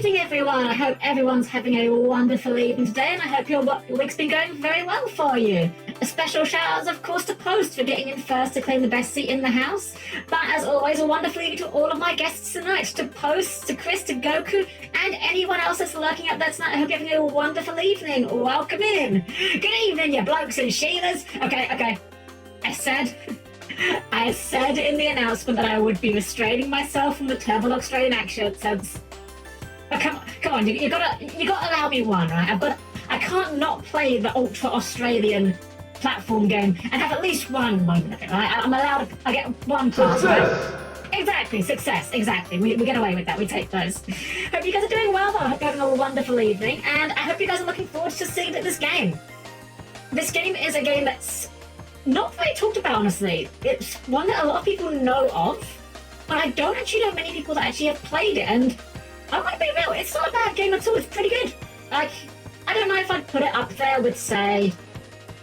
evening, everyone. I hope everyone's having a wonderful evening today, and I hope your week's been going very well for you. A special shout-out, of course, to Post for getting in first to claim the best seat in the house. But as always, a wonderful evening to all of my guests tonight, to Post, to Chris, to Goku, and anyone else that's lurking out there tonight. I hope you're having a wonderful evening. Welcome in. Good evening, you blokes and Sheilas. Okay. I said in the announcement that I would be restraining myself from the terrible Australian accent since... Oh, come on, you gotta allow me one, right? I can't not play the ultra Australian platform game and have at least one moment of it, right? I'm allowed I get one pass, right? Exactly, success, exactly. We get away with that, we take those. Hope you guys are doing well though, I hope you're having a wonderful evening, and I hope you guys are looking forward to seeing this game. This game is a game that's not very talked about, honestly. It's one that a lot of people know of, but I don't actually know many people that actually have played it, and I might be real, it's not a bad game at all, it's pretty good. Like, I don't know if I'd put it up there with, say,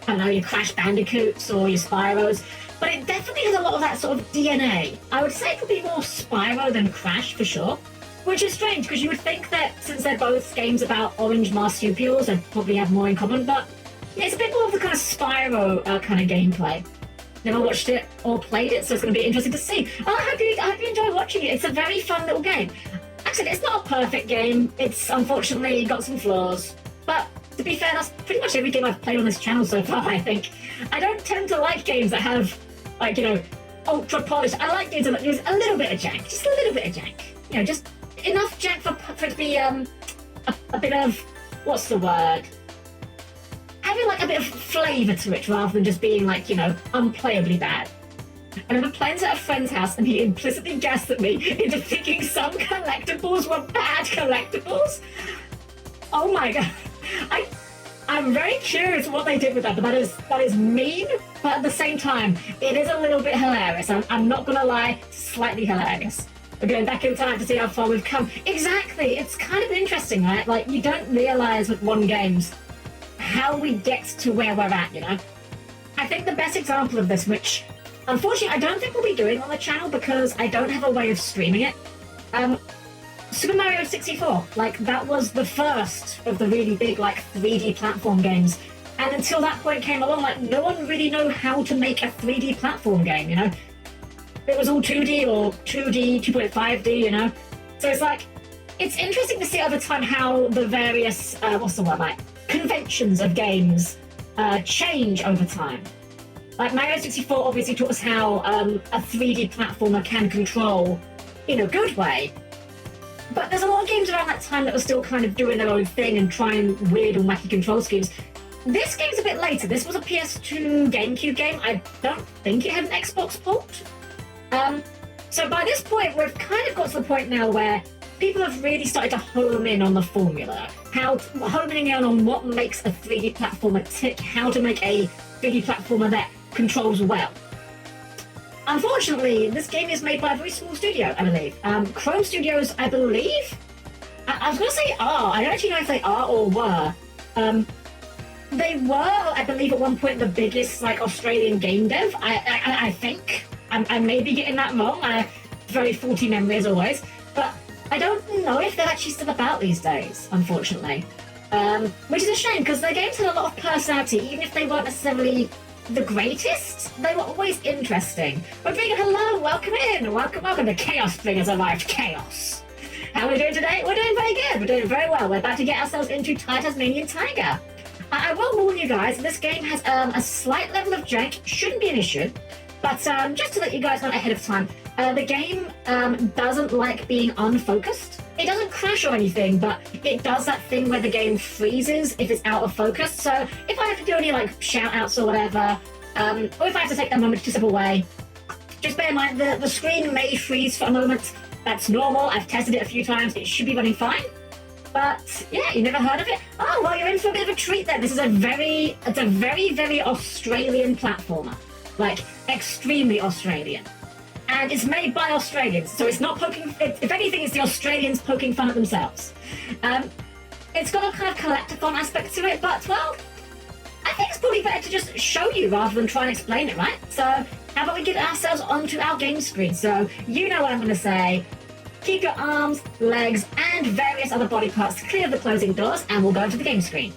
I don't know, your Crash Bandicoots or your Spyros, but it definitely has a lot of that sort of DNA. I would say probably more Spyro than Crash, for sure. Which is strange, because you would think that since they're both games about orange marsupials, they'd probably have more in common, but yeah, it's a bit more of the kind of Spyro kind of gameplay. Never watched it or played it, so it's going to be interesting to see. Oh, I hope you enjoy watching it. It's a very fun little game. Actually, it's not a perfect game. It's unfortunately got some flaws. But to be fair, that's pretty much every game I've played on this channel so far, I think. I don't tend to like games that have, like, you know, ultra polished. I like games that use a little bit of jank. Just a little bit of jank. You know, just enough jank for it to be a bit of, what's the word? Having like a bit of flavour to it rather than just being like, you know, unplayably bad. I remember playing at a friend's house and he implicitly guessed at me into thinking some collectibles were bad collectibles. Oh my god. I'm very curious what they did with that, but that is mean, but at the same time, it is a little bit hilarious. I'm not gonna lie, slightly hilarious. We're going back in time to see how far we've come. Exactly, it's kind of interesting, right? Like, you don't realise with one games how we get to where we're at, you know? I think the best example of this, which unfortunately I don't think we'll be doing on the channel because I don't have a way of streaming it, Super Mario 64, like, that was the first of the really big, like, 3D platform games. And until that point came along, like, no one really knew how to make a 3D platform game, you know? It was all 2D or 2D, 2.5D, you know? So it's like, it's interesting to see over time how the various, conventions of games change over time. Like, Mario 64 obviously taught us how a 3D platformer can control in a good way. But there's a lot of games around that time that were still kind of doing their own thing and trying weird and wacky control schemes. This game's a bit later. This was a PS2 GameCube game. I don't think it had an Xbox port. So by this point, we've kind of got to the point now where people have really started to home in on the formula. Homing in on what makes a 3D platformer tick, how to make a 3D platformer that controls well. Unfortunately, this game is made by a very small studio, I believe. Chrome Studios, I believe? I was going to say are. I don't actually know if they are or were. They were, I believe, at one point the biggest, like, Australian game dev. I think. I may be getting that wrong. Very faulty memory as always. But I don't know if they're actually still about these days, unfortunately. Which is a shame, because their games had a lot of personality, even if they weren't necessarily the greatest. They were always interesting. Rodrigo, hello, welcome in. Welcome. The Chaos Bringers arrived. Chaos. How are we doing today? We're doing very good. We're doing very well. We're about to get ourselves into Ty the Tasmanian Tiger. I will warn you guys, this game has a slight level of jank. Shouldn't be an issue. But just to let you guys know ahead of time, the game doesn't like being unfocused. It doesn't crash or anything, but it does that thing where the game freezes if it's out of focus. So if I have to do any, like, shout-outs or whatever, or if I have to take that moment to step away, just bear in mind the screen may freeze for a moment. That's normal. I've tested it a few times. It should be running fine. But yeah, you never heard of it? Oh, well, you're in for a bit of a treat then. This is a very, very Australian platformer. Like, extremely Australian. And it's made by Australians, so it's not poking... If anything, it's the Australians poking fun at themselves. It's got a kind of collectathon aspect to it, but, well, I think it's probably better to just show you rather than try and explain it, right? So, how about we get ourselves onto our game screen? So, you know what I'm going to say. keep your arms, legs, and various other body parts clear of the closing doors, and we'll go to the game screen.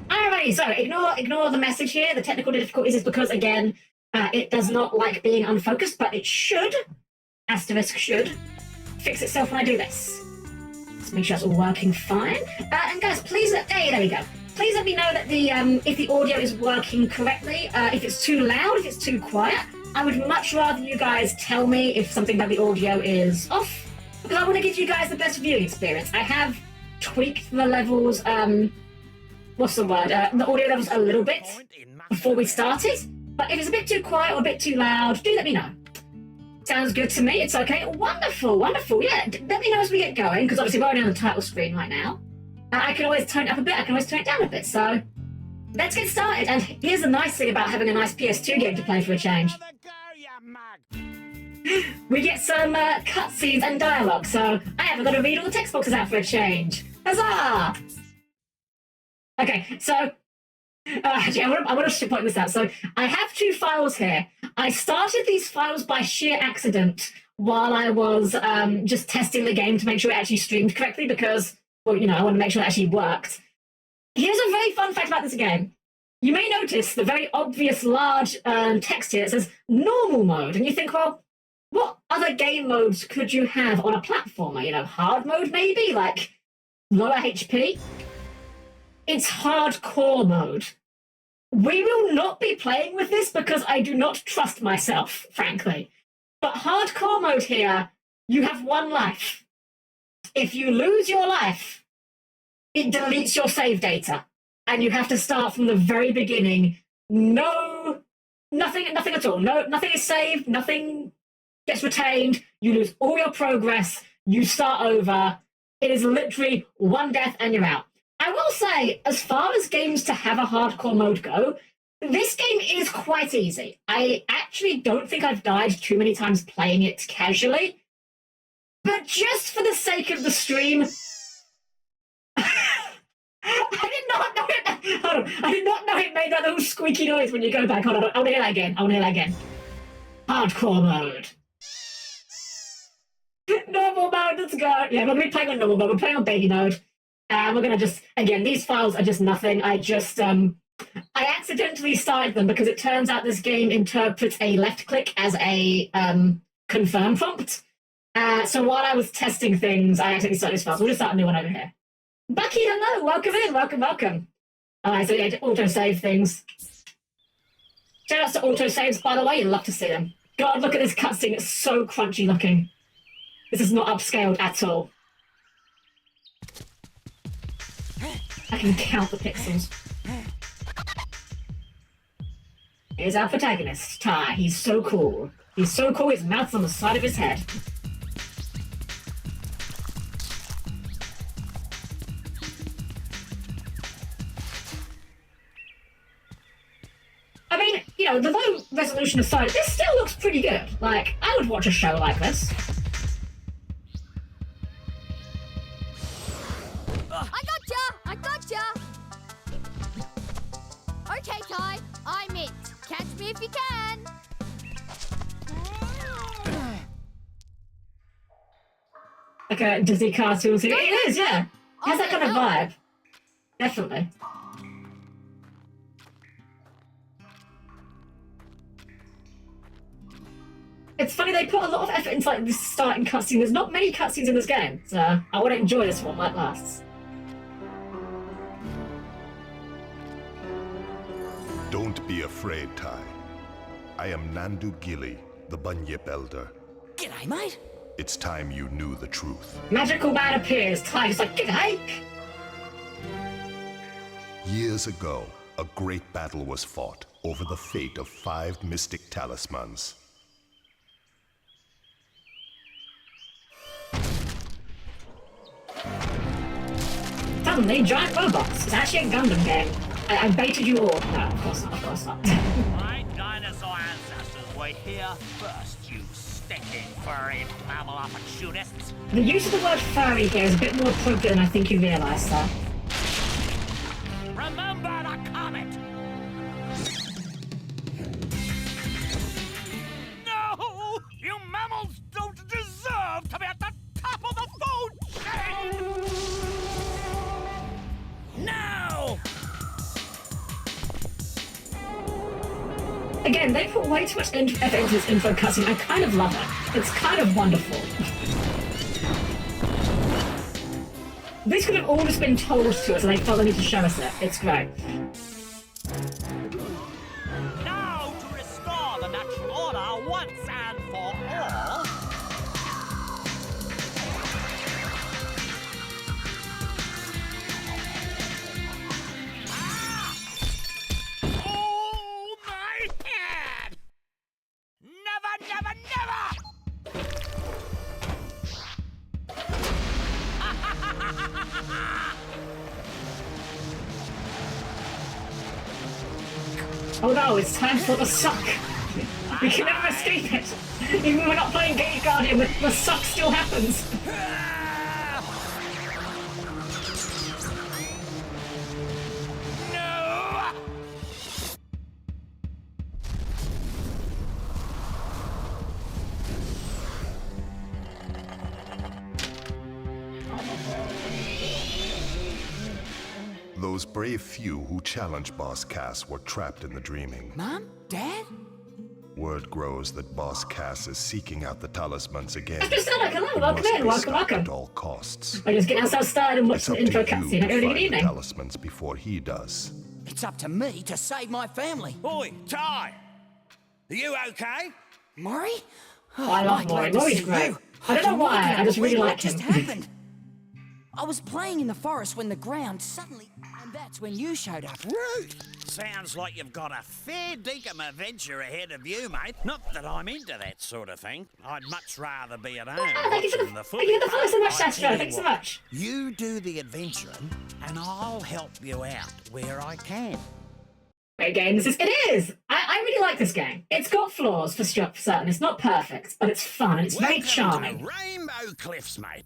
Alrighty, so ignore the message here. The technical difficulties is because, again, it does not like being unfocused, but it should, asterisk should, fix itself when I do this. Let's make sure it's all working fine. And guys, please, hey, there we go. Please let me know that if the audio is working correctly, if it's too loud, if it's too quiet. I would much rather you guys tell me if something about the audio is off, because I want to give you guys the best viewing experience. I have tweaked the levels, what's the word? The audio levels a little bit before we started, but if it's a bit too quiet or a bit too loud, do let me know. Sounds good to me. It's okay. Wonderful, wonderful. Yeah, let me know as we get going, because obviously we're only on the title screen right now. I can always tone it up a bit. I can always tone it down a bit. So let's get started. And here's the nice thing about having a nice PS2 game to play for a change. We get some cutscenes and dialogue, so I haven't got to read all the text boxes out for a change. Huzzah! Okay, so actually, I want to point this out. So I have two files here. I started these files by sheer accident while I was just testing the game to make sure it actually streamed correctly because, well, you know, I want to make sure it actually worked. Here's a very fun fact about this game. You may notice the very obvious large text here that says normal mode, and you think, well, what other game modes could you have on a platformer? You know, hard mode maybe, like lower HP? It's hardcore mode. We will not be playing with this because I do not trust myself, frankly. But hardcore mode here, you have one life. If you lose your life, it deletes your save data. And you have to start from the very beginning. Nothing at all. Nothing is saved, nothing gets retained. You lose all your progress, you start over. It is literally one death and you're out. I will say, as far as games to have a hardcore mode go, this game is quite easy. I actually don't think I've died too many times playing it casually. But just for the sake of the stream, I did not know it. Hold on. I did not know it made that little squeaky noise when you go back. Hold on. I want to hear that again. Hardcore mode. Normal mode, let's go. Yeah, we're going to be playing on normal mode. We're playing on baby mode. We're going to just, again, these files are just nothing. I accidentally started them because it turns out this game interprets a left click as a confirm prompt. So while I was testing things, I accidentally started these files. We'll just start a new one over here. Bucky, hello. Welcome in. Welcome. All right, so yeah, auto-save things. Shout-outs to auto-saves, by the way. You'd love to see them. God, look at this cutscene. It's so crunchy looking. This is not upscaled at all. I can count the pixels. Here's our protagonist, Ty. He's so cool. His mouth's on the side of his head. I mean, you know, the low resolution aside, this still looks pretty good. Like, I would watch a show like this. I gotcha! Okay, Ty, I'm it. Catch me if you can. Like a Disney cartoon scene. It is, yeah. It has that kind of vibe. Definitely. It's funny, they put a lot of effort into like this starting cutscene. There's not many cutscenes in this game, so I want to enjoy this one while it lasts. Don't be afraid, Ty. I am Nandu Gilly, the Bunyip Elder. G'day, mate. It's time you knew the truth. Magical man appears. Ty's like, g'day! Years ago, a great battle was fought over the fate of 5 mystic talismans. Suddenly, giant robots. It's actually a Gundam game. I baited you all. No, of course not. My dinosaur ancestors were here first, you stinking furry mammal opportunists. The use of the word furry here is a bit more appropriate than I think you realise, sir. Remember the comet! No! Again, they put way too much effort into this info cutscene. I kind of love it. It's kind of wonderful. This could have all just been told to us, and they felt the need to show us it. It's great. Now to restore the natural order once and for all. Ah! Oh, my head! Never, never, never! Oh no, it's time for the suck. We can never escape it. Even when we're not playing Gate Guardian, the suck still happens. No! Those brave few who challenged Boss Cass were trapped in the dreaming. Mom? Dad? Word grows that Boss Cass is seeking out the talismans again. Just like, hello, It welcome must in, be welcome, stopped welcome. At all costs. We're just getting ourselves started and It's watching up the intro to you cutscene. to Have a good find the evening. talismans before he does. It's up to me to save my family. Oi, Ty! Are you okay? Maury? I love I'm Maury. glad to Maury's see great. you. I don't know can why, really I just really believe like what just him. happened. I was playing in the forest when the ground suddenly... And that's when you showed up. Rude! Sounds like you've got a fair dinkum adventure ahead of you, mate. Not that I'm into that sort of thing. I'd much rather be at home Thank you for watching the the footy. follow so much, I Astro. tell you Thanks so what, much. You do the adventuring, and I'll help you out where I can. Great game. It is. I really like this game. It's got flaws for certain. It's not perfect, but it's fun. It's very Welcome charming. to Rainbow Cliffs, mate.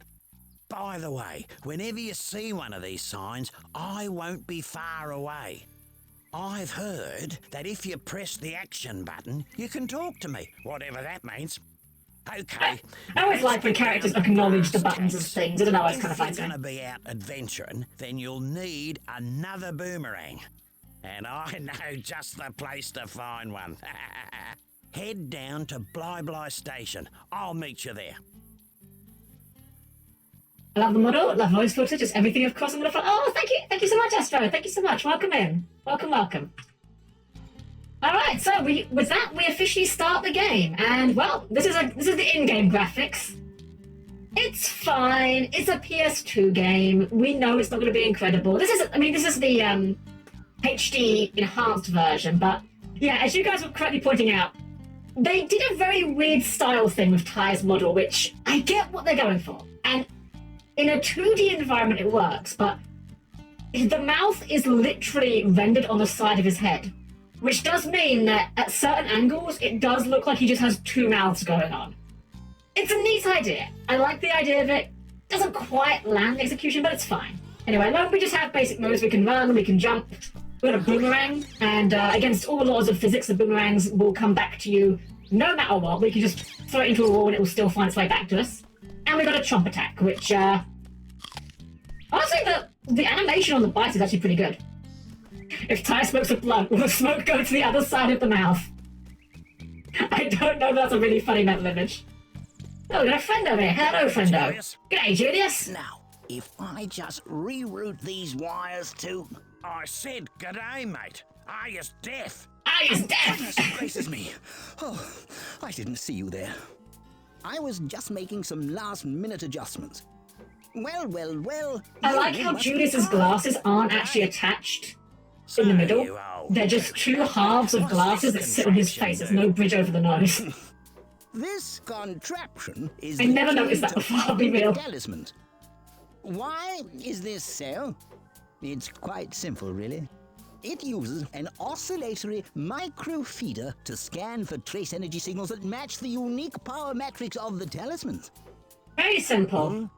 By the way, whenever you see one of these signs, I won't be far away. I've heard that if you press the action button, you can talk to me, whatever that means. Okay. I always like when characters acknowledge the buttons of things. I don't know, it's kind of fun. If you're going to be out adventuring, then you'll need another boomerang. And I know just the place to find one. Head down to Bly Bly Station. I'll meet you there. I love the model, love voice footage, just everything of course. I'm gonna oh, thank you so much, Astro. Thank you so much. Welcome in. Welcome. All right, so with that we officially start the game, and well, this is the in-game graphics. It's fine. It's a PS2 game. We know it's not going to be incredible. This is the HD enhanced version, but yeah, as you guys were correctly pointing out, they did a very weird style thing with Ty's model, which I get what they're going for, and in a 2D environment it works, but the mouth is literally rendered on the side of his head, which does mean that at certain angles it does look like he just has two mouths going on. It's a neat idea. I like the idea of it. Doesn't quite land the execution, but it's fine. Anyway, look, we just have basic moves. We can run, we can jump. We've got a boomerang, and against all laws of physics, the boomerangs will come back to you no matter what. We can just throw it into a wall and it will still find its way back to us. And we got a chomp attack, which, honestly, the animation on the bite is actually pretty good. If Ty smokes a blunt, will the smoke go to the other side of the mouth? I don't know if that's a really funny mental image. Oh, we got a friendo here. Hello, friendo. Julius? G'day, Julius. Now, if I just reroute these wires to... I said g'day, mate. Are you deaf? He's deaf. Goodness gracious me. Oh, I didn't see you there. I was just making some last-minute adjustments. Well. I like how Julius's glasses aren't actually attached in the middle. you old They're just two halves of glasses that sit on his face. There's no bridge over the nose. This contraption is... I the never key noticed that to before, I'll be real. talismans. Why is this so? It's quite simple, really. It uses an oscillatory microfeeder to scan for trace energy signals that match the unique power matrix of the talismans. Very simple.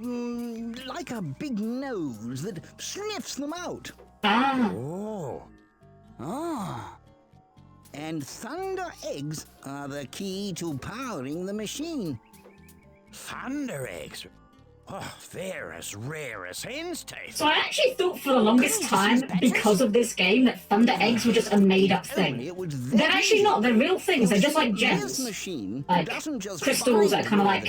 Like a big nose that sniffs them out. Oh. And thunder eggs are the key to powering the machine. Thunder eggs. Oh, they're as rare as hen's teeth. So I actually thought for the longest time, because of this game, that thunder eggs were just a made-up thing. They're actually not. They're real things. They're just like gems. Like crystals that kind of like...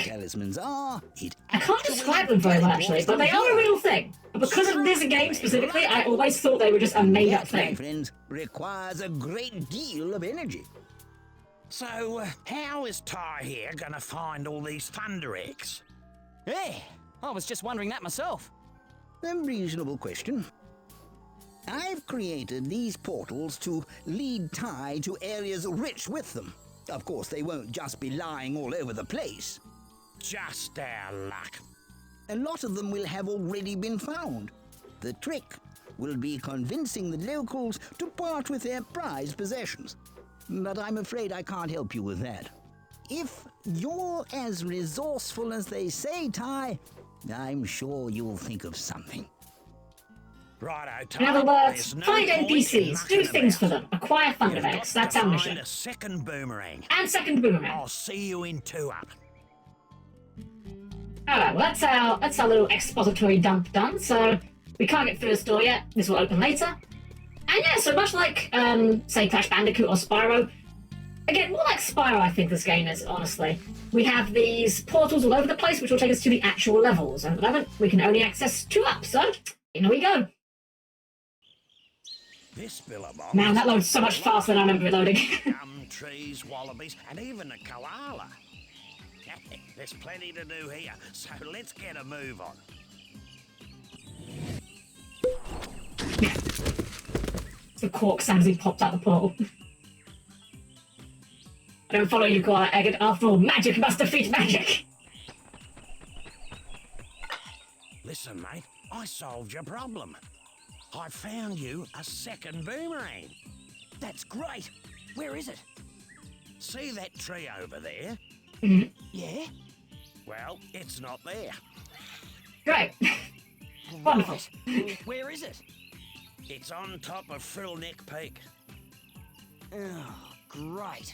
I can't describe them very well, actually, but they are a real thing. But because of this game specifically, I always thought they were just a made-up thing. My friends, requires a great deal of energy. So, how is Ty here gonna find all these thunder eggs? Hey, I was just wondering that myself. A reasonable question. I've created these portals to lead Ty to areas rich with them. Of course, they won't just be lying all over the place. Just our luck. A lot of them will have already been found. The trick will be convincing the locals to part with their prized possessions. But I'm afraid I can't help you with that. If you're as resourceful as they say, Ty, I'm sure you'll think of something. Righto, Ty. In other words, There's no find point in NPCs, do mucking things for about. them, acquire thunder You've eggs. got That's to our find mission. a second boomerang. And second boomerang. I'll see you in 2 up. Alright, well that's our little expository dump done, so we can't get through the store yet. This will open later. And yeah, so much like, say, Crash Bandicoot or Spyro, again, more like Spyro I think this game is, honestly. We have these portals all over the place which will take us to the actual levels, and at the moment we can only access 2 up, so in we go. This billabong. Man, that loads so much faster than I remember it loading. Gum trees, wallabies, and even a koala. There's plenty to do here, so let's get a move on. The cork sounds as he popped out the portal. I don't follow you, Koala Egg. After all, magic must defeat magic. Listen, mate, I solved your problem. I found you a second boomerang. That's great. Where is it? See that tree over there? Yeah? Well, it's not there. Great. Wonderful. Right. Where is it? It's on top of Frillneck Peak. Oh, great.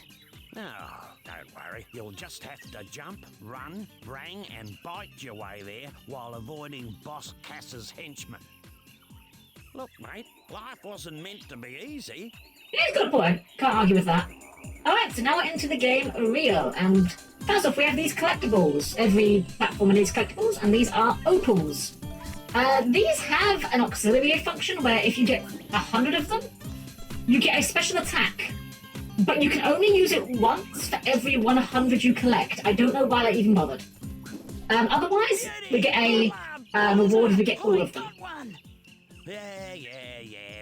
Oh, don't worry. You'll just have to jump, run, rang, and bite your way there while avoiding Boss Cass's henchmen. Look, mate, life wasn't meant to be easy. He's got a point. Can't argue with that. Alright, so now we're into the game real, and first off we have these collectibles. Every platform needs collectibles, and these are opals. These have an auxiliary function where if you get 100 of them, you get a special attack. But you can only use it once for every 100 you collect. I don't know why they even bothered. Otherwise, we get a reward if we get all of them. One. Yeah.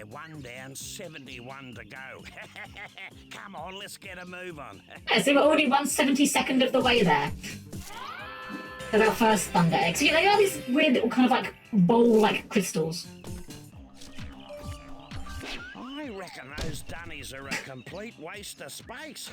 1 down, 71 to go. Come on, let's get a move on. Yeah, so we're already 1/72nd of the way there. There's our first thunder egg. So yeah, they are these weird little kind of like bowl-like crystals. I reckon those dunnies are a complete waste of space.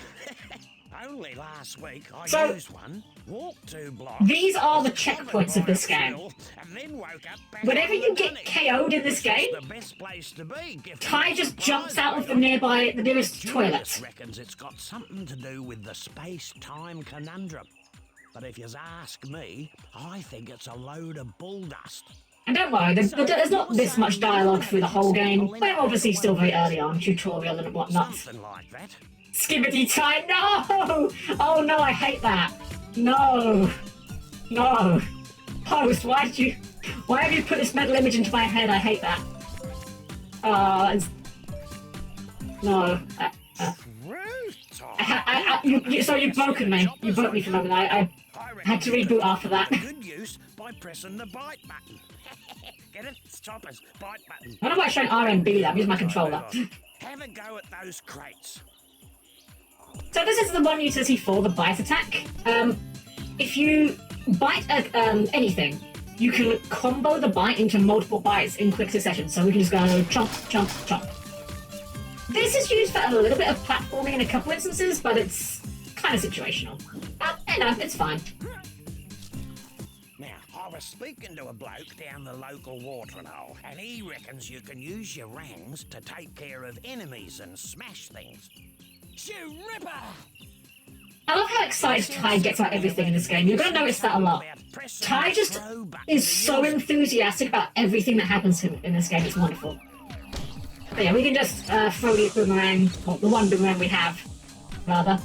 Only last week I used one, walked 2 blocks. These are the checkpoints of this game. And then woke up back Whenever on you the get dunny. KO'd in this game, The best place to be. Ty just jumps out of the nearest Julius toilet. reckons it's got something to do with the space-time conundrum. But if you ask me, I think it's a load of bull dust. And don't worry, there's not this much dialogue through the whole game. We're obviously still very early on, tutorial and whatnot. Something like that. Skibbity Ty, no! Oh no, I hate that. No. No. Post, why have you put this mental image into my head? I hate that. No. So you've broken me. You broke me for a moment. I had to reboot after that. Good use by pressing the bite button. Get it? Stoppers, bite button. I don't know why I'm showing RMB there. I'm using my controller. Have a go at those crates. So this is the one utility for the bite attack. If you bite at anything, you can combo the bite into multiple bites in quick succession. So we can just go chomp, chomp, chomp. This is used for a little bit of platforming in a couple instances, but it's kind of situational. It's fine. Now, I was speaking to a bloke down the local watering hole, and he reckons you can use your rangs to take care of enemies and smash things. Ripper! I love how excited Ty gets about everything in this game. You're going to notice that a lot. About Ty just is so enthusiastic about everything that happens in this game. It's wonderful. But yeah, we can just throw the boomerang, or the one boomerang we have, rather.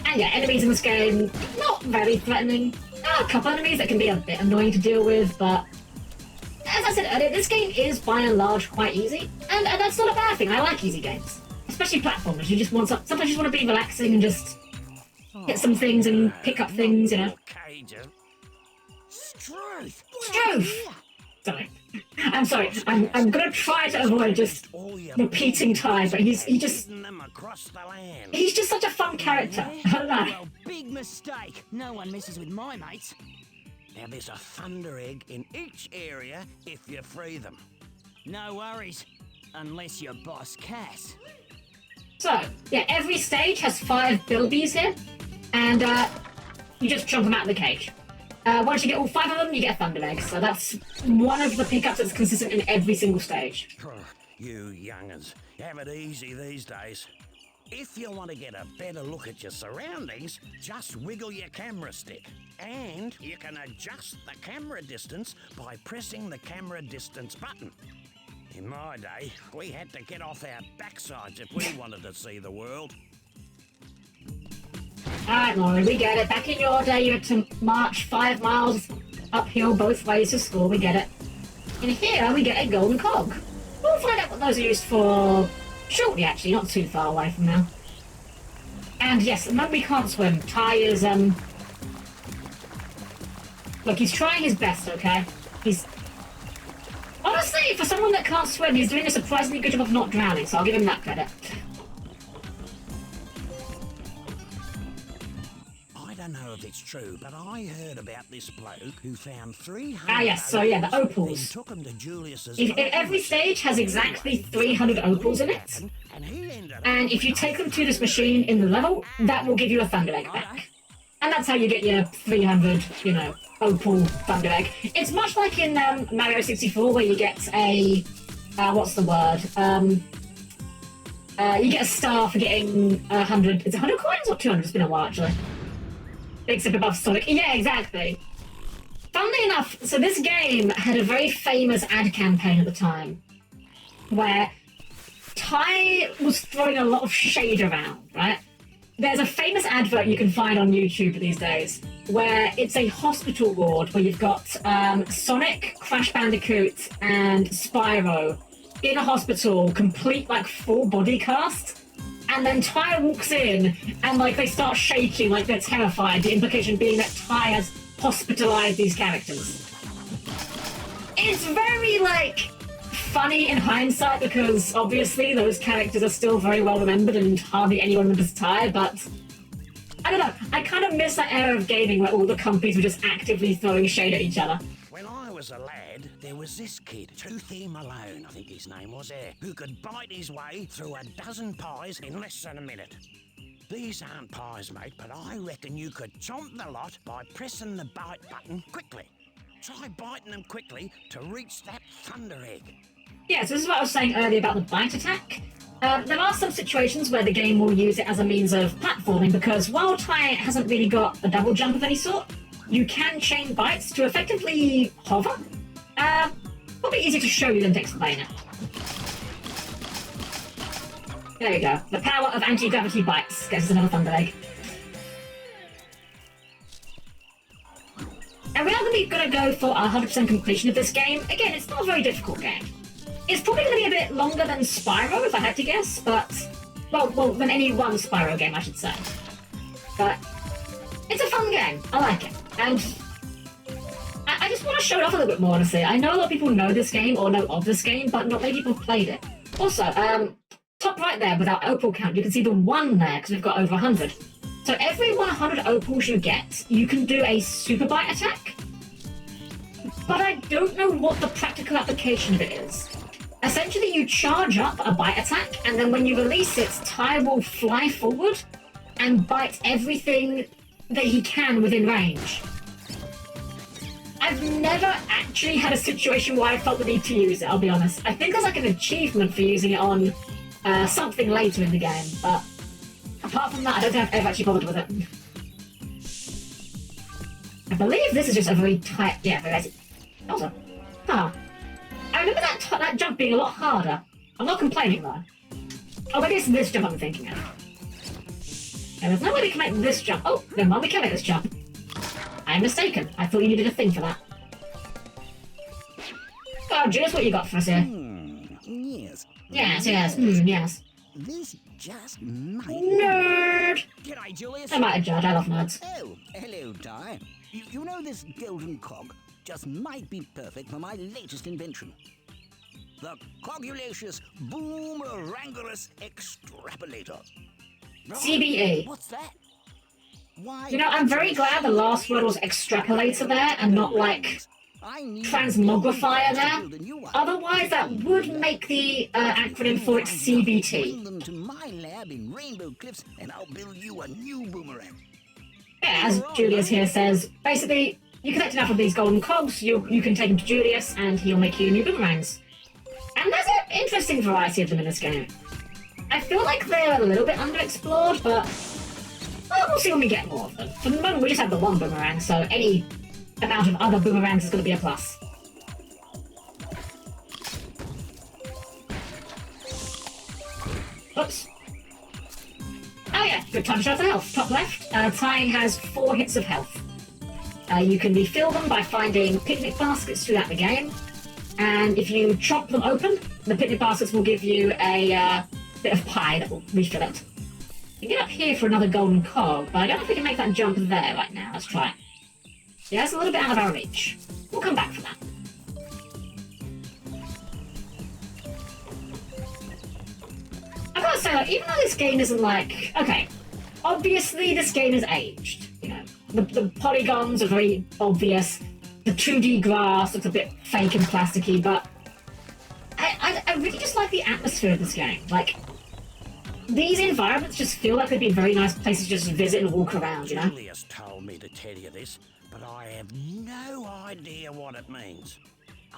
And yeah, enemies in this game, not very threatening. There are a couple enemies that can be a bit annoying to deal with, but as I said earlier, this game is by and large quite easy, and that's not a bad thing. I like easy games, especially platformers. You just want sometimes you just want to be relaxing and just hit some things and pick up things, you know. Struth! Sorry. I'm sorry. I'm gonna try to avoid just repeating Ty, but he's just such a fun character. I don't know. Well, big mistake. No one messes with my mates. Now there's a thunder egg in each area if you free them. No worries. Unless you're Boss Cass. So, yeah, every stage has 5 bilbies here, and you just chunk them out of the cage. Once you get all 5 of them, you get a thunder egg. So that's one of the pickups that's consistent in every single stage. You young'uns, have it easy these days. If you want to get a better look at your surroundings, just wiggle your camera stick. And you can adjust the camera distance by pressing the camera distance button. In my day, we had to get off our backsides if we wanted to see the world. Alright, Laurie, we get it. Back in your day, you had to march 5 miles uphill both ways to school. We get it. And here, we get a golden cog. We'll find out what those are used for shortly, actually, not too far away from now. And yes, remember we can't swim. Ty is, look, he's trying his best, okay? Honestly, for someone that can't swim, he's doing a surprisingly good job of not drowning, so I'll give him that credit. I don't know if it's true, but I heard about this bloke who found 300. Ah, yes, so yeah, the opals. Took them to Julius's Every stage has exactly 300 opals in it. And if you take them to this machine in the level, that will give you a thunder egg back. And that's how you get your 300, you know, opal thunder egg. It's much like in Mario 64 where you get a, what's the word? You get a star for getting 100, it's 100 coins or 200? It's been a while actually. Except above Sonic. Yeah, exactly. Funnily enough, so this game had a very famous ad campaign at the time where Ty was throwing a lot of shade around, right? There's a famous advert you can find on YouTube these days where it's a hospital ward where you've got Sonic, Crash Bandicoot, and Spyro in a hospital, complete like full body cast. And then Ty walks in and like they start shaking like they're terrified, the implication being that Ty has hospitalized these characters. It's very like funny in hindsight because obviously those characters are still very well remembered and hardly anyone remembers Ty, but I don't know, I kind of miss that era of gaming where all the companies were just actively throwing shade at each other. When I was a lad, there was this kid, Toothy Malone, I think his name was who could bite his way through a dozen pies in less than a minute. These aren't pies, mate, but I reckon you could chomp the lot by pressing the bite button quickly. Try biting them quickly to reach that thunder egg. Yeah, so this is what I was saying earlier about the bite attack. There are some situations where the game will use it as a means of platforming because while Ty hasn't really got a double jump of any sort, you can chain bites to effectively hover. Probably easier to show you than to explain it. There you go. The power of anti-gravity bites gets us another thunder egg. And we are going to go for 100% completion of this game. Again, it's not a very difficult game. It's probably going to be a bit longer than Spyro, if I had to guess, but... Well, than any one Spyro game, I should say. But it's a fun game. I like it. And I just want to show it off a little bit more, honestly. I know a lot of people know this game or know of this game, but not many people have played it. Also, top right there, with our opal count, you can see the 1 there, because we've got over 100. So every 100 opals you get, you can do a super bite attack. But I don't know what the practical application of it is. Essentially, you charge up a bite attack, and then when you release it, Ty will fly forward and bite everything that he can within range. I've never actually had a situation where I felt the need to use it, I'll be honest. I think there's like an achievement for using it on something later in the game, but apart from that, I don't think I've ever actually bothered with it. I believe this is just a very tight... Yeah, very easy. Also, I remember that jump being a lot harder. I'm not complaining, though. Oh, maybe it's this jump I'm thinking of. And there's no way we can make this jump. Oh, never mind, we can make this jump. I'm mistaken. I thought you needed a thing for that. Oh, Julius, what you got for us here? Yes. Yes. This just might... Nerd! G'day, Julius. I might have judged. I love nerds. Oh, hello, Ty. You know this golden cog just might be perfect for my latest invention. The Cogulacious Boomerangulus Extrapolator. CBE. What's that? Why? You know, I'm very glad the last word was extrapolator there and not like transmogrifier there. Otherwise, that would make the acronym for it CBT. Bring them to my lab in Rainbow Cliffs, and I'll build you a new boomerang. Yeah, as Julius here says, basically, you collect enough of these golden cogs, you can take them to Julius, and he'll make you new boomerangs. And there's an interesting variety of them in this game. I feel like they're a little bit underexplored, but well, we'll see when we get more of them. For the moment, we just have the one boomerang, so any amount of other boomerangs is going to be a plus. Oops. Oh yeah, good time to show off the health. Top left, Ty has 4 hits of health. You can refill them by finding picnic baskets throughout the game, and if you chop them open, the picnic baskets will give you a bit of pie that will refill it. You can get up here for another golden cog, but I don't know if we can make that jump there right now. Let's try it. Yeah, it's a little bit out of our reach. We'll come back for that. I've got to say, like, even though this game isn't like... Okay, obviously this game is aged. You know, the polygons are very obvious. The 2D grass looks a bit fake and plasticky, but I really just like the atmosphere of this game. Like, these environments just feel like they'd be very nice places to just visit and walk around, you know? Julius told me to tell you this, but I have no idea what it means.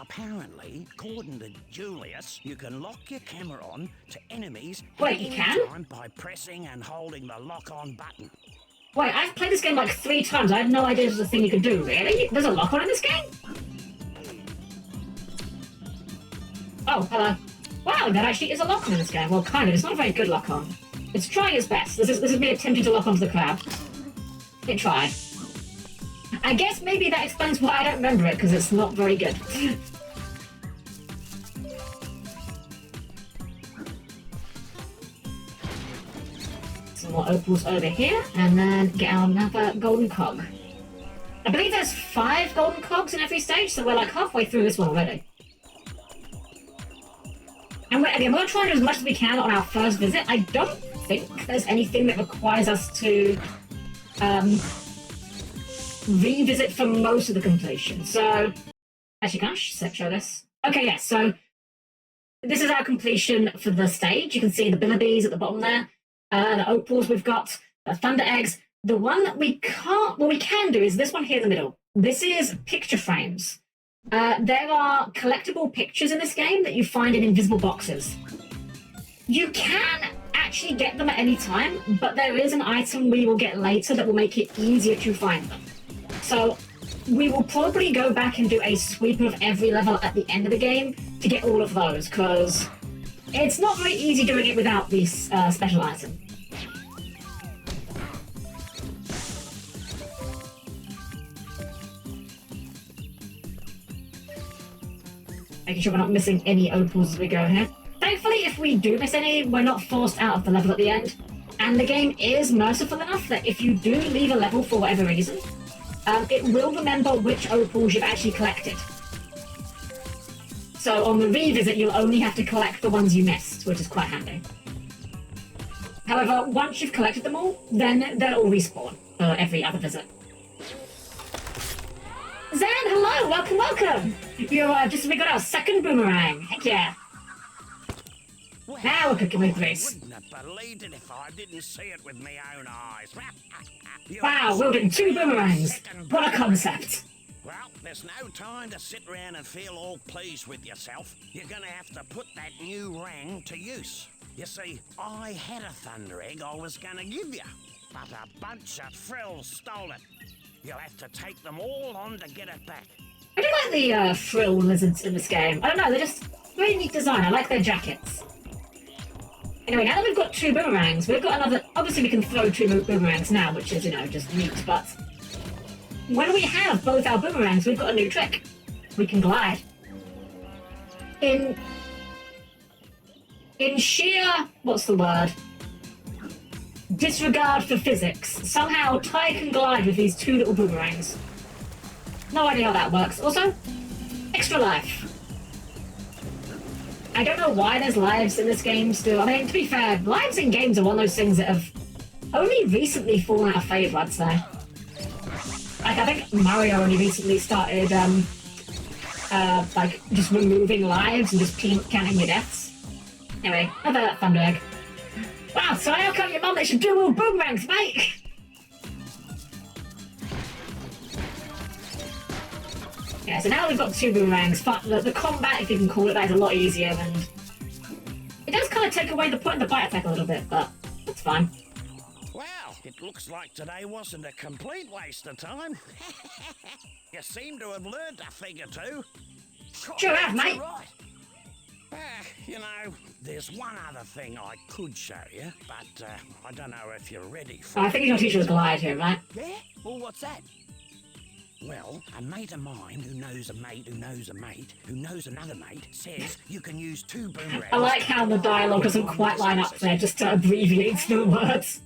Apparently, according to Julius, you can lock your camera on to enemies Wait, at you any can? time by pressing and holding the lock-on button. Wait, I've played this game like 3 times. I had no idea this was a thing you could do. Really? There's a lock-on in this game? Oh, hello. Wow, that actually is a lock-on in this game. Well, kind of. It's not a very good lock-on. It's trying its best. This is me attempting to lock onto the crab. It tried. I guess maybe that explains why I don't remember it, because it's not very good. Some more opals over here, and then get another golden cog. I believe there's 5 golden cogs in every stage, so we're like halfway through this one already. And again, we're going to try and do as much as we can on our first visit. I don't think there's anything that requires us to revisit for most of the completion. So, actually, can I show this? Okay, yeah, so this is our completion for the stage. You can see the billibees at the bottom there, the opals we've got, the thunder eggs. The one that we can't, what we can do is this one here in the middle. This is picture frames. There are collectible pictures in this game that you find in invisible boxes. You can actually get them at any time, but there is an item we will get later that will make it easier to find them. So we will probably go back and do a sweep of every level at the end of the game to get all of those, because it's not very easy doing it without this special item. Making sure we're not missing any opals as we go here. Thankfully, if we do miss any, we're not forced out of the level at the end. And the game is merciful enough that if you do leave a level for whatever reason, it will remember which opals you've actually collected. So on the revisit, you'll only have to collect the ones you missed, which is quite handy. However, once you've collected them all, then they'll all respawn for every other visit. Zan, hello! Welcome, welcome! We got our second boomerang. Heck yeah. Well, Now we're cooking with grease. Wouldn't have believed it if I didn't see it with my own eyes. Wow, wielding 2 boomerangs. What a concept. Well, there's no time to sit around and feel all pleased with yourself. You're gonna have to put that new rang to use. You see, I had a thunder egg I was gonna give you. but a bunch of frills stole it. You'll have to take them all on to get it back. I do like the frill lizards in this game. I don't know, they're just very neat design. I like their jackets. Anyway, now that we've got 2 boomerangs, we've got another... Obviously, we can throw 2 boomerangs now, which is, you know, just neat, but... When we have both our boomerangs, we've got a new trick. We can glide. In sheer... what's the word? Disregard for physics. Somehow, Ty can glide with these 2 little boomerangs. No idea how that works. Also, extra life. I don't know why there's lives in this game still. I mean, to be fair, lives in games are one of those things that have only recently fallen out of favour, I'd say. Like, I think Mario only recently started, like, just removing lives and just counting your deaths. Anyway, another thunder egg. Wow, so how come your mum lets you do all boomerangs, mate? Yeah, so now we've got 2 boomerangs, but the combat, if you can call it that, is a lot easier, and it does kind of take away the point of the bite attack a little bit, but that's fine. Well, it looks like today wasn't a complete waste of time. You seem to have learned a thing or 2. Sure have, mate. Right. You know, there's one other thing I could show you, but I don't know if you're ready for I think you're gonna teach us glide here, right? Yeah? Well, what's that? Well, a mate of mine who knows a mate who knows a mate who knows another mate says you can use 2 boomerangs. I like how the dialogue doesn't quite line up there, just to abbreviate the words.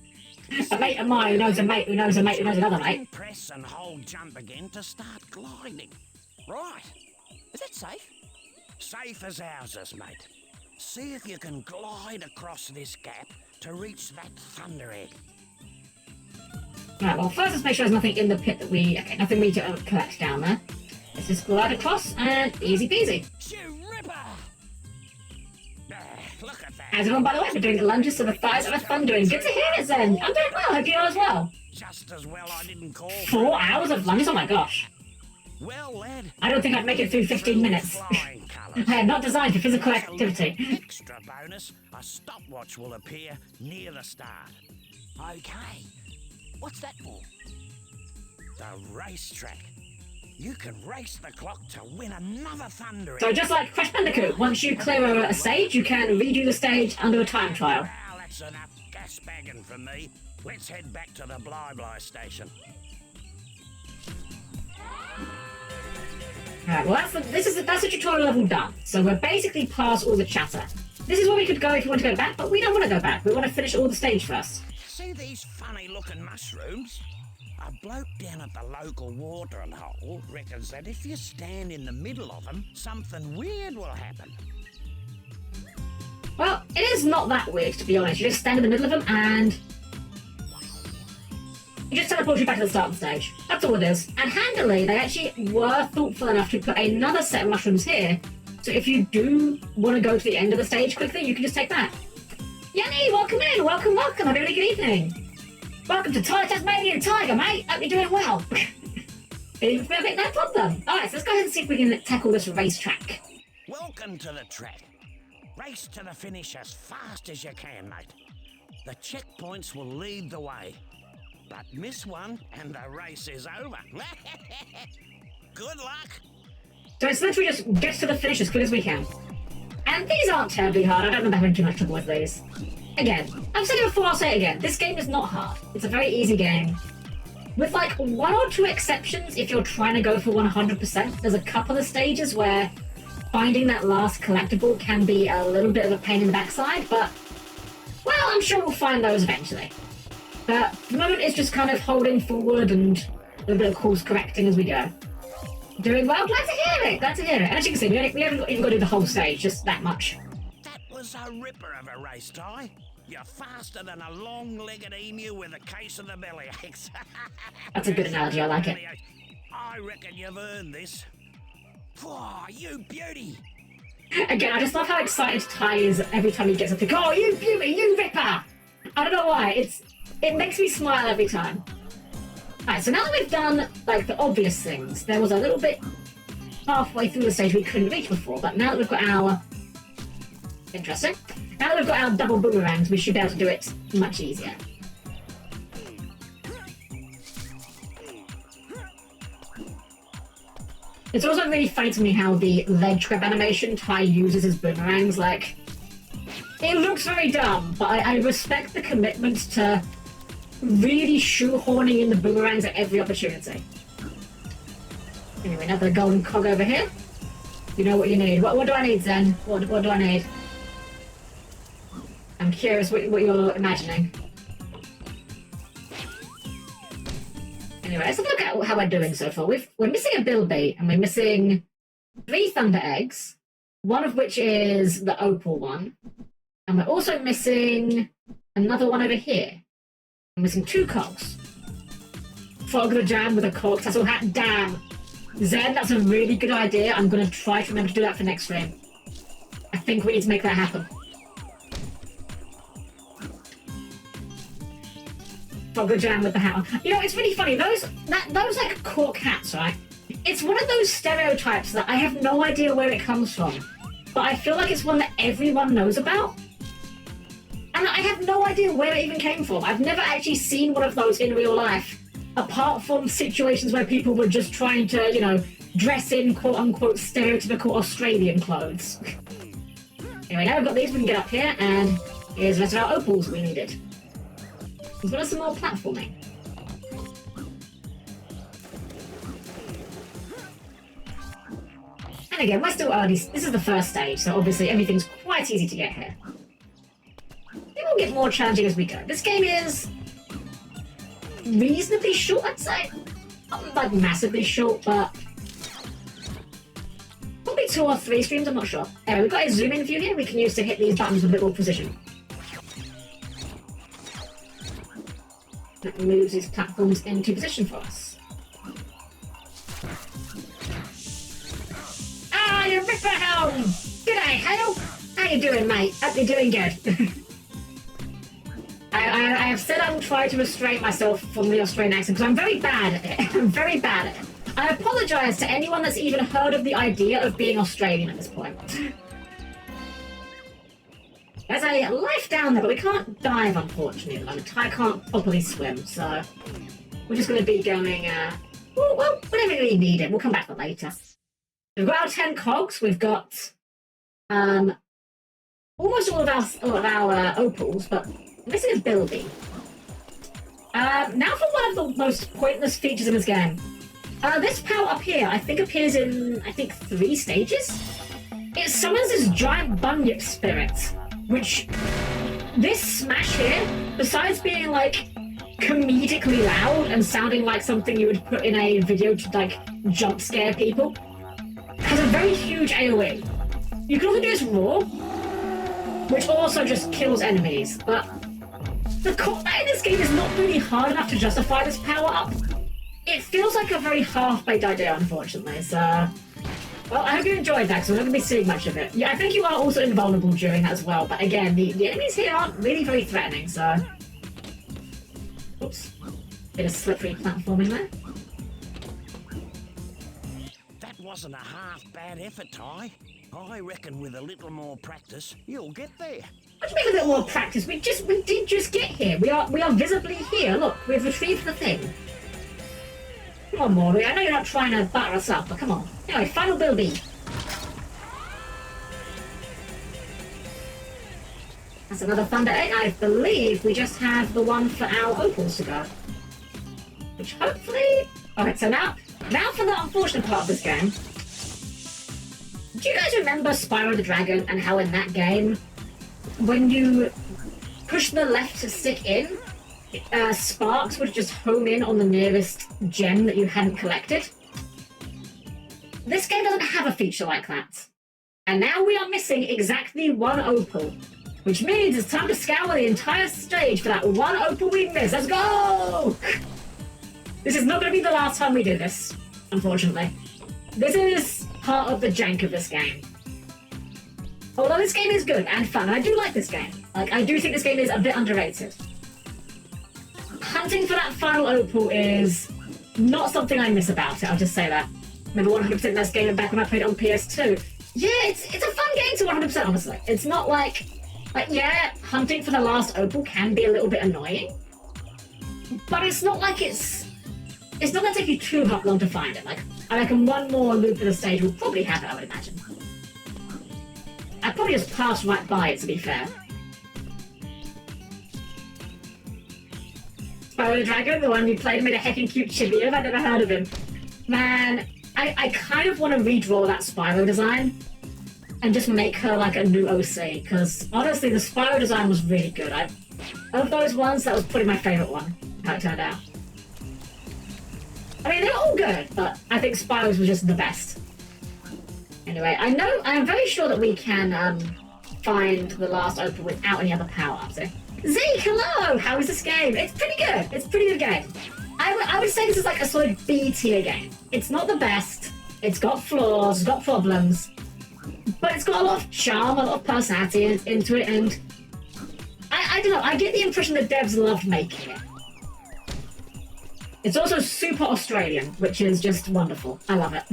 A mate of mine who knows a mate who knows a mate who knows another mate. Press and hold jump again to start gliding. Right. Is that safe? Safe as houses, mate. See if you can glide across this gap to reach that thunder egg. Right, well, first let's make sure there's nothing in the pit that we... Okay, nothing we need to collect down there. Let's just glide across, and easy peasy. Shoe ripper! Look at that. How's everyone, by the way? We're doing lunges to the thighs of a thundering. Good to hear it, Zen. I'm doing well. Hope you are as well. Just as well I didn't call 4 hours of lunges? Oh my gosh. Well, lad. I don't think I'd make it through 15 minutes. I am not designed for physical activity. Extra bonus, a stopwatch will appear near the start. Okay. What's that for? The racetrack. You can race the clock to win another thunder egg. So just like Crash Bandicoot, once you clear a stage, you can redo the stage under a time trial. Well, that's enough gas bagging for me. Let's head back to the Bly station. Alright, well that's the tutorial level done. So we're basically past all the chatter. This is where we could go if you want to go back, but we don't want to go back. We want to finish all the stage first. See these funny looking mushrooms? A bloke down at the local watering hole reckons that if you stand in the middle of them, something weird will happen. Well, it is not that weird, to be honest. You just stand in the middle of them and you just teleport you back to the start of the stage. That's all it is. And handily, they actually were thoughtful enough to put another set of mushrooms here. So if you do want to go to the end of the stage quickly, you can just take that. Yanni, welcome in. Welcome. Have a really good evening. Welcome to Ty the Tasmanian Tiger, mate. Hope you're doing well. No problem. Alright, so let's go ahead and see if we can tackle this racetrack. Welcome to the track. Race to the finish as fast as you can, mate. The checkpoints will lead the way. But miss one and the race is over. Good luck. So it's literally just get to the finish as quick as we can. And these aren't terribly hard. I don't remember having too much trouble with these. Again, I've said it before, I'll say it again. This game is not hard. It's a very easy game. With like 1 or 2 exceptions, if you're trying to go for 100%, there's a couple of stages where finding that last collectible can be a little bit of a pain in the backside, but, well, I'm sure we'll find those eventually. But for the moment, it's just kind of holding forward and a little bit of course correcting as we go. Doing well, glad to hear it, glad to hear it. And as you can see, we haven't even got to do the whole stage, just that much. That was a ripper of a race, Ty. You're faster than a long-legged emu with a case of the bellyaches. That's a good analogy, I like it. I reckon you've earned this. Whoa, you beauty! Again, I just love how excited Ty is every time he gets up to go, oh, you beauty, you ripper! I don't know why, it makes me smile every time. Alright, so now that we've done, like, the obvious things, there was a little bit halfway through the stage we couldn't reach before, but now that we've got our... Interesting. Now that we've got our double boomerangs, we should be able to do it much easier. It's also really funny to me how the ledge grab animation Ty uses as boomerangs, like, it looks very dumb, but I respect the commitment to really shoehorning in the boomerangs at every opportunity. Anyway, another golden cog over here. You know what you need. What do I need, Zen? What do I need? I'm curious what you're imagining. Anyway, let's look at how we're doing so far. We're missing a bilby, and we're missing 3 thunder eggs, one of which is the opal one. And we're also missing another one over here. I'm missing 2 cogs. Fog the jam with a cork tassel hat. Damn! Zen, that's a really good idea. I'm going to try to remember to do that for next stream. I think we need to make that happen. Fog the jam with the hat on. You know, it's really funny. Those like cork hats, right? It's one of those stereotypes that I have no idea where it comes from. But I feel like it's one that everyone knows about. And I have no idea where it even came from. I've never actually seen one of those in real life, apart from situations where people were just trying to, you know, dress in quote-unquote stereotypical Australian clothes. Anyway, now we've got these, we can get up here, and here's the rest of our opals we needed. We've got some more platforming. And again, we're still early. This is the first stage, so obviously everything's quite easy to get here. It will get more challenging as we go. This game is reasonably short, I'd say. Not like massively short, but probably 2 or 3 streams, I'm not sure. Anyway, we've got a zoom in view here we can use to hit these buttons with a bit more precision. That moves these platforms into position for us. Ah, you Ripper Helm! G'day, Hale! How you doing, mate? Hope you're doing good. I have said I will try to restrain myself from the Australian accent because I'm very bad at it. I'm very bad at it. I apologise to anyone that's even heard of the idea of being Australian at this point. There's a life down there, but we can't dive, unfortunately, at the moment. Ty can't properly swim, so we're just going to be going, well, we don't really need it. We'll come back to it later. We've got our 10 cogs. We've got almost all of our opals, but missing a bilby. Now for one of the most pointless features in this game. This power up here, I think, appears in, 3 stages? It summons this giant bunyip spirit, which this smash here, besides being, like, comedically loud and sounding like something you would put in a video to, like, jump scare people, has a very huge AoE. You can also do this raw, which also just kills enemies, but the combat in this game is not really hard enough to justify this power-up. It feels like a very half-baked idea, unfortunately, so... Well, I hope you enjoyed that, because we're not going to be seeing much of it. Yeah, I think you are also invulnerable during that as well, but again, the enemies here aren't really very threatening, so... Oops. Bit of slippery platforming there. That wasn't a half-bad effort, Ty. I reckon with a little more practice, you'll get there. What do you mean a bit more practice? We did just get here. We are visibly here. Look, we've retrieved the thing. Come on, Maury. I know you're not trying to batter us up, but come on. Anyway, final bilby. That's another thunder egg. I believe we just have the one for our opals to go. Which hopefully... Alright, so now for the unfortunate part of this game. Do you guys remember Spyro the Dragon and how in that game, when you push the left to stick in, sparks would just home in on the nearest gem that you hadn't collected? This game doesn't have a feature like that. And now we are missing exactly 1 opal, which means it's time to scour the entire stage for that 1 opal we missed. Let's go! This is not going to be the last time we do this, unfortunately. This is part of the jank of this game. Although this game is good and fun, I do like this game. Like, I do think this game is a bit underrated. Hunting for that final opal is not something I miss about it, I'll just say that. Remember 100% this game back when I played it on PS2. Yeah, it's a fun game to 100%, honestly. It's not like, yeah, hunting for the last opal can be a little bit annoying. But it's not like it's not going to take you too long to find it. Like, I reckon one more loop of the stage will probably have it, I would imagine. I probably just passed right by it, to be fair. Spyro the Dragon, the one you played, made a heckin' cute chibi of. I've never heard of him. Man, I kind of want to redraw that Spyro design and just make her like a new OC, because honestly, the Spyro design was really good. Of those ones, that was probably my favourite one, how it turned out. I mean, they were all good, but I think Spyro's was just the best. Anyway, I'm very sure that we can find the last opal without any other power-ups. So. Zeke, hello! How is this game? It's pretty good. It's a pretty good game. I would say this is like a solid B tier game. It's not the best. It's got flaws, it's got problems. But it's got a lot of charm, a lot of personality into it, and I don't know, I get the impression that devs loved making it. It's also super Australian, which is just wonderful. I love it.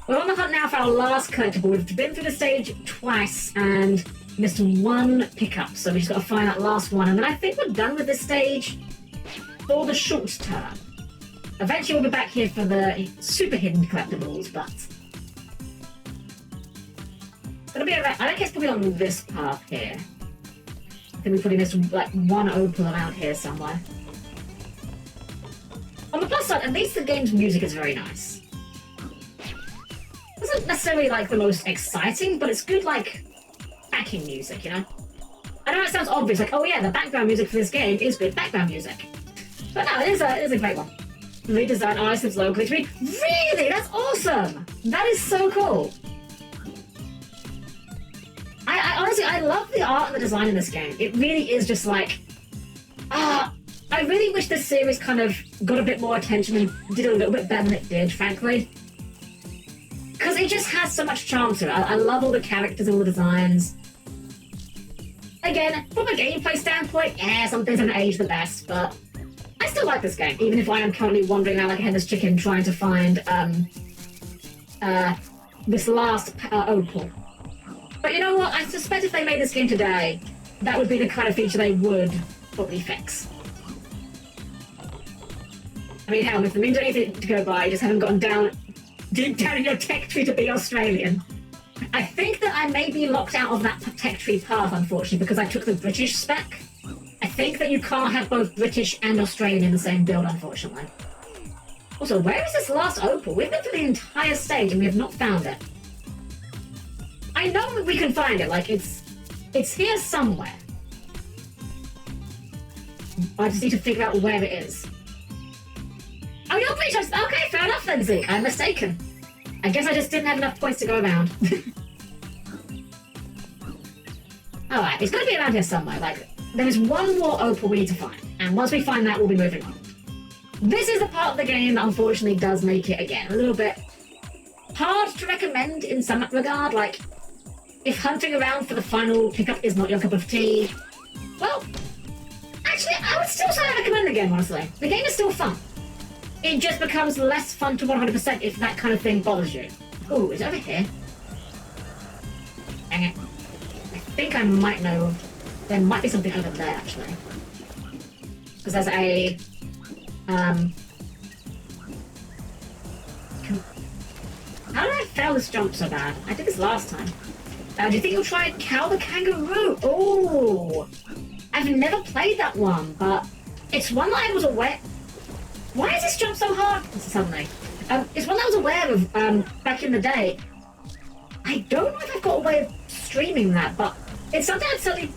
We're on the hunt now for our last collectible. We've been through the stage twice and missed one pickup, so we just got to find that last one, and then I think we're done with this stage for the short term. Eventually we'll be back here for the super hidden collectibles, but it's gonna be around, I think it's probably on this path here. I think we probably missed like one opal around here somewhere. On the plus side, at least the game's music is very nice. It isn't necessarily like the most exciting, but it's good like backing music, you know? I know it sounds obvious, like, oh yeah, the background music for this game is good background music. But no, it is a great one. Redesign items locally to me. Really? That's awesome! That is so cool! I honestly, I love the art and the design in this game. It really is just like... I really wish this series kind of got a bit more attention and did a little bit better than it did, frankly. Because it just has so much charm to it. I love all the characters and all the designs. Again, from a gameplay standpoint, yeah, some things haven't aged the best, but I still like this game, even if I am currently wandering around like a headless chicken trying to find this last opal. But you know what? I suspect if they made this game today, that would be the kind of feature they would probably fix. I mean, hell, if there means anything to go by, you just haven't gotten down deep down in your tech tree to be Australian. I think that I may be locked out of that tech tree path, unfortunately, because I took the British spec. I think that you can't have both British and Australian in the same build, unfortunately. Also, where is this last opal? We've been through the entire stage and we have not found it. I know that we can find it, like, it's here somewhere. I just need to figure out where it is. Oh, you're British! Okay, fair enough then, Zeke. I'm mistaken. I guess I just didn't have enough points to go around. Alright, it's got to be around here somewhere. Like, there is one more opal we need to find. And once we find that, we'll be moving on. This is the part of the game that unfortunately does make it, again, a little bit hard to recommend in some regard. Like, if hunting around for the final pickup is not your cup of tea, well, actually, I would still say I recommend the game, honestly. The game is still fun. It just becomes less fun to 100% if that kind of thing bothers you. Ooh, is it over here? Dang it. I think I might know. There might be something over there, actually. Because there's a... How did I fail this jump so bad? I did this last time. Do you think you'll try Cow the Kangaroo? Ooh! I've never played that one, but it's one that I was aware... Why is this jump so hard? Suddenly. It's one that I was aware of back in the day. I don't know if I've got a way of streaming that, but it's something I'd certainly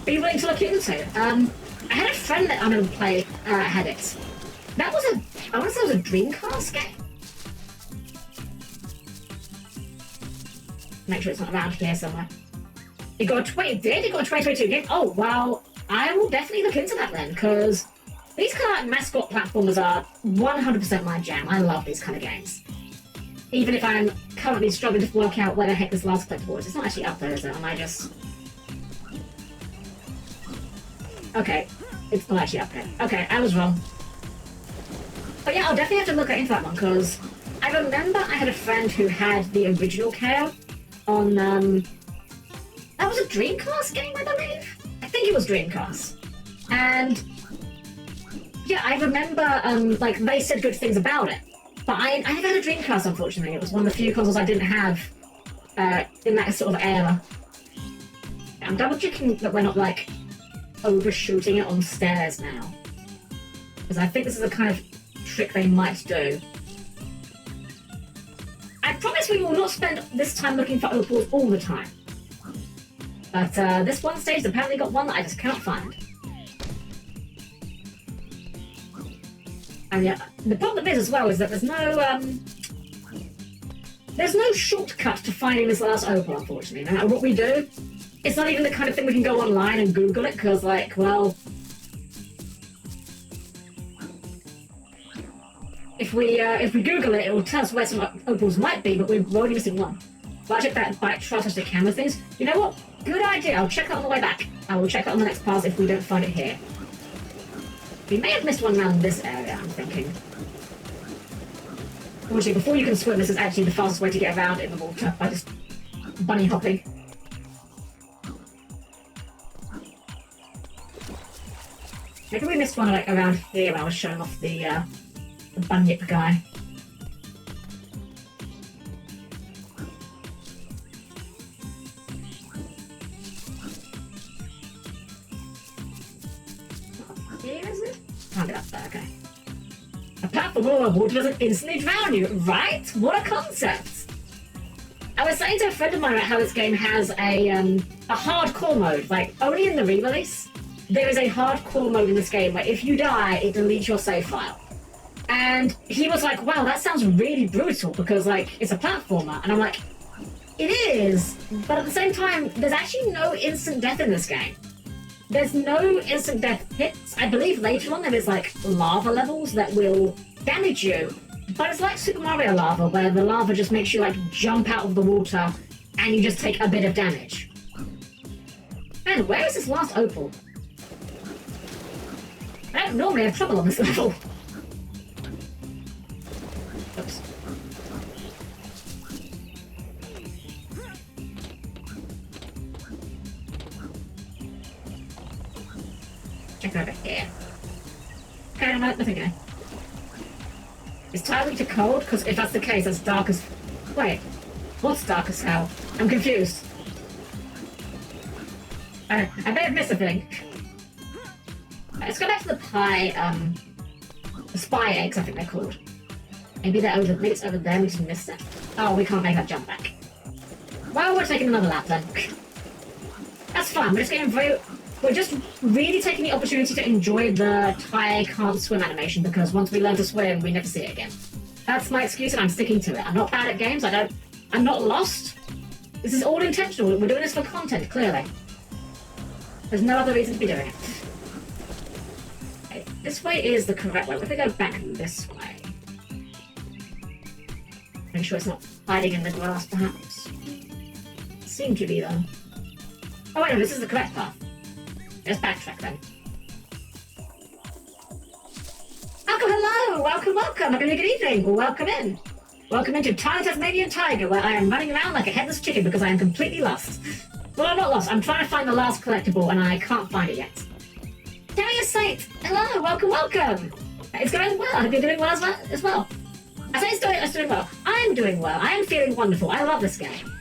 be willing to look into. I had a friend that I remember played had it. That was I want to say it was a Dreamcast game. Make sure it's not around here somewhere. It got a 2022 game? Oh, well, I will definitely look into that then, because these kind of like mascot platformers are 100% my jam. I love these kind of games. Even if I'm currently struggling to work out where the heck this last collectible is. It's not actually up there, is it? Am I just... Okay, it's not actually up there. Okay, I was wrong. But yeah, I'll definitely have to look into that one, because I remember I had a friend who had the original KO on, that was a Dreamcast game, I believe? I think it was Dreamcast. And yeah, I remember, like, they said good things about it. But I never had a Dreamcast, unfortunately. It was one of the few consoles I didn't have in that sort of era. I'm double checking that we're not like overshooting it on stairs now, because I think this is the kind of trick they might do. I promise we will not spend this time looking for opals all the time. But this one stage apparently got one that I just cannot find. And yeah, the problem is as well is that there's no shortcut to finding this last opal, unfortunately. No matter what we do, it's not even the kind of thing we can go online and Google it, because, like, well, if we Google it, it will tell us where some opals might be, but we're already missing one. But I check that bike trial touch the camera things. You know what? Good idea. I'll check that on the way back. I will check that on the next pass if we don't find it here. We may have missed one around this area, I'm thinking. Obviously, before you can swim, this is actually the fastest way to get around in the water, by just bunny hopping. Maybe we missed one like around here when I was showing off the bunyip guy. Here is it? Can't get up there, okay. A platform or water doesn't instantly drown you, right? What a concept! I was saying to a friend of mine about how this game has a hardcore mode, like only in the re-release. There is a hardcore mode in this game where if you die, it deletes your save file. And he was like, wow, that sounds really brutal because, like, it's a platformer. And I'm like, it is, but at the same time, there's actually no instant death in this game. There's no instant death hits. I believe later on there is, like, lava levels that will damage you. But it's like Super Mario lava, where the lava just makes you, like, jump out of the water and you just take a bit of damage. And where is this last opal? I don't normally have trouble on this level. Oops. Check over here. Okay, nothing there. Is Ty weak to cold? Because if that's the case, that's dark as... Wait. What's dark as hell? I'm confused. I may have missed a thing. Let's go back to the pie, the spy eggs, I think they're called. Maybe they're over, maybe it's over there, we just missed it. Oh, we can't make that jump back. Well, we're taking another lap then. That's fine, we're just really taking the opportunity to enjoy the Ty can't swim animation, because once we learn to swim, we never see it again. That's my excuse and I'm sticking to it. I'm not bad at games, I'm not lost. This is all intentional, we're doing this for content, clearly. There's no other reason to be doing it. Okay, this way is the correct way. We're gonna go back this way. Make sure it's not hiding in the grass, perhaps. Seemed to be, though. Oh wait, no, this is the correct path. Let's backtrack then. Hello! Welcome! Good evening! Well, welcome in. Welcome into Ty the Tasmanian Tiger, where I am running around like a headless chicken because I am completely lost. Well, I'm not lost. I'm trying to find the last collectible and I can't find it yet. Darius Saint! Hello! Welcome! It's going well. I hope you're doing well as well. I say it's doing well. I'm doing well. I am feeling wonderful. I love this game.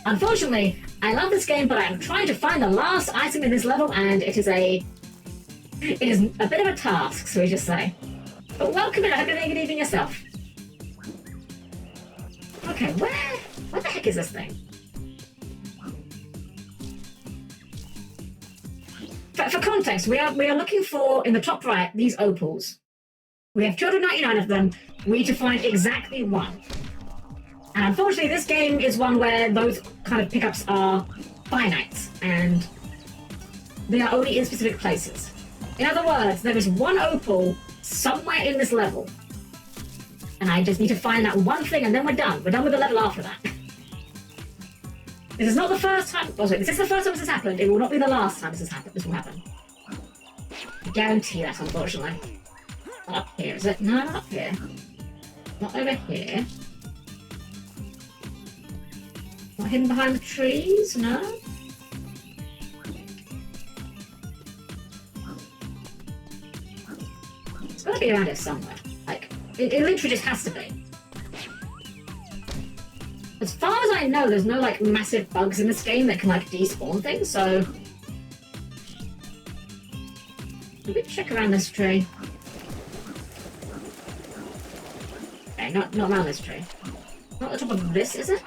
Unfortunately, I love this game, but I'm trying to find the last item in this level, and it is a bit of a task, so we just say. But welcome in. I hope you're having a good evening yourself. Okay, where the heck is this thing? For context, we are looking for, in the top right, these opals. We have 299 of them. We need to find exactly one. And unfortunately, this game is one where those kind of pickups are finite, and they are only in specific places. In other words, there is one opal somewhere in this level. And I just need to find that one thing, and then we're done. We're done with the level after that. This is not the first time... Oh, sorry, this is the first time this has happened. It will not be the last time this will happen. I guarantee that, unfortunately. Not up here, is it? No, not up here. Not over here. Not hidden behind the trees, no? It's gotta be around here somewhere. Like, It literally just has to be. As far as I know, there's no, like, massive bugs in this game that can, like, despawn things, so... Let me check around this tree. Okay, not around this tree. Not at the top of this, is it?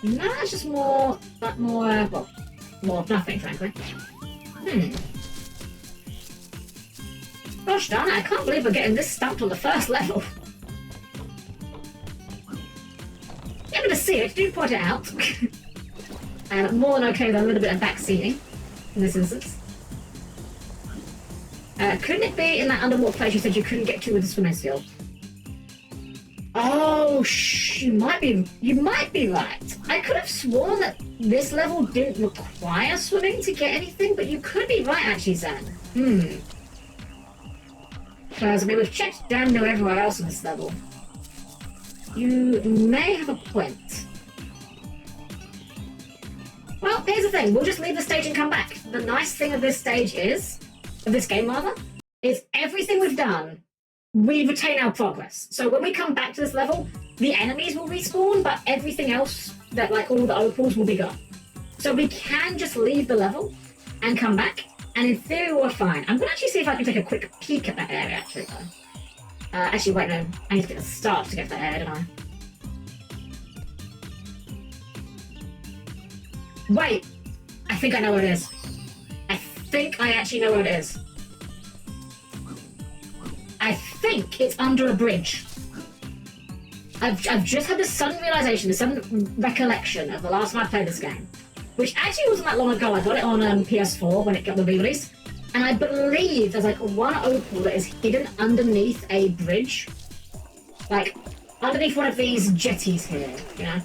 No, it's just more of nothing, frankly. Gosh darn it, I can't believe we're getting this stumped on the first level. Able to see it, do point it out. And more than okay with a little bit of backseating in this instance. Couldn't it be in that underwater place you said you couldn't get to with the swimming skill? Oh, you might be right. I could have sworn that this level didn't require swimming to get anything, but you could be right actually, Zen. Because, I mean, we've checked damn near everywhere else in this level. You may have a point. Well, here's the thing. We'll just leave the stage and come back. The nice thing of this stage is, of this game rather, is everything we've done, we retain our progress. So when we come back to this level, the enemies will respawn, but everything else, that like all the opals, will be gone. So we can just leave the level and come back, and in theory we're fine. I'm going to actually see if I can take a quick peek at that area, actually, though. Actually, wait, no. I need to get a start to get to that area, don't I? Wait! I think I know where it is. I think I actually know where it is. I think it's under a bridge. I've just had this sudden realization, this sudden recollection of the last time I played this game, which actually wasn't that long ago. I got it on PS4 when it got the re-release, and I believe there's like one opal that is hidden underneath a bridge, like underneath one of these jetties here, you know?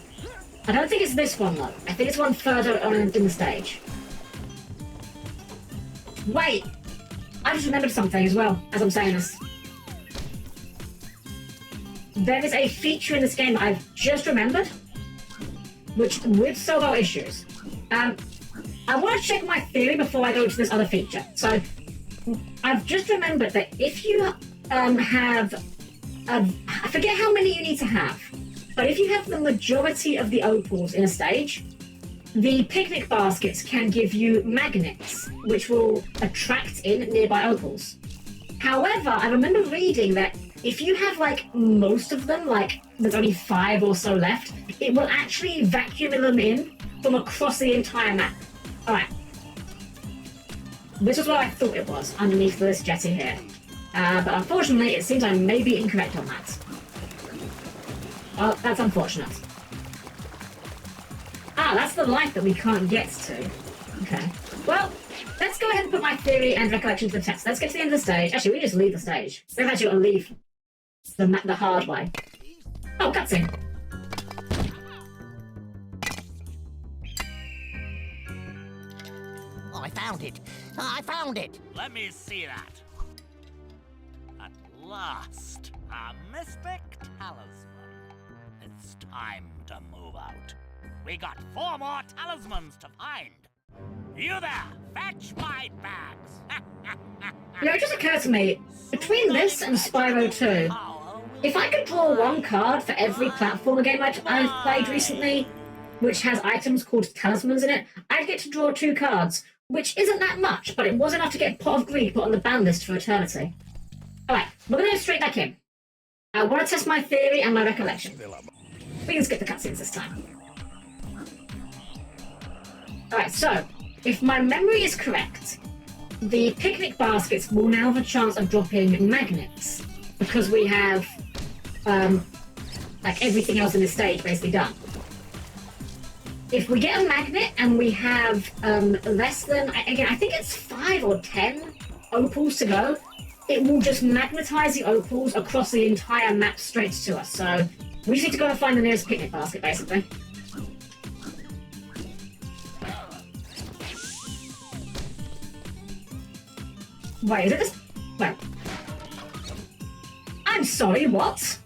I don't think it's this one though. I think it's one further on in the stage. Wait! I just remembered something as well, as I'm saying this. There is a feature in this game that I've just remembered, which would solve our issues. I want to check my theory before I go to this other feature. So, I've just remembered that if you have... I forget how many you need to have, but if you have the majority of the opals in a stage, the picnic baskets can give you magnets, which will attract in nearby opals. However, I remember reading that if you have, like, most of them, like, there's only 5 or so left, it will actually vacuum them in from across the entire map. Alright. This is what I thought it was, underneath this jetty here. But unfortunately, it seems I may be incorrect on that. Well, that's unfortunate. Ah, that's the light that we can't get to. Okay. Well, let's go ahead and put my theory and recollection to the test. Let's get to the end of the stage. Actually, we just leave the stage. We've actually got to leave the hard way. Oh, cutscene. Oh, I found it. I found it. Let me see that. At last, a mystic talisman. It's time to move out. We got 4 more talismans to find. You there, fetch my bags. You know, it just occurred to me, between this and Spyro 2, if I could draw one card for every platformer game I've played recently, which has items called talismans in it, I'd get to draw 2 cards, which isn't that much, but it was enough to get Pot of Greed put on the ban list for eternity. Alright, we're going to go straight back in. I want to test my theory and my recollection. We can skip the cutscenes this time. Alright, so, if my memory is correct, the picnic baskets will now have a chance of dropping magnets, because we have, like, everything else in this stage basically done. If we get a magnet and we have less than, again, I think it's 5 or 10 opals to go, it will just magnetize the opals across the entire map straight to us. So we just need to go and find the nearest picnic basket, basically. Wait, is it this? Wait. I'm sorry, what?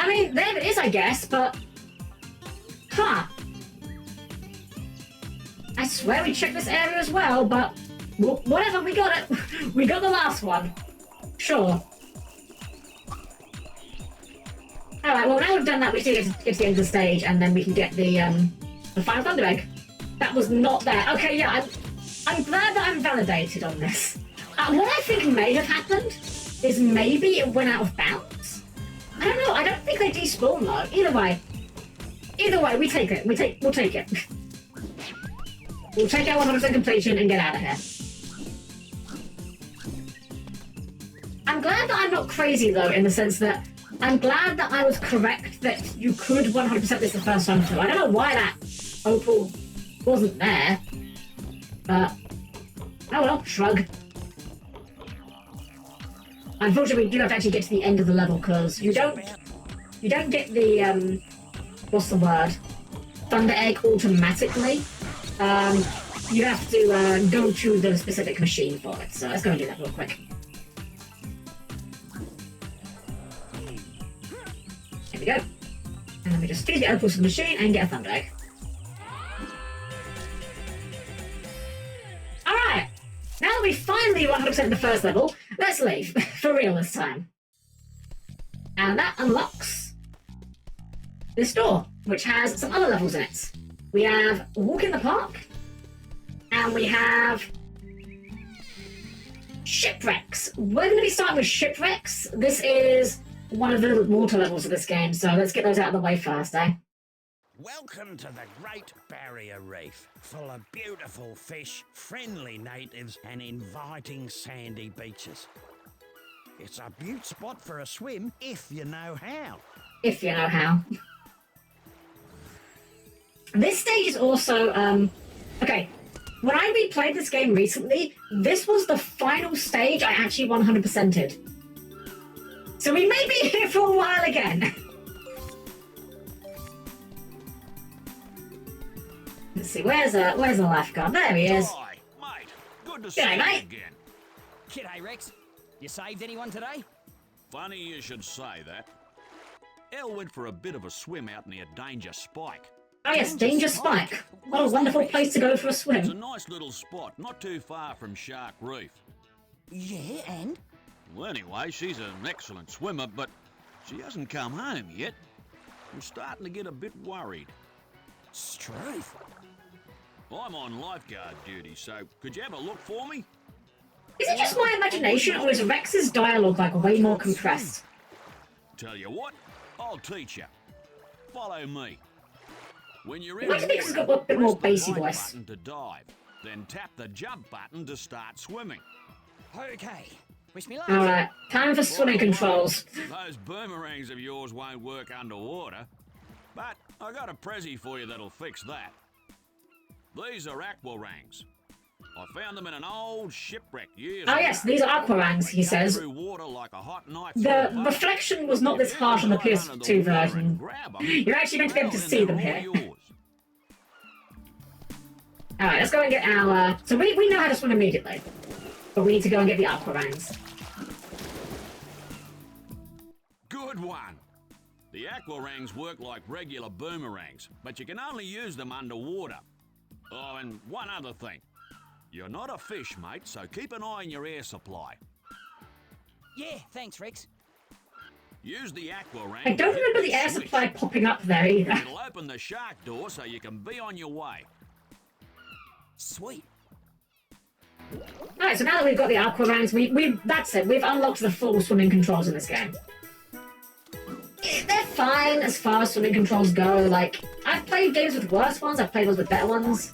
I mean, there it is, I guess, but... Huh. I swear we checked this area as well, but Well, whatever, we got it. We got the last one. Sure. Alright, well now we've done that, we still get to the end of the stage, and then we can get the final Thunder Egg. That was not there. Okay, yeah, I'm glad that I'm validated on this. What I think may have happened is maybe it went out of bounds. I don't know, I don't think they despawn though. Either way, we take it. We'll take it. We'll take our 100% completion and get out of here. I'm glad that I'm not crazy though, in the sense that I'm glad that I was correct that you could 100% this the first time through. I don't know why that opal wasn't there, but oh well, shrug. Unfortunately, we do have to actually get to the end of the level because you don't get the what's the word? Thunder Egg automatically. You have to go to the specific machine for it. So let's go and do that real quick. Here we go. And let me just feed the opals to the machine and get a Thunder Egg. Alright! Now that we finally 100% the first level, let's leave. For real this time. And that unlocks this door, which has some other levels in it. We have Walk in the Park, and we have Shipwrecks. We're going to be starting with Shipwrecks. This is one of the water levels of this game, so let's get those out of the way first, eh? Welcome to the Great Barrier Reef, full of beautiful fish, friendly natives, and inviting sandy beaches. It's a beaut spot for a swim if you know how. If you know how. This stage is also, okay, when I replayed this game recently, this was the final stage I actually 100%ed. So we may be here for a while again. Let's see, where's the lifeguard? There he is. Hi, mate. Good to see G'day, you mate. again. G'day, Rex. You saved anyone today? Funny you should say that. Elle went for a bit of a swim out near Danger Spike. Oh yes, Danger Spike. What a wonderful place to go for a It's a swim. nice little spot, not too far from Shark Reef. Yeah, and? Well, anyway, she's an excellent swimmer, but she hasn't come home yet. I'm starting to get a bit worried. Struth. I'm on lifeguard duty, so could you have a look for me? Is it just my imagination, or is Rex's dialogue like way more compressed? Tell you what, I'll teach you. Follow me. When you're in Why do you think water, it's got a bit more press bassy the right voice? button to dive, then tap the jump button to start swimming. Okay. Wish me luck. Alright, time for swimming controls. Those boomerangs of yours won't work underwater, but I got a prezi for you that'll fix that. These are aquarangs. I found them in an old shipwreck years Oh ago. yes, these are aquarangs, he Cut says. through water like a hot knife The through butter. reflection was not this If harsh on the you climb under PS2 water and version. grab 'em, You're actually meant to be able to well, see then them they're here. all yours. Alright, let's go and get our... So we know how to swim immediately. But we need to go and get the aquarangs. Good one. The aquarangs work like regular boomerangs, but you can only use them underwater. Oh, and one other thing. You're not a fish, mate, so keep an eye on your air supply. Yeah, thanks, Rex. Use the aquarang. I don't to hit remember the air switch. supply popping up there either. It'll open the shark door so you can be on your way. Sweet. Alright, so now that we've got the aquarangs, that's it. We've unlocked the full swimming controls in this game. They're fine as far as swimming controls go. Like, I've played games with worse ones, I've played ones with better ones.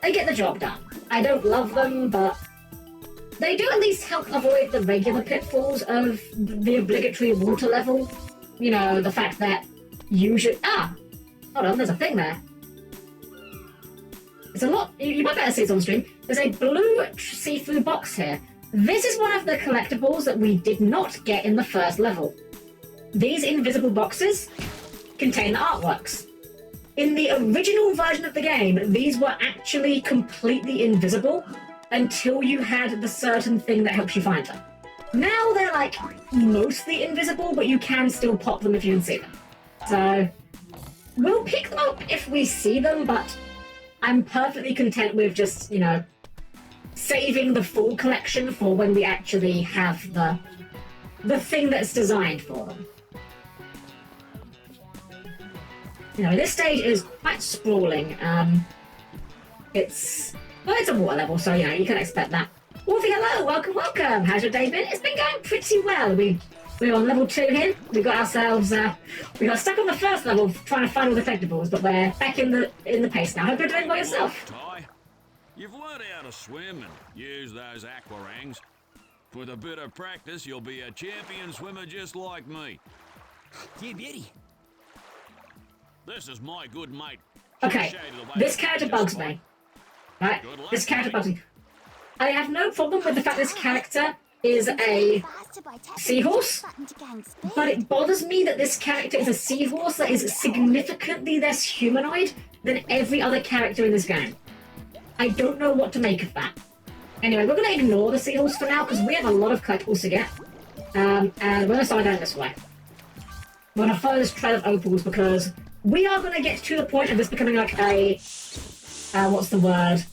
They get the job done. I don't love them, but they do at least help avoid the regular pitfalls of the obligatory water level. You know, the fact that you should... Ah! Hold on, there's a thing there. It's a lot... You might better see it on stream. There's a blue seafood box here. This is one of the collectibles that we did not get in the first level. These invisible boxes contain the artworks. In the original version of the game, these were actually completely invisible until you had the certain thing that helps you find them. Now they're like mostly invisible, but you can still pop them if you can see them. So we'll pick them up if we see them, but I'm perfectly content with just, you know, saving the full collection for when we actually have the thing that's designed for them. You know, this stage is quite sprawling. It's a water level, so you know you can expect that. Wolfie, hello, welcome, welcome. How's your day been? It's been going pretty well. We're on level 2 here. We got ourselves we got stuck on the first level trying to find all the collectibles, but we're back in the pace now. Hope you're doing well yourself. Ty, you've learned how to swim and use those aquarangs. With a bit of practice, you'll be a champion swimmer just like me. Yeah, beauty. This is my good mate. Okay, this character bugs me. Right, this character bugs me. I have no problem with the fact this character is a seahorse, but it bothers me that this character is a seahorse that is significantly less humanoid than every other character in this game. I don't know what to make of that. Anyway, we're going to ignore the seahorse for now because we have a lot of collectibles to get. And we're going to start going this way. We're going to follow this trail of opals because we are going to get to the point of this becoming like a... what's the word?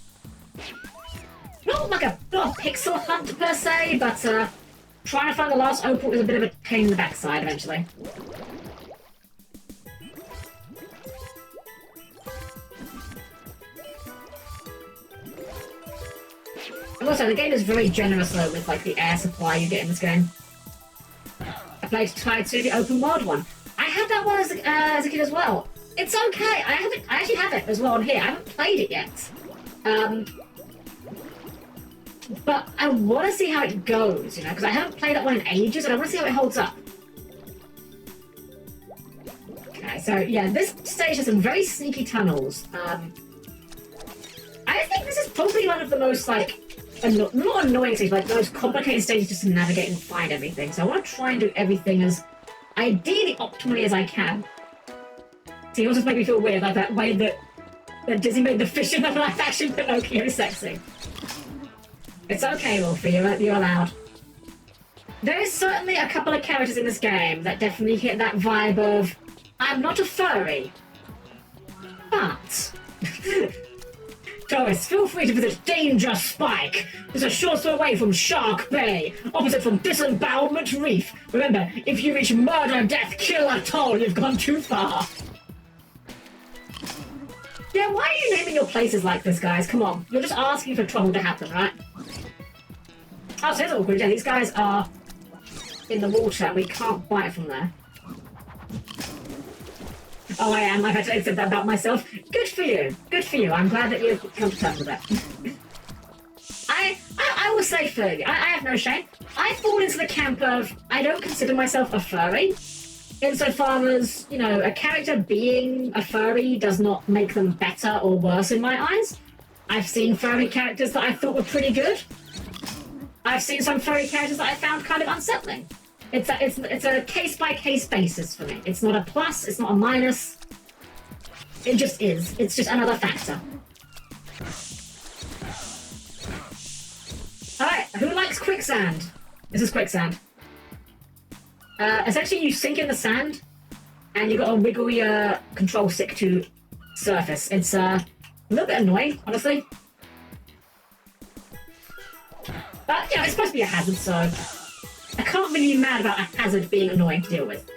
Not a pixel hunt per se, but trying to find the last opal is a bit of a pain in the backside eventually. And also, the game is very generous though with like the air supply you get in this game. I played Ty the open world one. I had that one as a kid as well. It's okay. I actually have it as well on here. I haven't played it yet. But I want to see how it goes, you know, because I haven't played that one in ages, and I want to see how it holds up. Okay, so yeah, this stage has some very sneaky tunnels. I think this is probably one of the most, like, not annoying stages, but like the most complicated stages just to navigate and find everything. So I want to try and do everything as ideally optimally as I can. See, it also makes me feel weird, like that way that Disney made the fish in the live action Pinocchio sexy. It's okay, Wolfie, you're allowed. There is certainly a couple of characters in this game that definitely hit that vibe of, I'm not a furry, but... Tourists, feel free to visit Danger Spike. It's a short way away from Shark Bay, opposite from Disembowelment Reef. Remember, if you reach Murder, Death, Kill Atoll, you've gone too far. Yeah, why are you naming your places like this, guys? Come on, you're just asking for trouble to happen, right? Oh, so here's awkward. Yeah, these guys are in the water and we can't bite from there. Oh, I am. I've had to accept that about myself. Good for you. Good for you. I'm glad that you've come to terms with that. I will say furry. I have no shame. I fall into the camp of I don't consider myself a furry. Insofar as, you know, a character being a furry does not make them better or worse in my eyes. I've seen furry characters that I thought were pretty good. I've seen some furry characters that I found kind of unsettling. It's a case-by-case basis for me. It's not a plus, it's not a minus. It just is. It's just another factor. Alright, who likes quicksand? This is quicksand. Essentially you sink in the sand, and you've got to wiggle your control stick to surface. It's a little bit annoying, honestly. But, you know, it's supposed to be a hazard, so I can't really be mad about a hazard being annoying to deal with.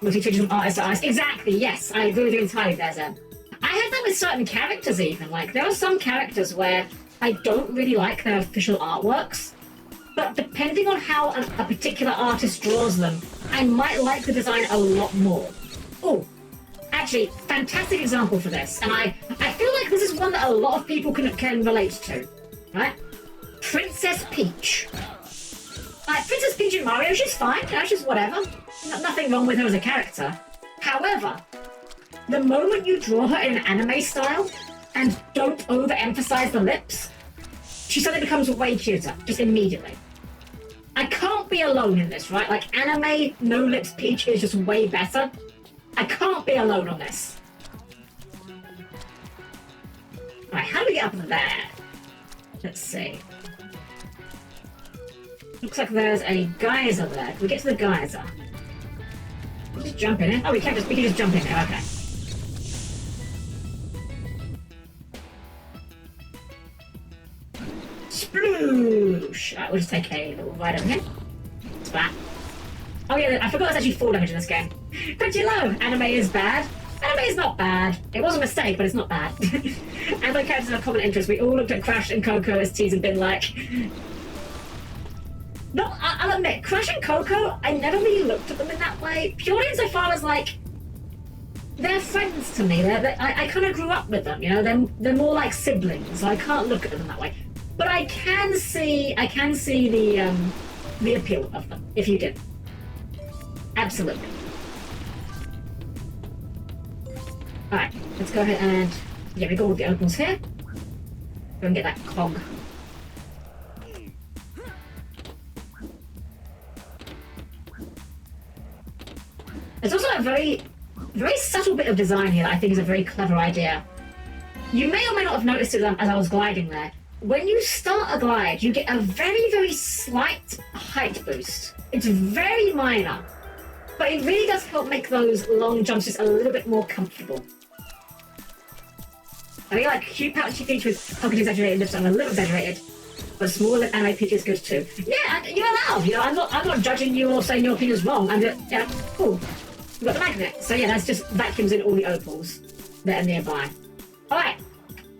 Multi-feature from artist to artist. Exactly, yes, I agree with you entirely there, Zen. I have that with certain characters even. Like, there are some characters where I don't really like their official artworks, but depending on how a particular artist draws them, I might like the design a lot more. Oh, actually, fantastic example for this, and I feel like this is one that a lot of people can relate to, right? Princess Peach. Princess Peach in Mario, she's fine, you know, she's whatever. Nothing wrong with her as a character. However, the moment you draw her in an anime style and don't overemphasize the lips, she suddenly becomes way cuter, just immediately. I can't be alone in this, right? Like, anime no lips Peach is just way better. I can't be alone on this. Alright, how do we get up there? Let's see. Looks like there's a geyser there. Can we get to the geyser? Just jump in it. Oh, we can just jump in there. Okay. Sploosh! Alright, we'll just take a little ride over here. Splat. Oh yeah, I forgot there's actually 4 damage in this game. Pretty low. Anime is bad. Anime is not bad. It was a mistake, but it's not bad. And my characters have common interest. We all looked at Crash and Coco as teas and been like... No, I'll admit, Crash and Coco, I never really looked at them in that way. Purely insofar as, like... They're friends to me. I kind of grew up with them, you know? They're more like siblings, so I can't look at them in that way. But I can see the appeal of them, if you did. Absolutely. Alright, let's go ahead and... Yeah, we go with the opals here. Go and get that cog. There's also a very subtle bit of design here that I think is a very clever idea. You may or may not have noticed it as I was gliding there. When you start a glide, you get a very, very slight height boost. It's very minor, but it really does help make those long jumps just a little bit more comfortable. I think like cute pouchy feet with pocket exaggerated lips are a little exaggerated, but small lip anime peach is good too. Yeah, you're allowed. You know, I'm not judging you or saying your opinion's wrong. I'm just, yeah, cool. We've got the magnet. So yeah, that's just vacuums in all the opals that are nearby. Alright,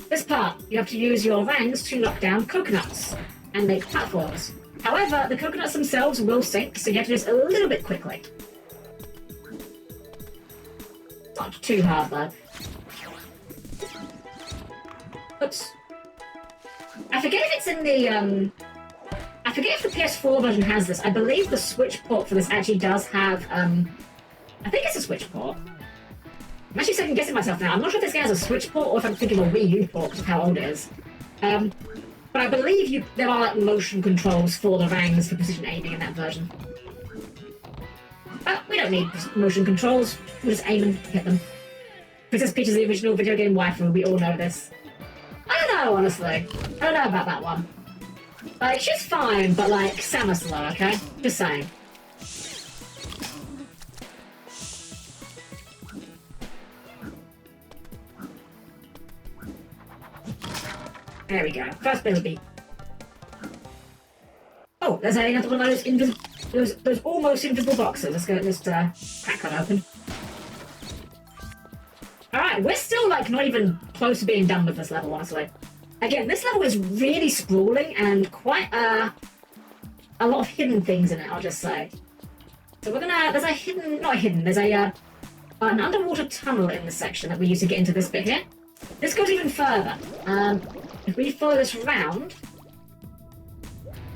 this part, you have to use your rangs to knock down coconuts and make platforms. However, the coconuts themselves will sink, so you have to do this a little bit quickly. Not too hard though. Oops. I forget if it's in the, I forget if the PS4 version has this. I believe the Switch port for this actually does have, I think it's a Switch port. I'm actually second guessing myself now. I'm not sure if this game has a Switch port or if I'm thinking of a Wii U port because of how old it is. But I believe there are like motion controls for the rangs for precision aiming in that version. But we don't need motion controls. We'll just aim and hit them. Princess Peach is the original video game waifu. We all know this. I don't know, honestly. I don't know about that one. Like, she's fine, but like, Samus slow, okay? Just saying. There we go. First bit will be... Oh, there's another one of those almost invisible boxes. Let's go, just crack that open. Alright, we're still like not even close to being done with this level, honestly. Again, this level is really sprawling and quite a lot of hidden things in it, I'll just say. So we're gonna, there's a hidden, not hidden, there's an underwater tunnel in this section that we use to get into this bit here. This goes even further. If we follow this round,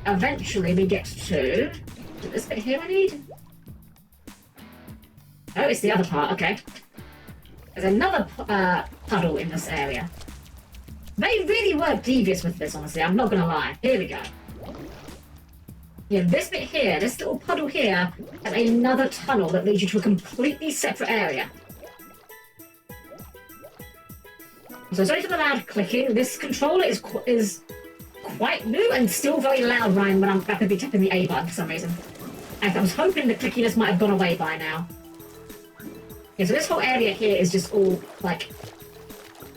eventually we get to... Is it this bit here I need? Oh, it's the other part, okay. There's another puddle in this area. They really were devious with this, honestly, I'm not gonna lie. Here we go. Yeah, this bit here, this little puddle here, has another tunnel that leads you to a completely separate area. So sorry for the loud clicking. This controller is quite new and still very loud, Ryan, when I'm rapidly tapping the A button for some reason. And I was hoping the clickiness might have gone away by now. Yeah, so this whole area here is just all, like,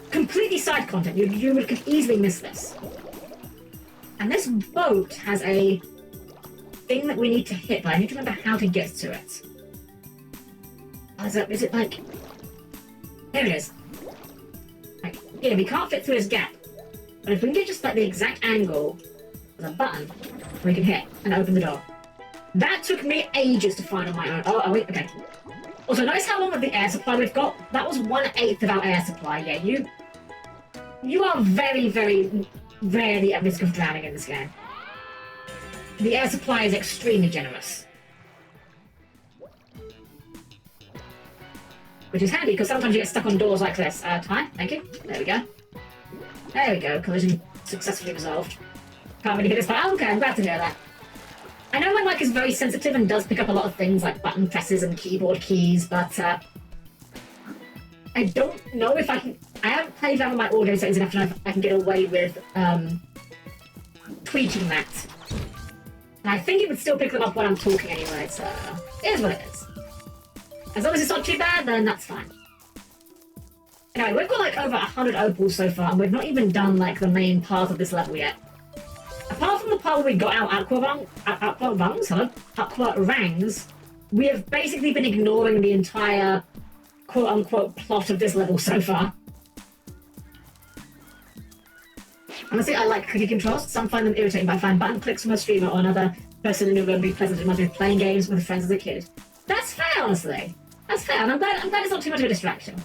completely side content. You could easily miss this. And this boat has a thing that we need to hit, but I need to remember how to get to it. Is it like... Here it is. Like, here, we can't fit through this gap. But if we can get just, like, the exact angle, there's a button we can hit and open the door. That took me ages to find on my own. Oh, wait, okay. Also, notice how long of the air supply we've got? That was 1/8 of our air supply. Yeah, you are very, very rarely at risk of drowning in this game. The air supply is extremely generous. Which is handy, because sometimes you get stuck on doors like this. Ty, thank you. There we go. There we go, collision successfully resolved. Can't really hit this part. Oh, okay, I'm glad to hear that. I know my mic is very sensitive and does pick up a lot of things like button presses and keyboard keys, but I don't know if I can... I haven't played around with my audio settings enough to know if I can get away with tweaking that. And I think it would still pick them up when I'm talking anyway, so it is what it is. As long as it's not too bad, then that's fine. Anyway, we've got like over 100 opals so far, and we've not even done like the main part of this level yet. Apart from the part where we got our aqua rangs, we have basically been ignoring the entire quote-unquote plot of this level so far. Honestly, I like cookie controls. Some find them irritating, but I find button clicks from a streamer or another person who would be pleasant to imagine playing games with friends as a kid. That's fair, honestly. That's fair, and I'm glad it's not too much of a distraction.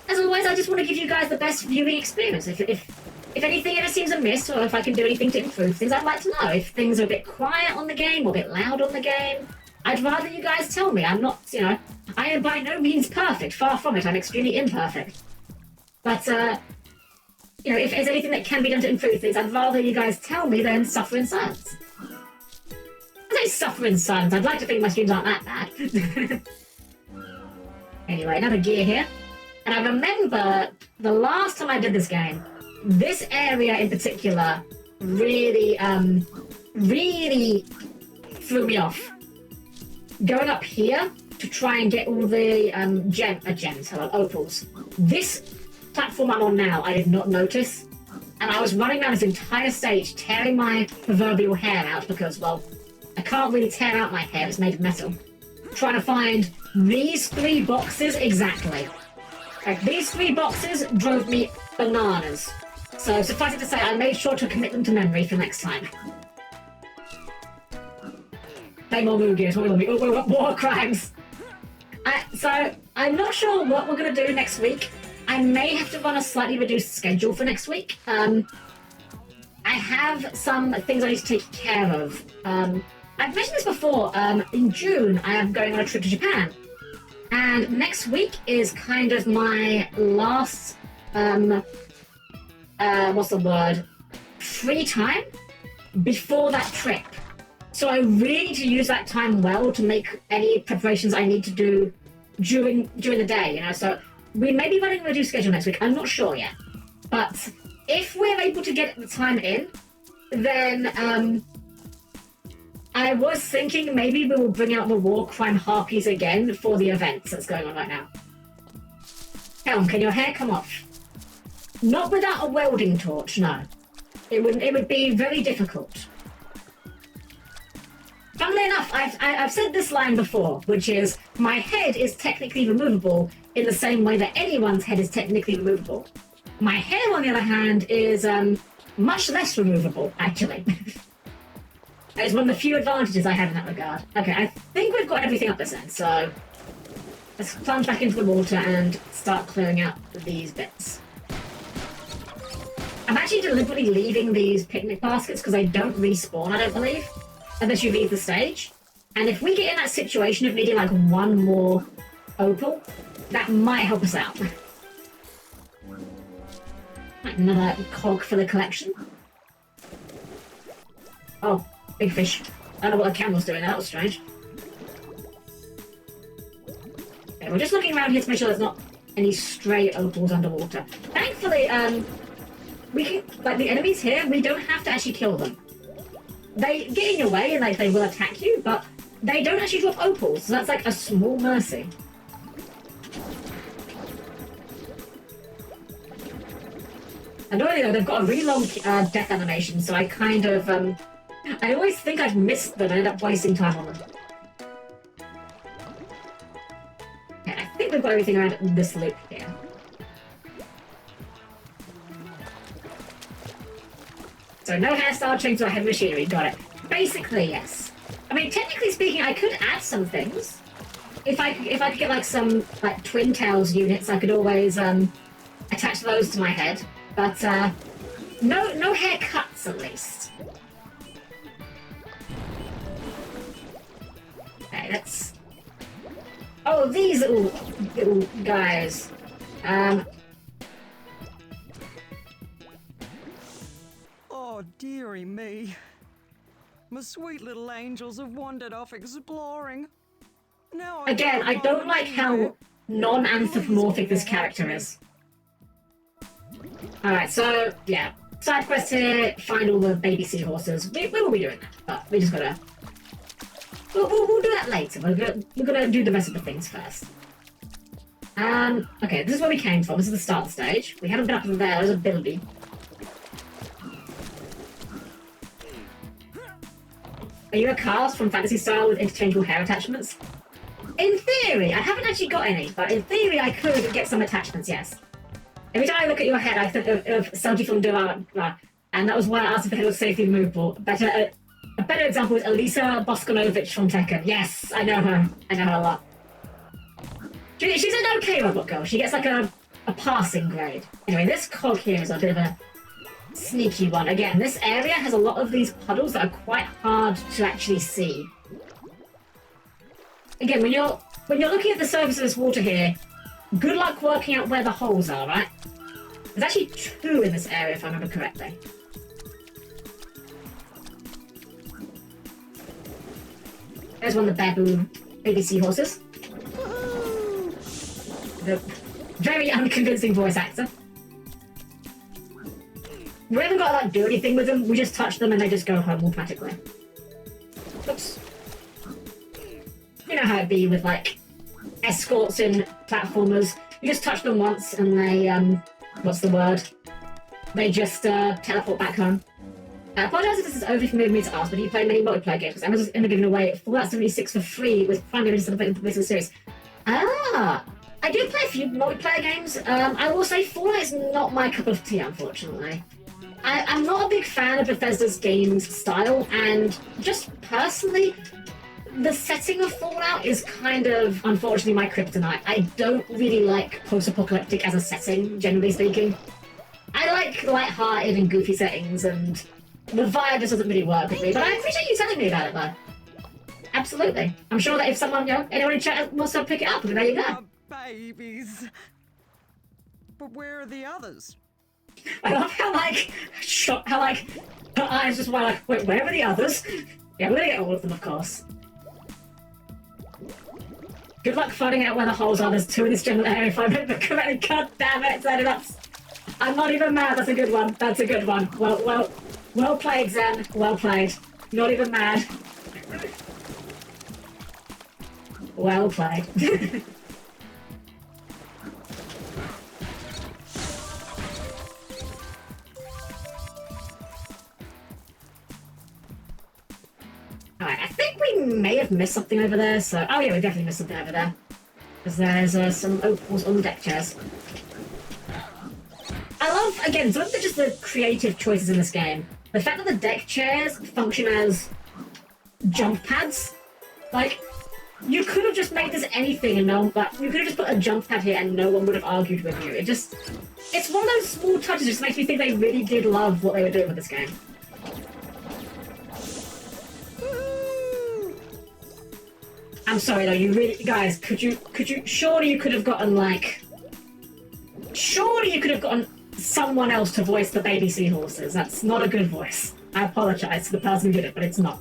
As always, I just want to give you guys the best viewing experience. If anything ever seems amiss, or if I can do anything to improve things, I'd like to know. If things are a bit quiet on the game, or a bit loud on the game, I'd rather you guys tell me. I'm not, you know, I am by no means perfect. Far from it. I'm extremely imperfect. But, you know, if there's anything that can be done to improve things, I'd rather you guys tell me than suffer in silence. I say suffer in silence. I'd like to think my streams aren't that bad. Anyway, another gear here. And I remember the last time I did this game, this area in particular really, really threw me off. Going up here to try and get all the opals. This platform I'm on now, I did not notice. And I was running around this entire stage, tearing my proverbial hair out because, well, I can't really tear out my hair, it's made of metal. Trying to find these 3 boxes exactly. Like, these 3 boxes drove me bananas. So, suffice it to say, I made sure to commit them to memory for next time. Play more Moogies, more crimes. So, I'm not sure what we're going to do next week. I may have to run a slightly reduced schedule for next week. I have some things I need to take care of. I've mentioned this before. In June, I am going on a trip to Japan. And next week is kind of my last, free time before that trip. So I really need to use that time well to make any preparations I need to do during the day, you know. So we may be running a reduced schedule next week. I'm not sure yet. But if we're able to get the time in, then I was thinking maybe we will bring out the war crime harpies again for the events that's going on right now. Helm, can your hair come off? Not without a welding torch, no. It would be very difficult. Funnily enough, I've said this line before, which is, my head is technically removable in the same way that anyone's head is technically removable. My hair, on the other hand, is much less removable, actually. It's one of the few advantages I have in that regard. Okay, I think we've got everything up this end, so let's plunge back into the water and start clearing out these bits. I'm actually deliberately leaving these picnic baskets because they don't respawn, I don't believe, unless you leave the stage. And if we get in that situation of needing like 1 more opal, that might help us out. Another cog for the collection. Oh. Big fish. I don't know what the camera's doing, that was strange. Okay, we're just looking around here to make sure there's not any stray opals underwater. Thankfully, we can, like, the enemies here, we don't have to actually kill them. They get in your way and they will attack you, but they don't actually drop opals, so that's like a small mercy. Annoyingly though, they've got a really long death animation, so I kind of, I always think I've missed them and end up wasting time on them. Okay, I think we've got everything around this loop here. So no hairstyle change to heavy machinery, got it. Basically, yes. I mean, technically speaking, I could add some things. If I could get like some like twin tails units, I could always attach those to my head. But no haircuts at least. Okay, let's. Oh, these little guys. Oh, dearie me. My sweet little angels have wandered off exploring. Now Again, I don't like how non-anthropomorphic this character is. Alright, so, yeah. Side quest here, find all the baby seahorses. We will be doing that, but we just gotta We'll do that later. We're gonna do the rest of the things first. Okay, this is where we came from. This is the start stage. We haven't been up to there. There's a building. Are you a cast from Fantasy Style with interchangeable hair attachments? In theory, I haven't actually got any, but in theory I could get some attachments, yes. Every time I look at your head, I think of Selji from Durant, and that was why I asked if the head was safely removable. A better example is Elisa Boskonovich from Tekken. Yes, I know her. I know her a lot. She's an okay robot girl. She gets like a passing grade. Anyway, this cog here is a bit of a sneaky one. Again, this area has a lot of these puddles that are quite hard to actually see. Again, when you're looking at the surface of this water here, good luck working out where the holes are, right? There's actually 2 in this area, if I remember correctly. There's one of the baboon baby seahorses. The very unconvincing voice actor. We haven't got to like do anything with them, we just touch them and they just go home automatically. Oops. You know how it be with like escorts in platformers. You just touch them once and they what's the word? They just teleport back home. I apologise if this is overly familiar for me to ask, but do you play many multiplayer games? Because Amazon's only giving away Fallout 76 for free with Prime Video of the series. Ah, I do play a few multiplayer games. I will say Fallout is not my cup of tea, unfortunately. I'm not a big fan of Bethesda's games style, and just personally, the setting of Fallout is kind of, unfortunately, my kryptonite. I don't really like post-apocalyptic as a setting, generally speaking. I like light-hearted and goofy settings, and the vibe just doesn't really work with me, but I appreciate you telling me about it, though. Absolutely. I'm sure that if someone, anyone in chat wants to pick it up, there you go. Babies. But where are the others? I love how her eyes just went like, wait, where are the others? Yeah, we're gonna get all of them, of course. Good luck finding out where the holes are. There's 2 in this general area if I remember correctly. God damn it, that's... I'm not even mad, that's a good one. That's a good one. Well played, Zen. Well played. Not even mad. Well played. Alright, I think we may have missed something over there, so... Oh yeah, we definitely missed something over there. Because there's some opals on the deck chairs. I love, again, some of just the creative choices in this game. The fact that the deck chairs function as jump pads. Like, you could have just made this anything and you could have just put a jump pad here and no one would have argued with you. It's one of those small touches that just makes me think they really did love what they were doing with this game. I'm sorry though, you really, guys, surely you could have gotten someone else to voice the baby seahorses. That's not a good voice. I apologise to the person who did it, but it's not.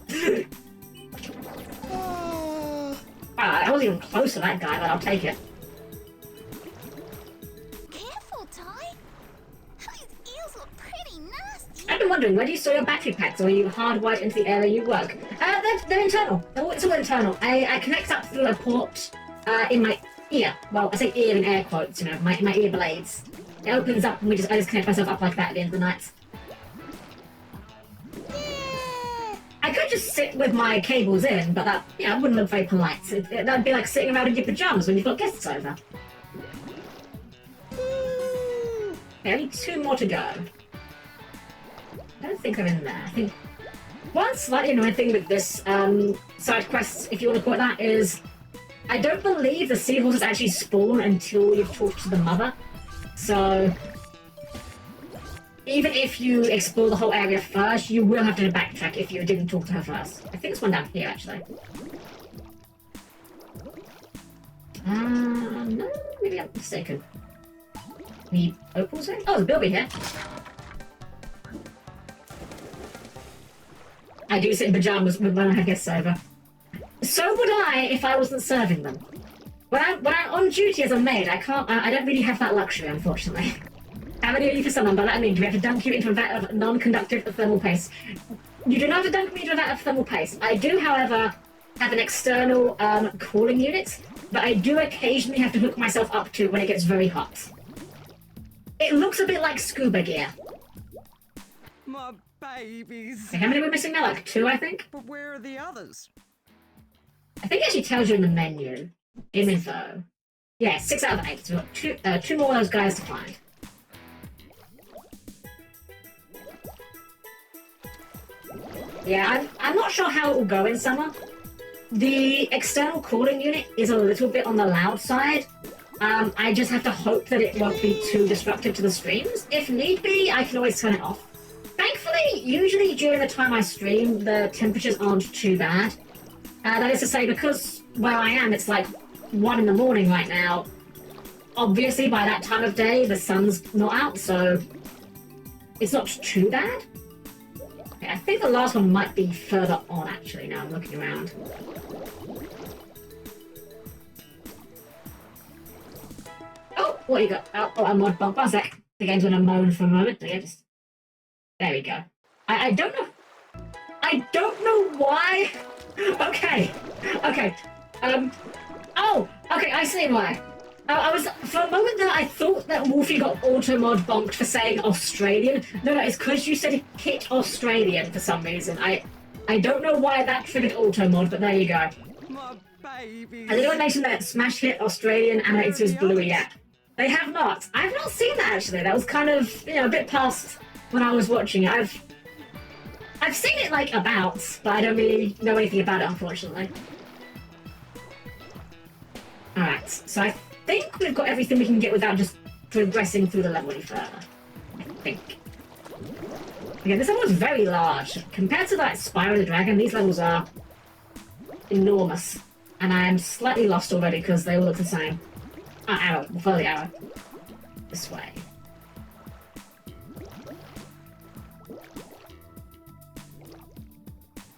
I wasn't even close to that guy, but I'll take it. Careful, Ty. Those eels look pretty nasty. I've been wondering, where do you store your battery packs, or are you hardwired into the area you work? They're internal. It's all internal. I connect up through a port in my ear. Well, I say ear in air quotes, my ear blades. It opens up and I just connect myself up like that at the end of the night. I could just sit with my cables in, but that, wouldn't look very polite. That'd be like sitting around in your pajamas when you've got guests over. Okay, only 2 more to go. I don't think they're in there. I think one slightly annoying thing with this side quest, if you want to call it that, is I don't believe the seahorses actually spawn until you've talked to the mother. So, even if you explore the whole area first, you will have to backtrack if you didn't talk to her first. I think there's one down here, actually. No, maybe I'm mistaken. The opals there? Oh, there's a bilby here. I do sit in pajamas when I have guests over. So would I if I wasn't serving them. When I'm on duty as a maid, I don't really have that luxury, unfortunately. How many are you for someone? By that I mean, do we have to dunk you into a vat of non-conductive thermal paste? You do not have to dunk me into a vat of thermal paste. I do, however, have an external cooling unit that I do occasionally have to hook myself up to when it gets very hot. It looks a bit like scuba gear. My babies. Okay, how many are we missing now? Like 2, I think? But where are the others? I think it actually tells you in the menu. Game info. Yeah, 6 out of 8. So we've got 2 more of those guys to find. Yeah, I'm not sure how it will go in summer. The external cooling unit is a little bit on the loud side. I just have to hope that it won't be too disruptive to the streams. If need be, I can always turn it off. Thankfully, usually during the time I stream, the temperatures aren't too bad. That is to say, because where I am, it's like 1 in the morning right now. Obviously, by that time of day, the sun's not out, so it's not too bad. Okay, I think the last one might be further on, actually, now I'm looking around. Oh, what you got? Oh, a mod bump. One sec. The game's gonna moan for a moment. Okay, just... There we go. I don't know... I don't know why... Okay. Okay. Oh! Okay, I see why. I was... For a moment there, I thought that Wolfie got auto-mod bonked for saying Australian. No, it's because you said it hit Australian for some reason. I don't know why that triggered auto-mod, but there you go. My babies. I didn't mention that Smash hit Australian animators Bluey yet. They have not. I've not seen that, actually. That was kind of, you know, a bit past when I was watching it. I've seen it, like, about, but I don't really know anything about it, unfortunately. Alright, so I think we've got everything we can get without just progressing through the level any further. I think. Again, this level is very large. Compared to that Spyro the Dragon, these levels are enormous. And I am slightly lost already because they all look the same. Ah, arrow. We'll follow the arrow. This way.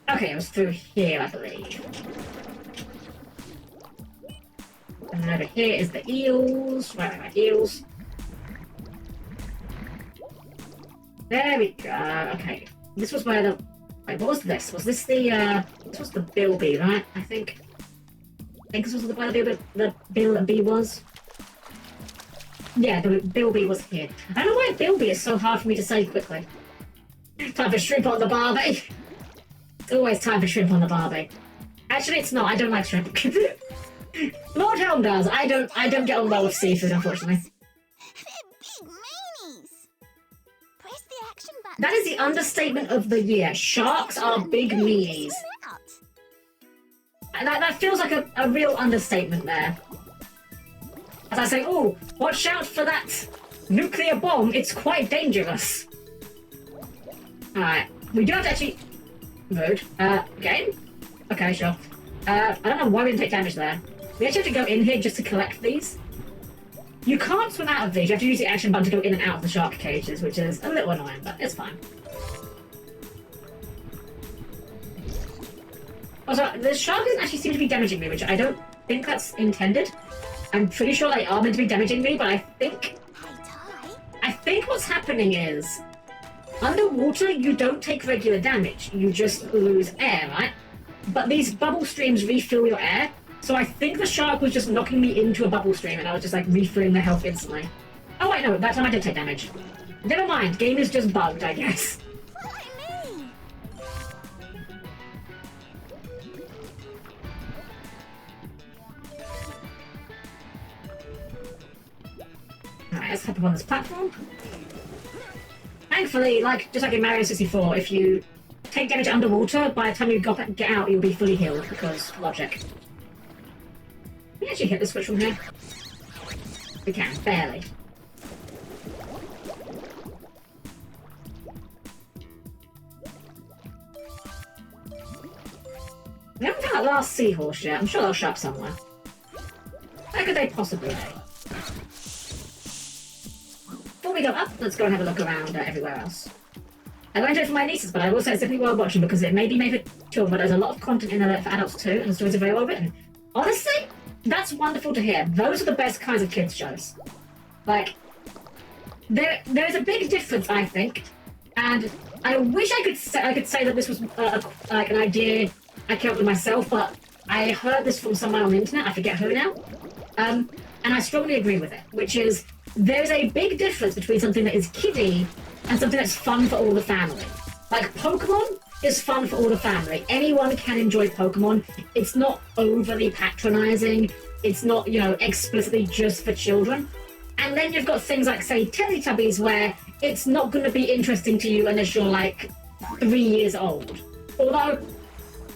Okay, it was through here, I believe. And then over here is the eels. Right, eels. There we go. Okay. This was where the... Wait, what was this? Was this the, This was the Bilby, right? I think this was where the Bilby was. Yeah, the Bilby was here. I don't know why Bilby is so hard for me to say quickly. Time for shrimp on the barbie. It's always time for shrimp on the barbie. Actually, it's not. I don't like shrimp. Lord Helm does. I don't get on well with seafood, unfortunately. They're big meanies. Press the action button. That is the understatement of the year. Sharks are big meanies. That feels like a real understatement there. As I say, oh, watch out for that nuclear bomb. It's quite dangerous. Alright. We do have to actually... Rude. Game? Okay, sure. I don't know why we didn't take damage there. We actually have to go in here just to collect these. You can't swim out of these. You have to use the action button to go in and out of the shark cages, which is a little annoying, but it's fine. Also, the shark doesn't actually seem to be damaging me, which I don't think that's intended. I'm pretty sure they are meant to be damaging me, but I think what's happening is underwater you don't take regular damage, you just lose air, right? But these bubble streams refill your air, so I think the shark was just knocking me into a bubble stream and I was just like refilling the health instantly. Oh wait, no, that time I did take damage. Never mind, game is just bugged, I guess. Alright, let's hop up on this platform. Thankfully, just like in Mario 64, if you take damage underwater, by the time you get out, you'll be fully healed, because logic. Can we actually hit the switch from here? We can, barely. We haven't found that last seahorse yet. I'm sure they'll show up somewhere. Where could they possibly be? Before we go up, let's go and have a look around everywhere else. I won't do it for my nieces, but I will say it's definitely worth watching because it may be made for children, but there's a lot of content in there for adults too, and the stories are very well written. Honestly, that's wonderful to hear. Those are the best kinds of kids shows. Like, there's a big difference, I think, and I wish I could say that this was like an idea I came up with myself, but I heard this from someone on the internet, I forget who now, and I strongly agree with it, which is there's a big difference between something that is kiddie and something that's fun for all the family. Like, Pokemon is fun for all the family. Anyone can enjoy Pokemon. It's not overly patronizing. It's not, you know, explicitly just for children. And then you've got things like, say, Teletubbies, where it's not going to be interesting to you unless you're, like, 3 years old. Although,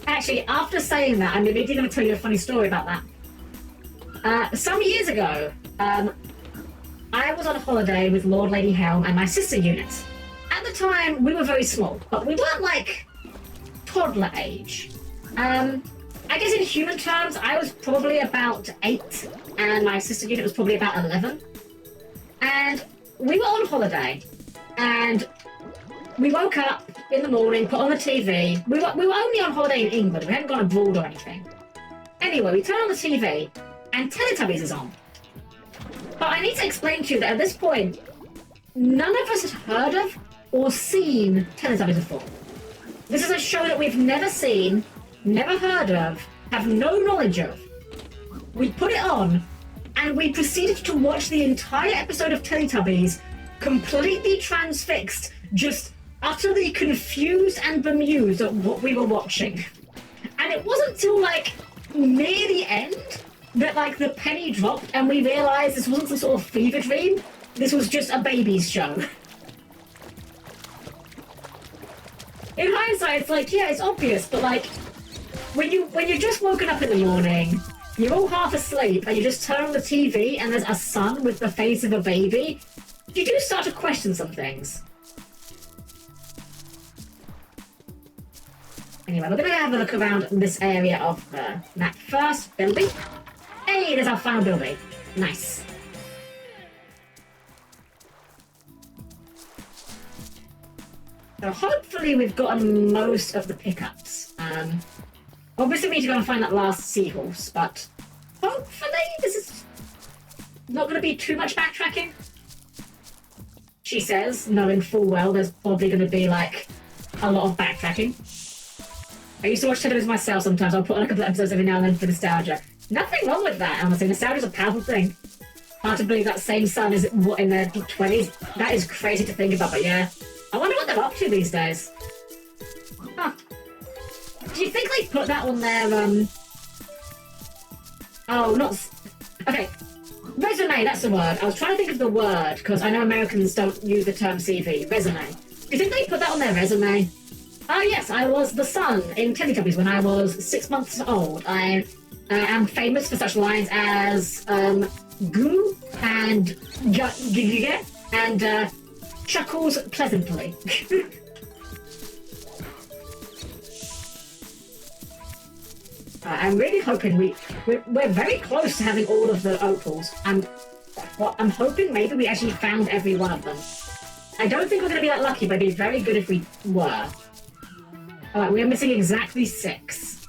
actually, after saying that, I'm immediately going to tell you a funny story about that. Some years ago, I was on holiday with Lord Lady Helm and my sister units. At the time, we were very small, but we weren't, like, toddler age. I guess in human terms, I was probably about 8, and my sister unit was probably about 11. And we were on holiday, and we woke up in the morning, put on the TV. We were only on holiday in England. We hadn't gone abroad or anything. Anyway, we turn on the TV, and Teletubbies is on. But I need to explain to you that at this point, none of us had heard of or seen Teletubbies before. This is a show that we've never seen, never heard of, have no knowledge of. We put it on, and we proceeded to watch the entire episode of Teletubbies completely transfixed, just utterly confused and bemused at what we were watching. And it wasn't till, like, near the end that, like, the penny dropped and we realised this wasn't some sort of fever dream. This was just a baby's show. In hindsight, it's like, yeah, it's obvious, but, like, when you're just woken up in the morning, you're all half asleep, and you just turn on the TV and there's a sun with the face of a baby, you do start to question some things. Anyway, we're going to have a look around this area of that first building. Hey, there's our final building. Nice. So hopefully we've gotten most of the pickups. Obviously we need to go and find that last seahorse, but hopefully this is not going to be too much backtracking. She says, knowing full well there's probably going to be, like, a lot of backtracking. I used to watch television myself sometimes. I'll put on a couple of episodes every now and then for nostalgia. Nothing wrong with that, honestly. Nostalgia's a powerful thing. Hard to believe that same son is, what, in their 20s? That is crazy to think about, but yeah. I wonder what they're up to these days. Huh. Do you think they put that on their, Oh, not... Okay. Resume, that's the word. I was trying to think of the word, because I know Americans don't use the term CV. Resume. Do you think they put that on their resume? Oh, yes, I was the son in Teletubbies when I was 6 months old. I am famous for such lines as, Goo and Giga and, chuckles pleasantly. I'm really hoping we're very close to having all of the opals. I'm hoping maybe we actually found every one of them. I don't think we're going to be that lucky, but it'd be very good if we were. Alright, we are missing exactly 6.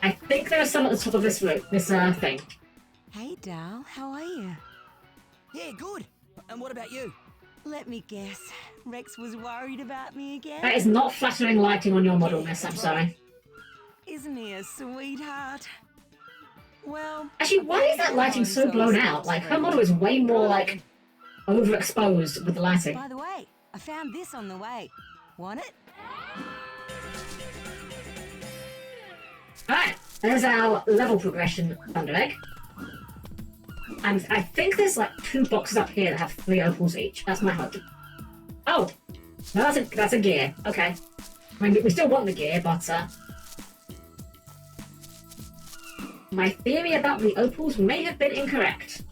I think there are some at the top of this room, this thing. Hey, Dal, how are you? Yeah, good. And what about you? Let me guess. Rex was worried about me again? That is not flattering lighting on your model, miss. I'm sorry. Isn't he a sweetheart? Well... Actually, why is that lighting so blown out? Like, her model is way more, like, overexposed with the lighting. By the way, I found this on the way. Want it? Alright, there's our level progression Thunder Egg. And I think there's like 2 boxes up here that have 3 opals each. That's my hope. Oh! No, that's a gear. Okay. I mean, we still want the gear, but my theory about the opals may have been incorrect.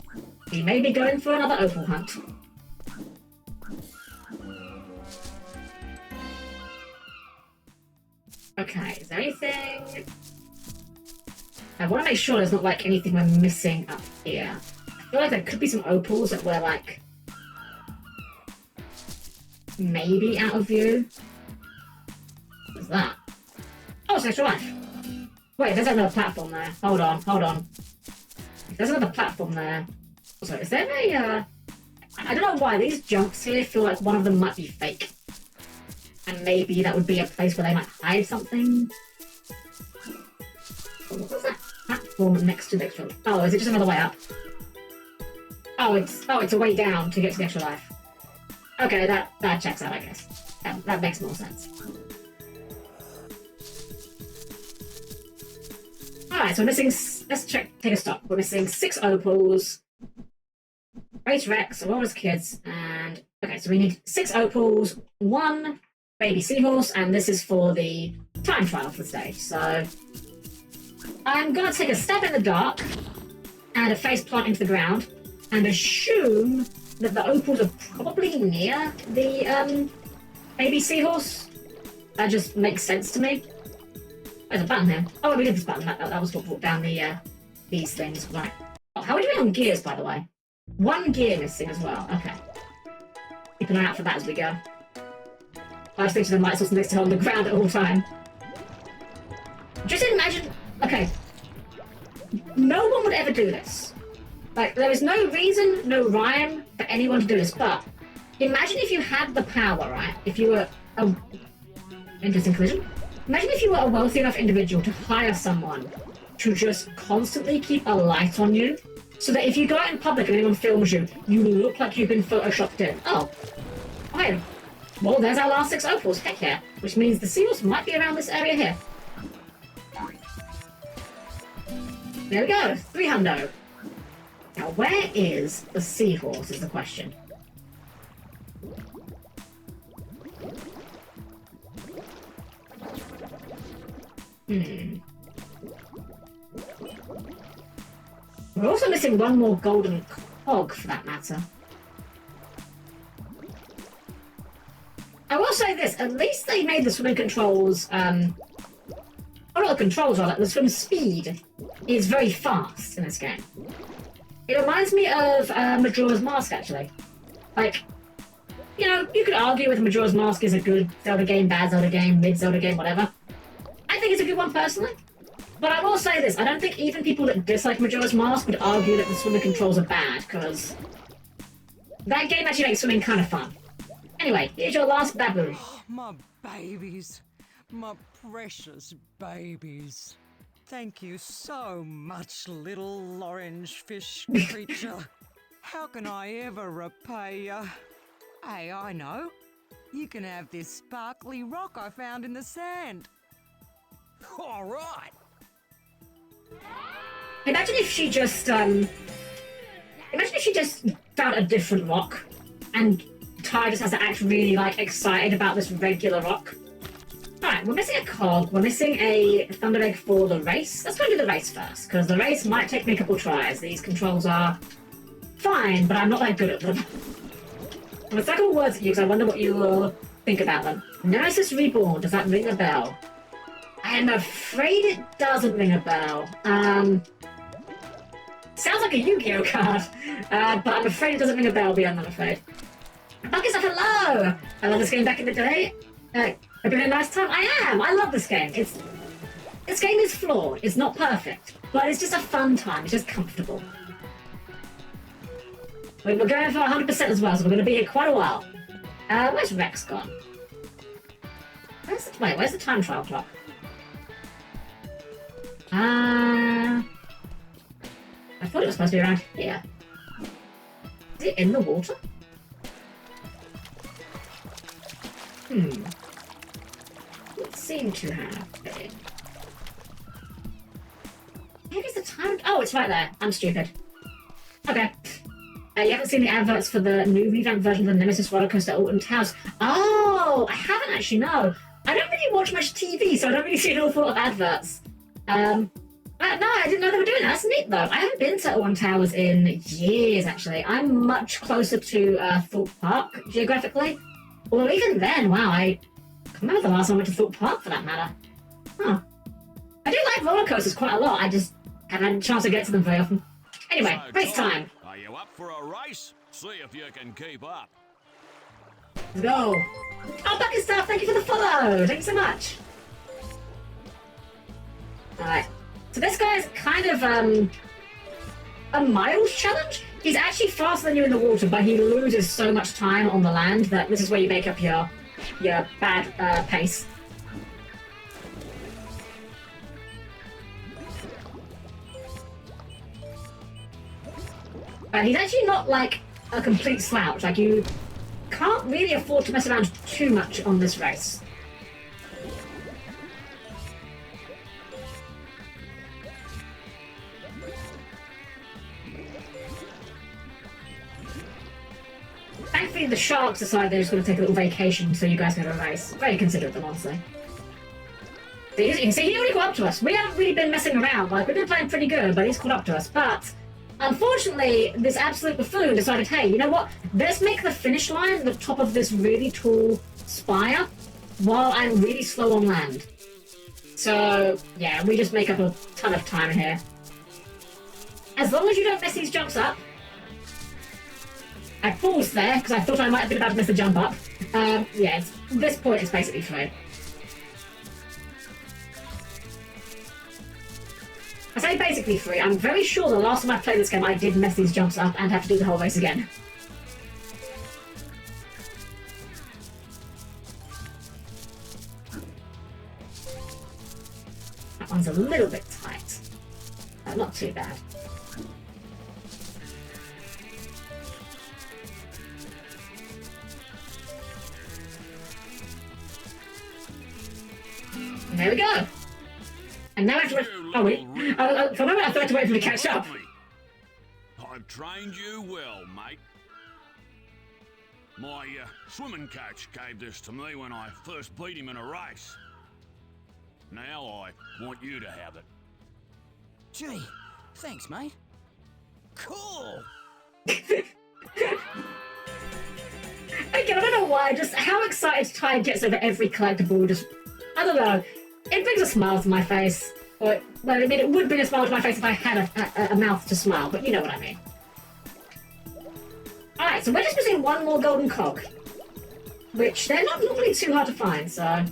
We may be going for another opal hunt. Okay, is there anything... I want to make sure there's not, like, anything we're missing up here. I feel like there could be some opals that were, like, maybe out of view. What's that? Oh, it's an extra life. Wait, there's another platform there. Hold on. There's another platform there. Also, is there a, I don't know why, these jumps here feel like one of them might be fake. And maybe that would be a place where they might hide something. What was that? platform next to the extra. Oh, is it just another way up? Oh, it's a way down to get to the extra life. Okay, that checks out, I guess. That makes more sense. Alright, so we're missing... Let's take a stop. We're missing 6 opals, 8 Rex, all as kids, and... Okay, so we need 6 opals, 1 baby seahorse, and this is for the time trial for the stage. So I'm going to take a step in the dark and a face plant into the ground and assume that the opals are probably near the baby seahorse. That just makes sense to me. There's a button here. Oh, we did this button. That was what brought down these things. Right. Oh, how are we doing on gears, by the way? 1 gear missing as well. Okay. Keep an eye out for that as we go. I was thinking there might be something next to on the ground at all time. Just imagine... Okay. No one would ever do this. Like, there is no reason, no rhyme for anyone to do this, but imagine if you had the power, right? If you were a... Interesting collision. Imagine if you were a wealthy enough individual to hire someone to just constantly keep a light on you, so that if you go out in public and anyone films you, you look like you've been photoshopped in. Oh. Okay. Well, there's our last 6 opals. Heck yeah. Which means the seals might be around this area here. There we go. 300. Now, where is the seahorse is the question. We're also missing 1 more golden cog, for that matter. I will say this, at least they made the swimming controls, or not the controls, rather, the swim speed is very fast in this game. It reminds me of Majora's Mask, actually. Like, you know, you could argue whether Majora's Mask is a good Zelda game, bad Zelda game, mid Zelda game, whatever. I think it's a good one, personally. But I will say this, I don't think even people that dislike Majora's Mask would argue that the swimming controls are bad, because that game actually makes swimming kind of fun. Anyway, here's your last baboon. My babies. My precious babies. Thank you so much, little orange fish creature. How can I ever repay you? Hey, I know. You can have this sparkly rock I found in the sand. All right. Imagine if she just, found a different rock, and Ty just has to act really, like, excited about this regular rock. Alright, we're missing a cog, we're missing a thunder egg for the race. Let's go do the race first, because the race might take me a couple tries. These controls are fine, but I'm not that good at them. I'm gonna throw words at you, because I wonder what you will think about them. Nemesis Reborn, does that ring a bell? I'm afraid it doesn't ring a bell. Sounds like a Yu-Gi-Oh card, but I'm afraid it doesn't ring a bell beyond that, I'm afraid. Bucky said hello! I love this game back in the day. I've been a nice time. I am! I love this game. This game is flawed. It's not perfect. But it's just a fun time. It's just comfortable. We're going for 100% as well, so we're going to be here quite a while. Where's Rex gone? Where's the time trial clock? I thought it was supposed to be around here. Is it in the water? It seemed to have been. Maybe it's the time. Oh, it's right there. I'm stupid. Okay. You haven't seen the adverts for the new revamped version of the Nemesis roller coaster at Alton Towers. Oh, I haven't actually, no. I don't really watch much TV, so I don't really see an awful lot of adverts. No, I didn't know they were doing that. That's neat, though. I haven't been to Alton Towers in years, actually. I'm much closer to Thorpe Park, geographically. Although even then, wow, I can't remember the last time I went to Thorpe Park, for that matter. Huh. I do like roller coasters quite a lot. I just haven't had a chance to get to them very often. Anyway, race time. Are you up for a race? See if you can keep up. Let's go. Oh, Bucky Stuff, thank you for the follow. Thank you so much. Alright. So this guy's kind of, a mild challenge. He's actually faster than you in the water, but he loses so much time on the land that this is where you make up your bad pace. But he's actually not, like, a complete slouch. Like, you can't really afford to mess around too much on this race. Thankfully, the Sharks decided they're just going to take a little vacation so you guys can have a race. Very considerate of them, honestly. So you can see, he already caught up to us. We haven't really been messing around. Like, we've been playing pretty good, but he's caught up to us. But, unfortunately, this absolute buffoon decided, hey, you know what? Let's make the finish line the top of this really tall spire while I'm really slow on land. So, yeah, we just make up a ton of time here. As long as you don't mess these jumps up. I paused there because I thought I might have been about to miss the jump up. Yeah, this point is basically free. I say basically free. I'm very sure the last time I played this game I did mess these jumps up and have to do the whole race again. That one's a little bit tight. Not too bad. There we go. And now I have to wait. Oh, wait. For a moment I thought I had to wait for him to catch up. I've trained you well, mate. My swimming coach gave this to me when I first beat him in a race. Now I want you to have it. Gee, thanks, mate. Cool! Again, I don't know why, just how excited Ty gets over every collectible, just, I don't know. It brings a smile to my face. Or, well, I mean, it would bring a smile to my face if I had a mouth to smile, but you know what I mean. Alright, so we're just missing one more golden cog. Which, they're not normally too hard to find, so...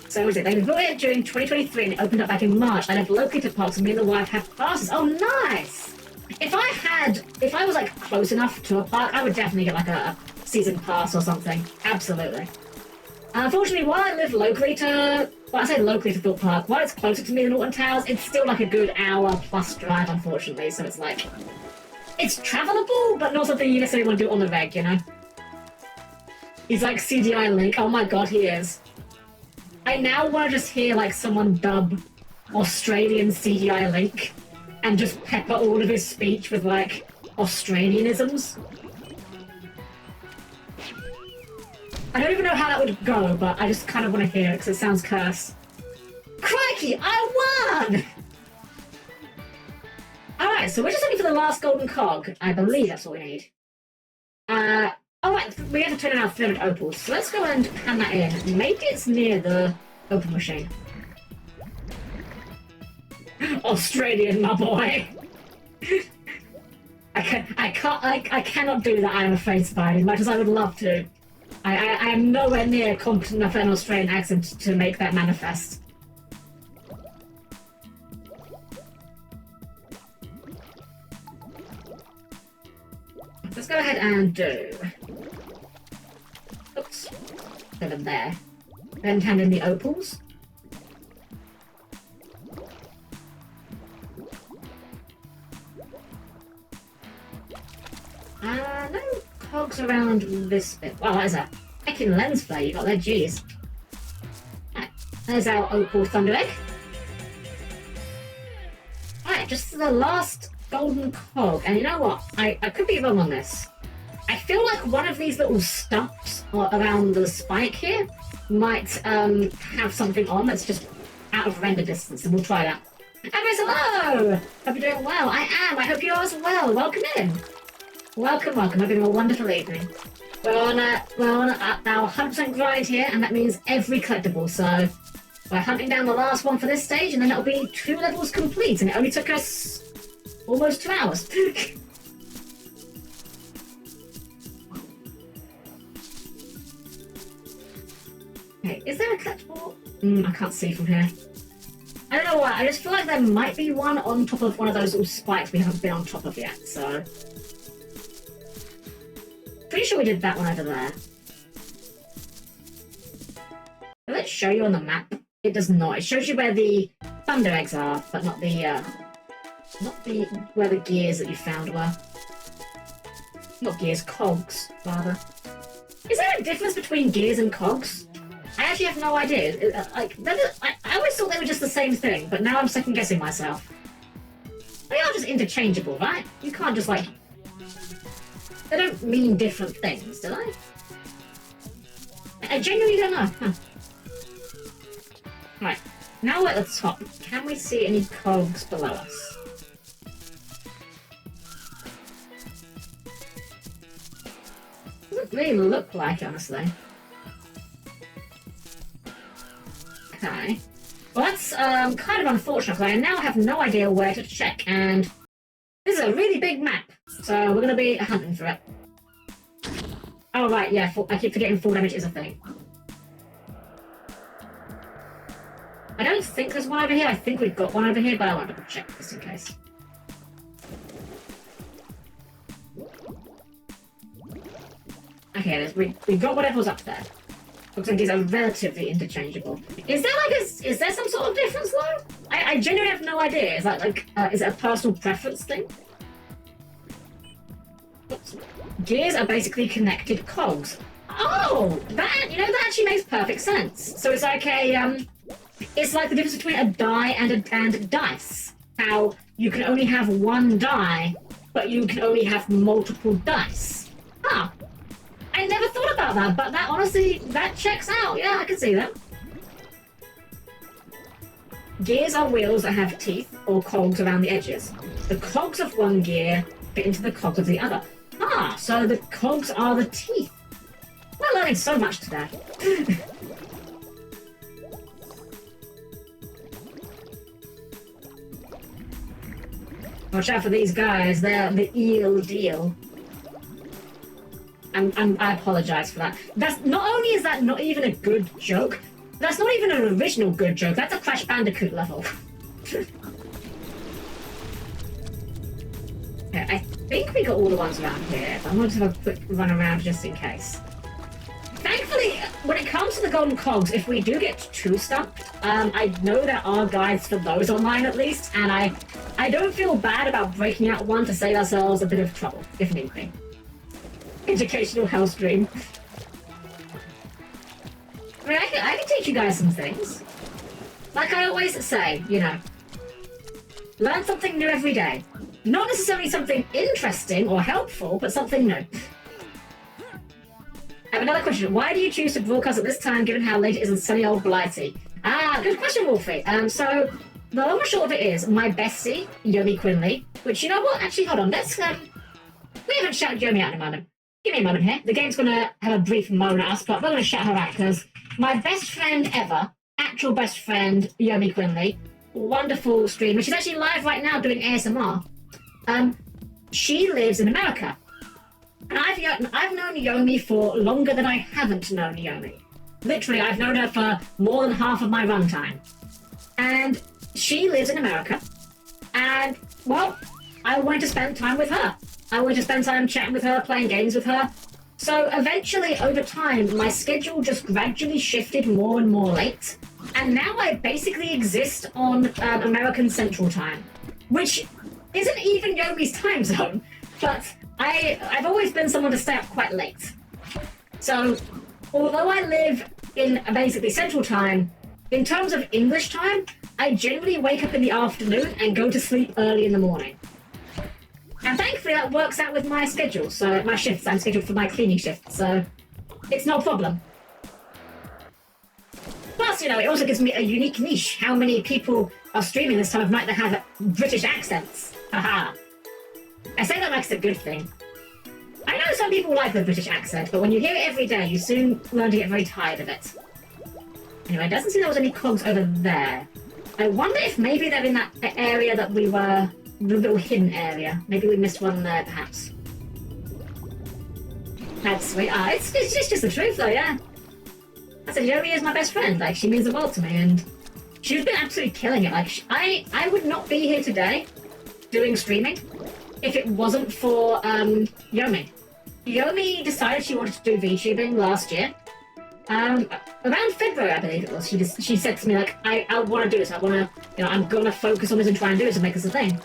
So what was it? They built it during 2023 and it opened up back in March. I have located parks and me and the wife have passes. Oh, nice! If I was, like, close enough to a park, I would definitely get, like, a season pass or something. Absolutely. Unfortunately, while I live locally to... Well, I say locally to Thorpe Park, while it's closer to me than Alton Towers, it's still like a good hour-plus drive, unfortunately, so it's like... It's travelable, but not something you necessarily want to do on the reg, you know? He's like CGI Link. Oh my god, he is. I now want to just hear, like, someone dub Australian CGI Link and just pepper all of his speech with, like, Australianisms. I don't even know how that would go, but I just kind of want to hear it because it sounds cursed. Crikey, I won! Alright, so we're just looking for the last golden cog. I believe that's what we need. Alright, we have to turn in our 300 opals, so let's go and hand that in. Maybe it's near the opal machine. Australian, my boy! I cannot do that, I'm afraid, Spidey, as much as I would love to. I am nowhere near competent enough at an Australian accent to make that manifest. Let's go ahead and do... Oops. Put them there. Then hand in the opals. No cogs around this bit. Wow, that is a heckin' lens flare you got there, jeez. Right, there's our opal thunder egg. Alright, just the last golden cog. And you know what? I could be wrong on this. I feel like one of these little stumps around the spike here might have something on that's just out of render distance, and we'll try that. Everyone, hello! Hope you're doing well. I am. I hope you are as well. Welcome in. Welcome, welcome. Hope you're having a wonderful evening. We're on our 100% grind here, and that means every collectible. So we're hunting down the last one for this stage, and then it'll be 2 levels complete, and it only took us almost 2 hours. Okay, is there a collectible? I can't see from here. I don't know why, I just feel like there might be one on top of one of those little spikes we haven't been on top of yet, so... Pretty sure we did that one over there. Will it show you on the map? It does not. It shows you where the thunder eggs are, but not the Not the where the gears that you found were. Not gears, cogs, rather. Is there a difference between gears and cogs? I actually have no idea. Like, I always thought they were just the same thing, but now I'm second guessing myself. They are just interchangeable, right? You can't just like... They don't mean different things, do they? I genuinely don't know. Huh. Right, now we're at the top. Can we see any cogs below us? Doesn't really look like it, honestly. Okay. Well, that's kind of unfortunate, because I now have no idea where to check, and this is a really big map, so we're going to be hunting for it. Oh, right, yeah, I keep forgetting full damage is a thing. I don't think there's one over here. I think we've got one over here, but I want to double check just in case. Okay, we got whatever's up there. Looks like these are relatively interchangeable. Is there like is there some sort of difference though? I genuinely have no idea. Is that like is it a personal preference thing? Oops. Gears are basically connected cogs. Oh, that that actually makes perfect sense. So it's like a it's like the difference between a die and a dice. How you can only have one die, but you can only have multiple dice. Huh. I never thought about that, but that honestly, that checks out. Yeah, I can see that. Gears are wheels that have teeth or cogs around the edges. The cogs of one gear fit into the cogs of the other. Ah, so the cogs are the teeth. We're learning so much today. Watch out for these guys, they're the eel deal. I apologise for that. That's not only is that not even a good joke, that's not even an original good joke, that's a Crash Bandicoot level. Okay, I think we got all the ones around here, but I'm going to have a quick run around just in case. Thankfully, when it comes to the golden cogs, if we do get too stumped, I know there are guides for those online at least, and I don't feel bad about breaking out one to save ourselves a bit of trouble, if need be. Educational hell stream. I mean, I can teach you guys some things. Like I always say, learn something new every day. Not necessarily something interesting or helpful, but something new. I have another question. Why do you choose to broadcast at this time, given how late it is in sunny old Blighty? Ah, good question, Wolfie. So, the long and short of it is, my bestie, Yomi Quinley, which, you know what? Actually, hold on. Let's, we haven't shouted Yomi out in a moment. Give me a moment here. The game's going to have a brief moan at us, but we're going to shout her out because my best friend ever, actual best friend, Yomi Quinley, wonderful streamer. She's actually live right now doing ASMR. She lives in America. And I've known Yomi for longer than I haven't known Yomi. Literally, I've known her for more than half of my runtime. And she lives in America. And, well, I wanted to spend time with her. I wanted to spend time chatting with her, playing games with her. So eventually, over time, my schedule just gradually shifted more and more late. And now I basically exist on American Central Time, which isn't even Yomi's time zone. But I've always been someone to stay up quite late. So, although I live in basically Central Time, in terms of English time, I generally wake up in the afternoon and go to sleep early in the morning. And thankfully that works out with my schedule, so my shifts, I'm scheduled for my cleaning shift, so it's no problem. Plus, it also gives me a unique niche. How many people are streaming this time of night that have British accents? Haha. I say that like it's a good thing. I know some people like the British accent, but when you hear it every day, you soon learn to get very tired of it. Anyway, it doesn't seem there was any cogs over there. I wonder if maybe they're in that area that we were... the little hidden area. Maybe we missed one there, perhaps. That's sweet. Ah, it's just the truth, though, yeah. I said, Yomi is my best friend. Like, she means the world to me, and she's been absolutely killing it. Like, I would not be here today doing streaming if it wasn't for Yomi. Yomi decided she wanted to do VTubing last year. Around February, I believe it was. She said to me, like, I want to do this. I want to, I'm going to focus on this and try and do this and make this a thing.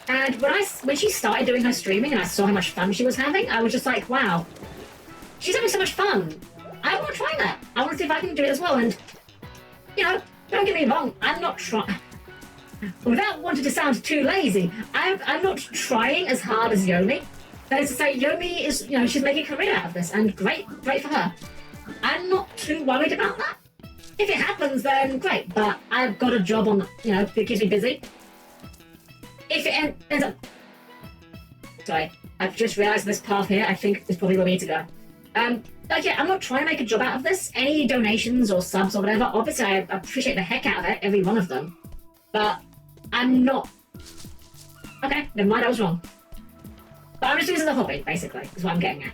And when she started doing her streaming and I saw how much fun she was having, I was just like, wow, she's having so much fun. I want to try that. I want to see if I can do it as well. And, you know, don't get me wrong, I'm not trying... Without wanting to sound too lazy, I'm not trying as hard as Yomi. That is to say, Yomi is, you know, she's making a career out of this, and great for her. I'm not too worried about that. If it happens, then great, but I've got a job on, you know, that keeps me busy. If it ends up... Sorry, I've just realised this path here, I think, is probably where we need to go. Like, yeah, I'm not trying to make a job out of this. Any donations or subs or whatever, obviously I appreciate the heck out of it, every one of them. But I'm not... Okay, never mind, I was wrong. But I'm just doing this as a hobby, basically, is what I'm getting at.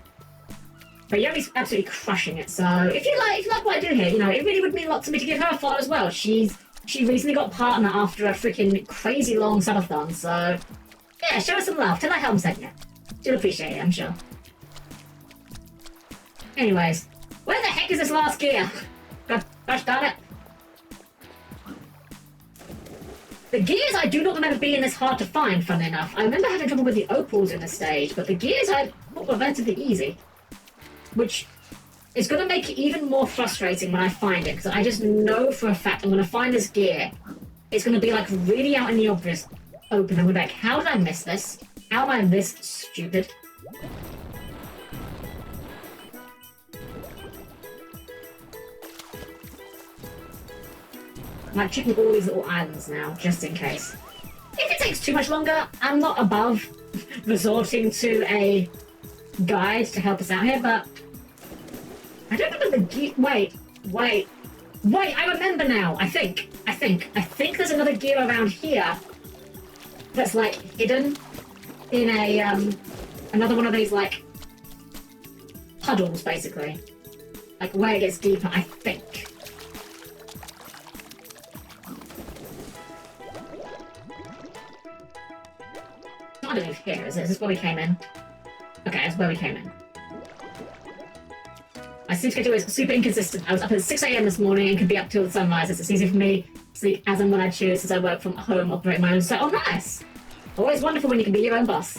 But Yomi's absolutely crushing it, so if you like what I do here, you know, it really would mean a lot to me to give her a follow as well. She recently got a partner after a freaking crazy long subathon, so... Yeah, show her some love. Tell her Helm sent you. She'll appreciate it, I'm sure. Anyways, where the heck is this last gear? Gosh darn it. The gears I do not remember being this hard to find, funnily enough. I remember having trouble with the opals in the stage, but the gears I thought were relatively easy. Which is going to make it even more frustrating when I find it, because I just know for a fact I'm going to find this gear. It's going to be like really out in the obvious open, and we're like, how did I miss this? How am I this stupid? I'm like checking all these little islands now, just in case. If it takes too much longer, I'm not above resorting to a guide to help us out here, but I don't remember the gear. Wait, I remember now. I think there's another gear around here that's like hidden in a another one of these like puddles, basically, like where it gets deeper. I think. Not underneath here, is it? Is this where we came in? Okay, that's where we came in. My sleep schedule is super inconsistent. I was up at 6 AM this morning and could be up till the sunrise. It's easy for me to sleep as and when I choose, since I work from home, operate my own site. Oh, nice! Always wonderful when you can be your own boss.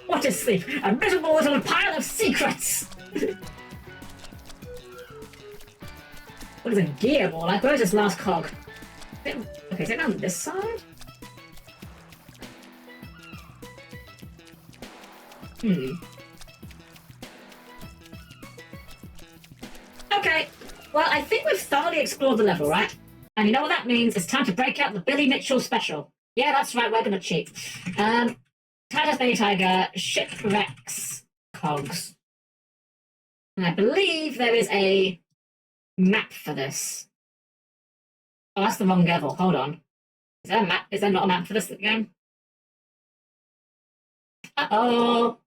What is sleep? A miserable little pile of secrets! What is a gear more like? Where's this last cog? Okay, is it on this side? Okay, well, I think we've thoroughly explored the level, right? And you know what that means? It's time to break out the Billy Mitchell special. Yeah, that's right, we're gonna cheat. Ty the Tasmanian Tiger, shipwrecks, cogs. And I believe there is a map for this. Oh, that's the wrong level. Hold on. Is there a map? Is there not a map for this game? Uh-oh.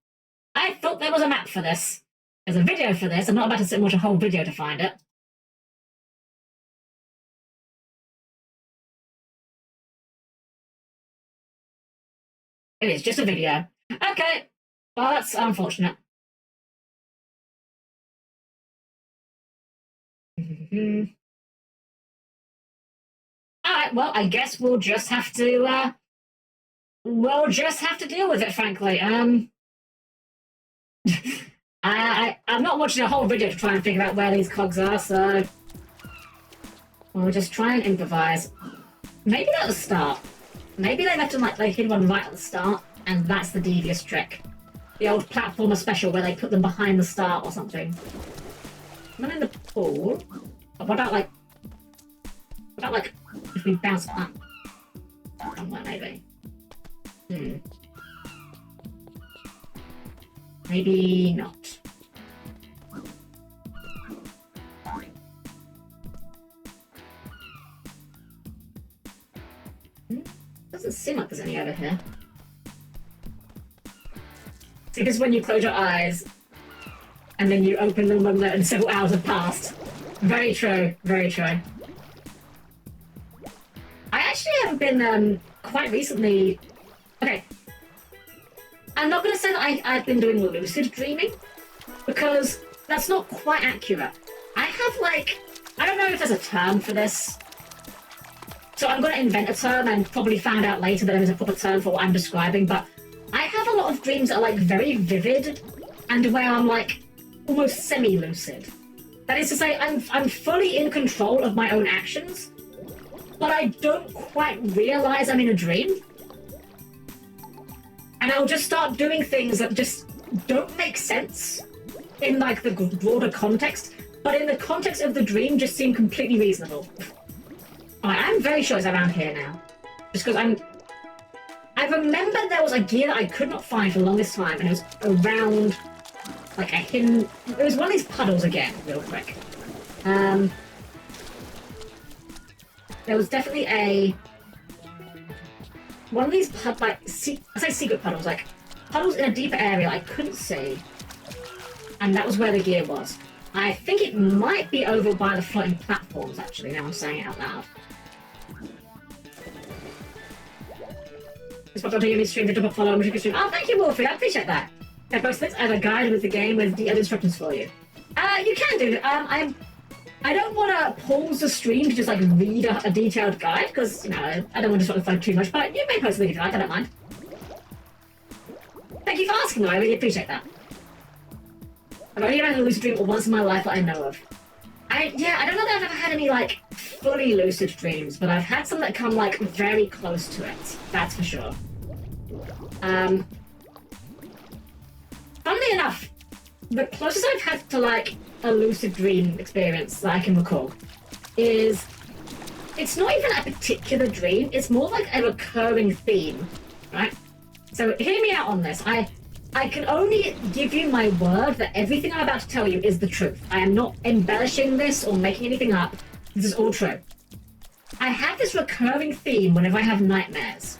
I thought there was a map for this. There's a video for this. I'm not about to sit and watch a whole video to find it. It is just a video. Okay. Well, that's unfortunate. Alright, well, I guess we'll just have to, deal with it, frankly. I'm not watching a whole video to try and figure out where these cogs are, so we'll just try and improvise. Maybe at the start. Maybe they left them like they hid one right at the start, and that's the devious trick. The old platformer special where they put them behind the start or something. I'm in the pool. But what about if we bounce up somewhere, maybe? Maybe not. Doesn't seem like there's any over here. See, this is when you close your eyes and then you open them and several hours have passed. Very true, very true. I actually have been quite recently... Okay. I'm not going to say that I've been doing lucid dreaming, because that's not quite accurate. I have, like... I don't know if there's a term for this. So I'm going to invent a term and probably find out later that there is a proper term for what I'm describing, but I have a lot of dreams that are like very vivid and where I'm like almost semi-lucid. That is to say, I'm fully in control of my own actions, but I don't quite realize I'm in a dream. And I'll just start doing things that just don't make sense in like the broader context, but in the context of the dream just seem completely reasonable. I'm very sure it's around here now. Just because I remember there was a gear that I could not find for the longest time, and it was around like a hidden... It was one of these puddles again, real quick. There was definitely one of these I say secret puddles, like puddles in a deeper area I couldn't see, and that was where the gear was. I think it might be over by the floating platforms, actually, now I'm saying it out loud. It's what I'll do in stream, the double follow, stream. Oh, thank you, Wolfie, I appreciate that. I post this as a guide with the game with the instructions for you. You can do. I don't want to pause the stream to just like read a detailed guide because, you know, I don't want to sort of find too much, but you may post the if you like, I don't mind. Thank you for asking though, I really appreciate that. I've only had a lucid dream once in my life that I know of. I don't know that I've ever had any like fully lucid dreams, but I've had some that come like very close to it, that's for sure. Funnily enough, the closest I've had to like a lucid dream experience that I can recall is, it's not even a particular dream, it's more like a recurring theme, right? So hear me out on this. I can only give you my word that everything I'm about to tell you is the truth. I am not embellishing this or making anything up. This is all true. I have this recurring theme whenever I have nightmares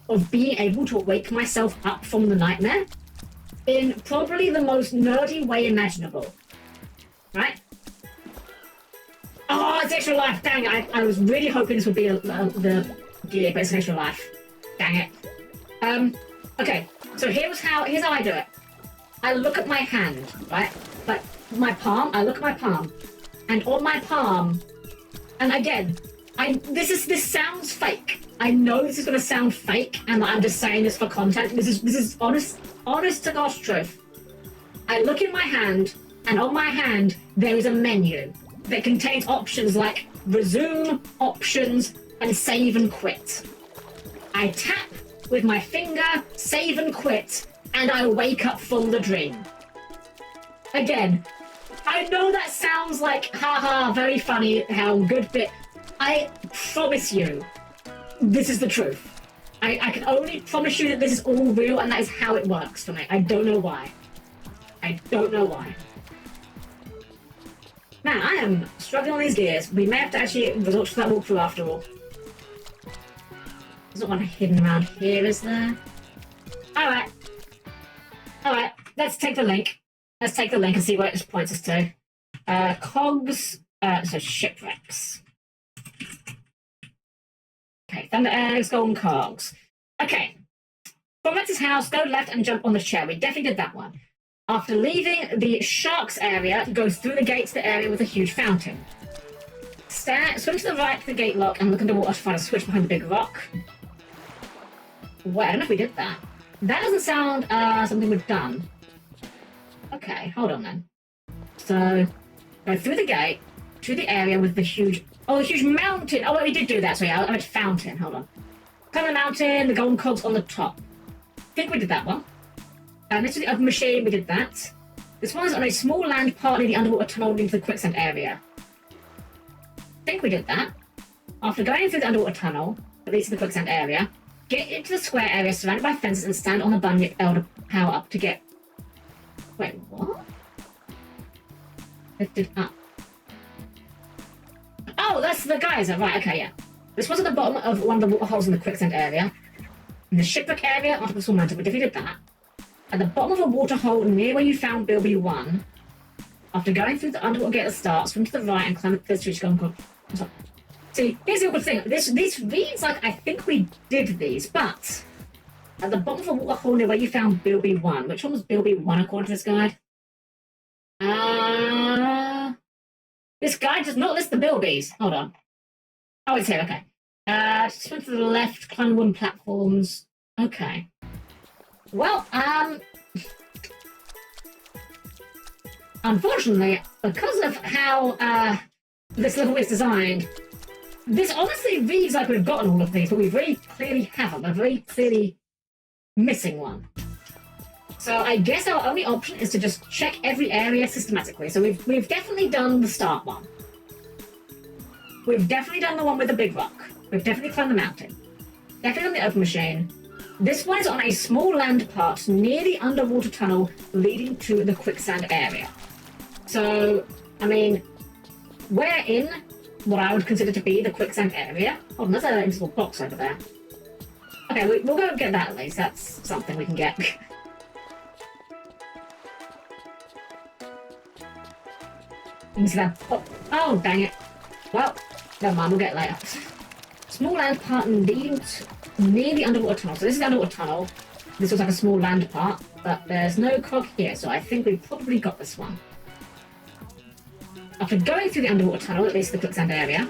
of being able to wake myself up from the nightmare in probably the most nerdy way imaginable. Right? Oh, it's extra life! Dang it, I was really hoping this would be the gear, but it's an extra life. Dang it. Okay, so here's how I do it. I look at my hand, right? Like, my palm, I look at my palm. And on my palm, and again, this sounds fake. I know this is gonna sound fake, and I'm just saying this for content. This is honest to God's truth. I look in my hand, and on my hand, there is a menu that contains options like resume, options, and save and quit. I tap with my finger, save and quit, and I wake up from the dream. Again, I know that sounds like, haha, very funny, how good bit. I promise you, this is the truth. I can only promise you that this is all real, and that is how it works for me. I don't know why. I don't know why. Man, I am struggling on these gears. We may have to actually resort to that walkthrough after all. There's not one hidden around here, is there? Alright. Alright, let's take the link. Let's take the link and see where it points us to. Cogs, so shipwrecks. Okay, Thunder Eggs, Golden Cogs. Okay. From Rex's house, go left and jump on the chair. We definitely did that one. After leaving the sharks area, go through the gate to the area with a huge fountain. Swim to the right to the gate lock and look underwater to find a switch behind the big rock. Wait, I don't know if we did that. That doesn't sound something we've done. Okay, hold on then. So, go through the gate to the area with the huge... Oh, the huge mountain! Oh, wait, we did do that. Sorry, I meant fountain. Hold on. Climb the mountain, the golden cogs on the top. I think we did that one. Next to the open machine, we did that. This one's on a small land part near the underwater tunnel into the quicksand area. I think we did that. After going through the underwater tunnel that leads to the quicksand area, get into the square area surrounded by fences and stand on the bunyip elder power up to get... Wait, what? Lifted up. Oh, that's the geyser. Right, okay, yeah. This was at the bottom of one of the water holes in the quicksand area. In the shipwreck area, after the small mountain, we defeated that. At the bottom of a water hole near where you found Bilby 1, after going through the underwater gate at the start, swim to the right and climb up the street. See, here's the awkward thing. This reads like I think we did these, but at the bottom of a water hole near where you found Bilby 1. Which one was Bilby 1 according to this guide? This guide does not list the Bilbies. Hold on. Oh, it's here, okay. Just went to the left, climb wooden platforms. Okay. Well, unfortunately, because of how this level is designed, this honestly reads like we've gotten all of these, but we very clearly haven't. We're very clearly missing one. So I guess our only option is to just check every area systematically. So we've definitely done the start one. We've definitely done the one with the big rock. We've definitely climbed the mountain. Definitely done the open machine. This one is on a small land part near the underwater tunnel leading to the quicksand area. So, I mean, we're in what I would consider to be the quicksand area. Oh, there's an invisible box over there. Okay, we'll go and get that at least. That's something we can get. You can see that. Oh, dang it. Well, never mind, we'll get it later. Small land part leading to near the underwater tunnel. So this is the underwater tunnel. This looks like a small land part, but there's no cog here, so I think we've probably got this one. After going through the underwater tunnel, at least the quicksand area.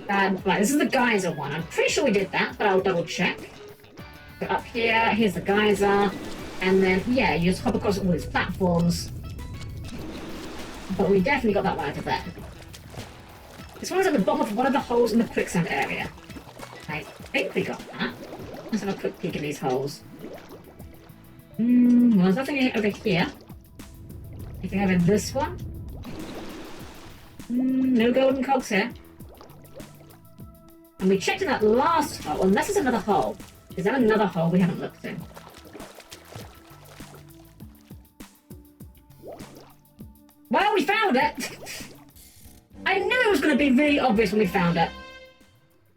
Right, this is the geyser one. I'm pretty sure we did that, but I'll double check. So up here, here's the geyser, and then, yeah, you just hop across all these platforms. But we definitely got that one over there. This one is at the bottom of one of the holes in the quicksand area. I think we got that. Let's have a quick peek in these holes. Well, there's nothing over here. Anything over this one? No golden cogs here. And we checked in that last hole, unless there's another hole. Is there another hole we haven't looked in? Well, we found it! I knew it was going to be really obvious when we found it.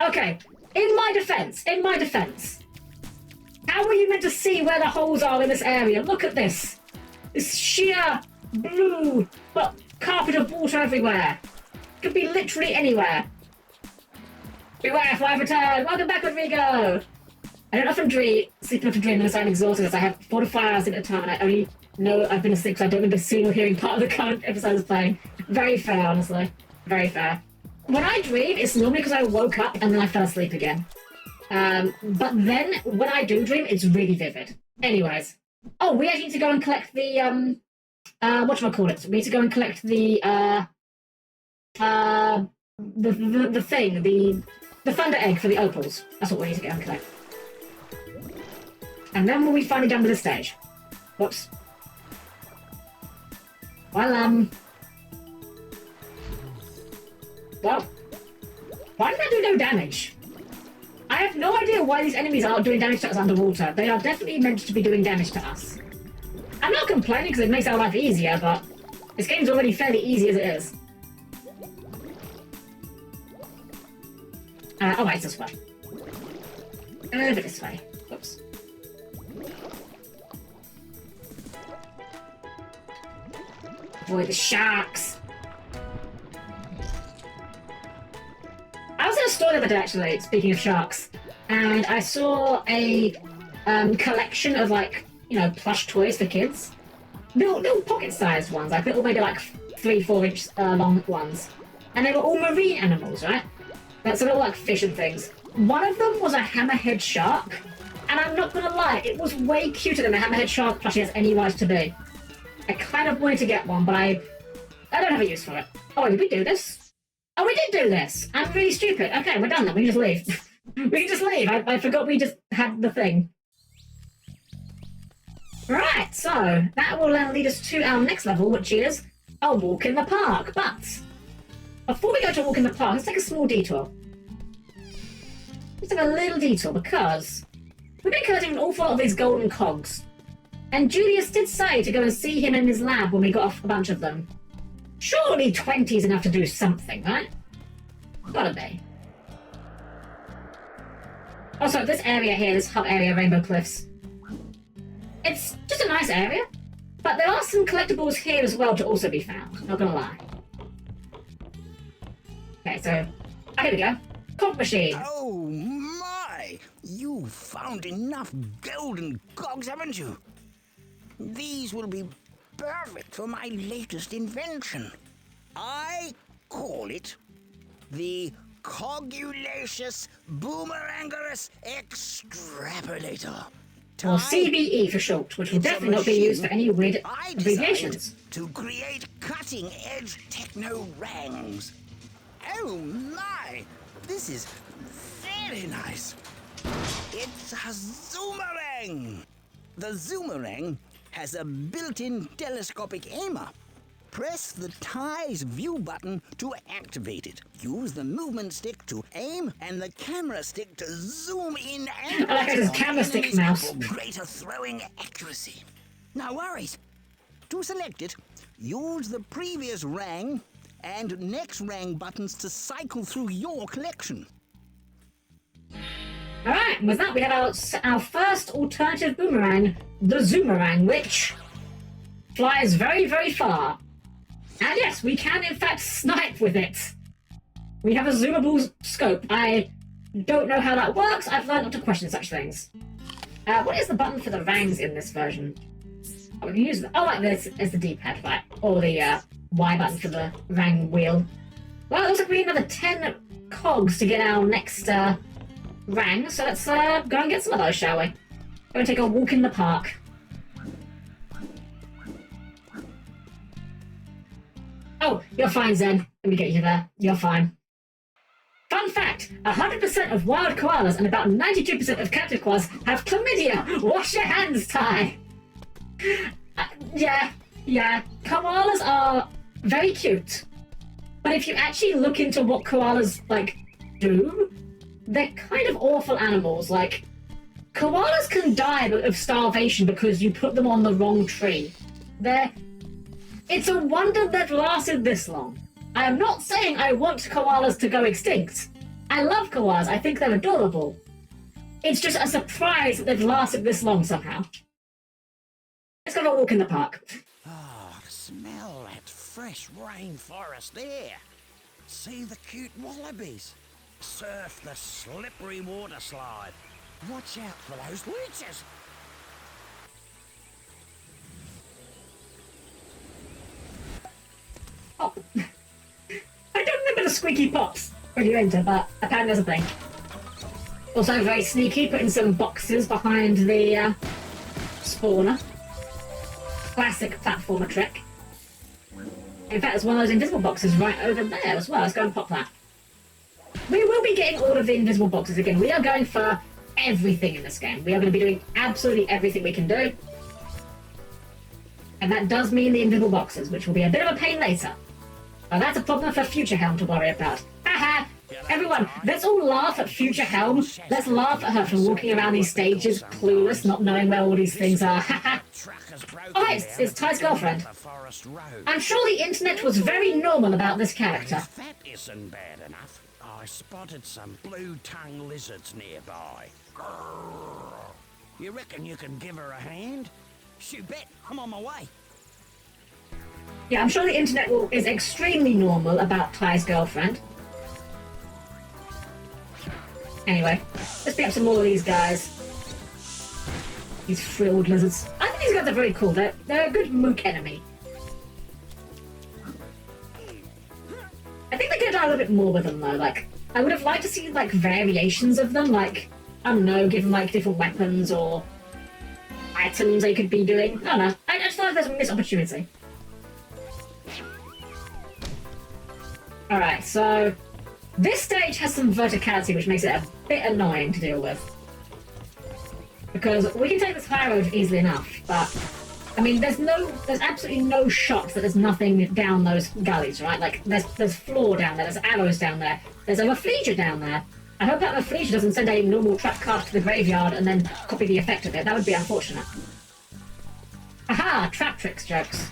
Okay, in my defense, how were you meant to see where the holes are in this area? Look at this. This sheer blue, but carpet of water everywhere. Could be literally anywhere. Beware, fly return. Welcome back, Rodrigo. I don't often sleep enough to dream unless I'm exhausted, as I have 4 to 5 hours at a time, and I only know I've been asleep because I don't remember seeing or hearing part of the current episode I was playing. Very fair, honestly. Very fair. When I dream, it's normally because I woke up and then I fell asleep again. But then, when I do dream, it's really vivid. Anyways. Oh, we actually need to go and collect the, whatchamacallit? We need to go and collect the thing, the thunder egg for the opals. That's what we need to go and collect. And then we'll be finally done with the stage. Whoops. Well, why did that do no damage? I have no idea why these enemies aren't doing damage to us underwater. They are definitely meant to be doing damage to us. I'm not complaining because it makes our life easier, but this game's already fairly easy as it is. Oh, wait, it's this way. Over this way. Oops. Avoid the sharks. I was in a store the other day, actually, speaking of sharks, and I saw a collection of, like, you know, plush toys for kids. Little pocket-sized ones, like little maybe like 3-4 inch long ones. And they were all marine animals, right? That's a little like fish and things. One of them was a hammerhead shark, and I'm not gonna lie, it was way cuter than a hammerhead shark plushie has any right to be. I kind of wanted to get one, but I don't have a use for it. Oh, did we do this? Oh, we did do this! I'm really stupid. Okay, we're done then. We can just leave. We can just leave. I forgot we just had the thing. Right, so that will lead us to our next level, which is a walk in the park. But before we go to a walk in the park, let's take a small detour. Let's take a little detour because we've been collecting an awful lot of these golden cogs. And Julius did say to go and see him in his lab when we got off a bunch of them. Surely 20 is enough to do something, right? Gotta be. Also, this area here, this hub area, Rainbow Cliffs, it's just a nice area, but there are some collectibles here as well to also be found, not gonna lie. Okay, so, here we go. Cog machine. Oh my! You found enough golden cogs, haven't you? These will be perfect for my latest invention. I call it the Cogulacious Boomerangerous Extrapolator. Or CBE for short, which will definitely not be used for any weird abbreviations. To create cutting-edge techno-rangs. Oh my! This is very nice. It's a Zoomerang. The Zoomerang has a built-in telescopic aimer. Press the Ty's view button to activate it. Use the movement stick to aim and the camera stick to zoom in and I like his camera stick mouse. for greater throwing accuracy. No worries. To select it, use the previous rang and next rang buttons to cycle through your collection. Alright, with that we have our first alternative boomerang, the Zoomerang, which flies very, very far. And yes, we can in fact snipe with it. We have a zoomable scope. I don't know how that works. I've learned not to question such things. What is the button for the rangs in this version? Oh, we can use like this is the D-pad, right? Or the Y button for the rang wheel. Well, it looks like we need another 10 cogs to get our next rang, so let's go and get some of those, shall we? Go and take a walk in the park. Oh, you're fine, Zen. Let me get you there. You're fine. Fun fact, 100% of wild koalas and about 92% of captive koalas have chlamydia. Wash your hands, Ty. Yeah. Koalas are very cute. But if you actually look into what koalas, do, they're kind of awful animals. Koalas can die of starvation because you put them on the wrong tree. It's a wonder they've lasted this long. I am not saying I want koalas to go extinct. I love koalas, I think they're adorable. It's just a surprise that they've lasted this long somehow. Let's go for a walk in the park. Oh, smell that fresh rainforest air. See the cute wallabies. Surf the slippery water slide. Watch out for those leeches. Oh. I don't remember the squeaky pops when you enter, but apparently there's a thing. Also very sneaky, putting some boxes behind the spawner. Classic platformer trick. In fact, there's one of those invisible boxes right over there as well. Let's go and pop that. We will be getting all of the invisible boxes again. We are going for everything in this game. We are going to be doing absolutely everything we can do. And that does mean the invisible boxes, which will be a bit of a pain later. But that's a problem for future Helm to worry about. Haha! Everyone, let's all laugh at future Helm. Let's laugh at her for walking around these stages, clueless, not knowing where all these things are. Haha! Oh, it's Ty's girlfriend. I'm sure the internet was very normal about this character. If that isn't bad enough, I spotted some blue-tongue lizards nearby. Grrr. You reckon you can give her a hand? Shoot, bet. I'm on my way. Yeah, I'm sure the internet is extremely normal about Ty's girlfriend. Anyway, let's pick up some more of these guys. These frilled lizards. I think these guys are very cool. They're a good mook enemy. I think they could have done a little bit more with them though. I would have liked to see variations of them. I don't know, give them different weapons or items they could be doing. I don't know. I just thought there's a missed opportunity. Alright, so this stage has some verticality which makes it a bit annoying to deal with. Because we can take this high road easily enough, but I mean there's absolutely no shot that there's nothing down those gullies, right? There's floor down there, there's arrows down there, there's a Rafflesia down there. I hope that Rafflesia doesn't send a normal trap card to the graveyard and then copy the effect of it. That would be unfortunate. Aha! Trap tricks jokes.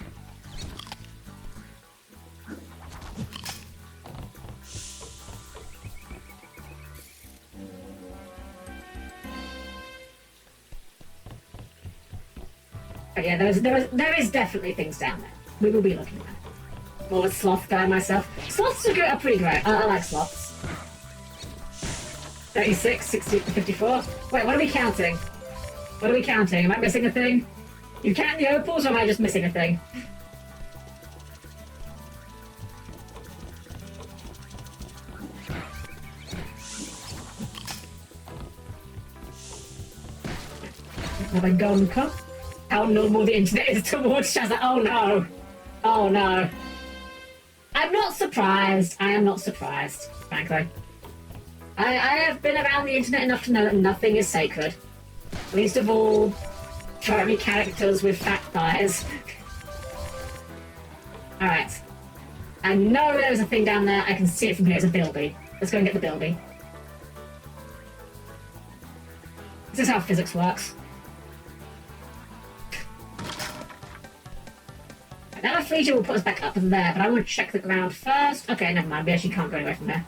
But yeah, there is definitely things down there. We will be looking at it. More of a sloth guy myself. Sloths are pretty great. I like sloths. 36, 60, 54. Wait, what are we counting? What are we counting? Am I missing a thing? You count the opals, or am I just missing a thing? have a golden cup. How normal the internet is towards Shazza. Oh no. Oh no. I'm not surprised. I am not surprised, frankly. I have been around the internet enough to know that nothing is sacred. Least of all, furry characters with fat thighs. Alright. I know there's a thing down there. I can see it from here. It's a bilby. Let's go and get the bilby. This is how physics works. Now a freezer will put us back up there, but I want to check the ground first. Okay, never mind. We actually can't go anywhere from there.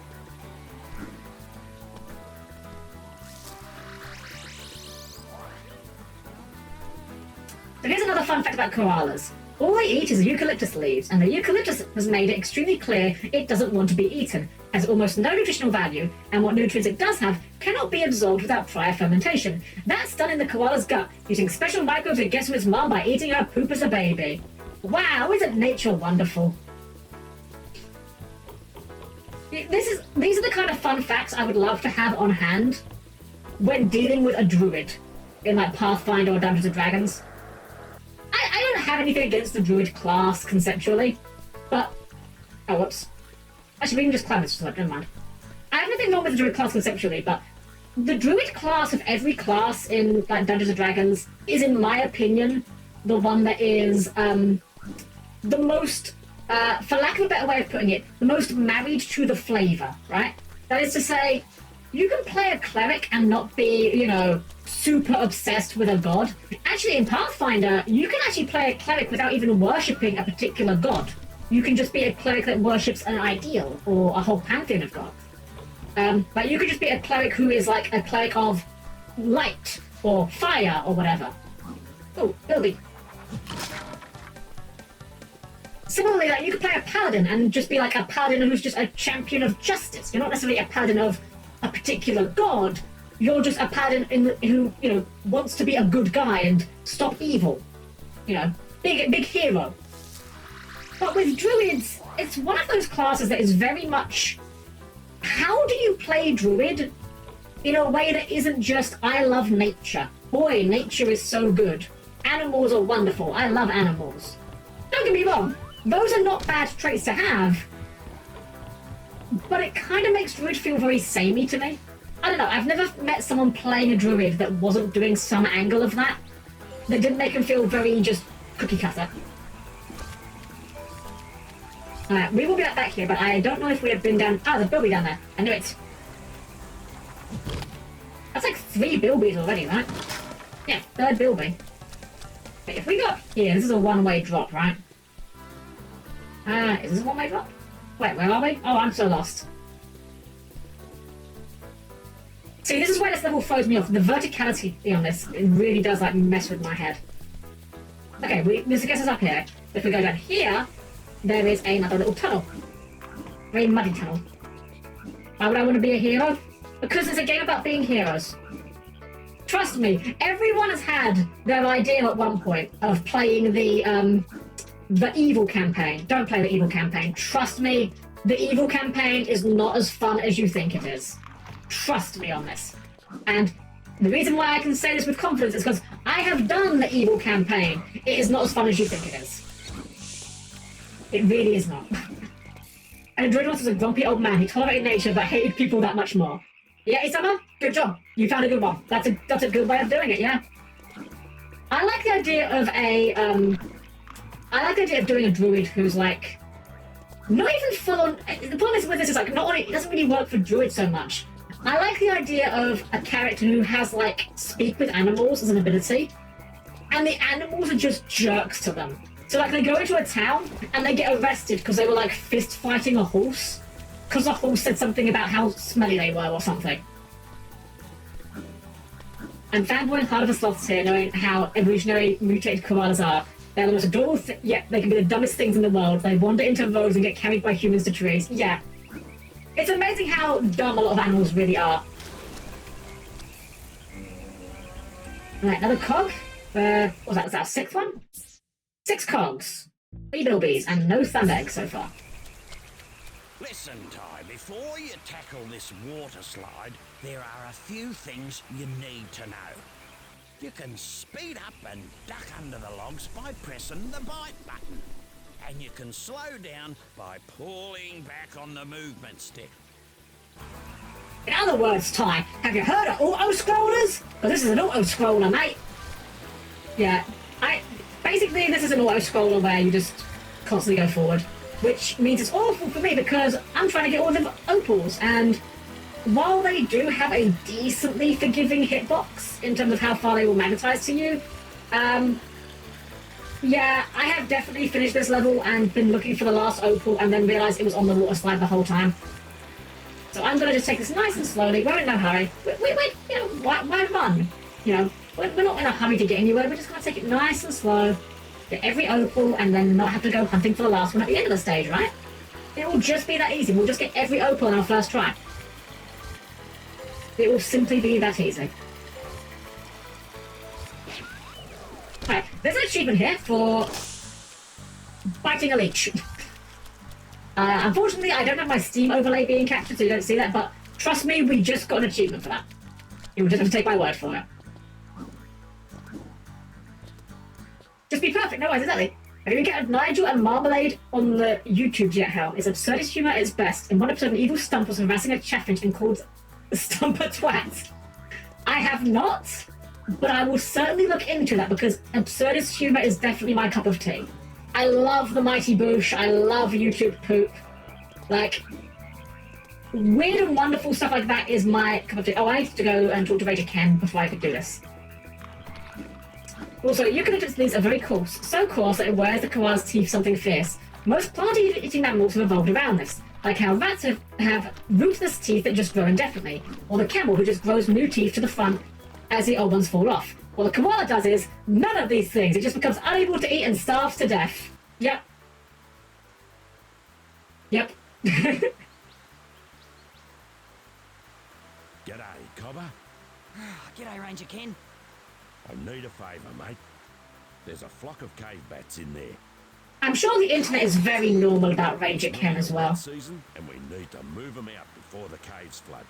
So here's another fun fact about koalas. All they eat is eucalyptus leaves, and the eucalyptus has made it extremely clear it doesn't want to be eaten, has almost no nutritional value, and what nutrients it does have cannot be absorbed without prior fermentation. That's done in the koala's gut, using special microbes it gets from its mom by eating her poop as a baby. Wow, isn't nature wonderful? These are the kind of fun facts I would love to have on hand when dealing with a druid in like Pathfinder or Dungeons and Dragons. I don't have anything against the druid class conceptually, but oh whoops. Actually, we can just climb this one. Never mind. I have nothing wrong with the druid class conceptually, but the druid class of every class in like Dungeons and Dragons is, in my opinion, the one that is the most, for lack of a better way of putting it, the most married to the flavor, right? That is to say, you can play a cleric and not be, you know, super obsessed with a god. Actually, in Pathfinder, you can actually play a cleric without even worshipping a particular god. You can just be a cleric that worships an ideal or a whole pantheon of gods. But you could just be a cleric who is like a cleric of light or fire or whatever. Oh, Bilby. Similarly, like, you could play a paladin and just be like a paladin who's just a champion of justice. You're not necessarily a paladin of a particular god. You're just a paladin who, you know, wants to be a good guy and stop evil. You know, big hero. But with druids, it's one of those classes that is very much, how do you play druid in a way that isn't just, I love nature. Boy, nature is so good. Animals are wonderful. I love animals. Don't get me wrong. Those are not bad traits to have, but it kind of makes druid feel very samey to me. I don't know, I've never met someone playing a druid that wasn't doing some angle of that didn't make him feel very just cookie cutter. Alright, we will be right back here, but I don't know if we have been down... Ah, there's a bilby down there. I knew it. That's like 3 bilbies already, right? Yeah, 3rd bilby. Okay, if we go up here, this is a one-way drop, right? Is this a one-way drop? Wait, where are we? Oh, I'm so lost. See, this is where this level throws me off. The verticality on this, it really does, like, mess with my head. Okay, this gets us up here. If we go down here, there is another little tunnel. Very muddy tunnel. Why would I want to be a hero? Because it's a game about being heroes. Trust me, everyone has had their idea at one point of playing the evil campaign. Don't play the evil campaign. Trust me, the evil campaign is not as fun as you think it is. Trust me on this. And the reason why I can say this with confidence is because I have done the evil campaign. It is not as fun as you think it is. It really is not. And Dreadnought was a grumpy old man. He tolerated nature but hated people that much more. Yeah, Isama? Good job. You found a good one. That's a good way of doing it, yeah? I like the idea of doing a druid who's like not even full on. The problem is with this is like not only it doesn't really work for druids so much. I like the idea of a character who has like speak with animals as an ability, and the animals are just jerks to them. So like they go into a town and they get arrested because they were like fist fighting a horse because the horse said something about how smelly they were or something. And fanboying hard of the sloths here, knowing how evolutionary mutated koalas are. They're the most adorable yeah, they can be the dumbest things in the world. They wander into roads and get carried by humans to trees. Yeah. It's amazing how dumb a lot of animals really are. Right, another cog. What was that? Was that a 6th one? 6 cogs. 3 bilbies, and no thunder eggs so far. Listen, Ty, before you tackle this water slide, there are a few things you need to know. you can speed up and duck under the logs by pressing the bite button. And you can slow down by pulling back on the movement stick. In other words, Ty, have you heard of auto-scrollers? Because this is an auto-scroller, mate. Yeah, basically this is an auto-scroller where you just constantly go forward. Which means it's awful for me because I'm trying to get all the opals, and while they do have a decently forgiving hitbox in terms of how far they will magnetize to you, yeah, I have definitely finished this level and been looking for the last opal and then realized it was on the water slide the whole time. So I'm gonna just take this nice and slowly. We're in no hurry. We're you know, why run? You know, we're not in a hurry to get anywhere. We're just gonna take it nice and slow, get every opal, and then not have to go hunting for the last one at the end of the stage, right? It will just be that easy. We'll just get every opal on our first try. It will simply be that easy. Right, there's an achievement here for biting a leech. Unfortunately, I don't have my Steam overlay being captured, so you don't see that, but trust me, we just got an achievement for that. You will just have to take my word for it. Just be perfect, no worries, exactly. Have you encountered Nigel and Marmalade on the YouTube yet, Hell? It's absurdist humour at its best. In one episode, an evil stump was harassing a chaffinch and called the stump a twat. I have not, but I will certainly look into that because absurdist humour is definitely my cup of tea. I love the Mighty Boosh, I love YouTube poop. Like, weird and wonderful stuff like that is my cup of tea. Oh, I need to go and talk to Ranger Ken before I could do this. Also, eucalyptus leaves are very coarse, so coarse that it wears the koala's teeth something fierce. Most plant-eating mammals have evolved around this, like how rats have rootless teeth that just grow indefinitely, or the camel who just grows new teeth to the front as the old ones fall off. What the koala does is none of these things. It just becomes unable to eat and starves to death. Yep. Yep. G'day, Cobber. G'day, Ranger Ken. I need a favour, mate. There's a flock of cave bats in there. I'm sure the internet is very normal about Ranger Ken as well. Season, and we need to move them out before the caves flood.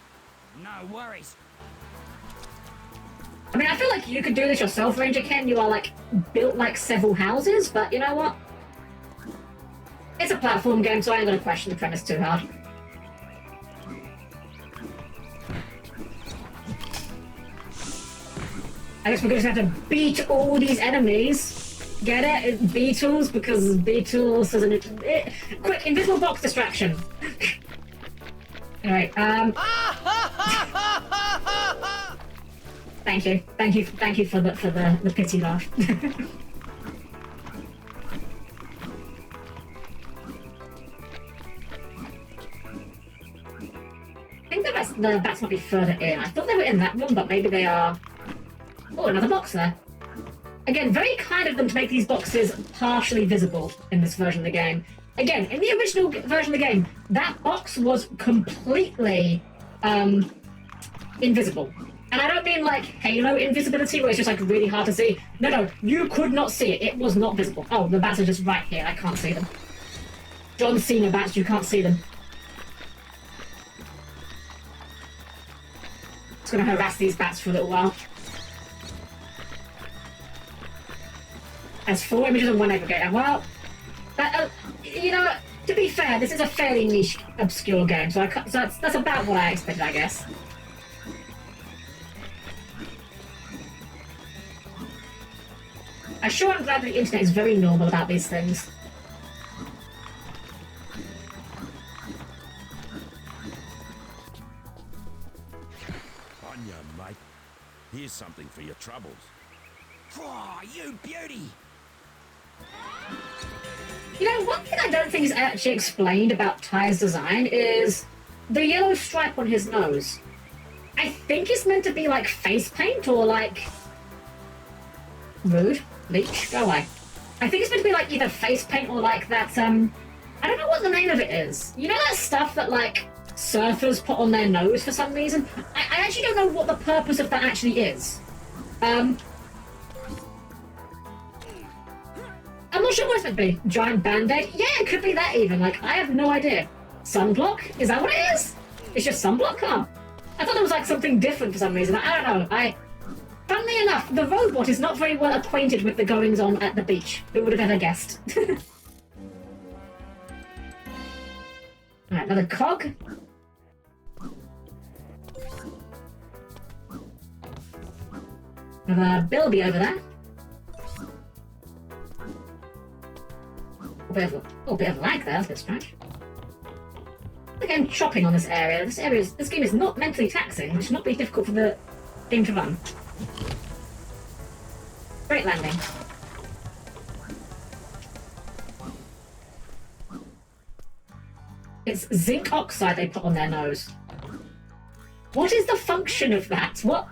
No worries. I mean, I feel like you could do this yourself, Ranger Ken. You are, like, built like several houses, but you know what? It's a platform game, so I ain't gonna question the premise too hard. I guess we're gonna have to beat all these enemies. Get it? It's beetles, because beetles doesn't... Quick, invisible box distraction. Anyway, Thank you for the pity laugh. I think the bats might be further in. I thought they were in that room, but maybe they are... Oh, another box there. Again, very kind of them to make these boxes partially visible in this version of the game. Again, in the original version of the game, that box was completely invisible. And I don't mean like Halo invisibility, where it's just like really hard to see. No, you could not see it. It was not visible. Oh, the bats are just right here. I can't see them. John Cena bats, you can't see them. Just gonna harass these bats for a little while. As 4 images on one aggregator. Well, that, you know, to be fair, this is a fairly niche, obscure game, so that's about what I expected, I guess. I'm sure I'm glad that the internet is very normal about these things. On ya, mate. Here's something for your troubles. Oh, you beauty! You know, one thing I don't think is actually explained about Ty's design is the yellow stripe on his nose. I think it's meant to be like face paint or like... Rude. Leech, go away. I think it's meant to be like either face paint or like that, I don't know what the name of it is. You know that stuff that like surfers put on their nose for some reason? I actually don't know what the purpose of that actually is. I'm not sure what it's meant to be. Giant band-aid? Yeah, it could be that even. Like, I have no idea. Sunblock? Is that what it is? It's just sunblock? Oh. I thought it was like something different for some reason. I don't know. Funnily enough, the robot is not very well acquainted with the goings-on at the beach. Who would have ever guessed? Alright, another cog. Another bilby over there. A bit of lag there, that's a bit strange. Again, chopping on this area. This game is not mentally taxing, which should not be difficult for the game to run. Great landing. It's zinc oxide they put on their nose. What is the function of that? What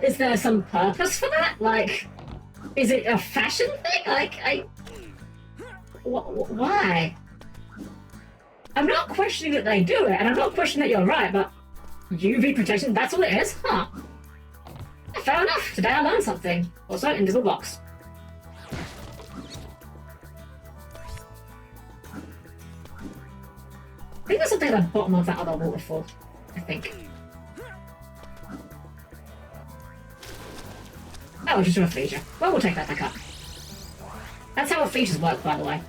is there some purpose for that? Like, is it a fashion thing? Like, why? I'm not questioning that they do it, and I'm not questioning that you're right, but UV protection, that's all it is? Huh. Fair enough. Today I learned something. Also, invisible box. I think there's something at the bottom of that other waterfall. I think. Oh, just a feature. Well, we'll take that back up. That's how features work, by the way.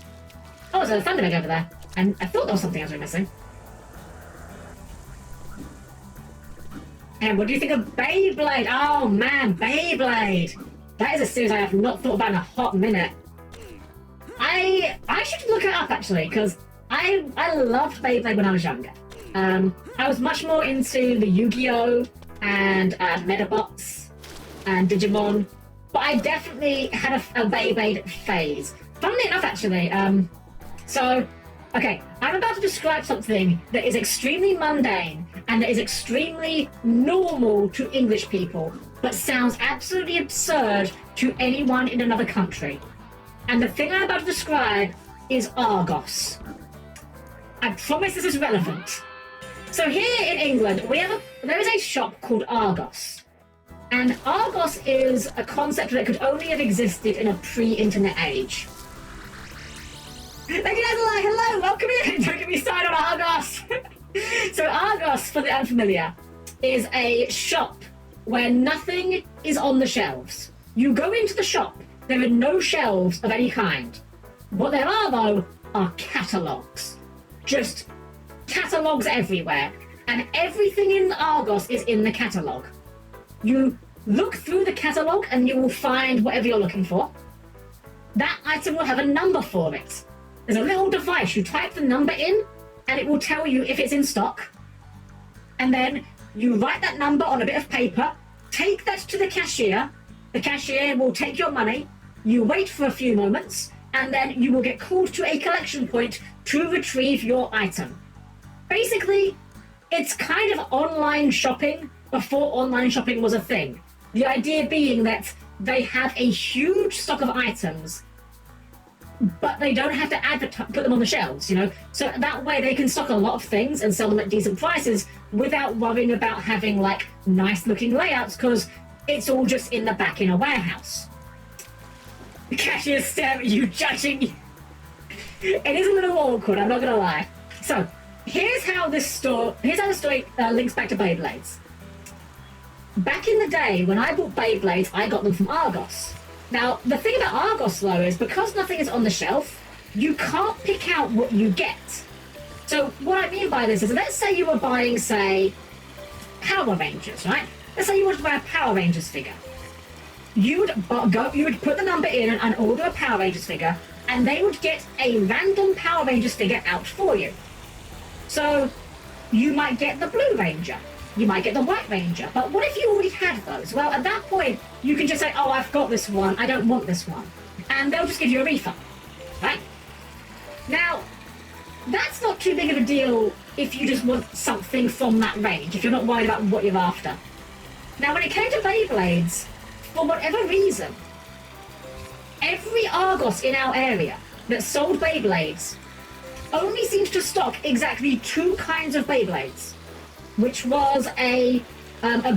Oh, there's a thunder egg over there. And I thought there was something else we're missing. And what do you think of Beyblade? Oh man, Beyblade! That is a series I have not thought about in a hot minute. I should look it up actually, because I loved Beyblade when I was younger. I was much more into the Yu-Gi-Oh! And Metabots and Digimon, but I definitely had a Beyblade phase. Funnily enough, actually, okay, I'm about to describe something that is extremely mundane and that is extremely normal to English people, but sounds absolutely absurd to anyone in another country. And the thing I'm about to describe is Argos. I promise this is relevant. So here in England, there is a shop called Argos. And Argos is a concept that could only have existed in a pre-internet age. Thank you, like, hello, welcome in. Don't get me started on Argos. So Argos, for the unfamiliar, is a shop where nothing is on the shelves. You go into the shop, there are no shelves of any kind. What there are, though, are catalogues. Just catalogues everywhere. And everything in Argos is in the catalogue. You look through the catalogue and you will find whatever you're looking for. That item will have a number for it. There's a little device, you type the number in and it will tell you if it's in stock. And then you write that number on a bit of paper, take that to the cashier will take your money, you wait for a few moments, and then you will get called to a collection point to retrieve your item. Basically, it's kind of online shopping before online shopping was a thing. The idea being that they have a huge stock of items, but they don't have to put them on the shelves, you know? So that way they can stock a lot of things and sell them at decent prices without worrying about having, like, nice-looking layouts, because it's all just in the back in a warehouse. The cashier stare at you, judging you. It is a little awkward, I'm not gonna lie. So, here's how the story links back to Beyblades. Back in the day, when I bought Beyblades, I got them from Argos. Now, the thing about Argos, though, is because nothing is on the shelf, you can't pick out what you get. So, what I mean by this is, let's say you were buying, say, Power Rangers, right? Let's say you wanted to buy a Power Rangers figure. You would put the number in and order a Power Rangers figure, and they would get a random Power Rangers figure out for you. So, you might get the Blue Ranger. You might get the White Ranger, but what if you already had those? Well, at that point, you can just say, oh, I've got this one, I don't want this one. And they'll just give you a refund, right? Now, that's not too big of a deal if you just want something from that range, if you're not worried about what you're after. Now, when it came to Beyblades, for whatever reason, every Argos in our area that sold Beyblades only seemed to stock exactly two kinds of Beyblades, which was a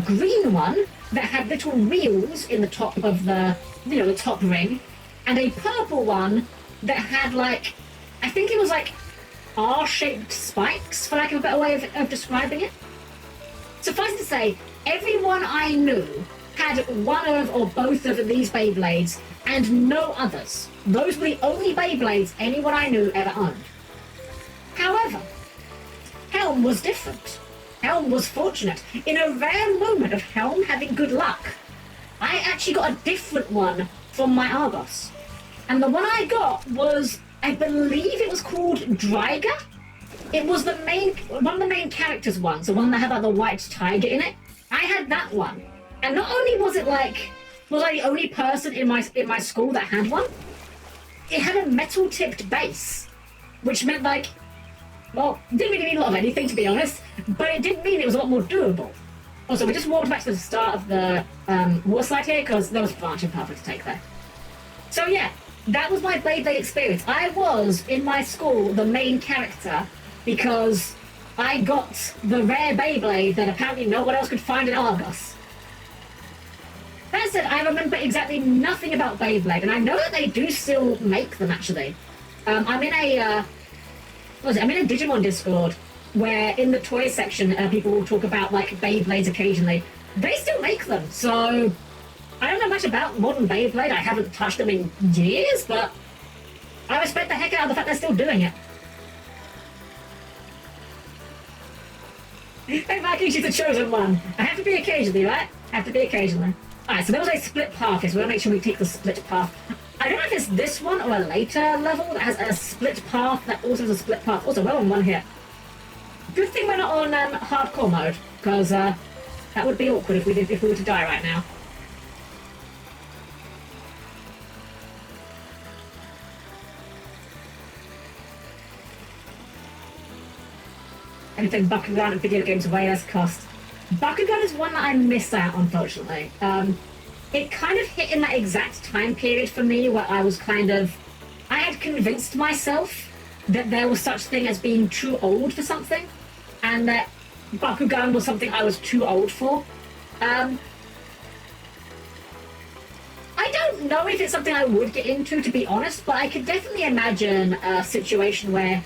green one that had little wheels in the top of the top ring, and a purple one that had, like, I think it was like R-shaped spikes, for lack of a better way of describing it. Suffice to say, everyone I knew had one of or both of these Beyblades and no others. Those were the only Beyblades anyone I knew ever owned. However, Helm was different. Helm was fortunate. In a rare moment of Helm having good luck, I actually got a different one from my Argos. And the one I got was, I believe it was called Dryger. It was the one of the main characters ones, the one that had like the white tiger in it. I had that one. And not only was it like, was I the only person in my school that had one? It had a metal-tipped base, which meant like, well, didn't really mean a lot of anything to be honest, but it did mean it was a lot more durable. Also, we just walked back to the start of the water slide here because there was a branching path to take there. So yeah, that was my Beyblade experience. I was, in my school, the main character because I got the rare Beyblade that apparently no one else could find in Argos. That said, I remember exactly nothing about Beyblade, and I know that they do still make them actually. I'm in a Digimon Discord where in the toy section people will talk about like Beyblades occasionally. They still make them, so I don't know much about modern Beyblade. I haven't touched them in years, but I respect the heck out of the fact they're still doing it. Hey Viking, she's the chosen one. I have to be occasionally, right? Have to be occasionally. Alright, so there was a split path here, so we want to make sure we take the split path. I don't know if it's this one or a later level that has a split path that also has a split path. Also, we're on one here. Good thing we're not on hardcore mode, because that would be awkward if we were to die right now. Anything Bakugan and video games way less cost. Bakugan is one that I missed out, unfortunately. It kind of hit in that exact time period for me where I was I had convinced myself that there was such thing as being too old for something, and that Bakugan was something I was too old for. I don't know if it's something I would get into, to be honest, but I could definitely imagine a situation where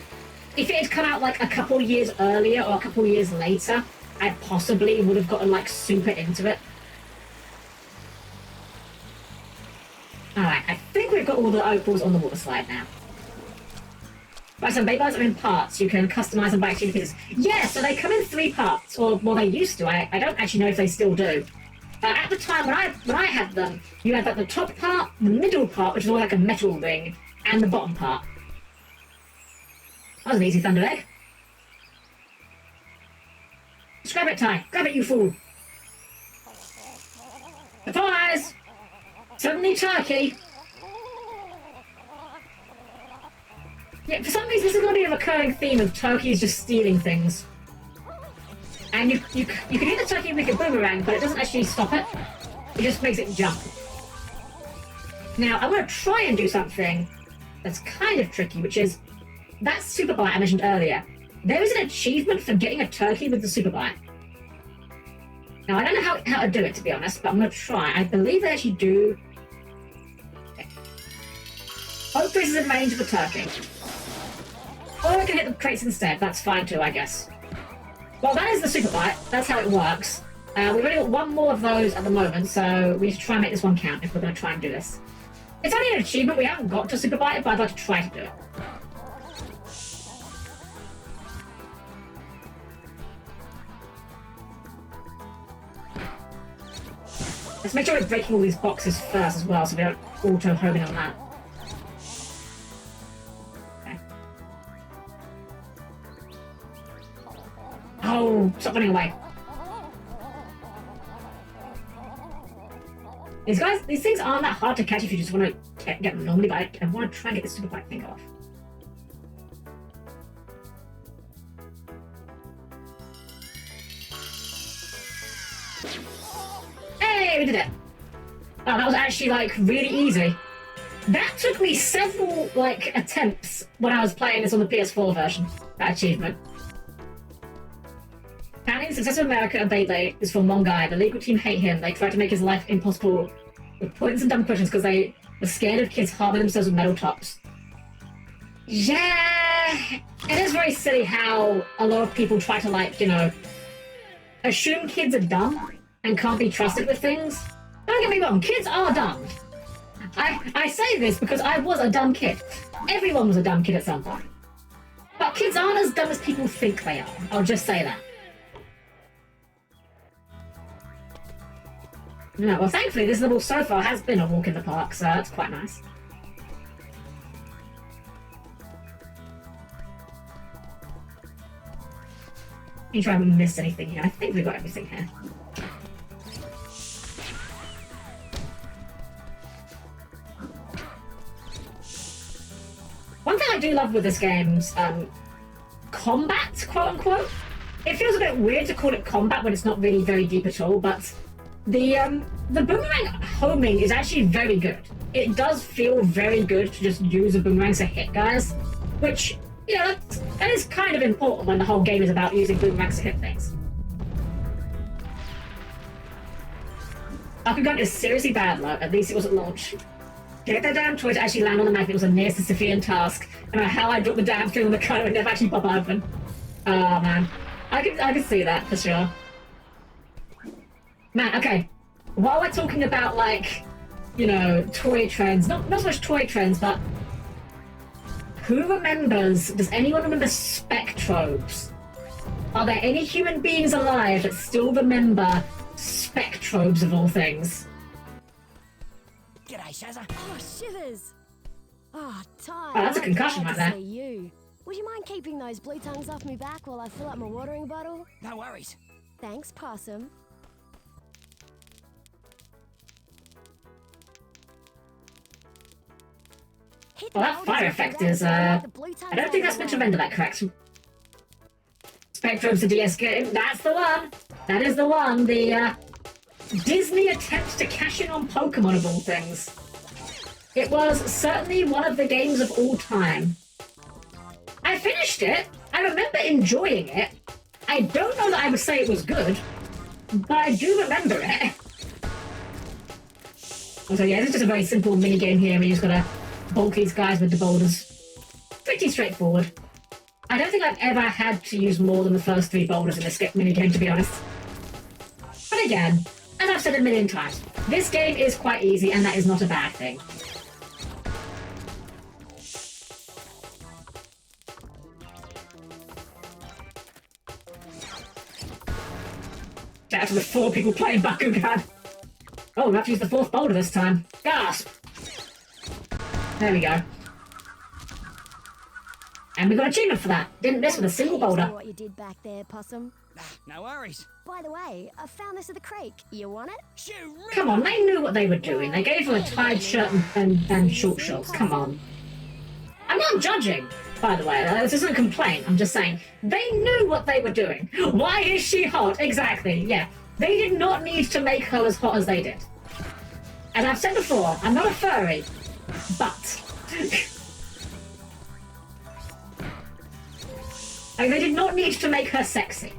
if it had come out like a couple years earlier or a couple years later, I possibly would have gotten like super into it. Alright, I think we've got all the opals on the water slide now. Right, so Beyblades are in parts. You can customize them by actually pieces. Yeah, so they come in 3 parts, or well, they used to. I don't actually know if they still do. At the time when I had them, you had like the top part, the middle part, which is all like a metal ring, and the bottom part. That was an easy thunder egg. Just grab it, Ty. Grab it, you fool. Surprise! Suddenly turkey. Yeah, for some reason this is going to be a recurring theme of turkeys just stealing things. And you can hit the turkey and make a boomerang, but it doesn't actually stop it. It just makes it jump. Now, I'm going to try and do something that's kind of tricky, which is that super bite I mentioned earlier. There is an achievement for getting a turkey with the super bite. Now, I don't know how to do it, to be honest, but I'm going to try. I believe they actually do. Okay. Hope this is in range of the turkey. Or I can hit the crates instead. That's fine too, I guess. Well, that is the super bite. That's how it works. We've only got one more of those at the moment, so we need to try and make this one count if we're going to try and do this. It's only an achievement. We haven't got to super bite it, but I'd like to try to do it. Let's make sure we're breaking all these boxes first as well, so we don't auto-home in on that. Okay. Oh, stop running away. These things aren't that hard to catch if you just want to get them normally, but I want to try and get this super bite thing off. Hey, we did it! Oh, that was actually, like, really easy. That took me several, like, attempts when I was playing this on the PS4 version, that achievement. Apparently the success of America and Beyblade is from one guy. The legal team hate him. They tried to make his life impossible with points and dumb questions because they were scared of kids harming themselves with metal tops. Yeah, it is very silly how a lot of people try to, like, you know, assume kids are dumb and can't be trusted with things. Don't get me wrong, kids are dumb. I say this because I was a dumb kid. Everyone was a dumb kid at some point. But kids aren't as dumb as people think they are. I'll just say that. No, well, thankfully, this level so far has been a walk in the park, so that's quite nice. Make sure I haven't missed anything here. I think we've got everything here. One thing I do love with this game's combat, quote-unquote. It feels a bit weird to call it combat when it's not really very deep at all, but the boomerang homing is actually very good. It does feel very good to just use a boomerang to hit guys, which, you know, that is kind of important when the whole game is about using boomerangs to hit things. Bakugan is seriously bad, though. At least it was at launch. Get that damn toy to actually land on the magnet was a near Sisyphean task. I don't know how I dropped the damn thing on the cutter and never actually pop open. Oh, man. I can see that, for sure. Man, okay. While we're talking about, like, you know, toy trends, not so much toy trends, but who remembers, does anyone remember spectrobes? Are there any human beings alive that still remember spectrobes of all things? G'day, Shazza. Oh, shivers. Oh, Ty. Oh, that's a concussion right there. To see you. Would you mind keeping those blue tongues off me back while I fill up my watering bottle? No worries. Thanks, Possum. Well, that fire effect is, I don't think that's meant to render that correct. Spectrobes the DS game, that's the one! That is the one, the, Disney attempt to cash in on Pokemon of all things. It was certainly one of the games of all time. I finished it, I remember enjoying it. I don't know that I would say it was good, but I do remember it. So yeah, this is just a very simple mini-game here where you just gotta bulk these guys with the boulders. Pretty straightforward. I don't think I've ever had to use more than the first 3 boulders in this minigame, to be honest. But again, as I've said a million times, this game is quite easy and that is not a bad thing. Shout out to the 4 people playing Bakugan. Oh, we have to use the 4th boulder this time. Gasp! There we go. And we got an achievement for that. Didn't miss with a single boulder. What you did back there, Possum. No worries. By the way, I found this at the creek. You want it? Come on, they knew what they were doing. They gave her a tied shirt and short shorts. Come on. I'm not judging, by the way. This isn't a complaint. I'm just saying. They knew what they were doing. Why is she hot? Exactly, yeah. They did not need to make her as hot as they did. As I've said before, I'm not a furry, but like, they did not need to make her sexy.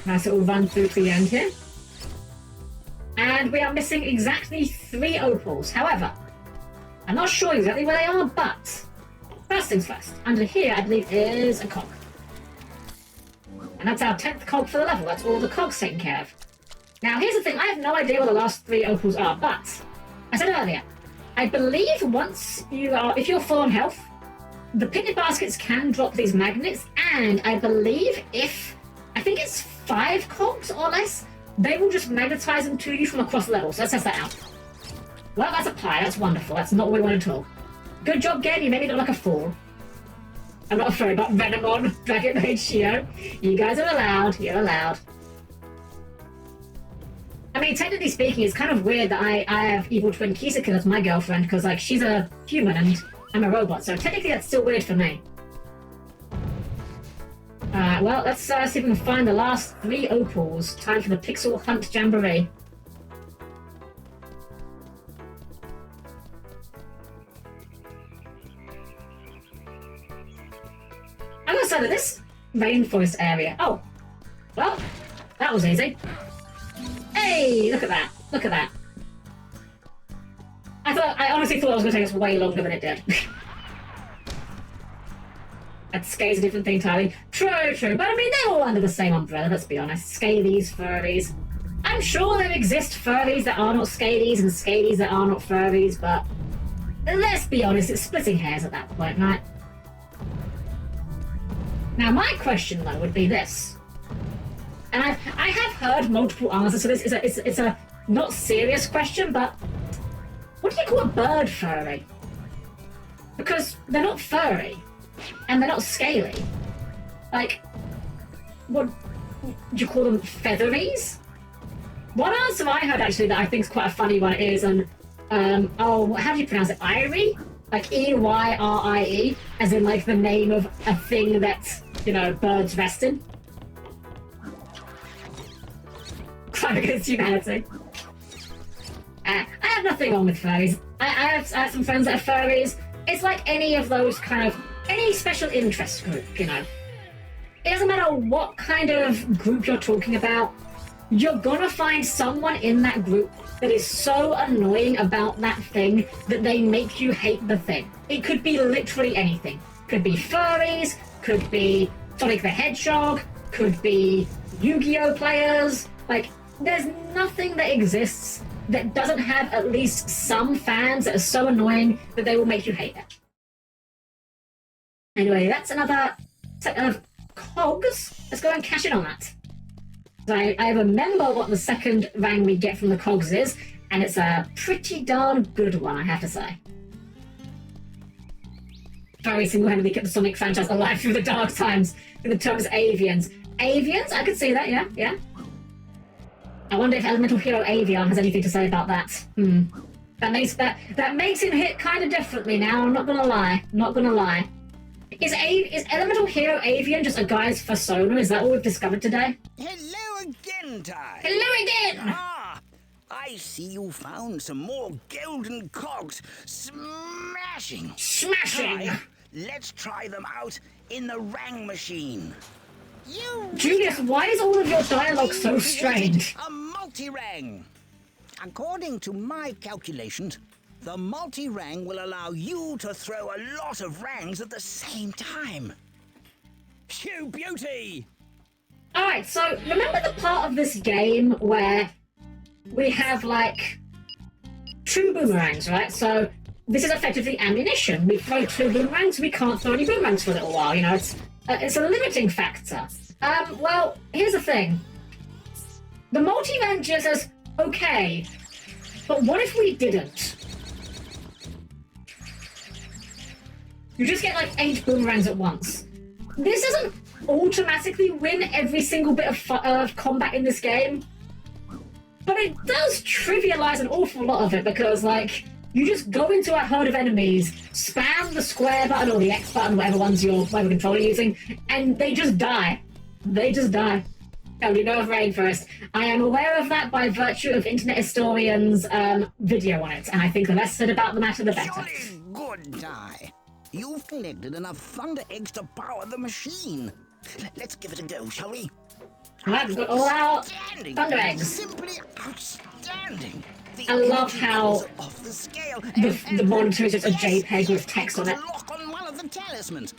Nice little run through to the end here. And we are missing exactly 3 opals. However, I'm not sure exactly where they are, but first things first. Under here, I believe, is a cog. And that's our 10th cog for the level. That's all the cogs taken care of. Now, here's the thing. I have no idea what the last 3 opals are, but I said earlier, I believe once you are, if you're full on health, the picnic baskets can drop these magnets, and I believe if, I think it's 5 cogs or less, they will just magnetize them to you from across the level. So let's test that out. Well, that's a pie. That's wonderful. That's not what we want at all. Good job, game. You made me look like a fool. I'm not afraid about Venomon, Dragon Mage Shio. You guys are allowed. You're allowed. I mean, technically speaking, it's kind of weird that I have evil twin Kisaka as my girlfriend, because, like, she's a human and I'm a robot, so technically that's still weird for me. Well, let's see if we can find the last 3 opals. Time for the Pixel Hunt Jamboree. I'm gonna say that this rainforest area... Oh, well, that was easy. Hey, look at that. Look at that. I honestly thought it was going to take us way longer than it did. That scale's a different thing entirely. True, true. But I mean, they're all under the same umbrella, let's be honest. Scalies, furries. I'm sure there exist furries that are not scalies and scalies that are not furries, but let's be honest, it's splitting hairs at that point, right? Now, my question, though, would be this. And I have heard multiple answers to this. It's a not serious question, but what do you call a bird furry? Because they're not furry, and they're not scaly. Like, what do you call them? Featheries? One answer I heard actually that I think is quite a funny one is how do you pronounce it? Eyrie? Like E-Y-R-I-E, as in like the name of a thing that, you know, birds rest in. Crime against humanity. I have nothing wrong with furries. I have some friends that are furries. It's like any of those kind of, any special interest group, you know. It doesn't matter what kind of group you're talking about, you're gonna find someone in that group that is so annoying about that thing that they make you hate the thing. It could be literally anything. Could be furries, could be Sonic the Hedgehog, could be Yu-Gi-Oh players. Like, there's nothing that exists that doesn't have at least some fans that are so annoying that they will make you hate it. Anyway, that's another set of cogs. Let's go and cash in on that. So I remember what the second rang we get from the cogs is, and it's a pretty darn good one, I have to say. Very single-handedly kept the Sonic franchise alive through the dark times, through the terms avians. Avians? I could see that, yeah. I wonder if Elemental Hero Avian has anything to say about that. That makes him hit kind of differently now, I'm not gonna lie. Is Elemental Hero Avian just a guy's persona? Is that all we've discovered today? Hello again, Ty. Hello again! Ah, I see you found some more golden cogs. Smashing! Ty, let's try them out in the Rang machine. Julius, why is all of your dialogue so strange? A multi-rang. According to my calculations, the multi-rang will allow you to throw a lot of rangs at the same time. You beauty! Alright, so remember the part of this game where we have, like, 2 boomerangs, right? So this is effectively ammunition. We throw 2 boomerangs, we can't throw any boomerangs for a little while, you know, it's a limiting factor. Well, here's the thing. The multi-rang just says, okay, but what if we didn't? You just get like 8 boomerangs at once. This doesn't automatically win every single bit of combat in this game, but it does trivialize an awful lot of it because, like, you just go into a herd of enemies, spam the square button or the X button, whatever controller you're using, and they just die. Oh, you know of Rainforest. I am aware of that by virtue of Internet Historian's video on it, and I think the less said about the matter, the better. Jolly good, Ty. You've collected enough thunder eggs to power the machine. Let's give it a go, shall we? Let's go all out thunder eggs. Simply outstanding. I love how off the scale. The monitor is just a JPEG with text on it. Lock on one of the talismans.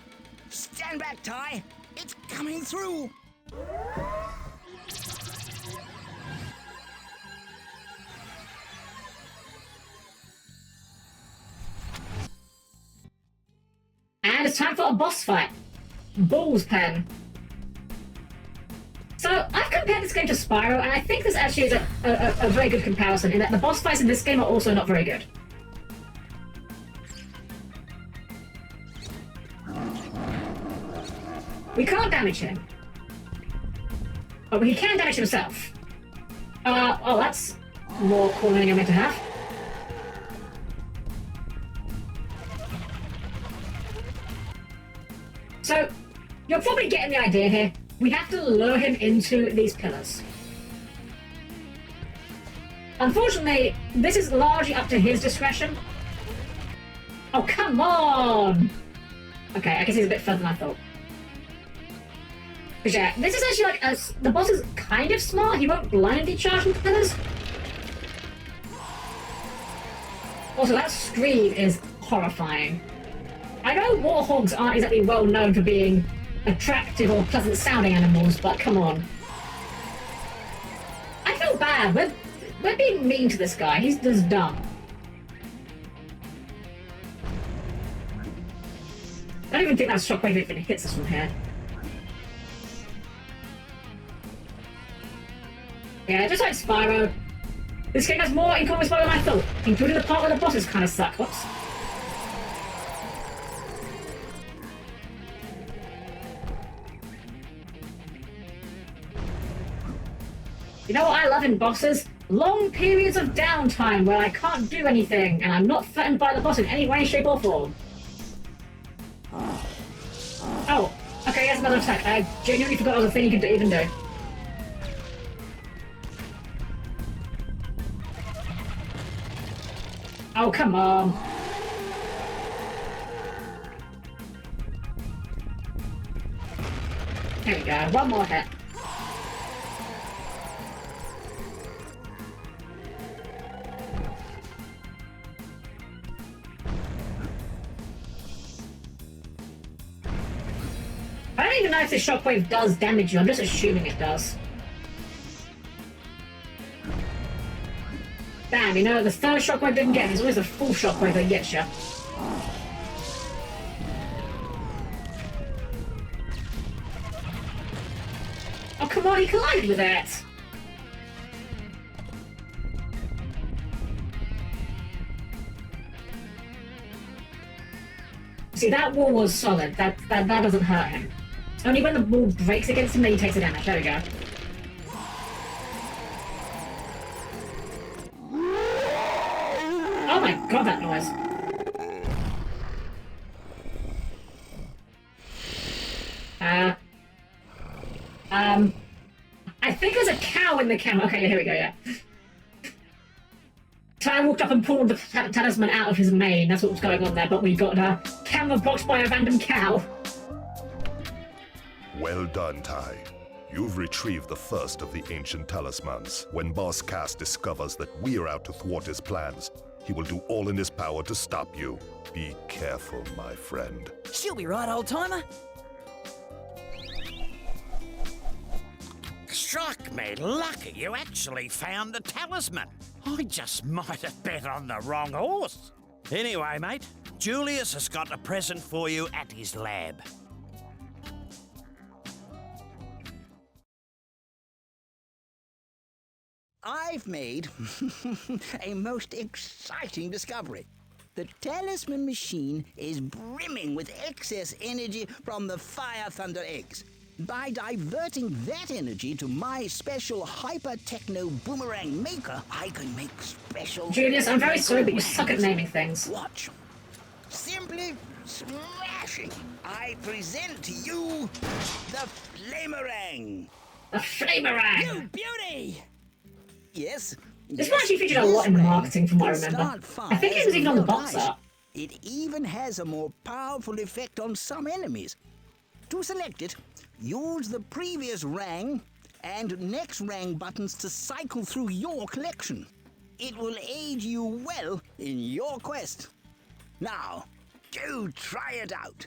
Stand back, Ty. It's coming through. And it's time for a boss fight. Bull's Pen. So, I've compared this game to Spyro, and I think this actually is a very good comparison, in that the boss fights in this game are also not very good. We can't damage him. But he can damage himself. Oh, that's more cool than I meant to have. So, you're probably getting the idea here. We have to lure him into these pillars. Unfortunately, this is largely up to his discretion. Oh, come on! Okay, I guess he's a bit further than I thought. But yeah, this is actually like the boss is kind of smart. He won't blindly charge into pillars. Also, that scream is horrifying. I know warthogs aren't exactly well known for being attractive or pleasant sounding animals, but come on. I feel bad. We're being mean to this guy. He's just dumb. I don't even think that shockwave even hits us from here. Yeah, just like Spyro. This game has more in common with Spyro than I thought, including the part where the bosses kind of suck. Whoops. You know what I love in bosses? Long periods of downtime where I can't do anything and I'm not threatened by the boss in any way, shape or form. Oh, okay, here's another attack. I genuinely forgot there was a thing you could even do. Oh, come on. There we go, one more hit. I don't even know if this shockwave does damage you, I'm just assuming it does. Damn, you know, the third shockwave didn't get me, there's always a full shockwave that gets you. Oh, come on, he collided with it! See, that wall was solid. That doesn't hurt him. Only when the wall breaks against him that he takes the damage. There we go. Oh my god, that noise. I think there's a cow in the camera. Okay, here we go, yeah. Ty walked up and pulled the talisman out of his mane. That's what was going on there, but we got a camera blocked by a random cow. Well done, Ty. You've retrieved the first of the ancient talismans. When Boss Cass discovers that we're out to thwart his plans, he will do all in his power to stop you. Be careful, my friend. She'll be right, old-timer. Struck me lucky you actually found the talisman. I just might have bet on the wrong horse. Anyway, mate, Julius has got a present for you at his lab. I've made a most exciting discovery. The talisman machine is brimming with excess energy from the Fire Thunder eggs. By diverting that energy to my special hyper-techno boomerang maker, I can make special... Julius, I'm very sorry, but you suck at naming things. Watch. Simply smashing. I present to you the Flamerang. The Flamerang! You beauty! Yes. This one actually featured a lot in the marketing from what I remember. I think it was even on the box art. It even has a more powerful effect on some enemies. To select it, use the previous rang and next rang buttons to cycle through your collection. It will aid you well in your quest. Now, go try it out.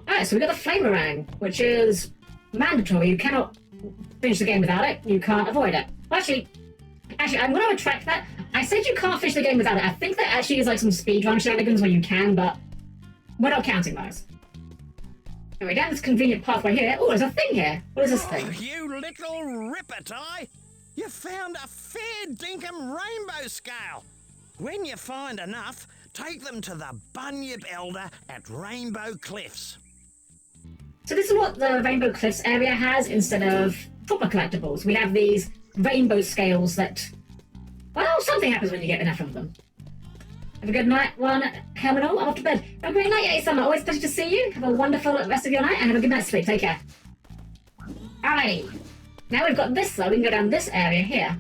Alright, so we got the Flamerang, which is mandatory. You cannot finish the game without it. You can't avoid it. Well, actually, I'm going to retract that. I said you can't finish the game without it. I think that actually is like some speedrun shenanigans where you can, but we're not counting those. Anyway, down this convenient pathway here. Oh, there's a thing here. What is this thing? You little ripper, Ty! You found a fair dinkum rainbow scale. When you find enough, take them to the Bunyip Elder at Rainbow Cliffs. So this is what the Rainbow Cliffs area has instead of proper collectibles. We have these rainbow scales that... Well, something happens when you get enough of them. Have a good night, Helm-Chan. I'm off to bed. Have a great night, Yay Summer. Always a pleasure to see you. Have a wonderful rest of your night and have a good night's sleep. Take care. Alrighty. Now we've got this, though. We can go down this area here.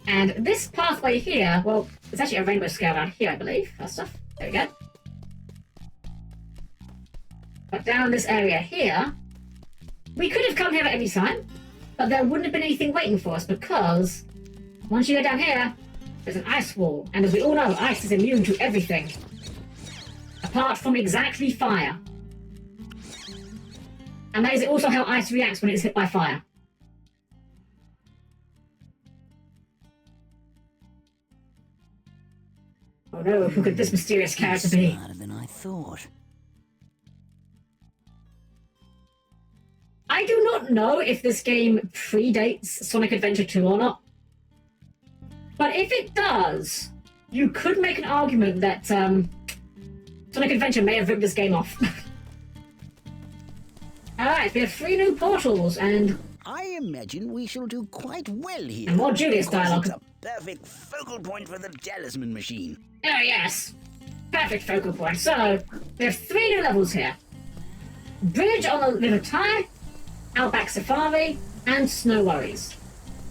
And this pathway here, well, there's actually a rainbow scale around here, I believe. That stuff. There we go. But down this area here, we could have come here at any time, but there wouldn't have been anything waiting for us because once you go down here, There's an ice wall, and as we all know, ice is immune to everything. Apart from exactly fire. And that is also how ice reacts when it's hit by fire. Oh no, who could this mysterious character be? Smarter than I thought. I do not know if this game predates Sonic Adventure 2 or not. But if it does, you could make an argument that Sonic Adventure may have ripped this game off. Alright, we have 3 new portals and... I imagine we shall do quite well here. And more Julius dialogue. It's a perfect focal point for the talisman machine. Oh yes, perfect focal point. So, we have 3 new levels here. Bridge on the River Ty, Outback Safari, and Snow Worries.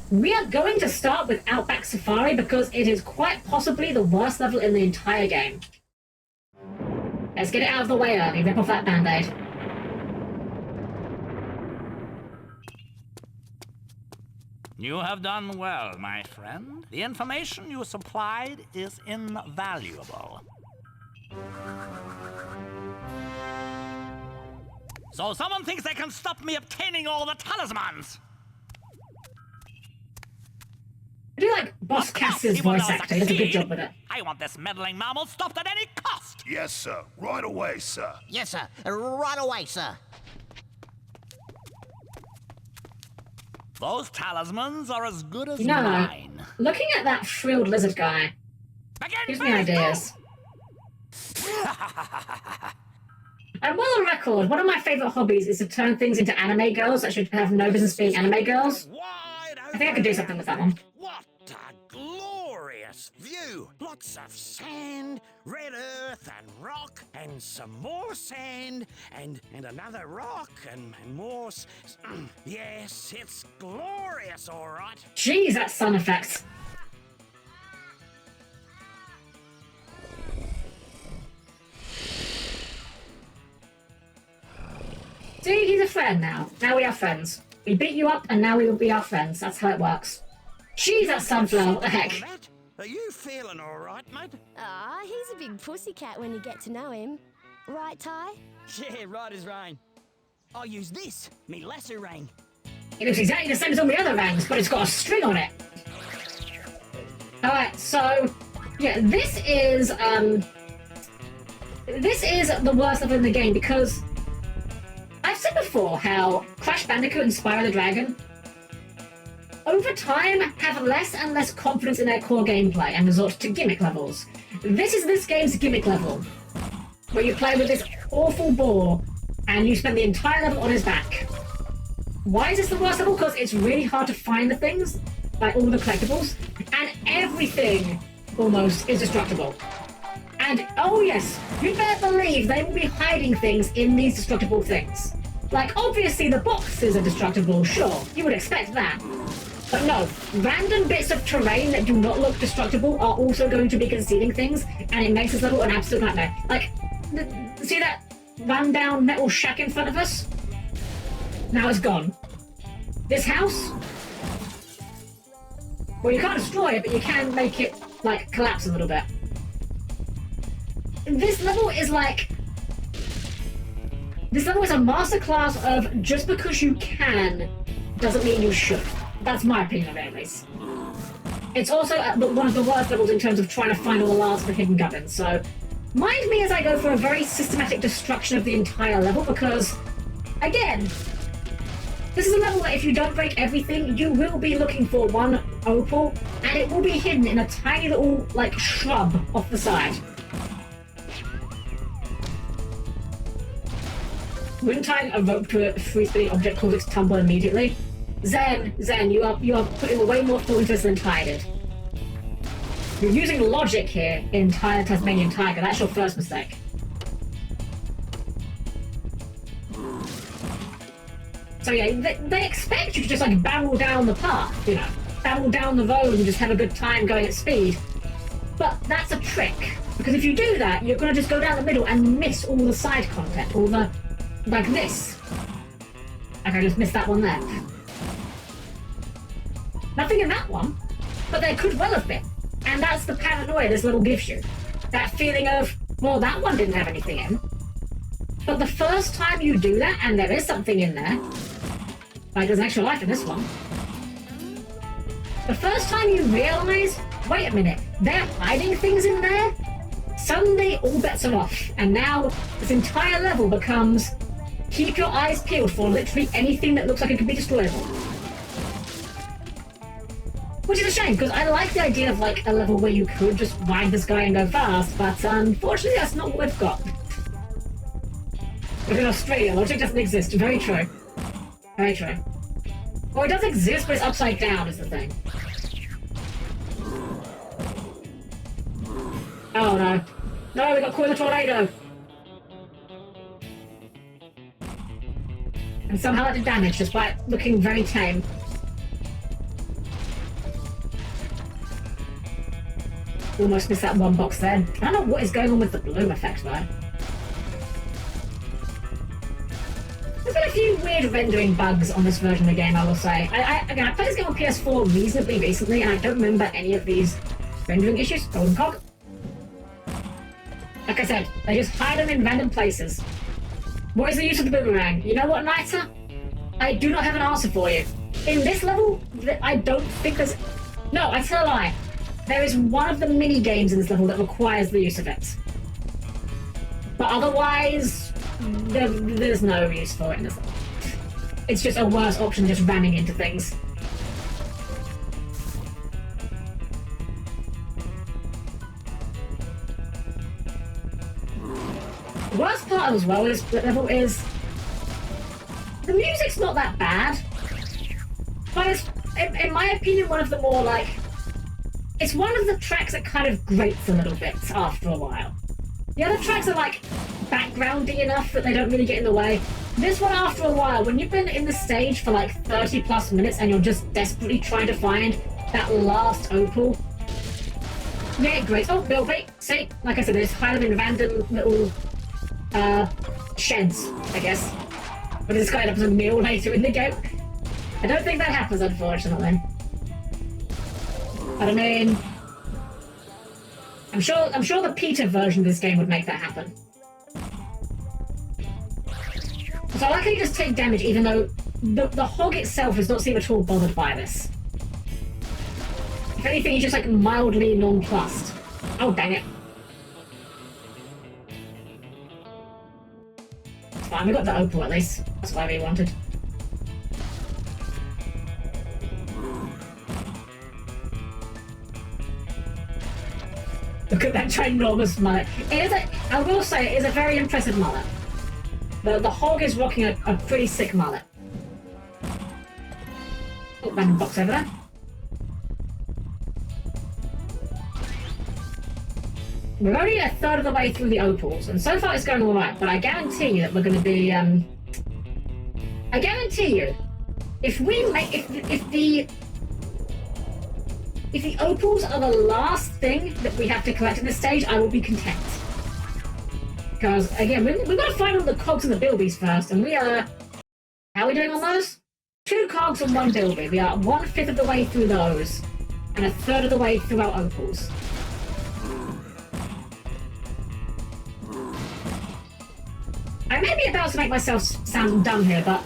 We are going to start with Outback Safari because it is quite possibly the worst level in the entire game. Let's get it out of the way early, rip off that band-aid. You have done well, my friend. The information you supplied is invaluable. So someone thinks they can stop me obtaining all the talismans! I do like Boss Cass's voice acting. He does a good job with it. I want this meddling mammal stopped at any cost! Yes, sir. Right away, sir. Yes, sir. Right away, sir. Those talismans are as good as You know, mine. looking at that frilled lizard guy gives me ideas. And well on record, one of my favourite hobbies is to turn things into anime girls that should have no business being anime girls. I think I could do something with that one. What a glorious view! Lots of sand, red earth and rock, and some more sand, and another rock, and more... yes, it's glorious, all right. Jeez, that sound effects. See, he's a friend now. Now we are friends. We beat you up, and now we will be our friends. That's how it works. Jeez, that sunflower, what the heck? Are you feeling all right, mate? Ah, he's a big pussycat when you get to know him. Right, Ty? Yeah, right as rain. I'll use this, me lasso ring. It looks exactly the same as all the other rings, but it's got a string on it. Alright, so... yeah, this is the worst level in the game, because... I've said before how Crash Bandicoot and Spyro the Dragon, over time, have less and less confidence in their core gameplay and resort to gimmick levels. This is this game's gimmick level, where you play with this awful boar, and you spend the entire level on his back. Why is this the worst level? Because it's really hard to find the things, like all the collectibles, and everything, almost, is destructible. And, oh yes, you better believe they will be hiding things in these destructible things. Like, obviously the boxes are destructible, sure, you would expect that. But no, random bits of terrain that do not look destructible are also going to be concealing things, and it makes this level an absolute nightmare. Like, see that run-down metal shack in front of us? Now it's gone. This house? Well, you can't destroy it, but you can make it, like, collapse a little bit. This level is like... This level is a masterclass of just because you can doesn't mean you should. That's my opinion of it, at least. It's also one of the worst levels in terms of trying to find all the last hidden gubbins, so... Mind me as I go for a very systematic destruction of the entire level, because... Again... This is a level that if you don't break everything, you will be looking for one opal, and it will be hidden in a tiny little, like, shrub off the side. When tying a rope to a free-spinning object causes it to tumble immediately. Zen, you are putting way more thought into this than Ty did. You're using logic here in Ty the Tasmanian Tiger. That's your first mistake. So yeah, they expect you to just like barrel down the path, you know, barrel down the road and just have a good time going at speed. But that's a trick, because if you do that, you're going to just go down the middle and miss all the side content, all the... like this. Okay, I just missed that one there. Nothing in that one, but there could well have been. And that's the paranoia this level gives you. That feeling of, well, that one didn't have anything in. But the first time you do that, and there is something in there, like there's an extra life in this one, the first time you realise, wait a minute, they're hiding things in there? Suddenly all bets are off, and now this entire level becomes keep your eyes peeled for literally anything that looks like it could be destroyable. Which is a shame, because I like the idea of like a level where you could just ride this guy and go fast, but unfortunately that's not what we've got. But in Australia, logic doesn't exist. Very true. Very true. Well, it does exist, but it's upside down is the thing. Oh no. No, we got caught in a tornado! And somehow that did damage, despite looking very tame. Almost missed that one box there. I don't know what is going on with the bloom effect though. There's been a few weird rendering bugs on this version of the game, I will say. Again, I played this game on PS4 reasonably recently, and I don't remember any of these rendering issues. Golden Cog. Like I said, they just hide them in random places. What is the use of the boomerang? You know what, Nita? I do not have an answer for you. In this level, I don't think there's... No, I tell a lie. There is one of the mini-games in this level that requires the use of it. But otherwise, there's no use for it in this level. It's just a worse option than just ramming into things. The worst part as well is the level is... The music's not that bad. But it's, in my opinion, one of the more like... It's one of the tracks that kind of grates a little bit after a while. The other tracks are like backgroundy enough that they don't really get in the way. This one, after a while, when you've been in the stage for like 30 plus minutes and you're just desperately trying to find that last opal, yeah, it grates. Oh, Bilby, see, like I said, there's kind of in random little sheds, I guess. But it's kind of a meal later in the game. I don't think that happens, unfortunately. But I mean, I'm sure the Peter version of this game would make that happen. So I like how you just take damage, even though the hog itself does not seem at all bothered by this. If anything, he's just like mildly nonplussed. Oh, dang it. It's fine, we got the opal at least. That's what I really wanted. Look at that ginormous mullet. I will say, it is a very impressive mullet. The hog is rocking a pretty sick mullet. Oh, random box over there. We're only a third of the way through the opals, and so far it's going alright, but I guarantee you that we're going to be, I guarantee you, if the opals are the last thing that we have to collect in this stage, I will be content. Because, again, we've got to find all the cogs and the bilbies first, and we are... How are we doing on those? 2 cogs and 1 bilby. We are 1/5 of the way through those, and 1/3 of the way through our opals. I may be about to make myself sound dumb here, but...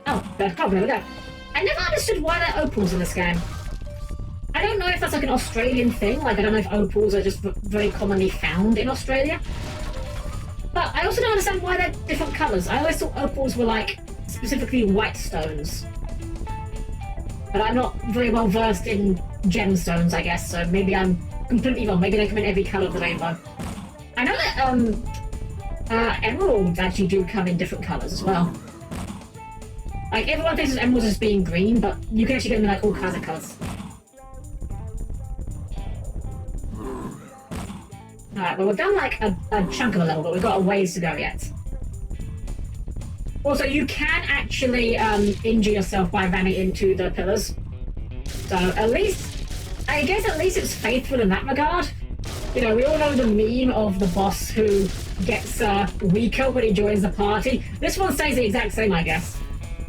Oh, third cog, there we go. I never understood why there are opals in this game. I don't know if that's like an Australian thing, like I don't know if opals are just very commonly found in Australia. But I also don't understand why they're different colours. I always thought opals were like specifically white stones. But I'm not very well versed in gemstones, I guess, so maybe I'm completely wrong. Maybe they come in every colour of the rainbow. I know that emeralds actually do come in different colours as well. Like everyone thinks of emeralds as being green, but you can actually get them in like all kinds of colours. Alright, well we've done like a chunk of a level, but we've got a ways to go yet. Also, you can actually injure yourself by ramming into the pillars. So at least, I guess at least it's faithful in that regard. You know, we all know the meme of the boss who gets weaker when he joins the party. This one stays the exact same, I guess.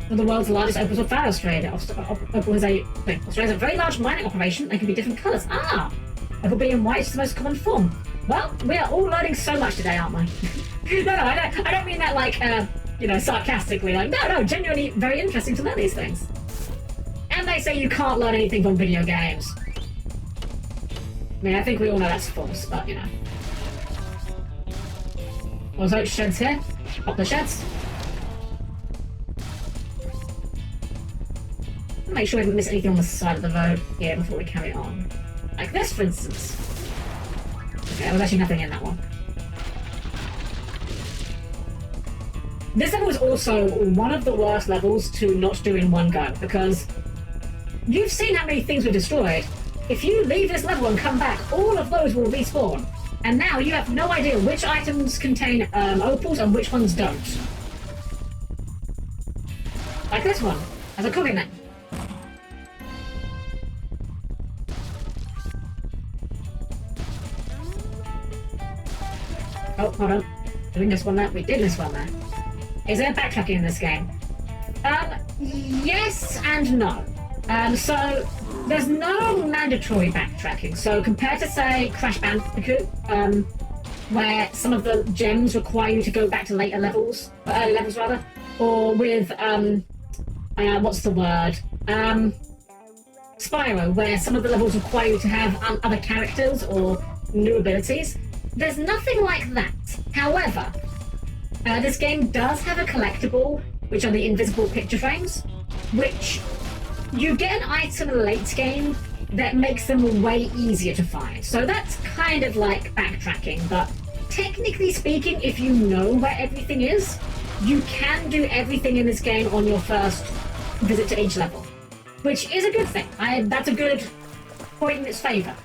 One of the world's largest opals of Australia. Australia's a very large mining operation and can be different colours. Ah! Opal being white is the most common form. Well, we are all learning so much today, aren't we? No, I don't mean that like, sarcastically. Like, no, genuinely very interesting to learn these things. And they say you can't learn anything from video games. I mean, I think we all know that's false, but, you know. Also, sheds here. Pop the sheds. Make sure we don't miss anything on the side of the road here before we carry on. Like this, for instance. Okay, there was actually nothing in that one. This level is also one of the worst levels to not do in one go, because you've seen how many things were destroyed. If you leave this level and come back, all of those will respawn. And now you have no idea which items contain opals and which ones don't. Like this one, as a cooking net. Oh, hold on. Did we miss one there? We did miss one there. Is there backtracking in this game? Yes and no. So there's no mandatory backtracking. So compared to, say, Crash Bandicoot, where some of the gems require you to go back to later levels, or with, what's the word? Spyro, where some of the levels require you to have other characters or new abilities. There's nothing like that. However, this game does have a collectible, which are the invisible picture frames, which you get an item late game that makes them way easier to find. So that's kind of like backtracking, but technically speaking, if you know where everything is, you can do everything in this game on your first visit to each level, which is a good thing. That's a good point in its favour.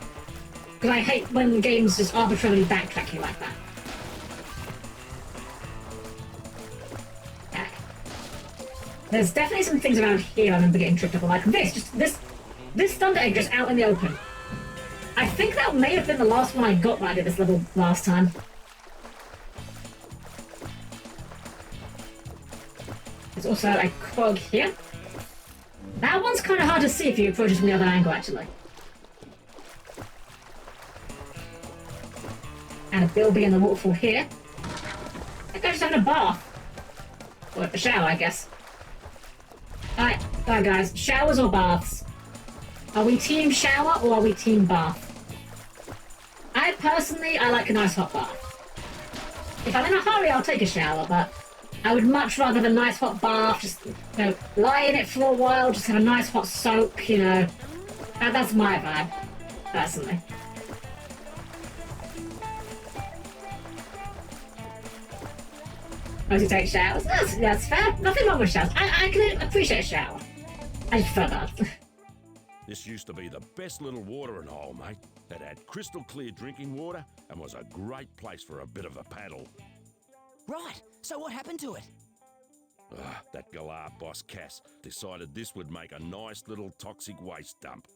Because I hate when games just arbitrarily backtrack you like that. Okay. There's definitely some things around here I remember getting tripped up on, like this thunder egg just out in the open. I think that may have been the last one I got when I did this level last time. There's also a cog here. That one's kind of hard to see if you approach it from the other angle, actually. And a Bilby in the waterfall here. That guy's just having a bath. Or a shower, I guess. Alright, guys. Showers or baths? Are we team shower or are we team bath? I like a nice hot bath. If I'm in a hurry, I'll take a shower, but I would much rather have a nice hot bath, just, lie in it for a while, just have a nice hot soak, That's my vibe, personally. Mostly take showers. That's fair. Nothing wrong with showers. I can appreciate a shower. I prefer that. This used to be the best little watering hole, mate. It had crystal clear drinking water and was a great place for a bit of a paddle. Right, so what happened to it? That Galar boss Cass decided this would make a nice little toxic waste dump.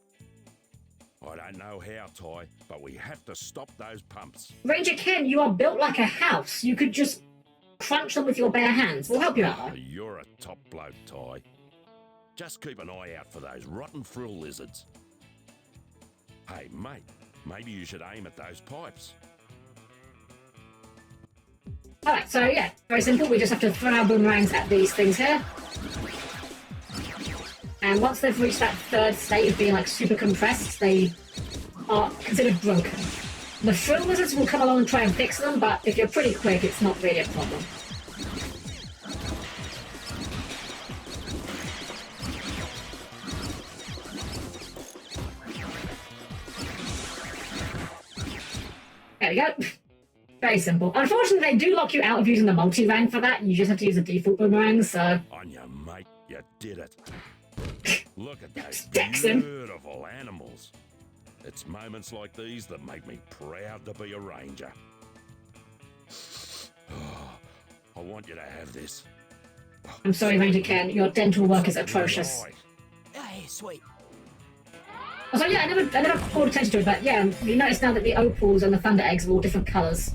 I don't know how, Ty, but we have to stop those pumps. Ranger Ken, you are built like a house. You could just crunch them with your bare hands. We'll help you out. You're a top bloke, Ty. Just keep an eye out for those rotten frill lizards. Hey, mate, maybe you should aim at those pipes. Alright, so yeah, very simple. We just have to throw our boomerangs at these things here. And once they've reached that third state of being like super compressed, they are considered broken. The frill lizards will come along and try and fix them, but if you're pretty quick, it's not really a problem. There we go. Very simple. Unfortunately, they do lock you out of using the multi-rang for that. You just have to use the default boomerang, so... On ya, mate. You did it. Look at those Jackson. beautiful animals. It's moments like these that make me proud to be a ranger. I want you to have this. I'm sorry, Ranger Ken. Your dental work is atrocious. Hey, sweet. So yeah, I never called attention to it, but yeah, you notice now that the opals and the thunder eggs are all different colours.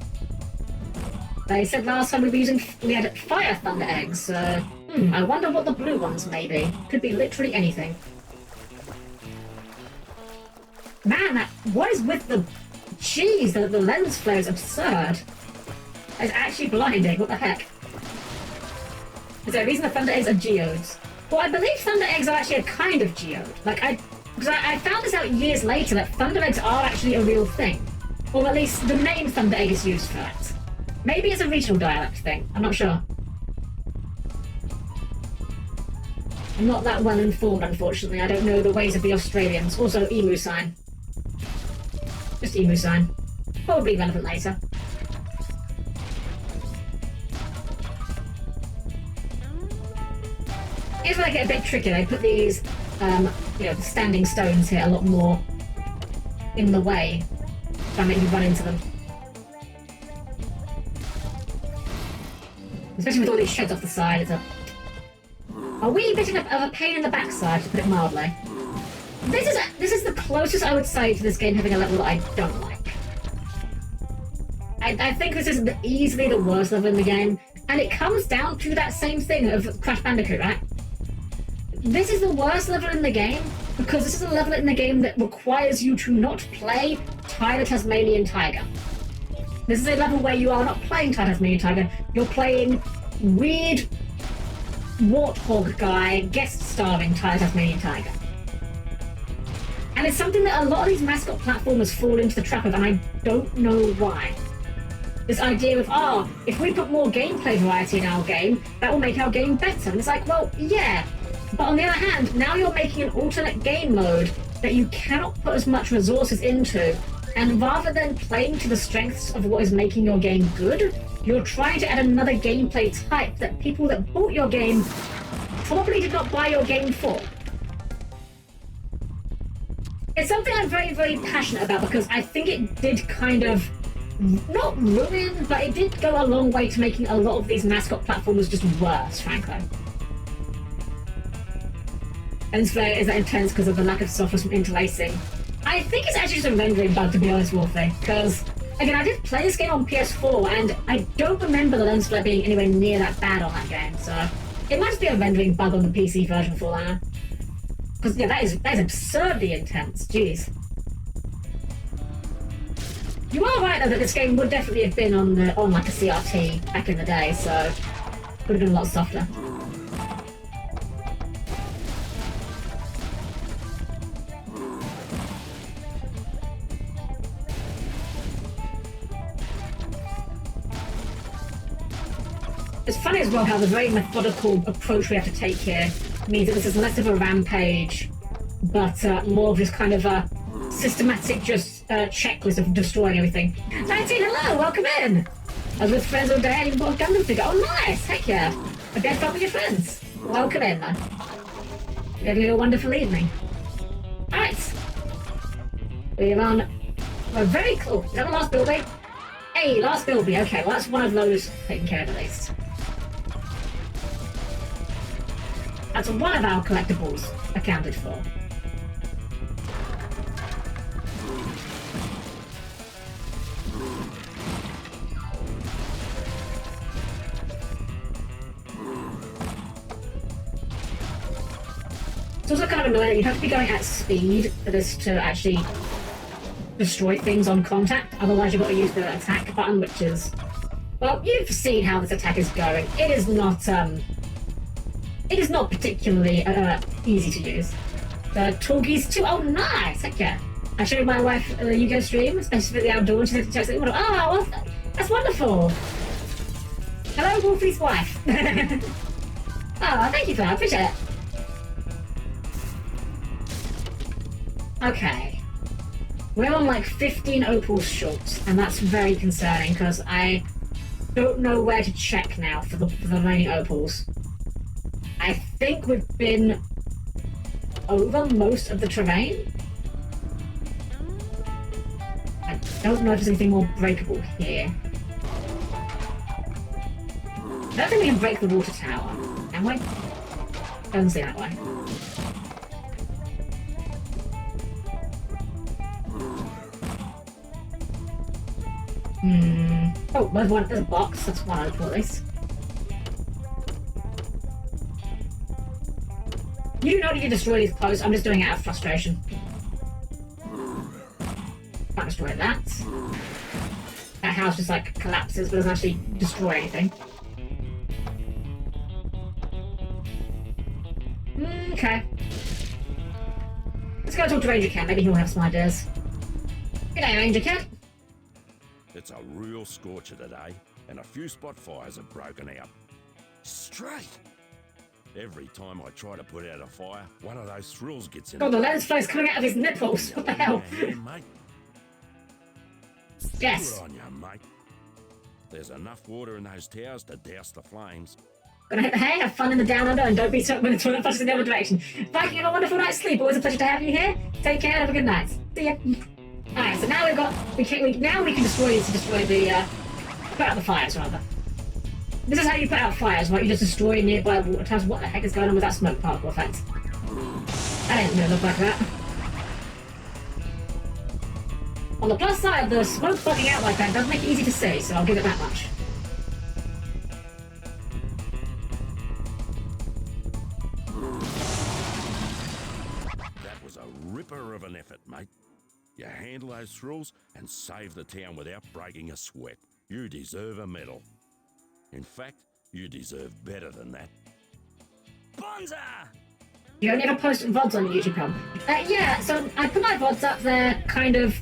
They said last time we had fire thunder eggs. I wonder what the blue ones may be. Could be literally anything. Man, what is with the... Jeez, the lens flare is absurd. It's actually blinding, what the heck? Is there a reason the Thunder Eggs are geodes? Well, I believe Thunder Eggs are actually a kind of geode. Like, because I found this out years later that Thunder Eggs are actually a real thing. Or at least the name Thunder Egg is used for it. Maybe it's a regional dialect thing, I'm not sure. I'm not that well informed, unfortunately. I don't know the ways of the Australians. Also, emu sign. Just emu sign. Probably relevant later. Here's where I get a bit tricky. They put these, the standing stones here a lot more in the way. Try and make you run into them. Especially with all these sheds off the side, it's a wee bit of a pain in the backside, to put it mildly. This is the closest I would say to this game having a level that I don't like. I think this is easily the worst level in the game, and it comes down to that same thing of Crash Bandicoot, right? This is the worst level in the game because this is a level in the game that requires you to not play Ty the Tasmanian Tiger. This is a level where you are not playing Ty the Tasmanian Tiger, you're playing weird warthog guy guest starring Ty the Tasmanian Tiger. And it's something that a lot of these mascot platformers fall into the trap of, and I don't know why. This idea of, if we put more gameplay variety in our game, that will make our game better. And it's like, well, yeah. But on the other hand, now you're making an alternate game mode that you cannot put as much resources into, and rather than playing to the strengths of what is making your game good, you're trying to add another gameplay type that people that bought your game probably did not buy your game for. It's something I'm very, very passionate about because I think it did kind of, not ruin, but it did go a long way to making a lot of these mascot platformers just worse, frankly. And so is that intense because of the lack of softness from interlacing? I think it's actually just a rendering bug, to be honest, Wolfie, because, again, I did play this game on PS4, and I don't remember the lens flare being anywhere near that bad on that game, so it might just be a rendering bug on the PC version for all I know. Because, yeah, that is absurdly intense, jeez. You are right, though, that this game would definitely have been on like a CRT back in the day, so it would have been a lot softer. It's funny as well how the very methodical approach we have to take here means that this is less of a rampage, but more of just kind of a systematic checklist of destroying everything. 19, hello, welcome in! I was with friends all day and you bought a Gundam figure. Oh nice, heck yeah! A dead fun with your friends. Welcome in then. You're having a wonderful evening. Alright. We're on a very cool. Is that the last building? Hey, last building, okay, well that's one of those taken care of at least. That's one of our collectibles accounted for. It's also kind of annoying that you have to be going at speed for this to actually destroy things on contact, otherwise you've got to use the attack button, which is... Well, you've seen how this attack is going. It is not particularly easy to use. The Torgies too. Oh, nice! Heck yeah. I showed my wife the Yu-Gi-Oh stream, specifically outdoor, and she said to text me, oh, well, that's wonderful! Hello, Wolfie's wife. Oh, thank you for that. I appreciate it. Okay. We're on like 15 opals short, and that's very concerning because I don't know where to check now for the remaining opals. I think we've been over most of the terrain. I don't know if there's anything more breakable here. I don't think we can break the water tower, can we? Doesn't seem that way. Oh, there's a box. That's one opal at least. You do not need to destroy these posts. I'm just doing it out of frustration. can't destroy that. That house just like collapses but doesn't actually destroy anything. Okay. Let's go talk to Ranger Cat. Maybe he'll have some ideas. G'day, Ranger Cat. It's a real scorcher today, and a few spot fires have broken out. Straight. Every time I try to put out a fire, one of those thrills gets in. God, the lens flow's coming out of his nipples. What the hell? Yeah, mate. Yes. Good on you, mate. There's enough water in those towers to douse the flames. Gonna hit the hay, have fun in the down under, and don't be stuck when the toilet flushes in the other direction. Viking, have a wonderful night's sleep. Always a pleasure to have you here. Take care and have a good night. See ya. Alright, so now we can destroy these to destroy the put out the fires rather. This is how you put out fires, right? You just destroy nearby water towers. What the heck is going on with that smoke particle effect? That didn't really look like that. On the plus side, the smoke bugging out like that does make it easy to see, so I'll give it that much. That was a ripper of an effort, mate. You handle those thrills and save the town without breaking a sweat. You deserve a medal. In fact, you deserve better than that. Bonza! You only ever post VODs on your YouTube channel? Yeah, so I put my VODs up there kind of...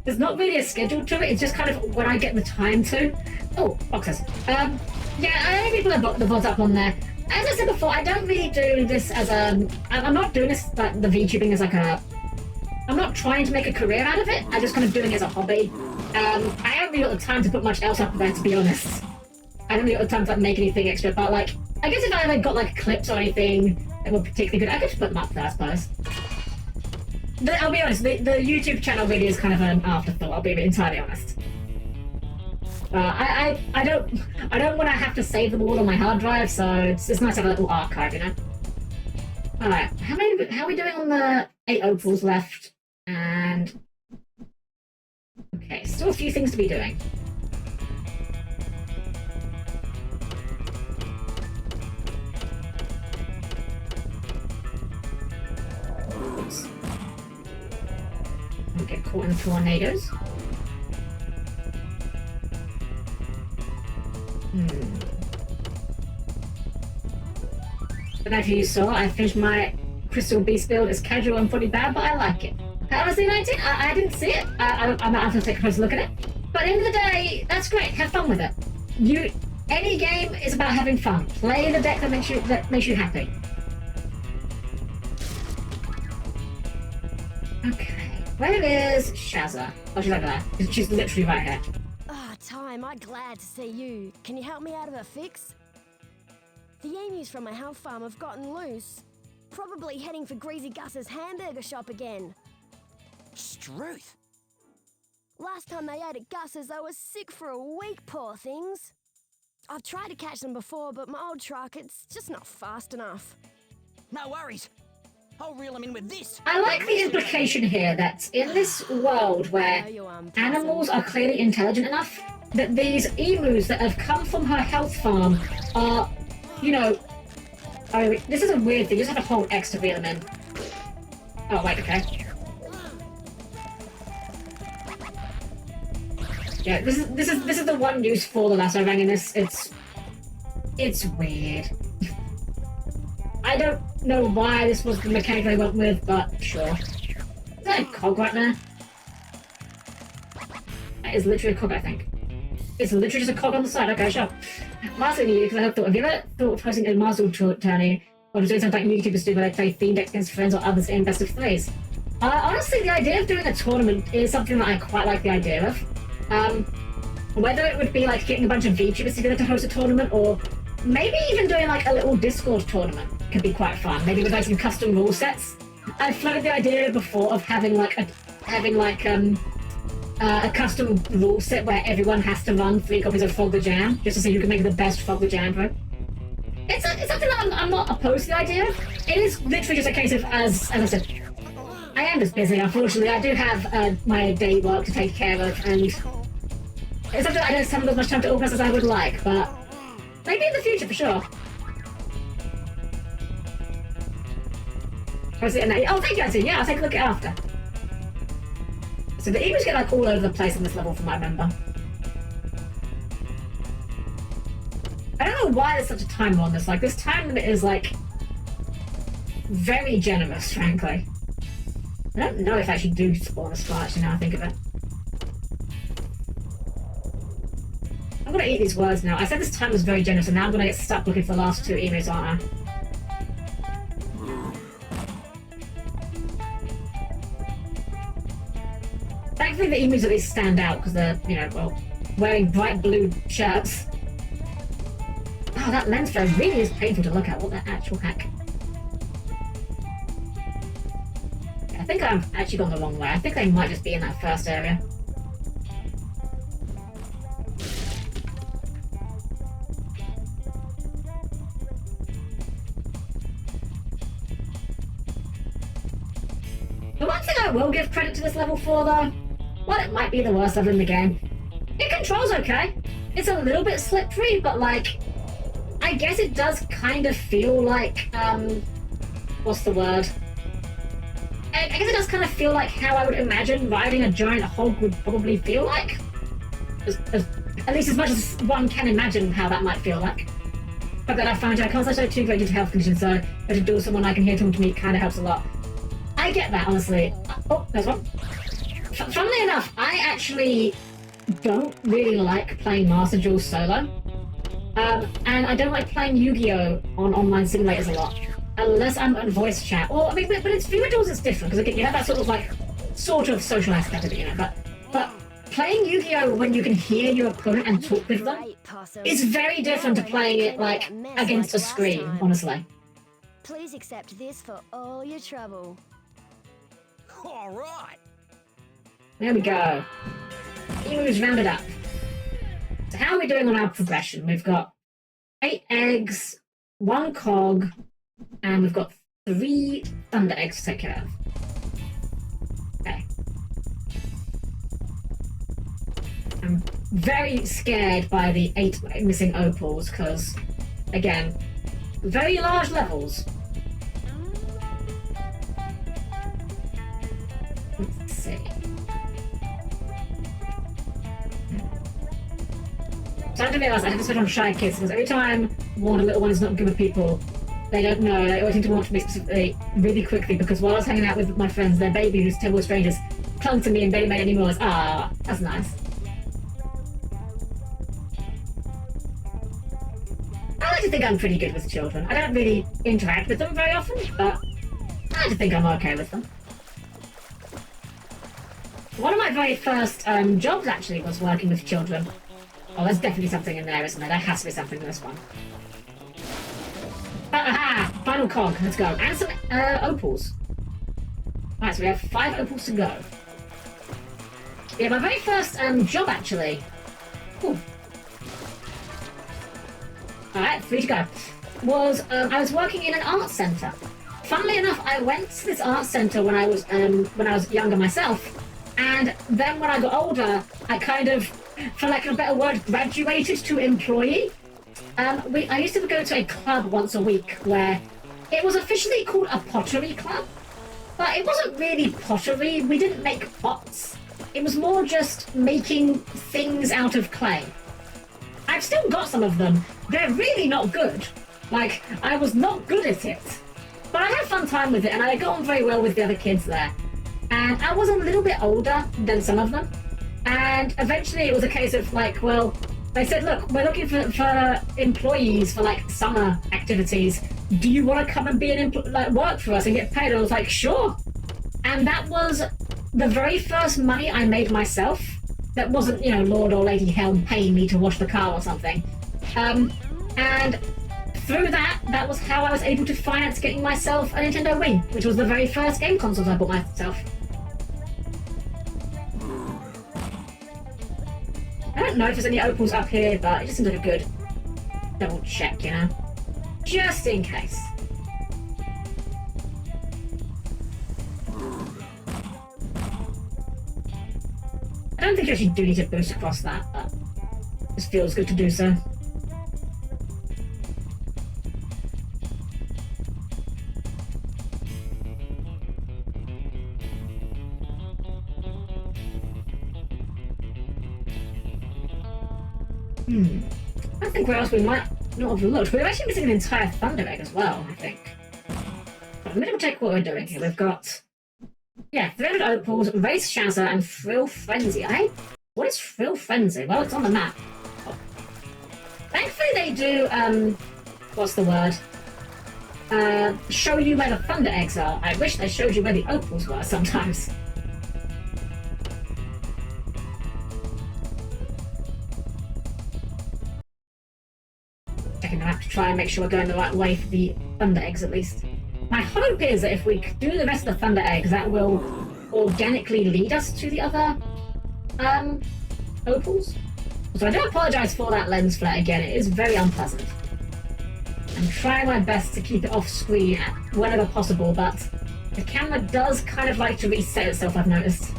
There's not really a schedule to it, it's just kind of when I get the time to. Oh, boxes. Yeah, I only put the VODs up on there. As I said before, I don't really do this as a... I'm not doing this, like, the VTubing as like a... I'm not trying to make a career out of it, I'm just kind of doing it as a hobby. I haven't really got the time to put much else up there, to be honest. I don't really got the time to like, make anything extra, but like, I guess if I ever got like clips or anything that were particularly good, I could just put them up there, I suppose. I'll be honest, the YouTube channel really is kind of an afterthought, I'll be entirely honest. I don't want to have to save them all on my hard drive, so it's nice to have a little archive, you know? Alright, how are we doing on the 8 opals left? And... Okay, still a few things to be doing. Oops. Don't get caught in tornadoes. Don't know if you saw, I finished my Crystal Beast build. It's casual and pretty bad, but I like it. How was the 19? I didn't see it. I might have to take a closer look at it. But at the end of the day, that's great. Have fun with it. Any game is about having fun. Play the deck that makes you happy. Okay, where is Shazza? Oh, she's over there. She's literally right here. Ah, Ty, I'm glad to see you. Can you help me out of a fix? The emus from my health farm have gotten loose. Probably heading for Greasy Gus's hamburger shop again. Struth. Last time they ate at Gus's, they were sick for a week, poor things. I've tried to catch them before, but my old truck, it's just not fast enough. No worries. I'll reel them in with this. I like the implication here that in this world where animals are clearly intelligent enough, that these emus that have come from her health farm are, you know... Oh, this is a weird thing. You just have to hold X to reel them in. Oh, wait, okay. Yeah, this is the one use for the lasso ring in this. It's weird. I don't know why this was the mechanic I went with, but sure. Is that a cog right there? That is literally a cog, I think. It's literally just a cog on the side. Okay, sure. I'm asking you because I thought, have you ever thought of hosting a Marvel tourney or doing something like YouTubers do where they play themed decks against friends or others in best of threes? Honestly, the idea of doing a tournament is something that I quite like the idea of. Whether it would be like getting a bunch of VTubers together to host a tournament, or maybe even doing like a little Discord tournament could be quite fun. Maybe with like some custom rule sets. I've floated the idea before of having a custom rule set where everyone has to run 3 copies of Fog the Jam just to see who can make the best Fog the Jam vote. It's something that I'm not opposed to the idea of. It is literally just a case of, as I said, I am just busy, unfortunately. I do have my day work to take care of, and it's something I don't have as much time to organise as I would like, but maybe in the future for sure. Oh, thank you, Auntie. Yeah, I'll take a look at it after. So the emus get like all over the place in this level from what I remember. I don't know why there's such a time on this. Like, this time limit is like very generous, frankly. I don't know if I actually do spawn a spot, actually, now I think of it. I'm gonna eat these words now. I said this time was very generous, and now I'm gonna get stuck looking for the last 2 emus, aren't I? Thankfully the emus at least stand out, because they're, you know, well, wearing bright blue shirts. Oh, that lens flare really is painful to look at. What the actual heck? I think I've actually gone the wrong way. I think they might just be in that first area. The one thing I will give credit to this level for, though, well, it might be the worst level in the game. It controls okay. It's a little bit slippery, but like, I guess it does kind of feel like, what's the word? I guess it does kind of feel like how I would imagine riding a giant hog would probably feel like. At least as much as one can imagine how that might feel like. But then I find I can't say too great due to health conditions, so to do someone I can hear talking to me kind of helps a lot. I get that, honestly. Oh, there's one. Funnily enough, I actually don't really like playing Master Duel solo. And I don't like playing Yu-Gi-Oh! On online simulators a lot. Unless I'm on voice chat. Or, I mean, but it's viewer duels is different, because you have that sort of social aspect of it, you know, but playing Yu-Gi-Oh! When you can hear your opponent and talk with them is very different to playing it, like, against a screen, honestly. Please accept this for all your trouble. Alright. There we go. Emus rounded up. So how are we doing on our progression? We've got 8 eggs, 1 cog, and we've got 3 thunder eggs to take care of. Okay. I'm very scared by the 8 missing opals, because, again, very large levels. Let's see. Time to realise I have to switch on Shy Kids, because every time one little one is not good with people, they don't know, they always seem to want to me specifically really quickly, because while I was hanging out with my friends, their baby, who's terrible strangers, clung to me and barely made any noise. Ah, that's nice. I like to think I'm pretty good with children. I don't really interact with them very often, but I like to think I'm okay with them. One of my very first jobs, actually, was working with children. Oh, there's definitely something in there, isn't there? There has to be something in this one. Aha! Final cog, let's go. And some opals. Right, so we have 5 opals to go. Yeah, my very first job, actually. Ooh. Alright, 3 to go. Was, I was working in an art centre. Funnily enough, I went to this art centre when I was younger myself, and then when I got older, I kind of, for lack of a better word, graduated to employee. I used to go to a club once a week where it was officially called a pottery club, but it wasn't really pottery. We didn't make pots. It was more just making things out of clay. I've still got some of them. They're really not good. Like, I was not good at it. But I had a fun time with it, and I got on very well with the other kids there. And I was a little bit older than some of them. And eventually it was a case of, like, well, they said, look, we're looking for employees for, like, summer activities. Do you want to come and be work for us and get paid? And I was like, sure. And that was the very first money I made myself. That wasn't, you know, Lord or Lady Helm paying me to wash the car or something. And through that was how I was able to finance getting myself a Nintendo Wii, which was the very first game console I bought myself. I don't know if there's any opals up here, but it just seems like a good double check, you know? Just in case. I don't think you actually do need to boost across that, but it just feels good to do so. I think where else we might not have looked. We're actually missing an entire Thunder Egg as well, I think. But let me double check what we're doing here. We've got... Yeah, 300 Opals, Race Shazza, and Frill Frenzy. What is Frill Frenzy? Well, it's on the map. Oh. Thankfully they do, what's the word? Show you where the Thunder Eggs are. I wish they showed you where the Opals were sometimes. Checking the map to try and make sure we're going the right way for the Thunder Eggs at least. My hope is that if we do the rest of the Thunder Eggs, that will organically lead us to the other Opals. So I do apologise for that lens flare again, it is very unpleasant. I'm trying my best to keep it off screen whenever possible, but the camera does kind of like to reset itself, I've noticed.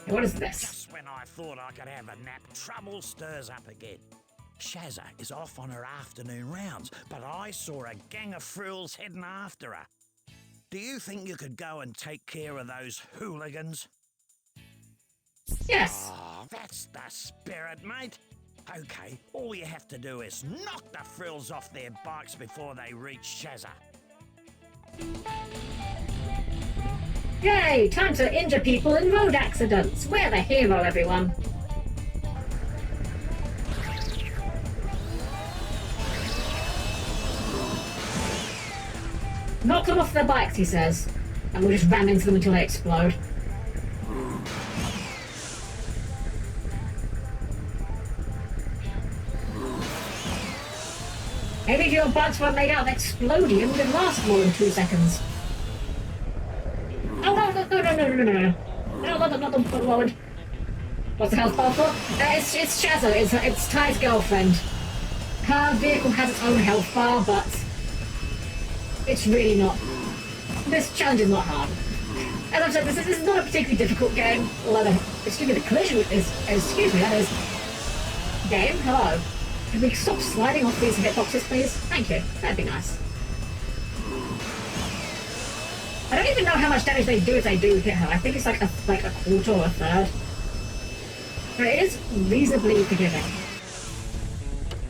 Hey, what is this? Just when I thought I could have a nap, trouble stirs up again. Shazza is off on her afternoon rounds, but I saw a gang of frills heading after her. Do you think you could go and take care of those hooligans? Yes. Oh, that's the spirit, mate. Okay, all you have to do is knock the frills off their bikes before they reach Shazza. Yay! Time to injure people in road accidents. We're the hero, everyone. Knock them off their bikes, he says, and we'll just ram into them until they explode. Maybe if your bikes were made out of explodium, they'd last more than 2 seconds. Oh, no. No, not the forward. What's the hell's powerful? It's Shazza, it's Ty's girlfriend. Her vehicle has its own health bar, but it's really not. This challenge is not hard. As I've said, this is not a particularly difficult game. Although, excuse me, the collision is. Excuse me, that is. Game? Hello. Can we stop sliding off these hitboxes, please? Thank you. That'd be nice. I don't even know how much damage they do if they do hit her. I think it's like a quarter or a third. But it is reasonably forgiving.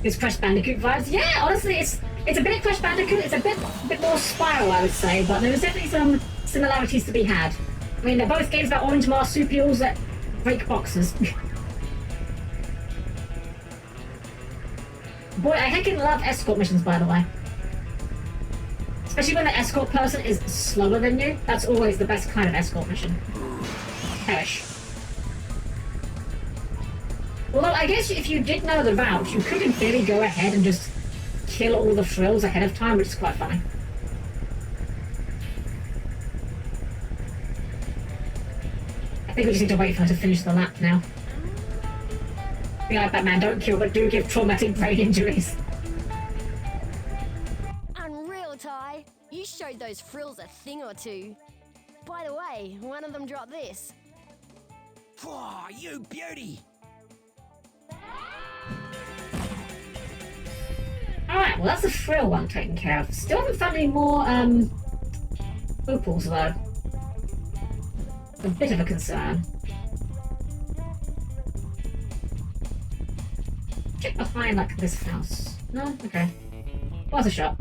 It's Crash Bandicoot vibes. Yeah, honestly, it's a bit Crash Bandicoot. It's a bit more Spiral, I would say, but there's definitely some similarities to be had. I mean, they're both games about orange marsupials that break boxes. Boy, I heckin' love escort missions, by the way. Especially when the escort person is slower than you. That's always the best kind of escort mission. Perish. Although, I guess if you did know the route, you could in theory go ahead and just kill all the frills ahead of time, which is quite funny. I think we just need to wait for her to finish the lap now. Be like Batman, don't kill, but do give traumatic brain injuries. Unreal, Ty. You showed those frills a thing or two. By the way, one of them dropped this. Oh, you beauty! Alright, well that's the frill one taken care of. Still haven't found any more, opals though. A bit of a concern. Check behind, like, this house. No? Okay. Worth a shot.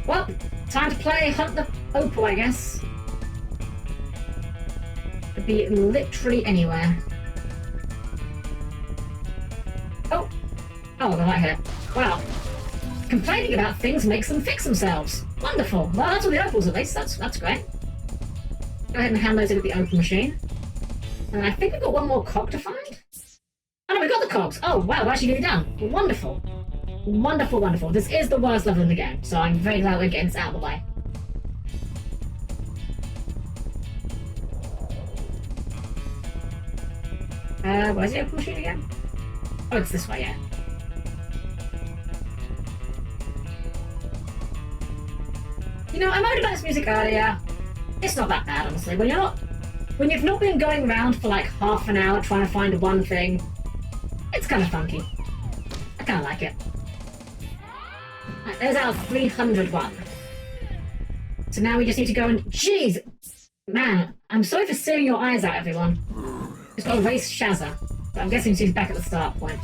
Well, time to play Hunt the Opal, I guess. Could be literally anywhere. Oh! Oh, they're right here. Wow. Complaining about things makes them fix themselves. Wonderful. Well, that's all the opals at least. That's great. Go ahead and hand those in at the open machine. And I think we've got one more cog to find. Oh no, we got the cogs. Oh wow, we're actually nearly done. Wonderful. Wonderful, wonderful. This is the worst level in the game, so I'm very glad we're getting this out of the way. Where's the open machine again? Oh, it's this way, yeah. You know, I moaned about this music earlier. It's not that bad, honestly. When you've not been going around for like half an hour trying to find one thing, it's kind of funky. kind of like it. Right, there's our 300 one. So now we just need to go and... Jeez! Man, I'm sorry for searing your eyes out, everyone. Just got to race Shazza. But I'm guessing she's back at the start point.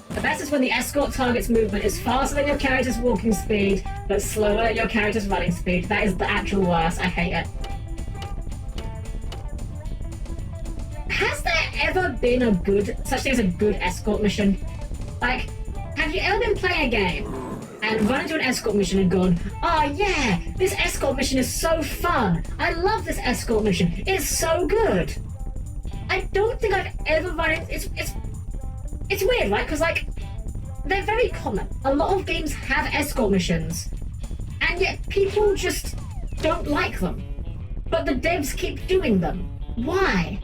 The best is when the escort target's movement is faster than your character's walking speed, but slower than your character's running speed. That is the actual worst. I hate it. Has there ever been a good, such thing as a good escort mission? Like, have you ever been playing a game and run into an escort mission and gone, oh yeah, this escort mission is so fun. I love this escort mission. It's so good. I don't think I've ever run into... It's weird, right? Because, like, they're very common. A lot of games have escort missions, and yet people just don't like them. But the devs keep doing them. Why?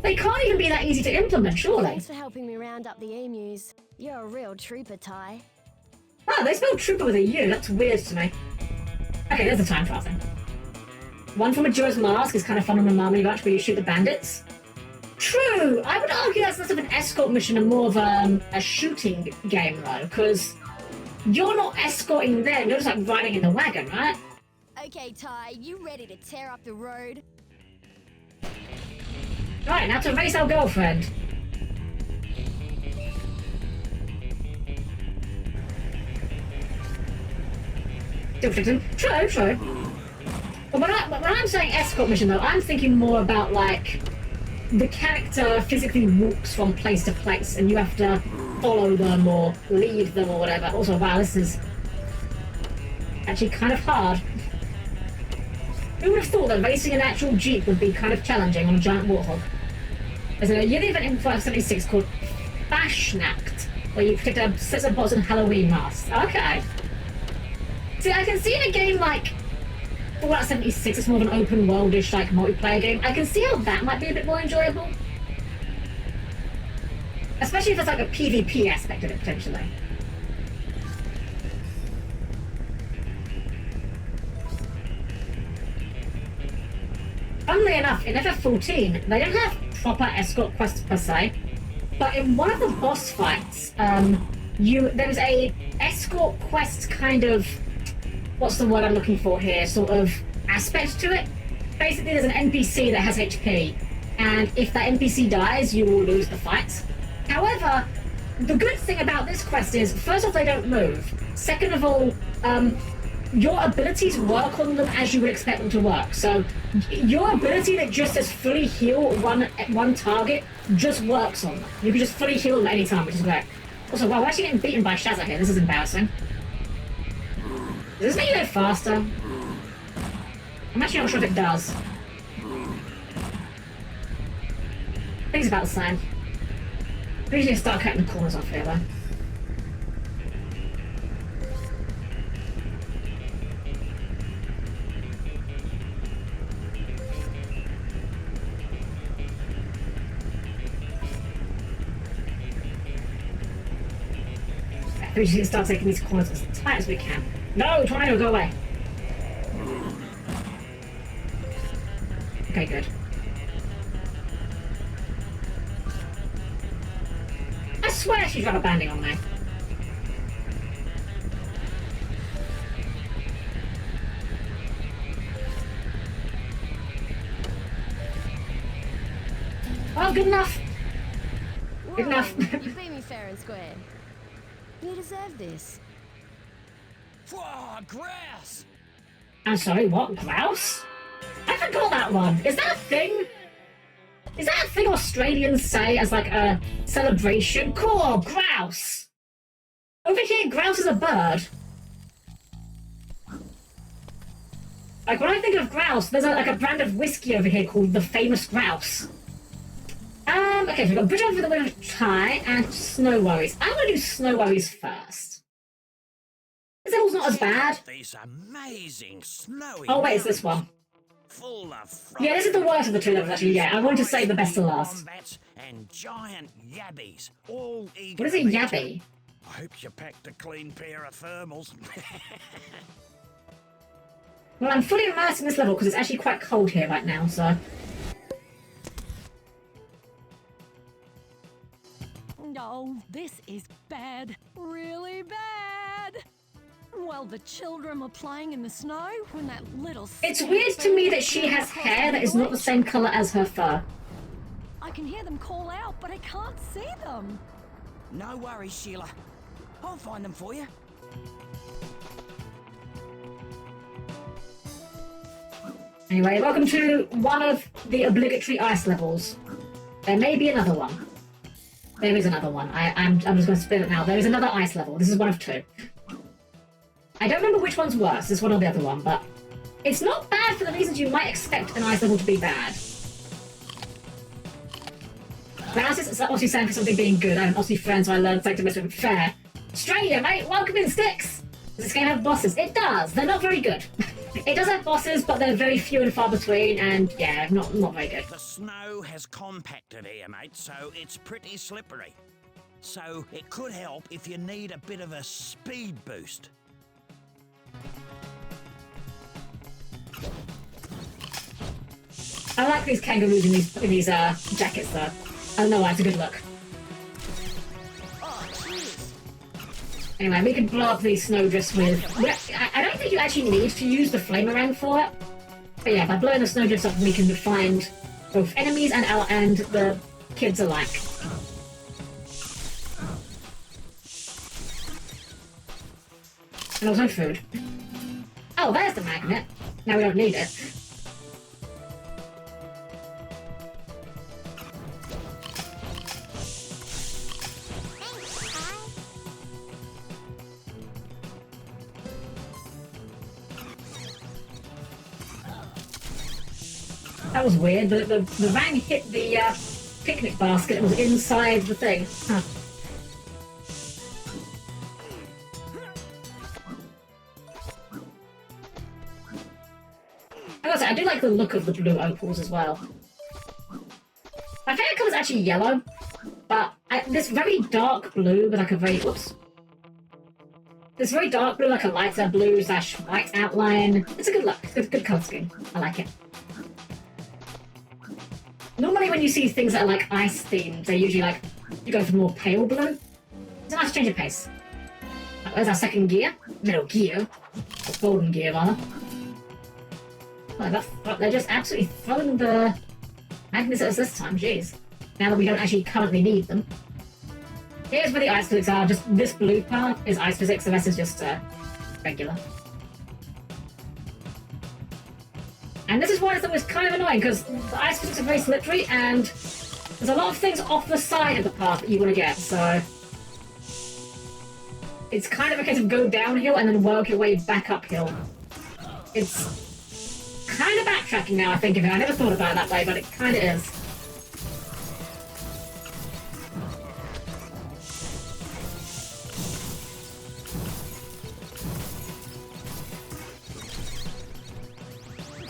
They can't even be that easy to implement, surely. Thanks for helping me round up the emus. You're a real trooper, Ty. Oh, they spelled trooper with a U. That's weird to me. Okay, there's the time trial thing. One from Majora's Mask is kind of fun on the Marmy Ranch where you shoot the bandits. True! I would argue that's less of an escort mission and more of a shooting game, though, because you're not escorting them, you're just, like, riding in the wagon, right? Okay, Ty, you ready to tear up the road? Right, now to race our girlfriend. True. But when I'm saying escort mission, though, I'm thinking more about, like, the character physically walks from place to place and you have to follow them or lead them or whatever. Also, wow, this is actually kind of hard. Who would have thought that racing an actual Jeep would be kind of challenging on a giant warthog? There's a yearly event in 576 called Fashnacht, where you protect a set of bots and Halloween masks. Okay. See, I can see in a game like Fallout 76, it's more of an open worldish like multiplayer game. I can see how that might be a bit more enjoyable. Especially if there's like a PvP aspect of it potentially. Funnily enough, in FF14, they don't have proper escort quests per se, but in one of the boss fights, there was a escort quest kind of, what's the word I'm looking for here, sort of aspect to it. Basically, there's an NPC that has HP, and if that NPC dies, you will lose the fight. However, the good thing about this quest is, first off, they don't move. Second of all, your abilities work on them as you would expect them to work. So your ability that just says fully heal one target just works on them. You can just fully heal them at any time, which is great. Also, wow, we're actually getting beaten by Shazza here. This is embarrassing. Does this make you go faster? I'm actually not sure if it does. I think it's about the same. We usually start cutting the corners off here, though. We just need to start taking these corners as tight as we can. No, Tornado, go away. Okay, good. I swear she's rubber banding on me. Well, good enough. Good enough. You beat me fair and square. You deserve this. Whoa, grass! I'm sorry, what? Grouse? I forgot that one. Is that a thing? Is that a thing Australians say as like a celebration? Cool, grouse! Over here, grouse is a bird. Like when I think of grouse, there's like a brand of whiskey over here called the Famous Grouse. Okay, so we've got Bridge Over the Winter Tie and Snow Worries. I'm gonna do Snow Worries first. This level's not as bad. These amazing snowy Oh wait, it's this one. Full of Yeah, this is the worst of the two levels actually, yeah. I wanted to save the best to last. And giant yabbies, all eager. What is a yabby? I hope you packed a clean pair of thermals. Well, I'm fully immersed in this level because it's actually quite cold here right now, so... Oh, this is bad. Really bad. While the children were playing in the snow when that little... It's weird to me that she has hair that is not the same colour as her fur. I can hear them call out, but I can't see them. No worries, Sheila. I'll find them for you. Anyway, welcome to one of the obligatory ice levels. There may be another one. There is another one. I'm just going to spin it now. There is another ice level. This is one of two. I don't remember which one's worse, this one or the other one, but it's not bad for the reasons you might expect an ice level to be bad. Rouse is obviously saying for something being good. I'm Aussie friend, so I learned something to miss with fair. Australia, mate, welcome in Sticks! Does this game have bosses? It does. They're not very good. It does have bosses, but they're very few and far between, and yeah, not very good. The snow has compacted here, mate, so it's pretty slippery. So it could help if you need a bit of a speed boost. I like these kangaroos in these jackets, though. I don't know why, it's a good look. Anyway, we can blow up these snowdrifts with... I don't think you actually need to use the flamerang for it. But yeah, by blowing the snowdrifts up, we can find both enemies and the kids alike. And also food. Oh, there's the magnet. Now we don't need it. That was weird. The rang hit the picnic basket. It was inside the thing. Huh. I do like the look of the blue opals as well. My favourite colour is actually yellow, but this very dark blue with like a very... Whoops. This very dark blue, like a lighter blue / white outline. It's a good look. It's a good colour scheme. I like it. Normally when you see things that are like ice themed, they're usually like, you go for more pale blue. It's a nice change of pace. There's our second gear. Middle gear. Or golden gear, rather. Oh, they're just absolutely throwing the magnets at us this time, jeez. Now that we don't actually currently need them. Here's where the ice physics are. Just this blue part is ice physics, the rest is just regular. And this is why it's always kind of annoying, because the ice physics are very slippery, and there's a lot of things off the side of the path that you want to get, so... It's kind of a case of go downhill and then work your way back uphill. It's kind of backtracking now, I think of it. I never thought about it that way, but it kind of is.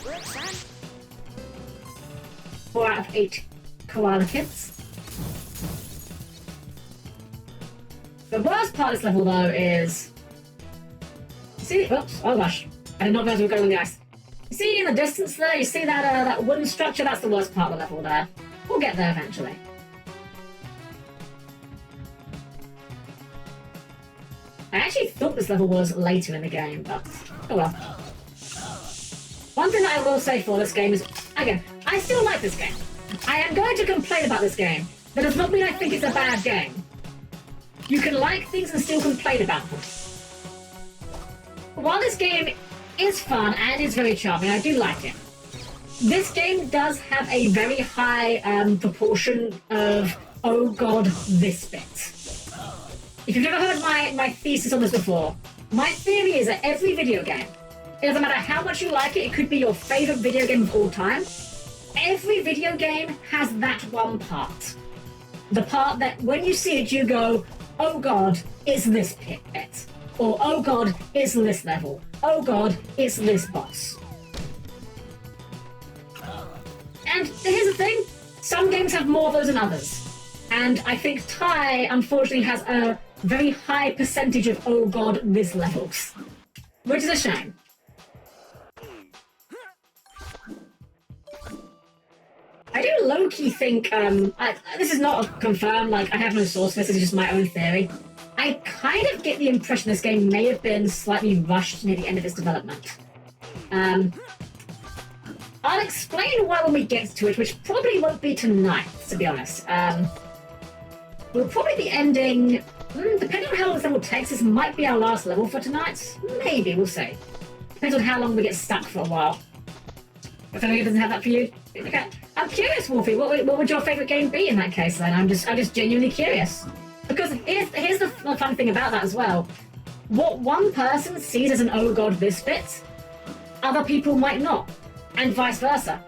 Work, son. 4 out of 8 koala kids. The worst part of this level, though, is... See? Oops. Oh, gosh. I did not realize we were going on the ice. You see in the distance there? You see that wooden structure? That's the worst part of the level there. We'll get there eventually. I actually thought this level was later in the game, but... Oh well. One thing that I will say for this game is... Again, I still like this game. I am going to complain about this game. That does not mean I think it's a bad game. You can like things and still complain about them. While this game is fun and is very charming, I do like it. This game does have a very high proportion of, oh god, this bit. If you've never heard my thesis on this before, my theory is that every video game, it doesn't matter how much you like it, it could be your favourite video game of all time, every video game has that one part. The part that when you see it you go, oh god, it's this bit. Or, oh god, it's this level. Oh god, it's this boss. And here's the thing, some games have more of those than others. And I think Ty, unfortunately, has a very high percentage of, oh god, this levels. Which is a shame. I do low-key think, this is not confirmed, like, I have no source for this, is just my own theory. I kind of get the impression this game may have been slightly rushed near the end of its development. I'll explain why when we get to it, which probably won't be tonight, to be honest. We'll probably be ending, depending on how long this level takes, this might be our last level for tonight. Maybe, we'll see. Depends on how long we get stuck for a while. If anyone doesn't have that for you, okay. I'm curious, Wolfie, what would your favourite game be in that case then? I'm just genuinely curious. Because here's the fun thing about that as well. What one person sees as an oh god this bit, other people might not. And vice versa.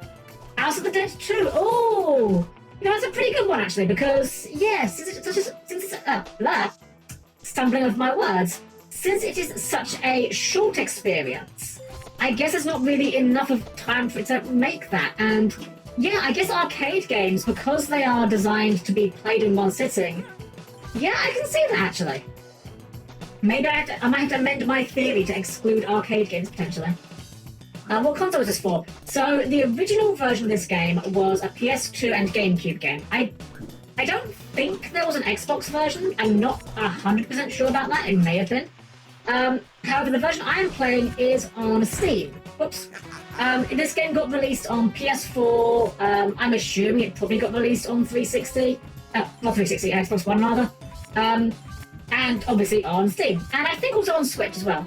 House of the Dead 2, oh! You know, that's a pretty good one actually, because, yeah, since it's stumbling over my words, since it is such a short experience, I guess there's not really enough of time for it to make that, and yeah, I guess arcade games, because they are designed to be played in one sitting, yeah, I can see that actually. Maybe I might have to amend my theory to exclude arcade games potentially. What console was this for? So the original version of this game was a PS2 and GameCube game. I don't think there was an Xbox version. I'm not 100% sure about that. It may have been. However, the version I am playing is on Steam. Whoops. This game got released on PS4. I'm assuming it probably got released on 360. Not 360, Xbox One rather. And obviously on Steam. And I think also on Switch as well.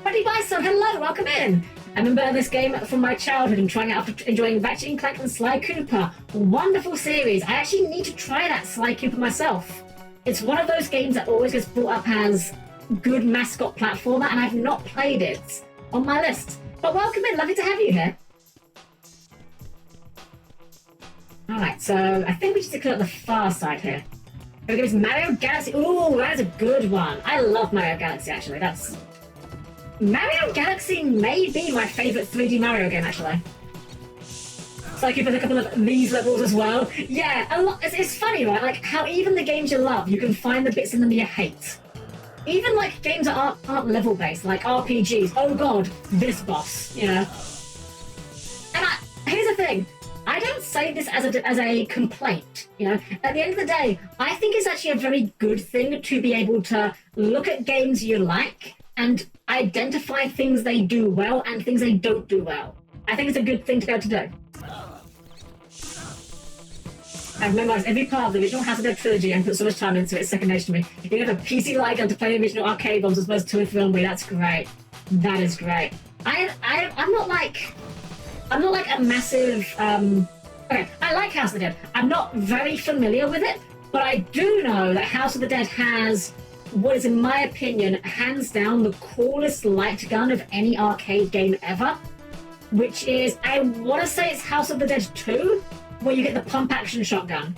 Buddy Bison, hello, welcome in. I remember this game from my childhood and trying it after enjoying Ratchet & Clank and Sly Cooper. Wonderful series. I actually need to try that Sly Cooper myself. It's one of those games that always gets brought up as good mascot platformer, and I've not played it. On my list. But welcome in, lovely to have you here. Alright, so I think we should clear up the far side here. Here we go, it's Mario Galaxy. Ooh, that is a good one. I love Mario Galaxy actually. Mario Galaxy may be my favourite 3D Mario game, actually. So I could put a couple of these levels as well. Yeah, a lot. It's funny, right? Like, how even the games you love, you can find the bits in them you hate. Even, like, games that aren't level-based, like RPGs. Oh, God, this boss, you know? And here's the thing. I don't say this as a complaint, you know? At the end of the day, I think it's actually a very good thing to be able to look at games you like and identify things they do well and things they don't do well. I think it's a good thing to be able to do. I've memorized every part of the original House of the Dead trilogy and put so much time into it, it's second nature to me. You have a PC light gun to play the original arcade bombs as well as 2 and 3 on Wii, that's great. That is great. I'm not like a massive, okay, I like House of the Dead. I'm not very familiar with it, but I do know that House of the Dead has what is, in my opinion, hands down the coolest light gun of any arcade game ever, which is, I want to say it's House of the Dead 2, where you get the pump-action shotgun.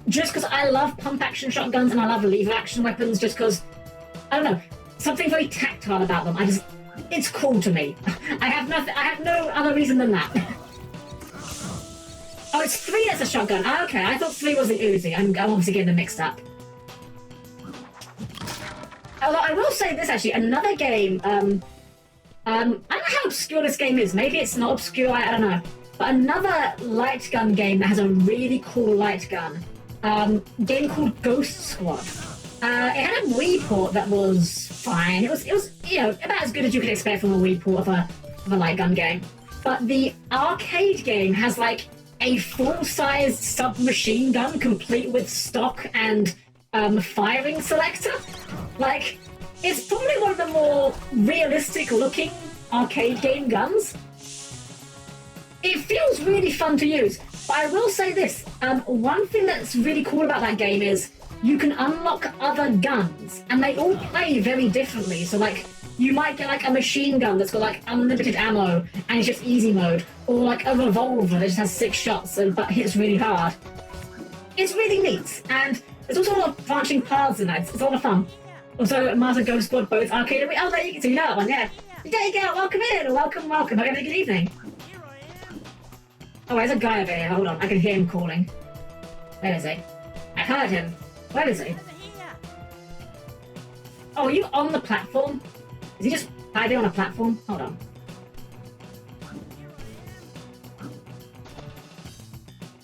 Just because I love pump-action shotguns and I love lever-action weapons, just because, I don't know, something very tactile about them. It's cool to me. I have no other reason than that. Oh, it's 3 that's a shotgun. Oh, okay, I thought 3 was an Uzi. I'm obviously getting them mixed up. Although I will say this actually, another game, I don't know how obscure this game is, maybe it's not obscure, I don't know. But another light gun game that has a really cool light gun, game called Ghost Squad. It had a Wii port that was fine, it was you know, about as good as you could expect from a Wii port of a light gun game. But the arcade game has like a full-size submachine gun complete with stock and firing selector. Like, it's probably one of the more realistic looking arcade game guns. It feels really fun to use, but I will say this, one thing that's really cool about that game is you can unlock other guns, and they all play very differently. So like, you might get like a machine gun that's got like unlimited ammo, and it's just easy mode, or like a revolver that just has 6 shots but hits really hard. It's really neat, and there's also a lot of branching paths in that. It's a lot of fun. Also, Mars and Ghost Squad both arcade. Oh, there you can see that one, yeah. There you go, welcome in, welcome. Hope you're having a good evening. Oh, there's a guy over here, hold on, I can hear him calling. Where is he? I heard him. Where is he? Oh, are you on the platform? Is he just hiding on a platform? Hold on.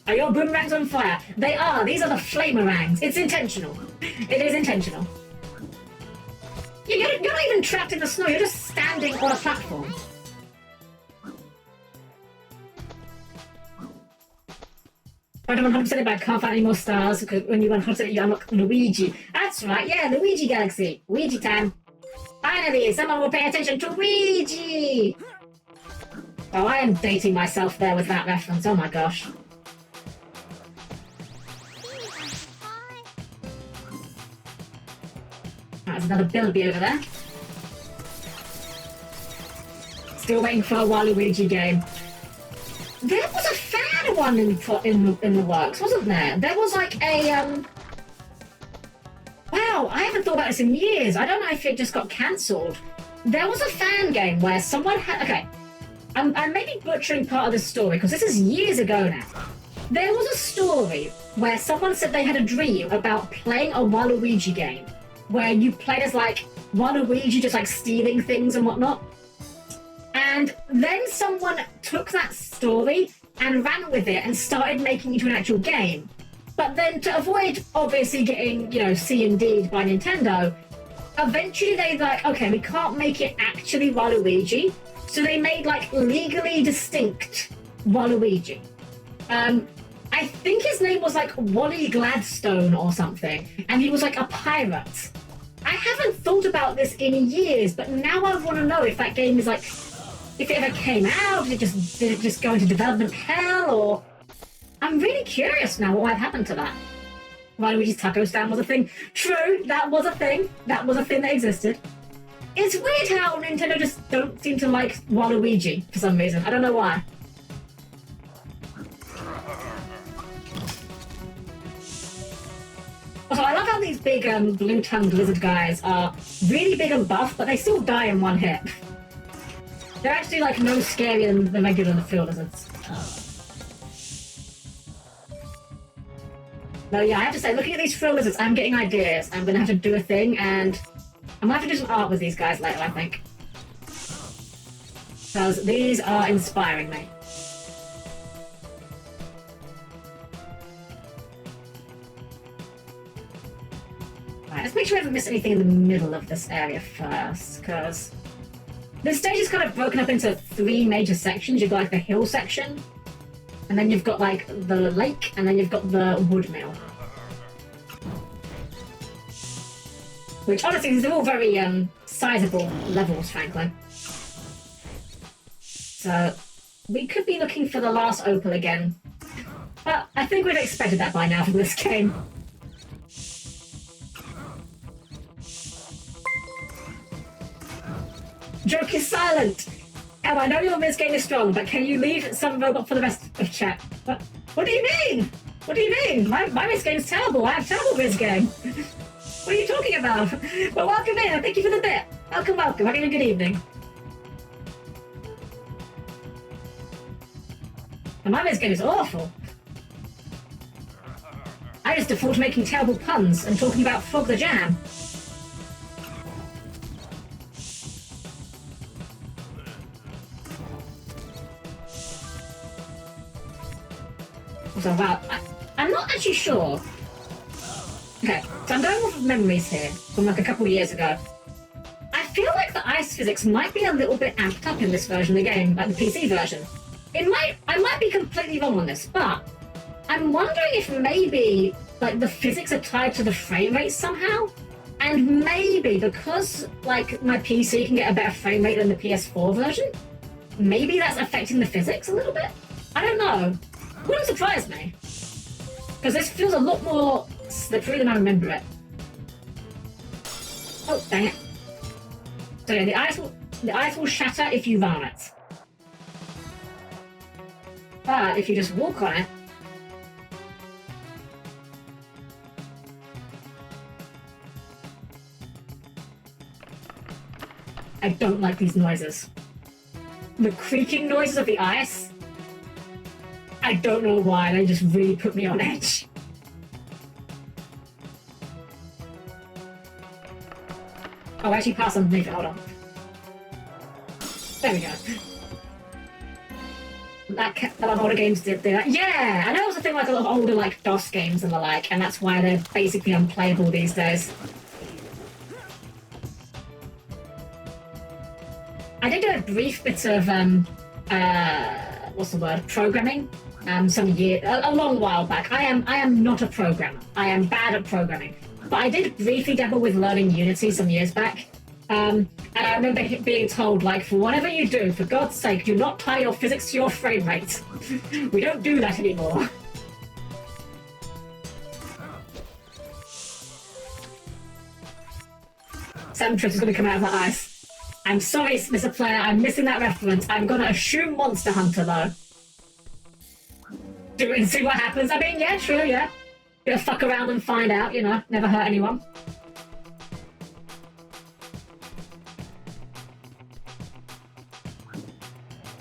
Are your boomerangs on fire? They are. These are the flamerangs. It's intentional. It is intentional. You're not even trapped in the snow. You're just standing on a platform. I don't 100% but I can't find any more stars because when you 100% you unlock Luigi. That's right, yeah, Luigi Galaxy. Luigi time. Finally, someone will pay attention to Luigi! Oh, I am dating myself there with that reference. Oh my gosh. There's another Bilby over there. Still waiting for a Waluigi game. There was a fan one in the works, wasn't there? There was like a Wow, I haven't thought about this in years. I don't know if it just got cancelled. There was a fan game where someone had... Okay, I'm maybe butchering part of the story because this is years ago now. There was a story where someone said they had a dream about playing a Waluigi game where you played as like Waluigi just like stealing things and whatnot. And then someone took that story and ran with it and started making it into an actual game. But then to avoid obviously getting, you know, C&D'd by Nintendo, eventually they like, okay, we can't make it actually Waluigi. So they made like legally distinct Waluigi. I think his name was like Wally Gladstone or something. And he was like a pirate. I haven't thought about this in years, but now I want to know if that game is like... If it ever came out, did it just go into development hell, or... I'm really curious now what happened to that. Waluigi's taco stand was a thing. True, that was a thing. That was a thing that existed. It's weird how Nintendo just don't seem to like Waluigi for some reason. I don't know why. Also, I love how these big blue-tongued lizard guys are really big and buff, but they still die in one hit. They're actually like no scarier than the regular field lizards. No, yeah, I have to say, looking at these frill lizards, I'm getting ideas. I'm gonna have to do a thing, and I'm gonna have to do some art with these guys later, I think. Because these are inspiring me. Right, let's make sure we haven't missed anything in the middle of this area first, because this stage is kind of broken up into 3 major sections. You've got like the hill section, and then you've got like the lake, and then you've got the wood mill. Which honestly, these are all very sizable levels, frankly. So we could be looking for the last opal again. But I think we've expected that by now from this game. Joke is silent! Oh, I know your Miz game is strong, but can you leave some robot for the rest of chat? What do you mean? What do you mean? My Miz game is terrible. I have terrible Miz game. What are you talking about? Well, welcome in. Thank you for the bit. Welcome, welcome. Having a good evening. And my Miz game is awful. I just default to making terrible puns and talking about Frog the Jam. So, wow, I'm not actually sure. Okay, so I'm going off of memories here from like a couple of years ago. I feel like the ice physics might be a little bit amped up in this version of the game, like the PC version. I might be completely wrong on this, but I'm wondering if maybe like the physics are tied to the frame rate somehow, and maybe because like my PC can get a better frame rate than the PS4 version, maybe that's affecting the physics a little bit. I don't know. Wouldn't surprise me, because this feels a lot more slippery than I remember it. Oh, dang it. So yeah, the ice will shatter if you run on it. But if you just walk on it... I don't like these noises. The creaking noises of the ice... I don't know why, they just really put me on edge. Oh, I actually passed underneath it, hold on. There we go. a lot of older games did do that. Yeah, I know it was a thing like a lot of older like DOS games and the like, and that's why they're basically unplayable these days. I did do a brief bit of what's the word? Programming. A long while back. I am not a programmer. I am bad at programming. But I did briefly dabble with learning Unity some years back. And I remember being told, like, for whatever you do, for God's sake, do not tie your physics to your frame rate. We don't do that anymore. Sam Trips is going to come out of the ice. I'm sorry, Mr. Player, I'm missing that reference. I'm going to assume Monster Hunter, though. Do it and see what happens. I mean, yeah, sure, yeah. Gonna fuck around and find out, you know. Never hurt anyone.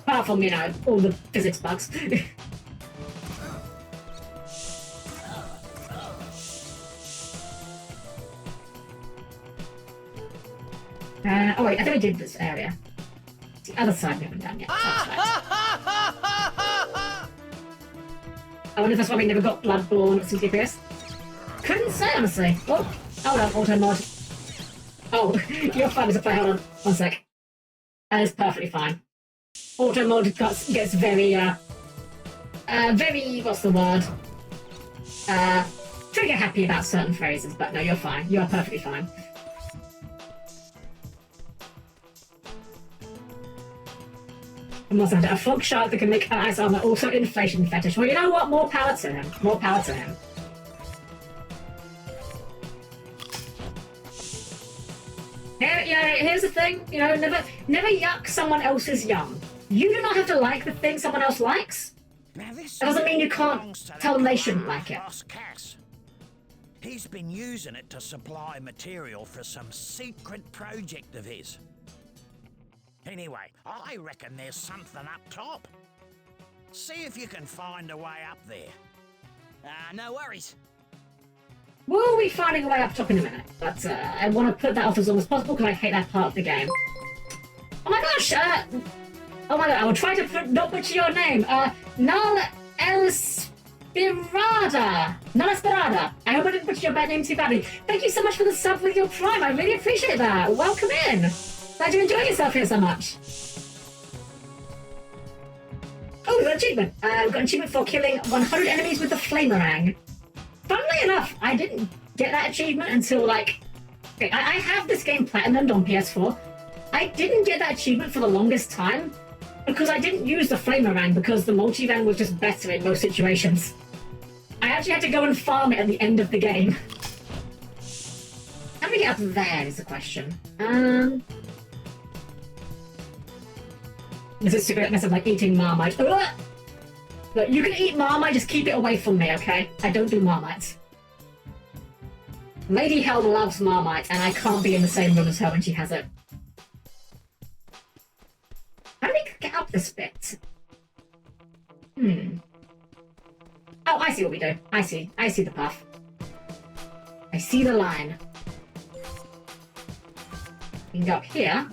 Apart from, you know, all the physics bugs. Oh wait, I think I did this area. It's the other side we haven't done yet. I wonder if that's why we never got Bloodborne at CTPS. Couldn't say, honestly. Oh, hold on, auto mod. Oh, you're fine as a player. Hold on, one sec. That is perfectly fine. Auto mod gets very, what's the word? Trigger happy about certain phrases, but no, you're fine. You are perfectly fine. A frog shark that can make ice armor, also inflation fetish. Well, you know what? More power to him. More power to him. Here's the thing. You know, never yuck someone else's yum. You do not have to like the thing someone else likes. That doesn't mean you can't tell them they shouldn't like it. He's been using it to supply material for some secret project of his. Anyway, I reckon there's something up top. See if you can find a way up there. No worries. We'll be finding a way up top in a minute, but I want to put that off as long as possible because I hate that part of the game. Oh my gosh! Oh my god, I will try to not butcher your name. Null Esperada. I hope I didn't butcher your bad name too badly. Thank you so much for the sub with your Prime. I really appreciate that. Welcome in. Glad you enjoy yourself here so much. Oh, we got an achievement. We've got an achievement for killing 100 enemies with the Flamerang. Funnily enough, I didn't get that achievement until, like... Okay, I have this game platinumed on PS4. I didn't get that achievement for the longest time because I didn't use the Flamerang because the multivan was just better in most situations. I actually had to go and farm it at the end of the game. How do we get up there is the question. This is super mess of like eating Marmite. Ugh! Look, you can eat Marmite, just keep it away from me, okay? I don't do Marmite. Lady Helm loves Marmite, and I can't be in the same room as her when she has it. How do we get up this bit? Oh, I see what we do. I see the path. I see the line. We can go up here,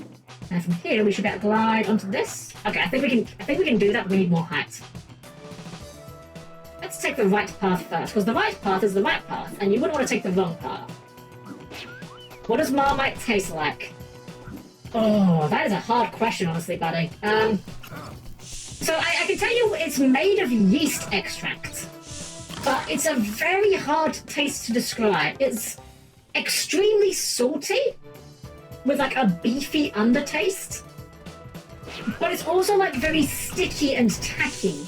and from here we should be able to glide onto this. Okay, I think we can do that, but we need more height. Let's take the right path first, because the right path is the right path, and you wouldn't want to take the wrong path. What does Marmite taste like? Oh, that is a hard question, honestly, buddy. So I can tell you it's made of yeast extract, but it's a very hard taste to describe. It's extremely salty, with like a beefy undertaste, but it's also like very sticky and tacky.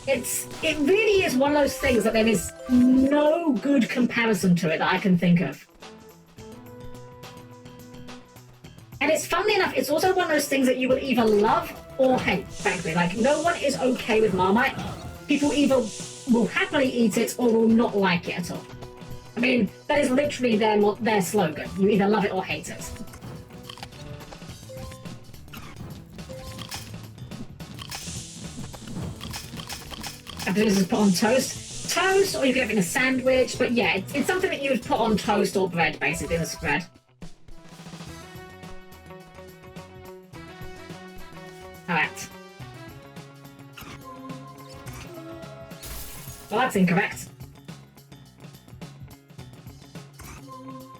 It really is one of those things that there is no good comparison to it that I can think of. And it's, funnily enough, it's also one of those things that you will either love or hate, frankly. Like, no one is okay with Marmite. People either will happily eat it or will not like it at all. I mean, that is literally their slogan. You either love it or hate it. I believe this is put on toast. Toast, or you can have it in a sandwich, but yeah, it's something that you would put on toast or bread, basically, as a spread. Alright. Well, that's incorrect.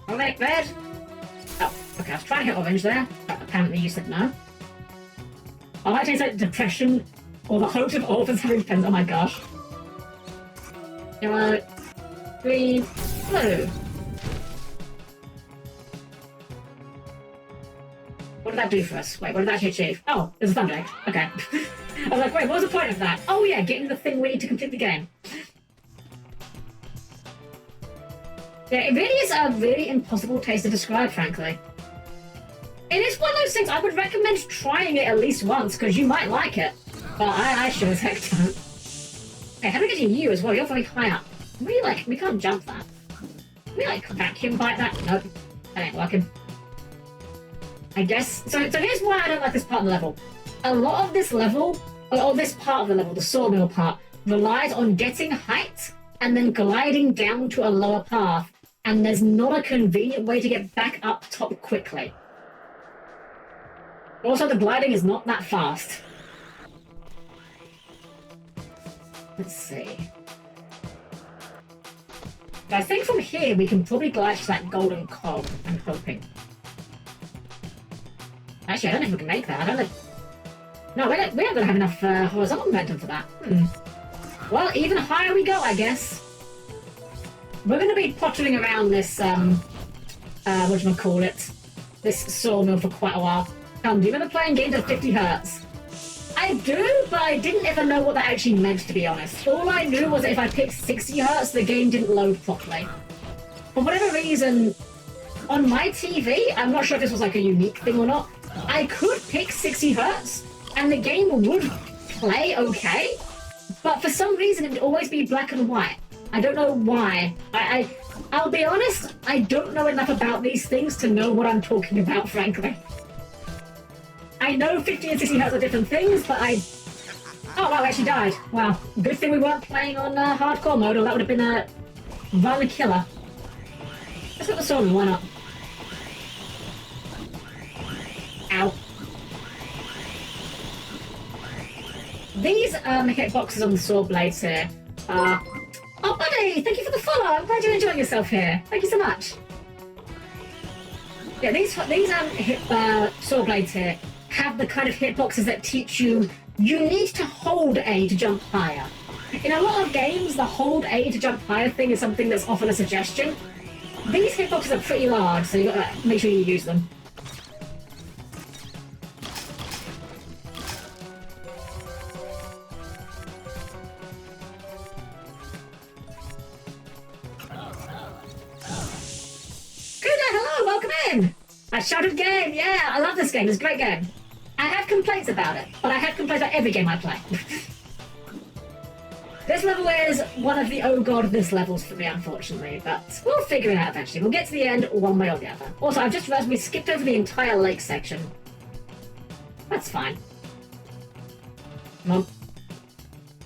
Alright, red. Oh, okay, I was trying to hit orange there, but apparently you said no. I like to say depression or the hopes of orphans having pens. Oh my gosh. Yellow, green, blue. What did that do for us? Wait, what did that actually achieve? Oh, there's a thunder egg. Okay. I was like, wait, what was the point of that? Oh yeah, getting the thing we need to complete the game. Yeah, it really is a really impossible taste to describe, frankly. It is one of those things I would recommend trying it at least once, because you might like it. But I sure as heck don't. Hey, how do we get to you as well? You're very high up. We can't jump that. Can we, vacuum bite that? Nope. That ain't working. I guess. So here's why I don't like this part of the level. A lot of this level, or this part of the level, the sawmill part, relies on getting height and then gliding down to a lower path, and there's not a convenient way to get back up top quickly. Also, the gliding is not that fast. Let's see. I think from here we can probably glide to that golden cog, I'm hoping. Actually, I don't know if we can make that. I don't know. No, we aren't going to have enough horizontal momentum for that. Well, even higher we go, I guess. We're going to be pottering around this, whatchamacallit, this sawmill for quite a while. Do you remember playing games at 50 hertz? I do, but I didn't ever know what that actually meant, to be honest. All I knew was that if I picked 60 hertz, the game didn't load properly. For whatever reason, on my TV, I'm not sure if this was like a unique thing or not, I could pick 60 hertz, and the game would play okay, but for some reason it would always be black and white. I don't know why. I'll be honest, I don't know enough about these things to know what I'm talking about, frankly. I know 50 and 60 hertz are different things, but Oh wow, I actually died. Wow. Good thing we weren't playing on hardcore mode, or that would have been a violent killer. Let's go to the sawmill, why not? Ow. These hitboxes on the saw blades here are... Oh buddy, thank you for the follow. I'm glad you're enjoying yourself here. Thank you so much. Yeah, these saw blades here have the kind of hitboxes that teach you need to hold A to jump higher. In a lot of games, the hold A to jump higher thing is something that's often a suggestion. These hitboxes are pretty large, so you gotta make sure you use them. Hello, welcome in! I shouted game, yeah, I love this game, it's a great game. I have complaints about it, but I have complaints about every game I play. This level is one of the oh god this levels for me, unfortunately, but we'll figure it out eventually. We'll get to the end one way or the other. Also, I've just realized we skipped over the entire lake section. That's fine. Come on.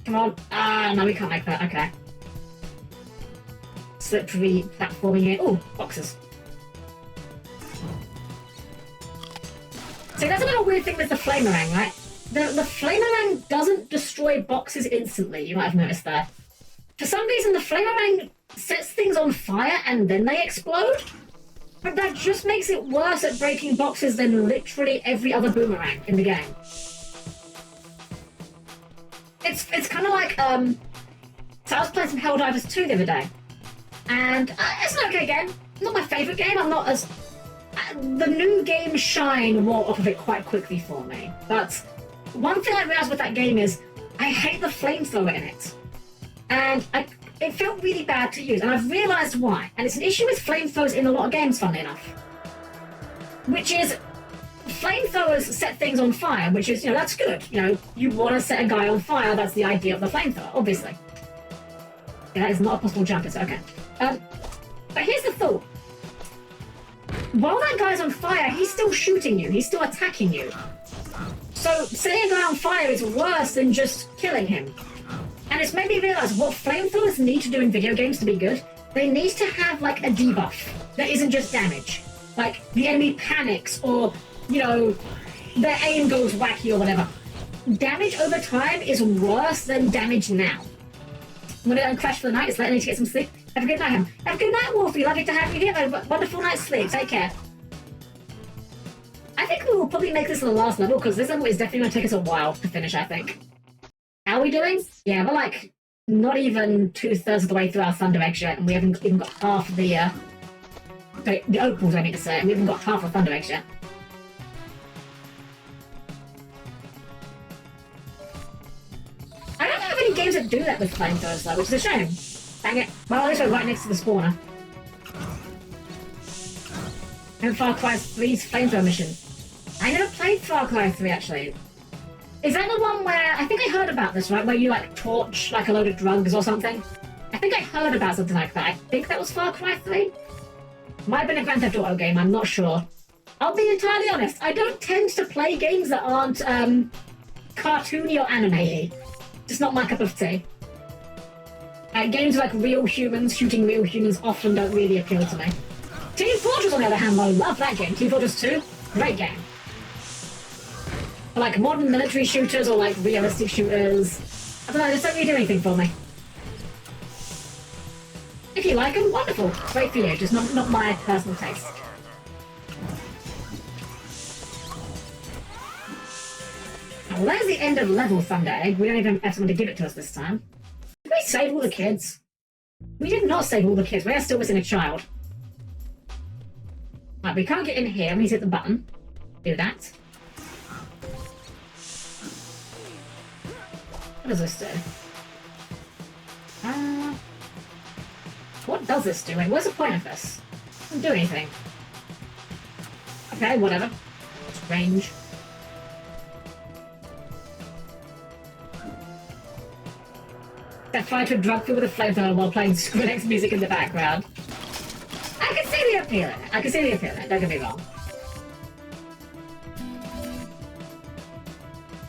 Come on. Ah, no, we can't make that, okay. Slippery platforming here. Oh, boxes. So that's another weird thing with the Flamerang, right? The Flamerang doesn't destroy boxes instantly, you might have noticed that. For some reason, the Flamerang sets things on fire and then they explode. But that just makes it worse at breaking boxes than literally every other boomerang in the game. It's kind of like, so I was playing some Helldivers 2 the other day. And it's an okay game. Not my favourite game, I'm not as... the new game shine wore off of it quite quickly for me. But one thing I realised with that game is I hate the flamethrower in it. And it felt really bad to use, and I've realised why. And it's an issue with flamethrowers in a lot of games, funnily enough. Which is, flamethrowers set things on fire, which is, that's good. You want to set a guy on fire, that's the idea of the flamethrower, obviously. Yeah, that is not a possible jump, is it? Okay. But here's the thought. While that guy's on fire, he's still shooting you, he's still attacking you. So, setting a guy on fire is worse than just killing him. And it's made me realise what flamethrowers need to do in video games to be good. They need to have, like, a debuff that isn't just damage. Like, the enemy panics, or, their aim goes wacky or whatever. Damage over time is worse than damage now. I'm gonna go and crash for the night. It's late. I need to get some sleep. Have a good night, Ham. Have a good night, Wolfie. Lovely to have you here. Have a wonderful night's sleep. Take care. I think we will probably make this the last level, because this level is definitely going to take us a while to finish, I think. How are we doing? Yeah, we're like not even 2/3 of the way through our Thunder Eggs yet, and we haven't even got half of the opals, I need to say, and we haven't got half the Thunder Eggs yet. I don't have any games that do that with flamethrowers though, which is a shame. Dang it. Well, at least we're right next to the spawner. And Far Cry 3's flamethrower mission. I never played Far Cry 3 actually. Is that the one where, I think I heard about this, right? Where you like torch like a load of drugs or something? I think I heard about something like that. I think that was Far Cry 3? Might have been a Grand Theft Auto game, I'm not sure. I'll be entirely honest, I don't tend to play games that aren't cartoony or anime-y. Just not my cup of tea. Games like real humans shooting real humans often don't really appeal to me. Team Fortress, on the other hand, I love that game. Team Fortress 2, great game. But like modern military shooters or like realistic shooters, I don't know, they just don't really do anything for me. If you like them, wonderful. Great for you, just not my personal taste. Well, there's the end of level Thunder Egg. We don't even have someone to give it to us this time. Did we save all the kids? We did not save all the kids. We are still missing a child. Right, we can't get in here. We need to hit the button. Do that. What does this do? What does this do? Wait, what's the point of this? It doesn't do anything. Okay, whatever. Strange. Set fire to a drug field with a flamethrower while playing Skrillex music in the background. I can see the appeal in it. I can see the appeal in it, don't get me wrong.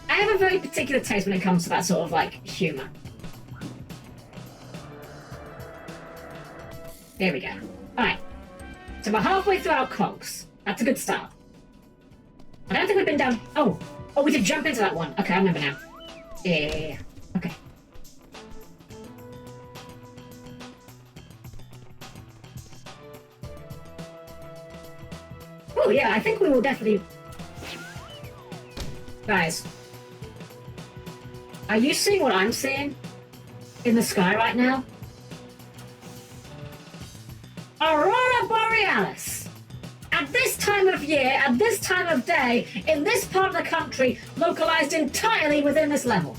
I have a very particular taste when it comes to that sort of, like, humour. There we go. Alright. So we're halfway through our cogs. That's a good start. I don't think we've been down... Oh, we did jump into that one. Okay, I remember now. Yeah. Okay. Oh yeah, I think we will definitely... Guys. Are you seeing what I'm seeing? In the sky right now? Aurora Borealis! At this time of year, at this time of day, in this part of the country, localized entirely within this level.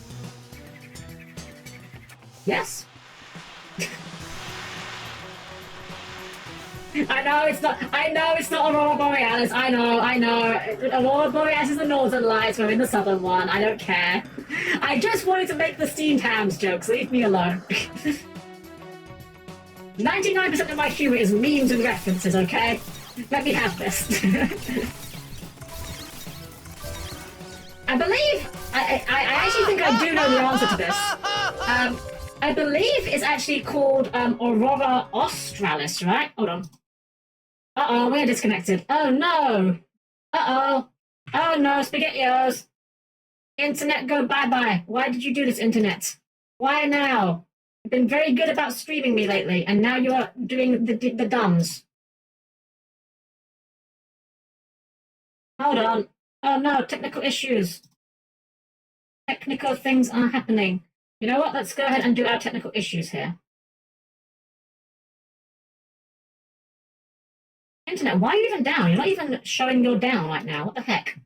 Yes? I know it's not Aurora Borealis, I know. Aurora Borealis is the northern lights, we're in the southern one, I don't care. I just wanted to make the steamed hams jokes, leave me alone. 99% of my humor is memes and references, okay? Let me have this. I believe, I actually think I do know the answer to this. I believe it's actually called Aurora Australis, right? Hold on. Uh-oh, we're disconnected. Oh no! Uh-oh! Oh no, SpaghettiOs! Internet, go bye-bye. Why did you do this, Internet? Why now? You've been very good about streaming me lately, and now you're doing the dumbs. Hold on. Oh no, technical issues. Technical things are happening. You know what? Let's go ahead and do our technical issues here. Internet, why are you even down? You're not even showing you're down right now. What the heck?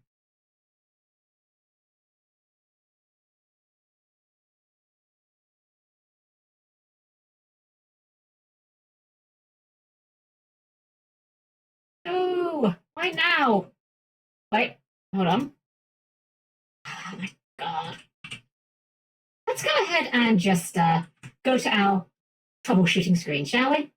No! Why now? Wait, hold on. Oh my god. Let's go ahead and just go to our troubleshooting screen, shall we?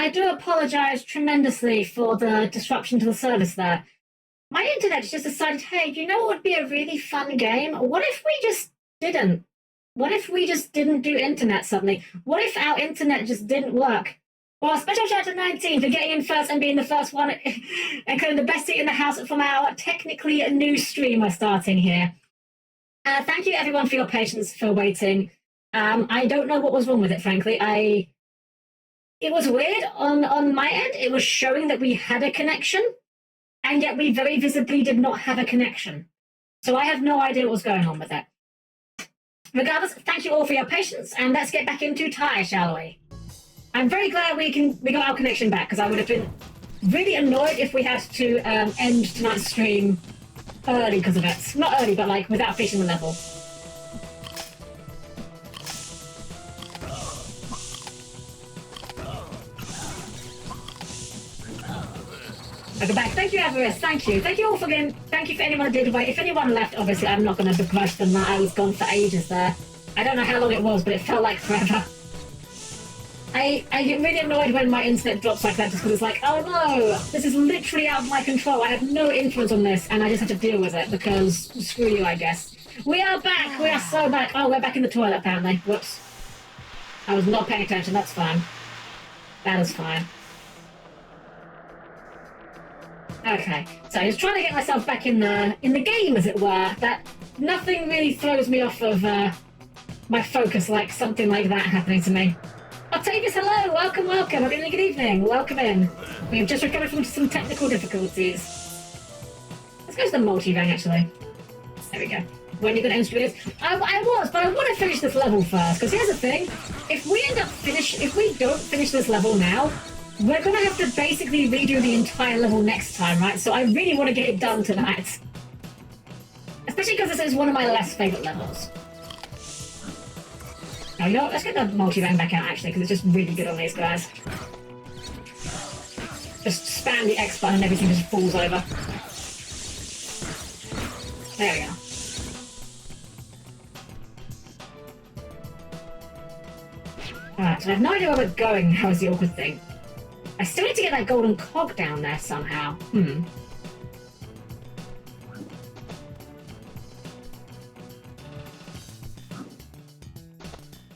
I do apologize tremendously for the disruption to the service there. My internet just decided, hey, you know what would be a really fun game? What if we just didn't? What if we just didn't do internet suddenly? What if our internet just didn't work? Well, special shout out to 19 for getting in first and being the first one and kind of the best seat in the house from our technically new stream we're starting here. Thank you everyone for your patience for waiting. I don't know what was wrong with it, frankly. It was weird on my end. It was showing that we had a connection, and yet we very visibly did not have a connection. So I have no idea what was going on with it. Regardless, thank you all for your patience, and let's get back into Ty, shall we? I'm very glad we got our connection back, because I would have been really annoyed if we had to end tonight's stream early because of it. Not early, but like without finishing the level. I'll go back. Thank you, Everest. Thank you. Thank you all for getting. Thank you for anyone who did wait. If anyone left, obviously, I'm not going to begrudge them that I was gone for ages there. I don't know how long it was, but it felt like forever. I get really annoyed when my internet drops like that just because it's like, oh no, this is literally out of my control. I have no influence on this, and I just have to deal with it because screw you, I guess. We are back. We are so back. Oh, we're back in the toilet, apparently. Whoops. I was not paying attention. That's fine. That is fine. Okay, so I was trying to get myself back in the game, as it were. That nothing really throws me off of my focus like something like that happening to me. Octavius, hello, welcome. Good evening, welcome in. We have just recovered from some technical difficulties. Let's go to the multi-rang, actually. There we go. When are you going to end stream? I was, but I want to finish this level first, because here's the thing. If we don't finish this level now, we're going to have to basically redo the entire level next time, right? So I really want to get it done tonight. Especially because this is one of my less favourite levels. Oh, you know what? Let's get the multi-rang back out, actually, because it's just really good on these guys. Just spam the X button and everything just falls over. There we go. Alright, so I have no idea where we're going. How is the awkward thing? I still need to get that golden cog down there somehow.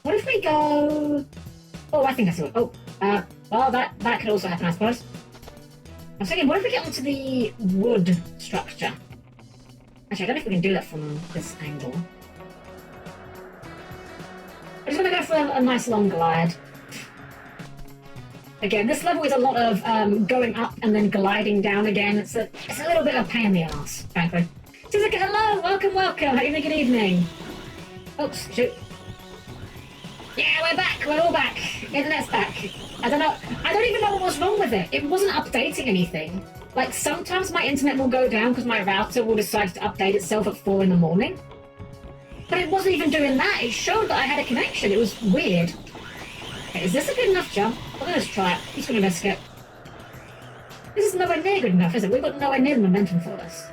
What if we go... Oh, I think I see what... Oh, well, that could also happen, I suppose. I was thinking, what if we get onto the wood structure? Actually, I don't know if we can do that from this angle. I'm just going to go for a nice long glide. Again, this level is a lot of going up and then gliding down again. It's a little bit of a pain in the ass, frankly. Suzuka, hello! Welcome! Good evening. Oops, shoot. Yeah, we're back! We're all back! Internet's back. I don't even know what was wrong with it. It wasn't updating anything. Like, sometimes my internet will go down because my router will decide to update itself at 4 in the morning. But it wasn't even doing that. It showed that I had a connection. It was weird. Okay, is this a good enough jump? Well, let's try it. I'm just going to risk it. This is nowhere near good enough, is it? We've got nowhere near the momentum for this.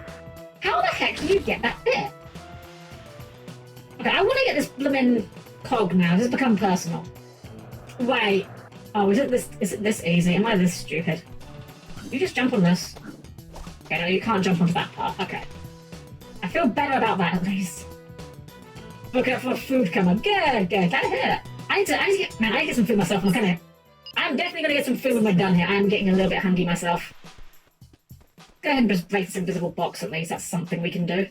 How the heck do you get that bit? Okay, I want to get this blooming cog now. This has become personal. Wait. Oh, is it this easy? Am I this stupid? You just jump on this. Okay, no, you can't jump onto that part. Okay. I feel better about that, at least. Look out for food come up. Good. Can I hear it? I need to get some food myself. I'm definitely going to get some food when we're done here. I'm getting a little bit hungry myself. Go ahead and just break this invisible box at least. That's something we can do.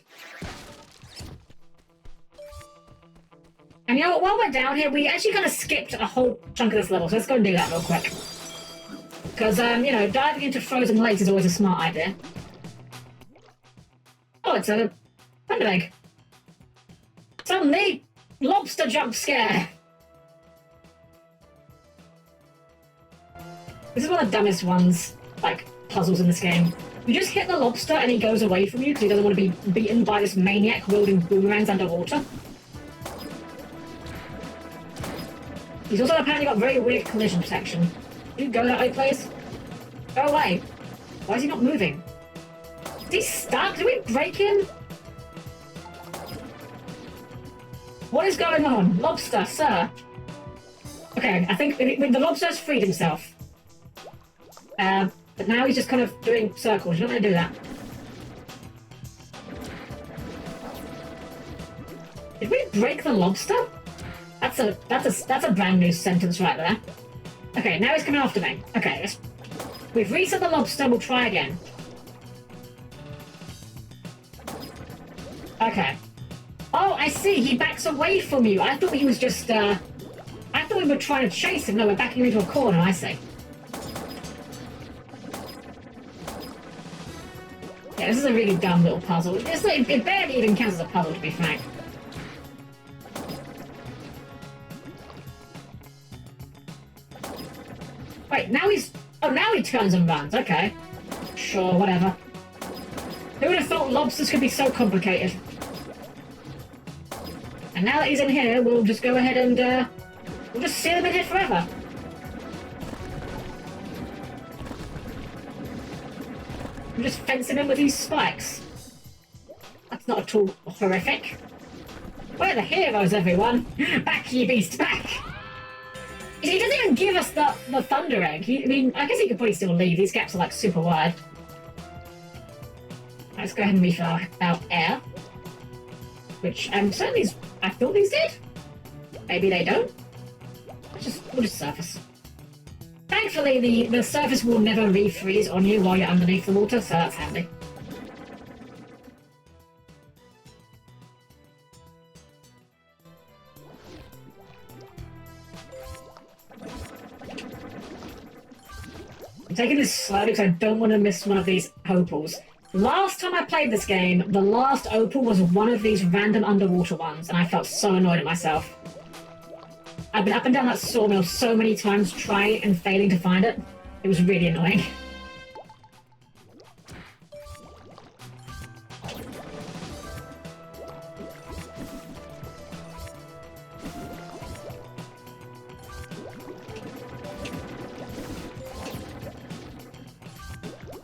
And you know what? While we're down here, we actually kind of skipped a whole chunk of this level. So let's go and do that real quick. Because, you know, diving into frozen lakes is always a smart idea. Oh, it's a thunder egg. Suddenly, lobster jump scare. This is one of the dumbest ones, like, puzzles in this game. You just hit the lobster and he goes away from you because he doesn't want to be beaten by this maniac wielding boomerangs underwater. He's also apparently got very weird collision protection. Can you go that way, please? Go away. Why is he not moving? Is he stuck? Did we break him? What is going on? Lobster, sir. Okay, I think the lobster's freed himself. But now he's just kind of doing circles. You're not going to do that. Did we break the lobster? That's a brand new sentence right there. Okay, now he's coming after me. Okay, we've reset the lobster. We'll try again. Okay. Oh, I see. He backs away from you. I thought he was just, I thought we were trying to chase him. No, we're backing him into a corner. I see. Yeah, this is a really dumb little puzzle. It barely even counts as a puzzle, to be frank. Wait, now he's... Oh, now he turns and runs. Okay. Sure, whatever. Who would have thought lobsters could be so complicated? And now that he's in here, we'll just go ahead and, we'll just seal him in here forever. I'm just fencing him with these spikes. That's not at all horrific. We're the heroes, everyone! Back, ye beast, back! He doesn't even give us the Thunder Egg. I mean, I guess he could probably still leave. These gaps are, like, super wide. Let's go ahead and refill our air. Which, certainly, I thought these did. Maybe they don't. We'll just surface. Thankfully, the surface will never refreeze on you while you're underneath the water, so that's handy. I'm taking this slowly because I don't want to miss one of these opals. Last time I played this game, the last opal was one of these random underwater ones, and I felt so annoyed at myself. I've been up and down that sawmill so many times trying and failing to find it. It was really annoying.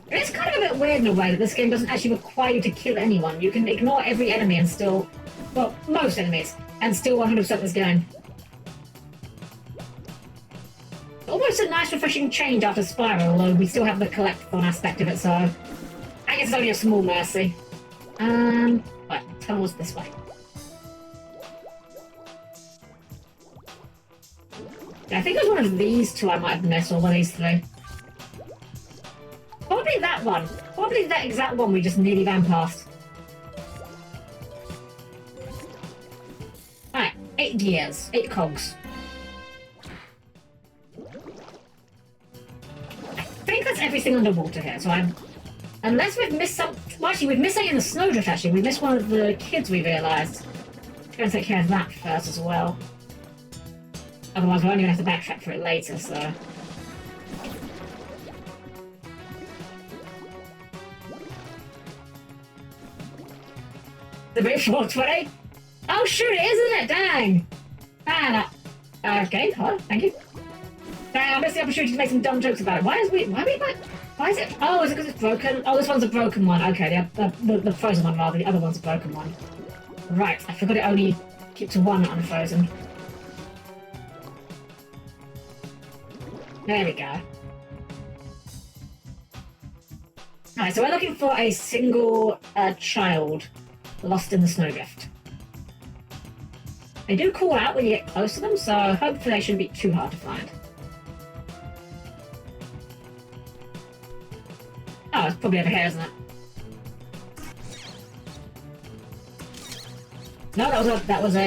It's kind of a bit weird in a way that this game doesn't actually require you to kill anyone. You can ignore every enemy and still... well, most enemies, and still 100% this game. Almost a nice refreshing change after Spiral, although we still have the collectathon aspect of it, so... I guess it's only a small mercy. Right, tunnel's this way. Yeah, I think it was one of these two I might have missed, or one of these three. Probably that one. Probably that exact one we just nearly ran past. Alright, 8 gears, 8 cogs. I think that's everything underwater here, so I'm... Unless we've missed some... Well, actually, we've missed something in the snowdrift, actually. We missed one of the kids, we realised. We're going to take care of that first as well. Otherwise, we're only going to have to backtrack for it later, so... The bit 420? Oh shoot, it is, isn't it? Dang! Man, okay, hello, thank you. Dang, I missed the opportunity to make some dumb jokes about it. Why is it? Oh, is it because it's broken? Oh, this one's a broken one. Okay, the frozen one rather. The other one's a broken one. Right, I forgot it only keeps one unfrozen. There we go. Alright, so we're looking for a single child lost in the snowdrift. They do call out when you get close to them, so hopefully they shouldn't be too hard to find. Oh, it's probably over here, isn't it? No, that was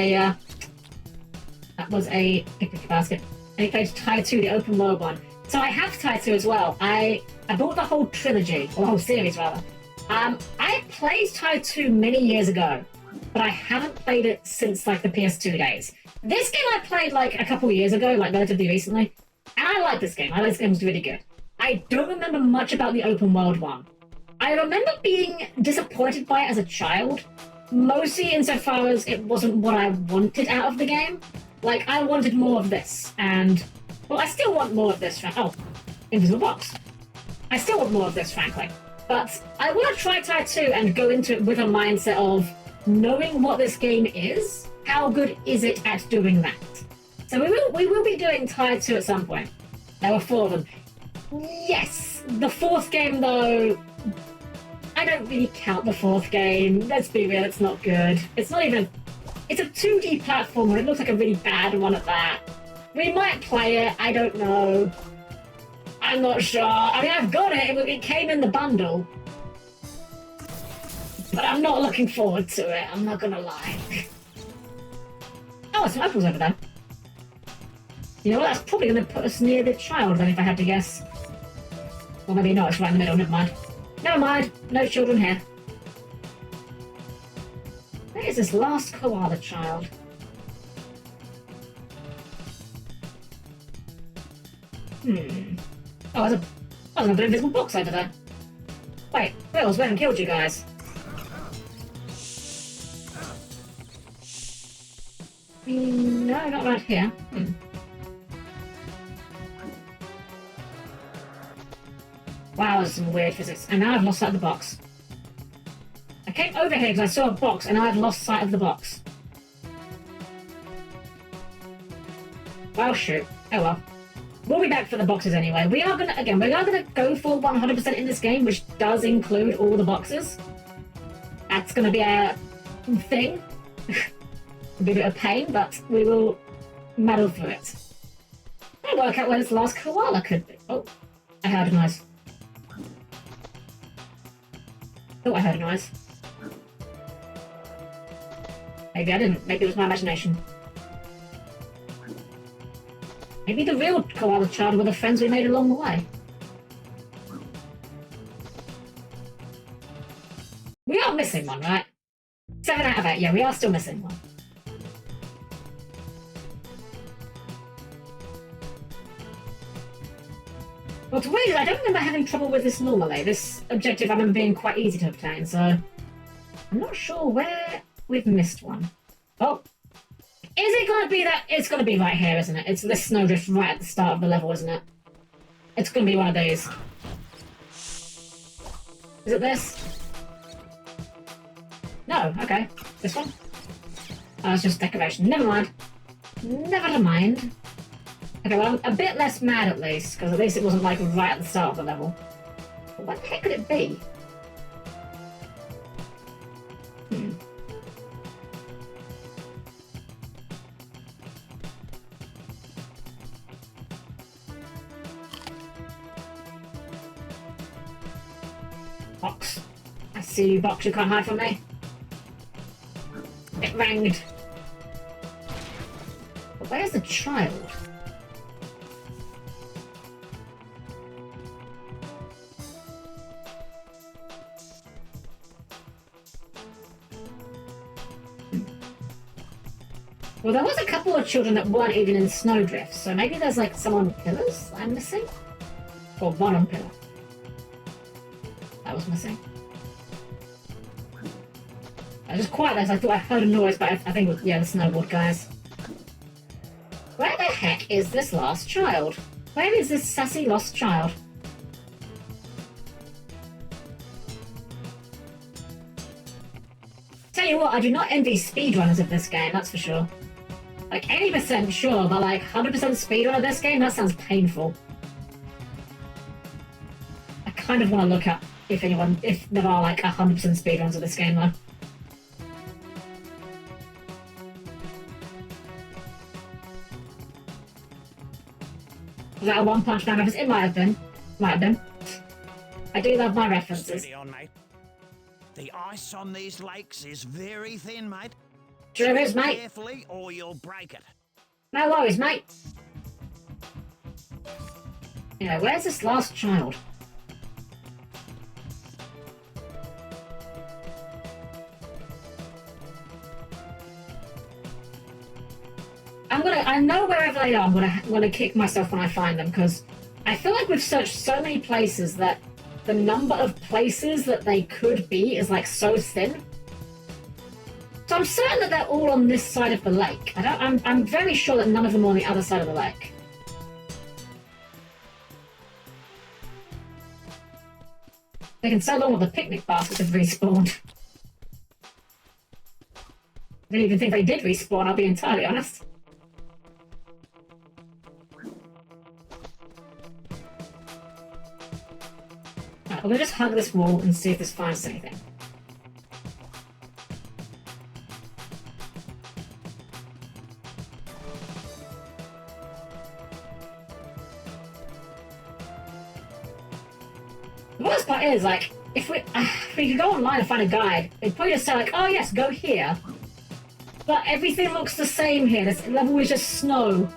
a picnic basket. And he played Ty 2, the open world one. So I have Ty 2 as well. I bought the whole trilogy, or the whole series rather. I played Ty 2 many years ago, but I haven't played it since like the PS2 days. This game I played like a couple years ago, like relatively recently, and I like this game. I like this game, was really good. I don't remember much about the open world one. I remember being disappointed by it as a child, mostly insofar as it wasn't what I wanted out of the game. Like, I wanted more of this, and... well, I still want more of this, oh, invisible box. I still want more of this, frankly. But I want to try Ty 2 and go into it with a mindset of knowing what this game is, how good is it at doing that? So we will be doing Ty 2 at some point. There were 4 of them. Yes! The fourth game, though, I don't really count the fourth game. Let's be real, it's not good. It's not even... It's a 2D platformer. It looks like a really bad one at that. We might play it, I don't know. I'm not sure. I mean, I've got it. It came in the bundle. But I'm not looking forward to it. I'm not gonna lie. Oh, some apples over there. You know what? That's probably gonna put us near the child then, if I had to guess. Or maybe not. It's right in the middle. Never mind. Never mind. No children here. Where is this last koala child? Oh, there's another invisible box over there. Wait, Wills went and killed you guys. No, not right here. Wow, there's some weird physics. And now I've lost sight of the box. I came over here because I saw a box and now I've lost sight of the box. Well, shoot. Oh well. We'll be back for the boxes anyway. We are gonna go for 100% in this game, which does include all the boxes. That's gonna be a thing. It'll be a bit of pain, but we will muddle through it. I'll work out where this last koala could be. Oh, I heard a noise. Oh, I heard a noise. Maybe I didn't. Maybe it was my imagination. Maybe the real koala child were the friends we made along the way. We are missing one, right? 7 out of 8. Yeah, we are still missing one. What's weird is I don't remember having trouble with this normally. This objective I remember being quite easy to obtain, so... I'm not sure where we've missed one. Oh! Is it going to be that? It's going to be right here, isn't it? It's this snowdrift right at the start of the level, isn't it? It's going to be one of these. Is it this? No, okay. This one? Oh, it's just decoration. Never mind. Never mind. Okay, well, I'm a bit less mad at least, because at least it wasn't like right at the start of the level. But what the heck could it be? Box. I see you, Box. You can't hide from me. It ranged. But where's the child? Well, there was a couple of children that weren't even in snowdrifts, so maybe there's like some on pillars I'm missing? Or one on pillar. That was missing. I was quiet there, so I thought I heard a noise, but I think it was, yeah, the snowboard guys. Where the heck is this last child? Where is this sassy lost child? Tell you what, I do not envy speedrunners of this game, that's for sure. Like, any % sure, but like 100% speedrun of this game, that sounds painful. I kind of want to look up if there are like 100% speedruns of this game though. Was that a One Punch Man reference? It might have been. Might have been. I do love my references. Steady on, mate. The ice on these lakes is very thin, mate. Sure is, mate. Carefully, or you'll break it. No worries, mate. Anyway, where's this last child? I know wherever they are, I'm gonna kick myself when I find them, because I feel like we've searched so many places that the number of places that they could be is like so thin. So I'm certain that they're all on this side of the lake. I'm very sure that none of them are on the other side of the lake. Taking so long with the picnic baskets have respawned. I didn't even think they did respawn, I'll be entirely honest. I'm gonna just hug this wall and see if this finds anything. The worst part is, like, if we could go online and find a guide, it'd probably just say, like, oh yes, go here. But everything looks the same here. This level is just snow.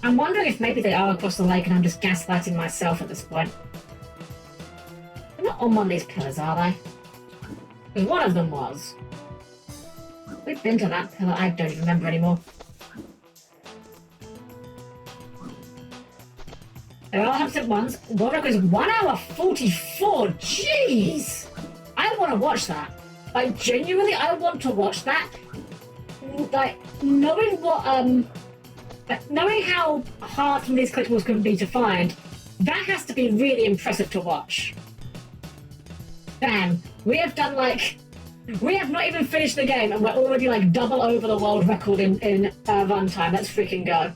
I'm wondering if maybe they are across the lake and I'm just gaslighting myself at this point. They're not on one of these pillars, are they? Because one of them was. We've been to that pillar, I don't even remember anymore. There are 100% ones. World record is 1 hour 44. Jeez! I want to watch that. Like, genuinely, I want to watch that. Like, knowing what, knowing how hard some of these collectibles can be to find, that has to be really impressive to watch. Damn, we have done, like, we have not even finished the game and we're already, like, double over the world record in runtime. Let's freaking go.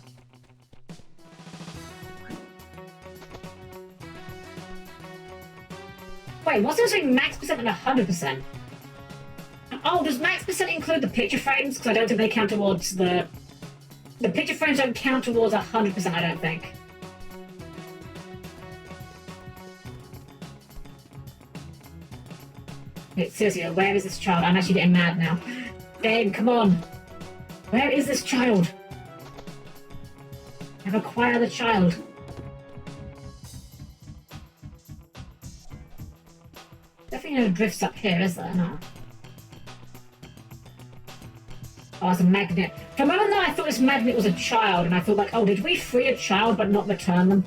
Wait, what's this saying max percent and 100%? Oh, does max percent include the picture frames? Because I don't think they count towards the picture frames don't count towards 100%, I don't think. Wait, seriously, where is this child? I'm actually getting mad now. Game, come on. Where is this child? I've acquired the child. Definitely no drifts up here, is there? No. Oh, it's a magnet. For a moment there, I thought this magnet was a child, and I thought, like, oh, did we free a child but not return them?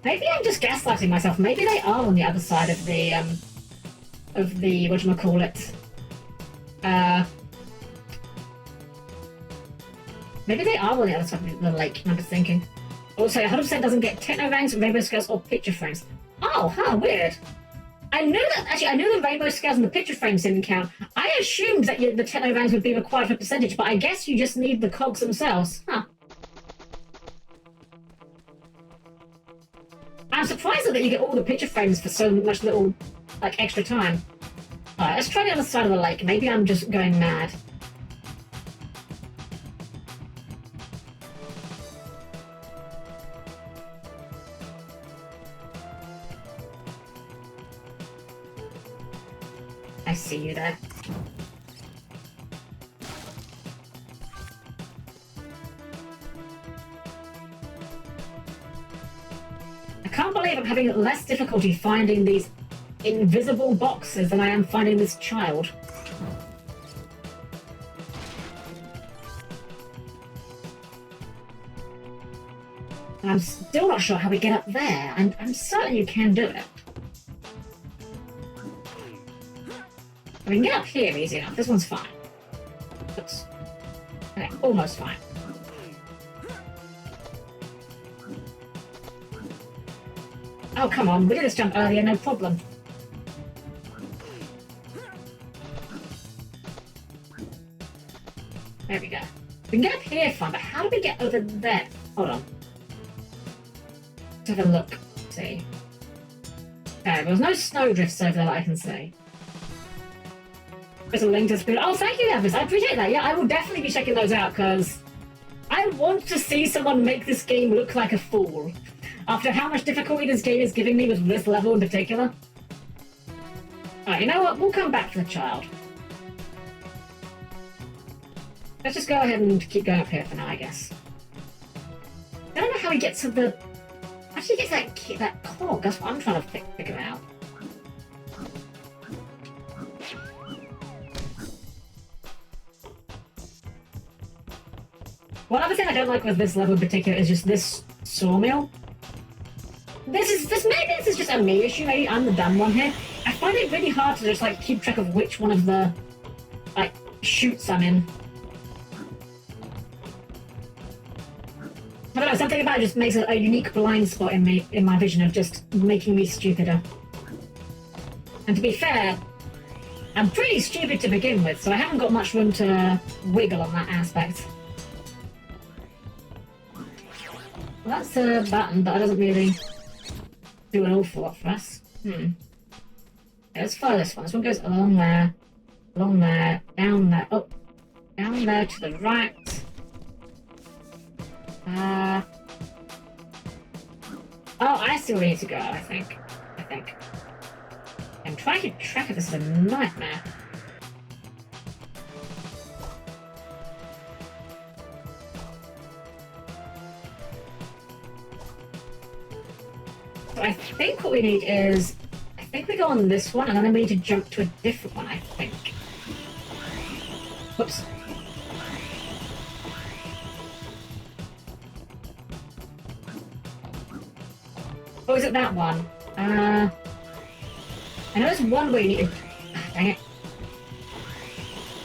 Maybe I'm just gaslighting myself. Maybe they are on the other side of the whatchamacallit. Maybe they are on the other side of the lake, I'm just thinking. Also, 100% doesn't get techno ranks, rainbow scales, or picture frames. Oh, huh, weird. I knew that, actually, I knew the rainbow scales and the picture frames didn't count. I assumed that the techno ranks would be required for percentage, but I guess you just need the cogs themselves. Huh. I'm surprised that you get all the picture frames for so much little, like, extra time. Alright, let's try the other side of the lake. Maybe I'm just going mad. I see you there. I can't believe I'm having less difficulty finding these invisible boxes than I am finding this child. And I'm still not sure how we get up there. I'm certain you can do it. We can get up here easy enough. This one's fine. Oops. Okay, almost fine. Oh, come on. We did this jump earlier, no problem. There we go. We can get up here fine, but how do we get over there? Hold on. Let's have a look. See. Okay, there's no snowdrifts over there that I can see. There's a link to the spirit. Oh, thank you, Elvis. I appreciate that. Yeah, I will definitely be checking those out because I want to see someone make this game look like a fool. After how much difficulty this game is giving me with this level in particular. Alright, you know what? We'll come back to the child. Let's just go ahead and keep going up here for now, I guess. I don't know how he gets to the... Actually, he gets that cog. That's what I'm trying to figure out. One other thing I don't like with this level in particular is just this sawmill. Maybe this is just a me issue, maybe I'm the dumb one here. I find it really hard to just like keep track of which one of the like shoots I'm in. I don't know, something about it just makes a unique blind spot in my vision of just making me stupider. And to be fair, I'm pretty stupid to begin with, so I haven't got much room to wiggle on that aspect. Well, that's a button, but it doesn't really do an awful lot for us. Okay, let's follow this one. This one goes along there, down there, oh, down there to the right. Oh, I see where we need to go, I think. I'm trying to track it. This is a nightmare. So I think what we need is... I think we go on this one, and then we need to jump to a different one, I think. Whoops. Oh, is it that one? I know there's one way you need to... dang it.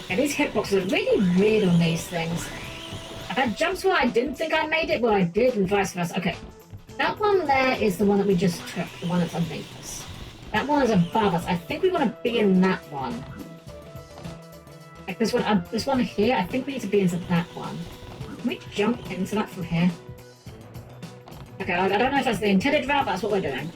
Yeah, these hitboxes are really weird on these things. I've had jumps where I didn't think I made it, where I did, and vice versa. Okay. That one there is the one that we just took, the one that's underneath us. That one is above us. I think we want to be in that one. Like this one here, I think we need to be into that one. Can we jump into that from here? Okay, I don't know if that's the intended route, but that's what we're doing.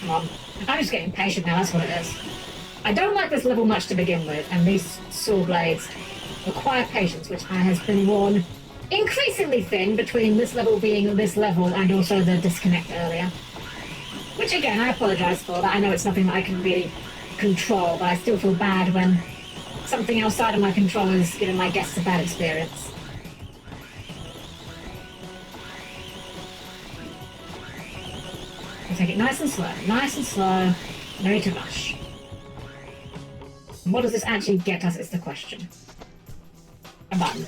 Come on. I'm just getting impatient now, that's what it is. I don't like this level much to begin with, and these saw blades require patience, which has been worn increasingly thin between this level being this level and also the disconnect earlier. Which again, I apologise for that. I know it's nothing that I can really control, but I still feel bad when something outside of my control is giving my guests a bad experience. I'll take it nice and slow, no need to rush. And what does this actually get us is the question. A button.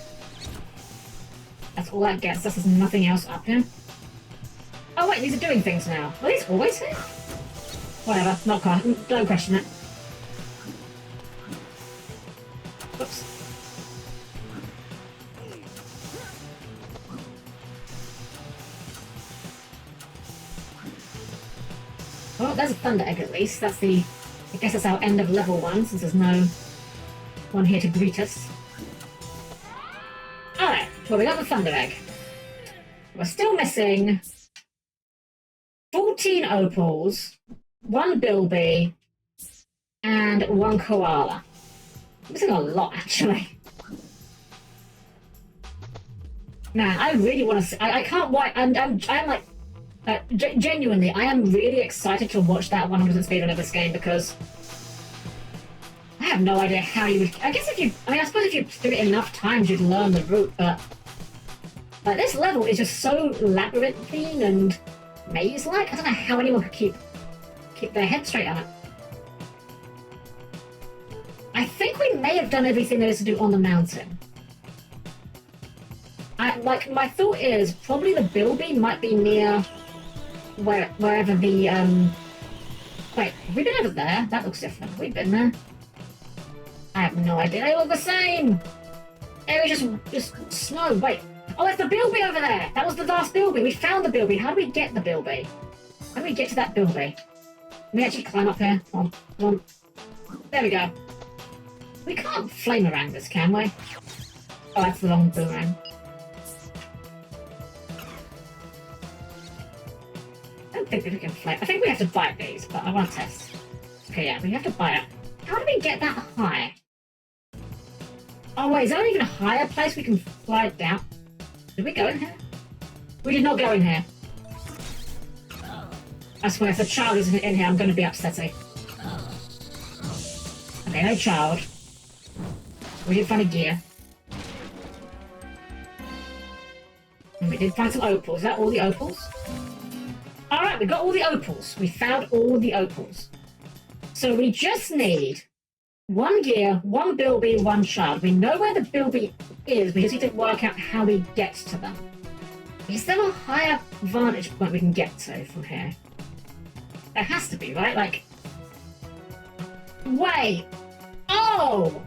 That's all that gets us, there's nothing else up here. Oh wait, these are doing things now. Were these always here? Whatever, don't question it. Oops. Well, there's a thunder egg at least. That's the... I guess that's our end of level 1, since there's no one here to greet us. Alright, well we got the thunder egg. We're still missing 14 opals, 1 bilby, and 1 koala. I'm missing a lot, actually. Man, I really want to see... I can't wait... I'm like... genuinely, I am really excited to watch that 100% speedrun of this game, because I have no idea how you would... I guess if you... I suppose if you do it enough times, you'd learn the route, but... Like, this level is just so labyrinthine and maze-like. I don't know how anyone could keep their head straight on it. I think we may have done everything there is to do on the mountain. My thought is, probably the bilby might be near... wherever the, Wait, have we been over there? That looks different. Have we been there? I have no idea. They look the same! It was just snow. Wait. Oh, that's the bilby over there! That was the last bilby. We found the bilby. How do we get the bilby? How do we get to that bilby? Can we actually climb up here? Come on. There we go. We can't flame around this, can we? Oh, that's the long boomerang. I don't think we can flame. I think we have to bite these, but I want to test. Okay, yeah, we have to bite it. How do we get that high? Oh wait, is there even a higher place we can fly it down? Did we go in here? We did not go in here. I swear, if the child isn't in here, I'm going to be upsetting. Okay, no child. We did find a gear. And we did find some opals. Is that all the opals? Alright, we got all the opals. We found all the opals. So we just need 1 gear, 1 bilby, 1 child. We know where the bilby is. We just need to work out how we get to them. Is there a higher vantage point we can get to from here? There has to be, right? Like... Wait! Oh!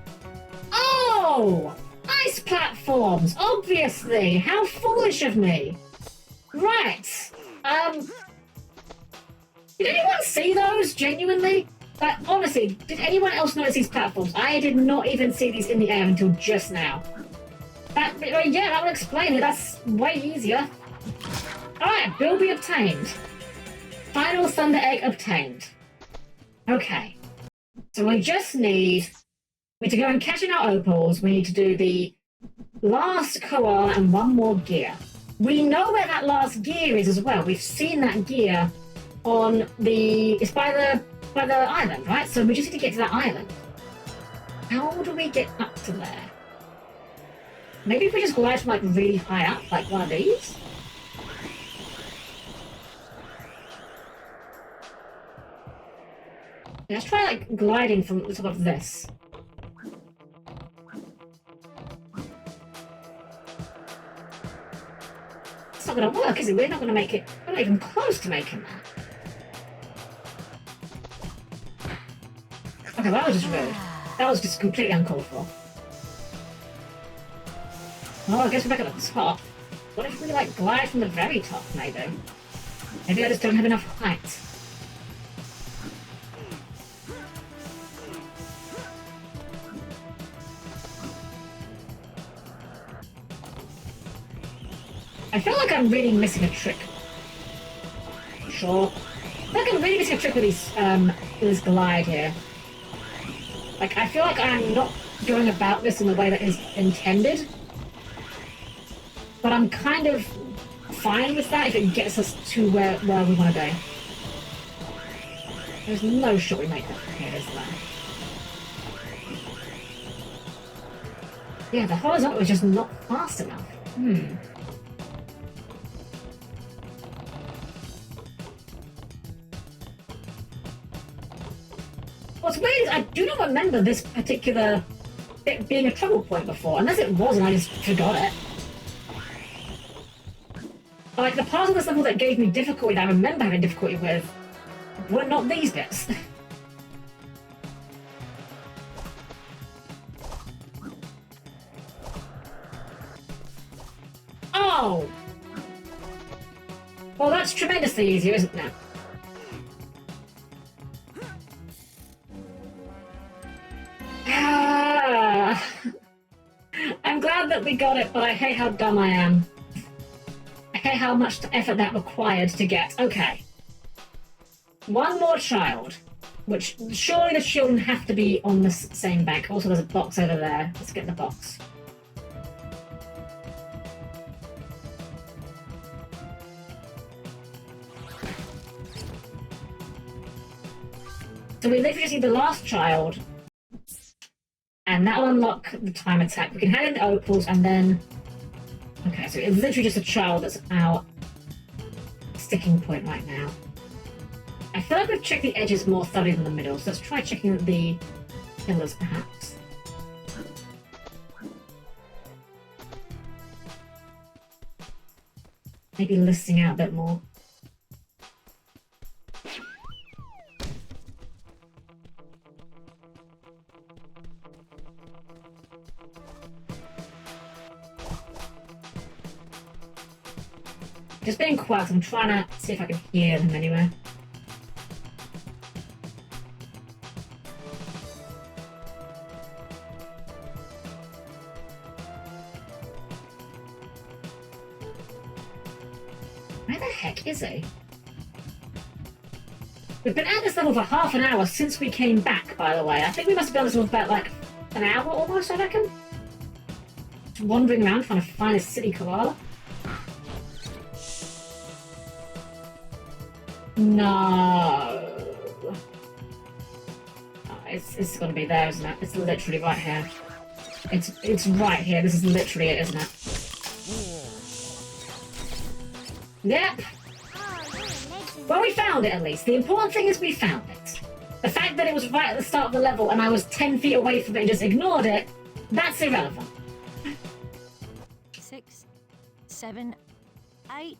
Oh! Ice platforms, obviously! How foolish of me! Right. Did anyone see those, genuinely? Like, honestly, did anyone else notice these platforms? I did not even see these in the air until just now. Yeah, that would explain it. That's way easier. Alright, Bilby obtained. Final Thunder Egg obtained. Okay. So we just need to go and catch in our opals. We need to do the last koala and one more gear. We know where that last gear is as well. We've seen that gear on the... It's by the island, right? So we just need to get to that island. How do we get up to there? Maybe if we just glide from like really high up, like one of these? Let's try like gliding from the top of this. It's not going to work, is it? We're not going to make it. We're not even close to making that. Okay, well, that was just rude. That was just completely uncalled for. Well, I guess we're back at the top. What if we like glide from the very top, maybe? Maybe I just don't have enough height. I feel like I'm really missing a trick. Sure. I feel like I'm really missing a trick with this glide here. Like, I feel like I'm not going about this in the way that is intended. But I'm kind of fine with that if it gets us to where we want to go. There's no shot we make that from here, is there? Yeah, the horizontal is just not fast enough. What's weird is I do not remember this particular bit being a trouble point before, unless it was and I just forgot it. Like, the parts of this level that gave me difficulty that I remember having difficulty with were not these bits. Oh! Well, that's tremendously easier, isn't it? I'm glad that we got it, but I hate how dumb I am. I hate how much effort that required to get. Okay. One more child. Which, surely the children have to be on the same bank. Also, there's a box over there. Let's get the box. So we literally just need the last child. And that'll unlock the time attack. We can hand in the opals and then... Okay, so it's literally just a child that's our sticking point right now. I feel like we've checked the edges more thoroughly than the middle, so let's try checking the pillars perhaps. Maybe listing out a bit more. Just being quiet, I'm trying to see if I can hear them anywhere. Where the heck is he? We've been at this level for half an hour since we came back, by the way. I think we must have been on this level for about, like, an hour almost, I reckon. Just wandering around trying to find a city koala. No. Oh, it's gonna be there, isn't it? It's literally right here. It's right here. This is literally it, isn't it? Yep. Well, we found it at least. The important thing is we found it. The fact that it was right at the start of the level and I was 10 feet away from it and just ignored it, that's irrelevant. 6, 7, 8,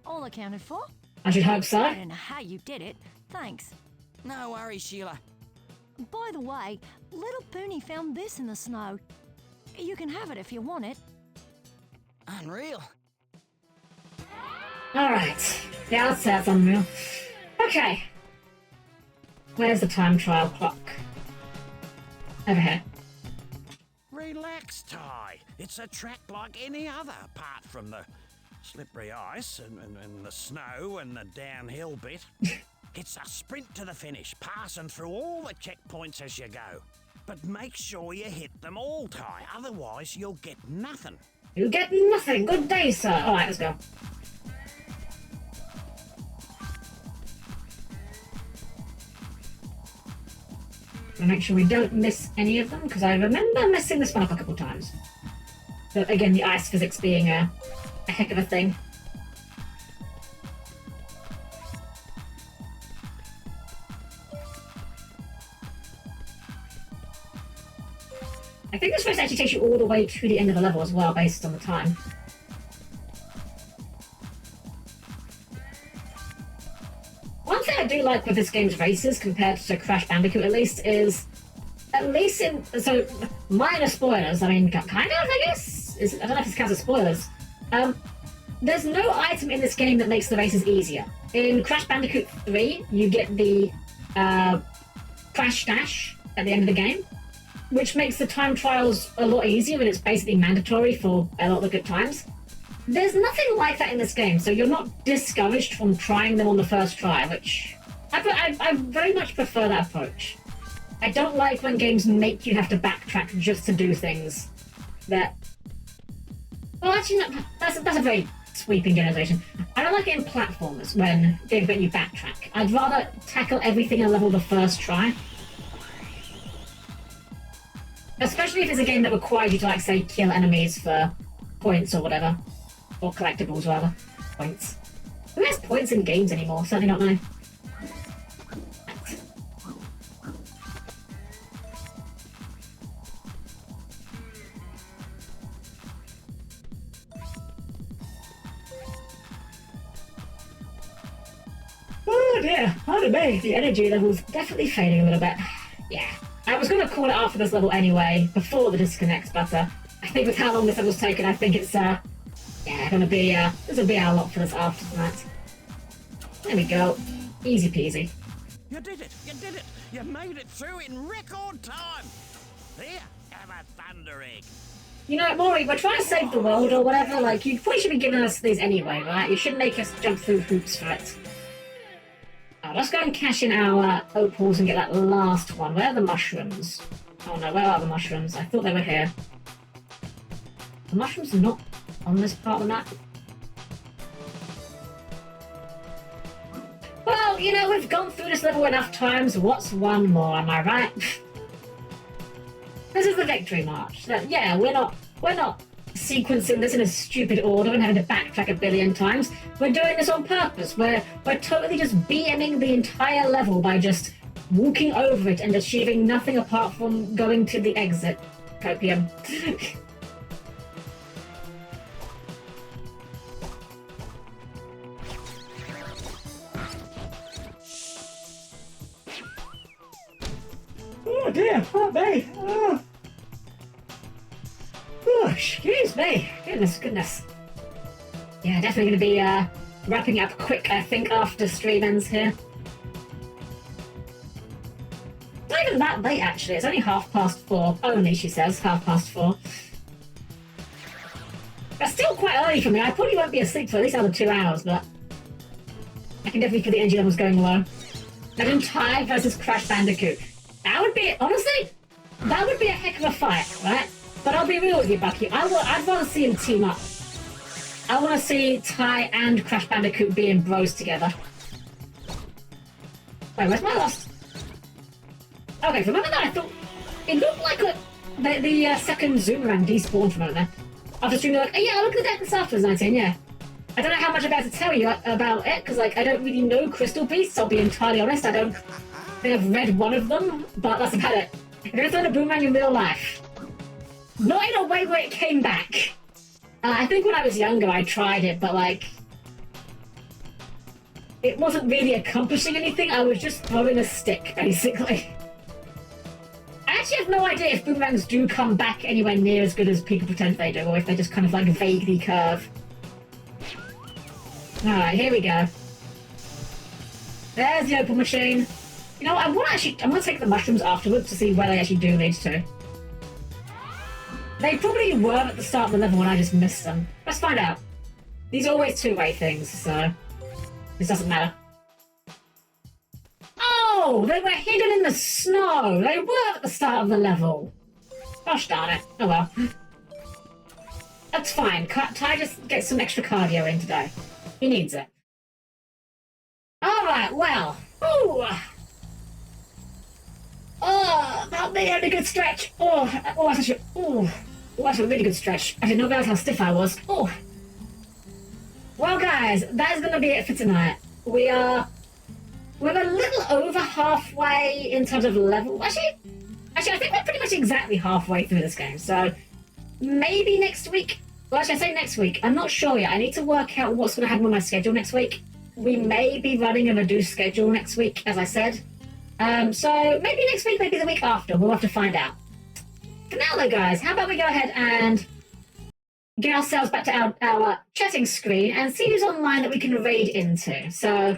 all accounted for. I should hope so. I don't know how you did it. Thanks. No worries, Sheila. By the way, little Poonie found this in the snow. You can have it if you want it. Unreal. Alright. Yeah, I'll say that's unreal. Okay. Where's the time trial clock? Over here. Relax, Ty. It's a track like any other, apart from the slippery ice and the snow and the downhill bit. It's a sprint to the finish, passing through all the checkpoints as you go. But make sure you hit them all, Ty, otherwise you'll get nothing. You'll get nothing. Good day, sir. Alright, let's go. And make sure we don't miss any of them, because I remember missing this one up a couple times. But again, the ice physics being a heck of a thing. I think this race actually takes you all the way to the end of the level as well, based on the time. One thing I do like with this game's races, compared to Crash Bandicoot at least, is at least in... So, minor spoilers, I mean, kind of, I guess? I don't know if this counts as spoilers. There's no item in this game that makes the races easier. In Crash Bandicoot 3, you get the Crash Dash at the end of the game, which makes the time trials a lot easier, and it's basically mandatory for a lot of the good times. There's nothing like that in this game, so you're not discouraged from trying them on the first try, which I very much prefer that approach. I don't like when games make you have to backtrack just to do things that... Well, actually, that's a very sweeping generalization. I don't like it in platformers when games make you backtrack. I'd rather tackle everything in a level the first try. Especially if it's a game that requires you to, like, say, kill enemies for points or whatever. Or collectibles, rather. Points. Who has points in games anymore? Certainly not me. Oh dear, pardon me. The energy level's definitely fading a little bit. Yeah. I was going to call it after this level anyway, before the disconnect, but I think with how long this level's taken, I think it's, yeah, gonna be, this will be our lot for this after tonight. There we go. Easy peasy. You did it! You did it! You made it through in record time! Here, have a thunder egg. You know, Maury, we're trying to save the world or whatever, like, you probably should be giving us these anyway, right? You shouldn't make us jump through hoops for it. Let's go and cash in our opals and get that last one. Where are the mushrooms? Oh no, where are the mushrooms? I thought they were here. The mushrooms are not on this part of the map. Well, you know, we've gone through this level enough times. What's one more, am I right? This is the victory march. So, yeah, we're not sequencing this in a stupid order and having to backtrack a billion times. We're doing this on purpose. We're totally just BMing the entire level by just walking over it and achieving nothing apart from going to the exit. Copium. Oh dear, oh me. Oh. Oh, excuse me. Goodness. Yeah, definitely going to be wrapping up quick, I think, after stream ends here. It's not even that late, actually. It's only 4:30. Only, she says, 4:30. That's still quite early for me. I probably won't be asleep for at least another 2 hours, but I can definitely feel the energy levels going low. Imagine Ty versus Crash Bandicoot. That would be, honestly, that would be a heck of a fight, right? But I'll be real with you, Bucky. I'd rather see them team up. I want to see Ty and Crash Bandicoot being bros together. Wait, where's my last? Okay, so remember that I thought it looked like the second Zoomerang despawned from over there. After stream, they're like, oh, yeah, look at that this after 19, yeah. I don't know how much I'm about to tell you about it, because like I don't really know Crystal Beasts, I'll be entirely honest. I don't think I've read one of them, but that's about it. You're gonna throw a boomerang in real life. Not in a way where it came back. I think when I was younger I tried it, but like... it wasn't really accomplishing anything, I was just throwing a stick, basically. I actually have no idea if boomerangs do come back anywhere near as good as people pretend they do, or if they just kind of like vaguely curve. Alright, here we go. There's the opal machine. You know, I'm gonna take the mushrooms afterwards to see where they actually do lead to. They probably were at the start of the level and I just missed them. Let's find out. These are always two-way things, so this doesn't matter. Oh, they were hidden in the snow. They were at the start of the level. Gosh darn it. Oh well. That's fine. Ty just gets some extra cardio in today. He needs it. Alright, well. Ooh. Oh, that may have a good stretch. That's a really good stretch. I didn't realize how stiff I was. Oh. Well, guys, that is going to be it for tonight. We're a little over halfway in terms of level. Actually, I think we're pretty much exactly halfway through this game. So maybe next week. Well, actually, I say next week. I'm not sure yet. I need to work out what's going to happen with my schedule next week. We may be running a reduced schedule next week, as I said. So maybe next week, maybe the week after. We'll have to find out. For now, though, guys, how about we go ahead and get ourselves back to our chatting screen and see who's online that we can raid into. So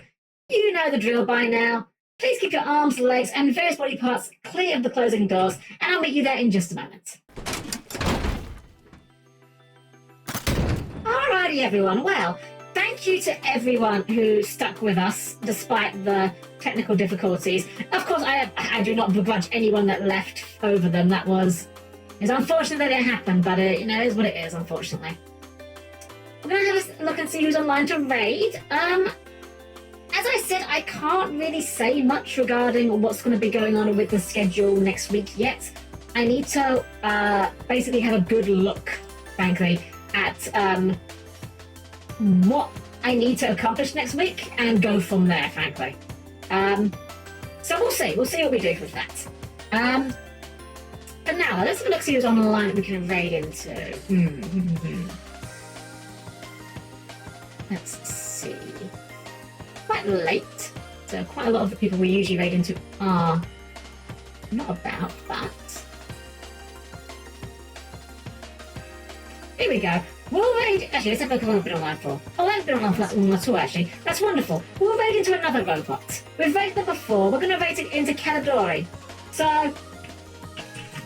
you know the drill by now. Please keep your arms, legs, and various body parts clear of the closing doors, and I'll meet you there in just a moment. Alrighty, everyone. Well, thank you to everyone who stuck with us despite the technical difficulties. Of course, I do not begrudge anyone that left over them. It's unfortunate that it happened, but it is what it is, unfortunately. We're going to have a look and see who's online to raid. As I said, I can't really say much regarding what's going to be going on with the schedule next week yet. I need to basically have a good look, frankly, at what I need to accomplish next week and go from there, frankly. So we'll see. We'll see what we do with that. But now, let's have a look, see who's on the line that we can raid into. Let's see. Quite late, so quite a lot of the people we usually raid into are not about that. Here we go. We'll raid... Actually, let's have a look at what I've been online for. Oh, I haven't been online for that one at all, actually. That's wonderful. We'll raid into another robot. We've raided them before. We're going to raid it into Caladori. So...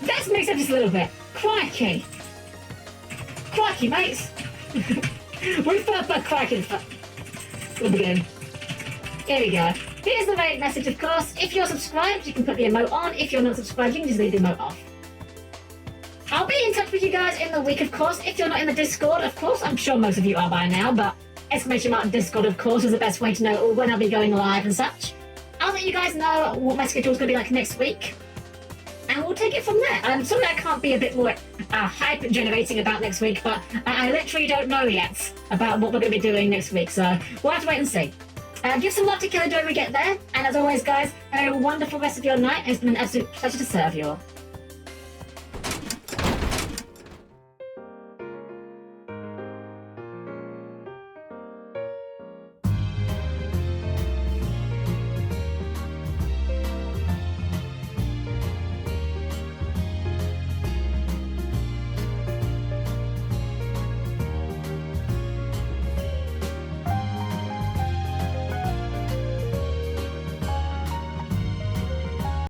let's mix up just a little bit. Crikey. Crikey, mates. We've put crikey for the beginning. Here we go. Here's the raid message, of course. If you're subscribed, you can put the emote on. If you're not subscribed, you can just leave the emote off. I'll be in touch with you guys in the week, of course. If you're not in the Discord, of course, I'm sure most of you are by now, but > Discord, of course, is the best way to know when I'll be going live and such. I'll let you guys know what my schedule is going to be like next week. And we'll take it from there. I'm sorry I can't be a bit more hype generating about next week, but I literally don't know yet about what we're going to be doing next week, so we'll have to wait and see. Give some love to Killer when we get there, and as always, guys, have a wonderful rest of your night. It's been an absolute pleasure to serve you all.